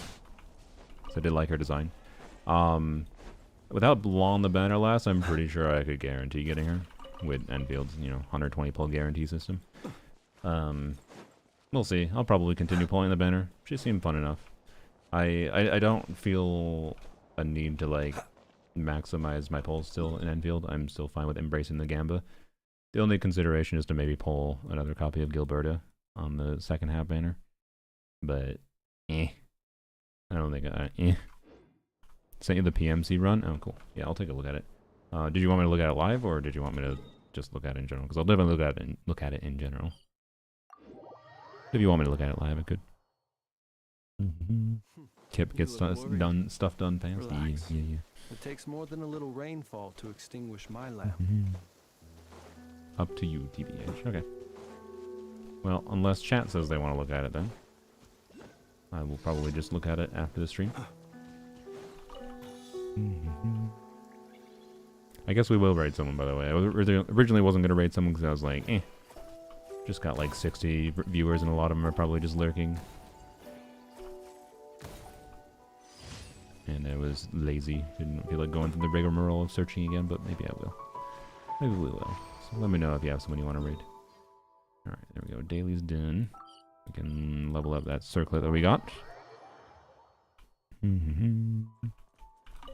So I did like her design. Without blowing the banner last, I'm pretty sure I could guarantee getting her with Enfield's, 120 pull guarantee system. We'll see. I'll probably continue pulling the banner. She seemed fun enough. I don't feel a need to like maximize my pulls still in Enfield. I'm still fine with embracing the Gamba. The only consideration is to maybe pull another copy of Gilberta on the second half banner. But I don't think Sent you the PMC run? Oh cool. Yeah, I'll take a look at it. Did you want me to look at it live or did you want me to just look at it in general? Because I'll definitely look at it in general. If you want me to look at it live, I could. Kip gets stuff done fast. Yeah. It takes more than a little rainfall to extinguish my lamp. Up to you, TBH. Okay. Well, unless chat says they want to look at it then. I will probably just look at it after the stream. I guess we will raid someone, by the way. I originally wasn't going to raid someone because I was like, just got like 60 viewers and a lot of them are probably just lurking. And I was lazy. Didn't feel like going through the rigmarole of searching again, but maybe I will. Maybe we will. So let me know if you have someone you want to raid. Alright, there we go. Daily's done. We can level up that circlet that we got.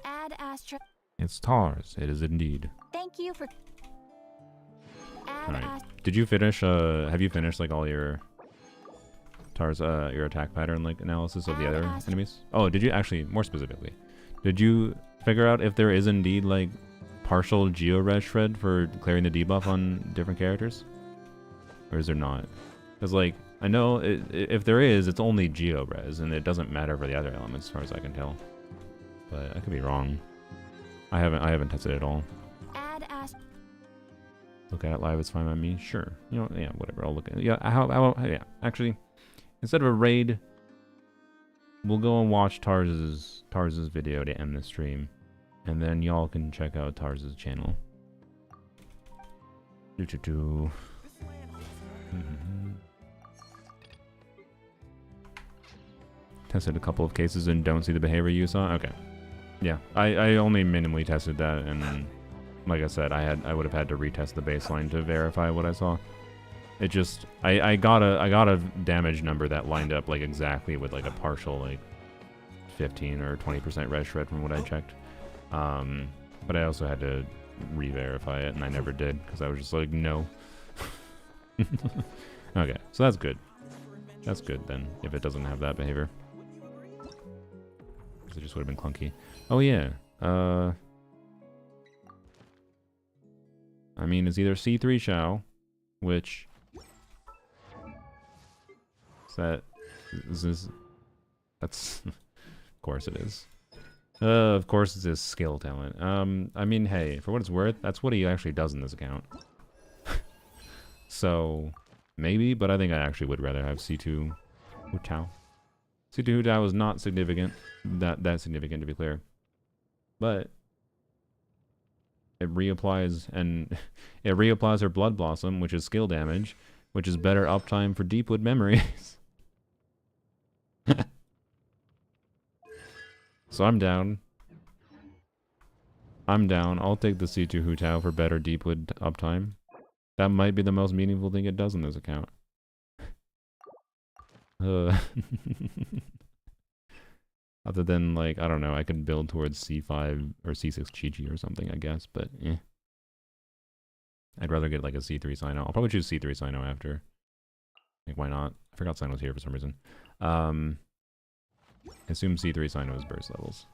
Add Astra. It's Tars. It is indeed. Thank you for. Add Alright. Did you finish, have you finished like all your Tars, your attack pattern like analysis of the other enemies? Oh, did you actually, more specifically, did you figure out if there is indeed like partial geo-res shred for clearing the debuff on different characters? Or is there not? Because like, I know if there is, it's only geo-res and it doesn't matter for the other elements as far as I can tell. But I could be wrong. I haven't tested it at all. Look at it live, it's fine by me. Sure. You know, yeah, whatever. I'll look at it. Yeah, yeah. Actually, instead of a raid, we'll go and watch Tars's video to end the stream. And then y'all can check out Tars's channel. Tested a couple of cases and don't see the behavior you saw? Okay. Yeah, I only minimally tested that, and like I said, I would have had to retest the baseline to verify what I saw. It just I got a damage number that lined up like exactly with like a partial like 15 or 20% res shred from what I checked. But I also had to re-verify it, and I never did because I was just like, no. Okay, so that's good. That's good then if it doesn't have that behavior. It just would have been clunky. Oh yeah. I mean, it's either C3 Shao, which that's of course it is. Of course it's his skill talent. I mean, hey, for what it's worth, that's what he actually does in this account. So maybe, but I think I actually would rather have C2 Hu Tao. C2 Hu Tao is not significant. That significant, to be clear. But it reapplies, and it reapplies her Blood Blossom, which is skill damage, which is better uptime for Deepwood Memories. So I'm down. I'll take the C2 Hu Tao for better Deepwood uptime. That might be the most meaningful thing it does in this account. Other than, like, I don't know, I could build towards C5 or C6 Chi-Chi or something, I guess, but I'd rather get, like, a C3 Sino. I'll probably choose C3 Sino after. Like, why not? I forgot Sino's here for some reason. I assume C3 Sino is burst levels.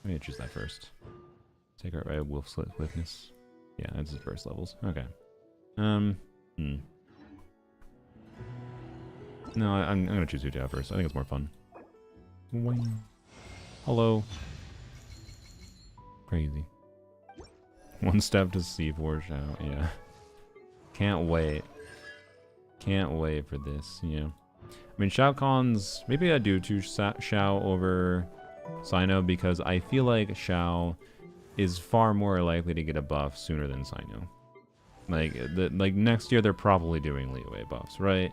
I'm gonna choose that first. Take our right Wolf Swiftness. Yeah, that's his burst levels. Okay. No, I'm gonna choose Hu Tao first. I think it's more fun. Hello. Crazy. One step to C4 Shao. Yeah. Can't wait. Can't wait for this. Yeah. I mean, Shao Kahn's... Maybe I do choose Shao over Sino because I feel like Shao is far more likely to get a buff sooner than Sino. Like next year they're probably doing Liyue buffs, right?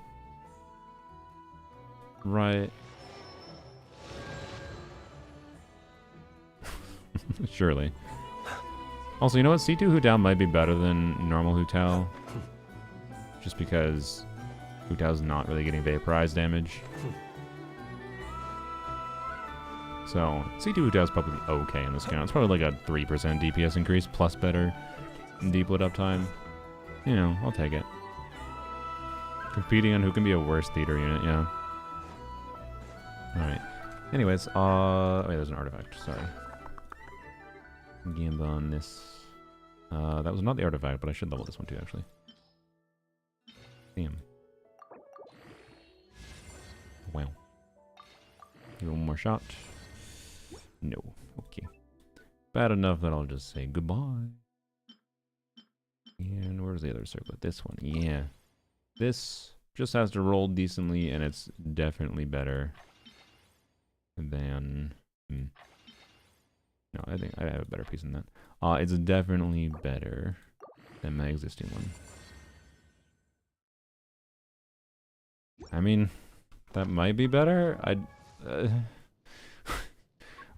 Right. Surely. Also, you know what? C2 Hu Tao might be better than normal Hu Tao. Just because Hu Tao's not really getting vaporized damage. So C2 does probably be okay in this count. It's probably like a 3% DPS increase plus better Deepwood uptime. You know, I'll take it. Competing on who can be a worse theater unit, yeah. Alright. Anyways, wait, there's an artifact, sorry. Gamba on this. That was not the artifact, but I should level this one too, actually. Damn. Wow. Give it one more shot. No. Okay. Bad enough that I'll just say goodbye. And where's the other circlet? This one. Yeah. This just has to roll decently, and it's definitely better than... No, I think I have a better piece than that. It's definitely better than my existing one. I mean, that might be better.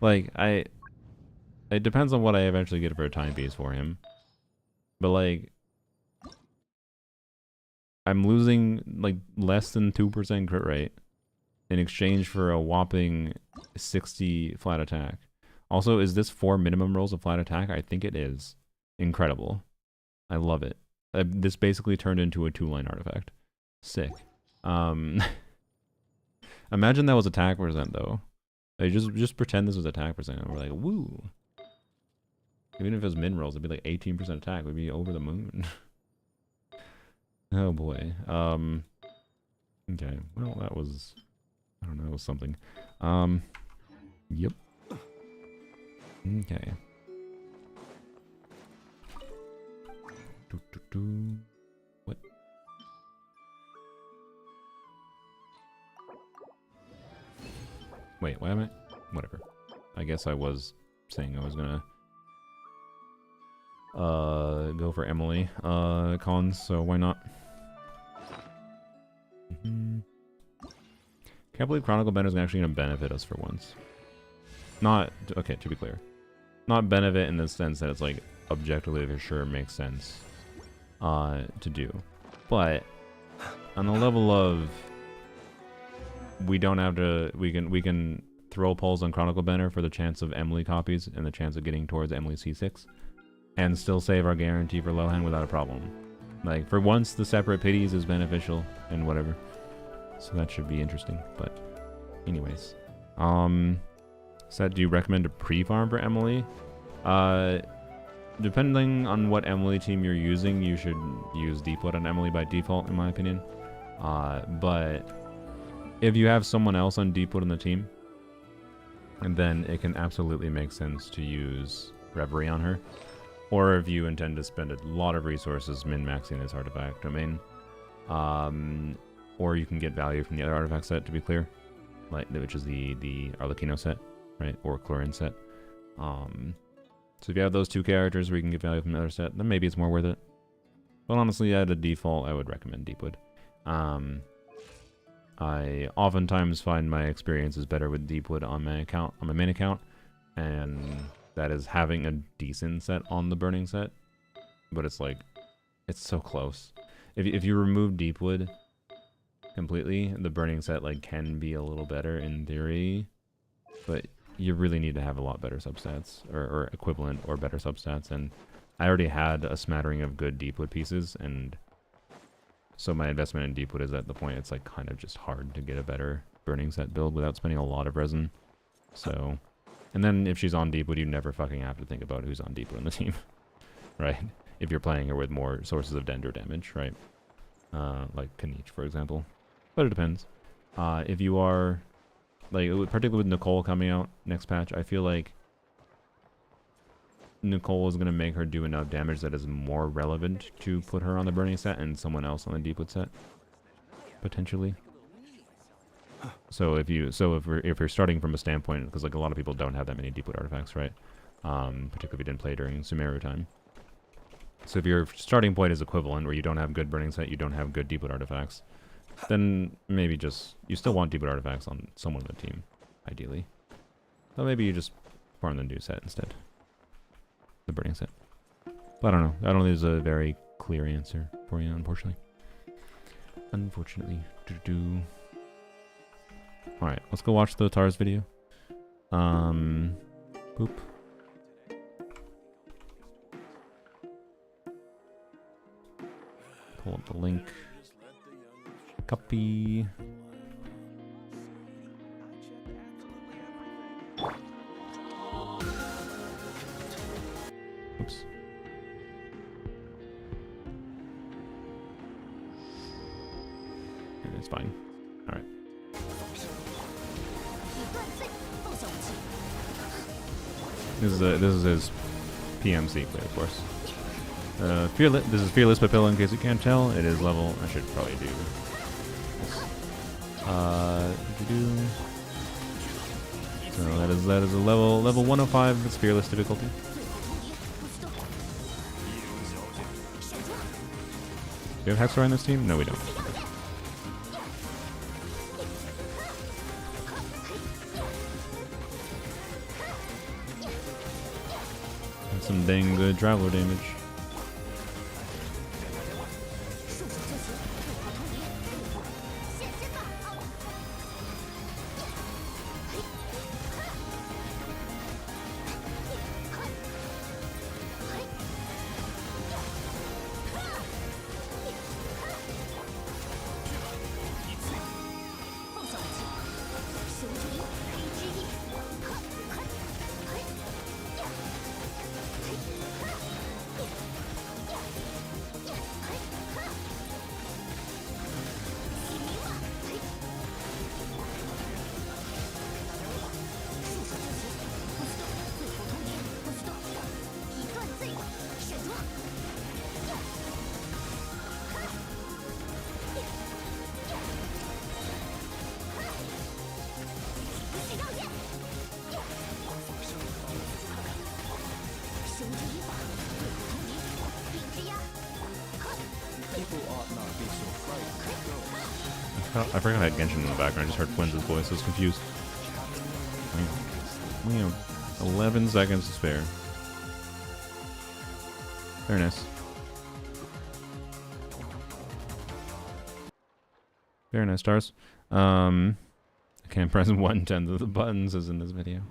It depends on what I eventually get for a timepiece for him. But like, I'm losing like less than 2% crit rate in exchange for a whopping 60 flat attack. Also, is this 4 minimum rolls of flat attack? I think it is. Incredible. I love it. This basically turned into a 2-line artifact. Sick. Imagine that was attack percent though. Like, just pretend this was attack percent and we're like, woo. Even if it was min rolls, it'd be like 18% attack. We'd be over the moon. Oh boy. Okay. Well, that was... I don't know, it was something. Yep. Okay. What? Wait, why am I? Whatever. I guess I was saying I was gonna go for Emily cons, so why not? Can't believe Chronicle Bender is actually gonna benefit us for once. Not okay, to be clear. Not benefit in the sense that it's like objectively for sure makes sense to do. But on the level of we don't have to we can throw polls on Chronicle Bender for the chance of Emily copies and the chance of getting towards Emily C6 and still save our guarantee for Lohan without a problem. Like for once the separate pities is beneficial and whatever. So that should be interesting. But anyways. So do you recommend a pre-farm for Emily? Depending on what Emily team you're using, you should use Deepwood on Emily by default, in my opinion. But if you have someone else on Deepwood on the team, then it can absolutely make sense to use Reverie on her. Or if you intend to spend a lot of resources min-maxing this artifact domain. Or you can get value from the other artifact set, to be clear. Which is the Arlecchino set. Right, or Chlorine set. So if you have those two characters where you can get value from another set, then maybe it's more worth it. But honestly, at a default, I would recommend Deepwood. I oftentimes find my experience is better with Deepwood on my account, on my main account, and that is having a decent set on the Burning set. But it's like, it's so close. If you remove Deepwood completely, the Burning set like can be a little better in theory, but you really need to have a lot better substats, or equivalent or better substats, and I already had a smattering of good Deepwood pieces, and so my investment in Deepwood is at the point it's like kind of just hard to get a better Burning set build without spending a lot of resin. So, and then if she's on Deepwood, you never fucking have to think about who's on Deepwood on the team, right? If you're playing her with more sources of Dender damage, right? Like Kanich, for example. But it depends. If you are... Like, particularly with Nicole coming out next patch, I feel like Nicole is going to make her do enough damage that is more relevant to put her on the Burning set and someone else on the Deepwood set, potentially. So if you're starting from a standpoint, because like a lot of people don't have that many Deepwood artifacts, right? Particularly if you didn't play during Sumeru time. So if your starting point is equivalent, where you don't have good Burning set, you don't have good Deepwood artifacts, then maybe just, you still want Deepwood artifacts on someone on the team, ideally. So maybe you just farm the new set instead. The Burning set. But I don't know. I don't think there's a very clear answer for you, unfortunately. Unfortunately. Alright, let's go watch the TARS video. Boop. Pull up the link. Copy. Oops. It's fine. All right. This is his PMC play, of course. Fearless. This is Fearless Papilla. In case you can't tell, it is level. I should probably do this. So that is a level 105. It's Fearless difficulty. Do we have Hexor on this team? No, we don't. That's some dang good traveler damage. I forgot I had Genshin in the background. I just heard Quinn's voice. I was confused. We have 11 seconds to spare. Very nice. Very nice, stars. I can't press 1/10 of the buttons as in this video.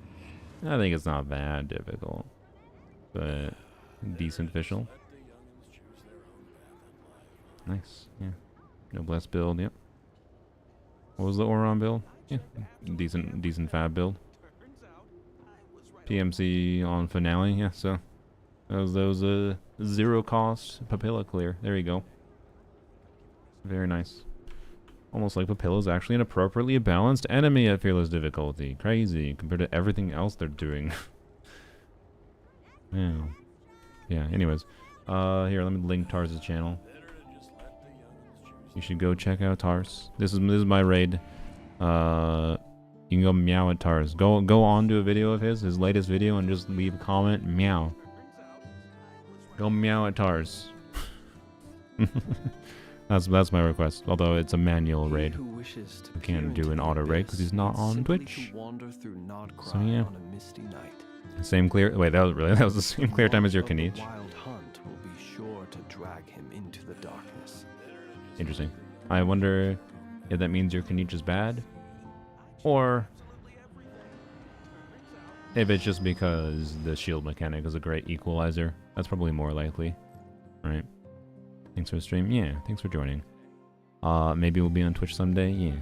I think it's not that difficult, but decent official. Nice, yeah. Noblesse build, yep. What was the Auron build? Yeah, decent fab build. PMC on finale, yeah. So that was a 0 cost Papilla clear. There you go. Very nice. Almost like Papilla's actually an appropriately balanced enemy at Fearless difficulty. Crazy compared to everything else they're doing. Yeah. Yeah. Anyways, here, let me link Tars' channel. You should go check out Tars. This is my raid. You can go meow at Tars. Go on to a video of his latest video, and just leave a comment meow. Go meow at Tars. That's my request. Although it's a manual raid. I can't do an auto raid because he's not on Twitch. So yeah. Same clear. Wait, that was the same clear time as your Kanich. Interesting. I wonder if that means your Kanich is bad, or if it's just because the shield mechanic is a great equalizer. That's probably more likely, right? Thanks for the stream. Yeah, thanks for joining. Maybe we'll be on Twitch someday. Yeah,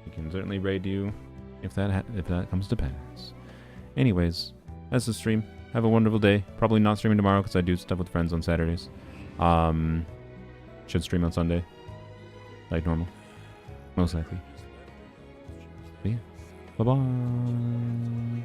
we can certainly raid you if that comes to pass. Anyways, that's the stream. Have a wonderful day. Probably not streaming tomorrow because I do stuff with friends on Saturdays. Should stream on Sunday, like normal, most likely. But yeah, bye bye.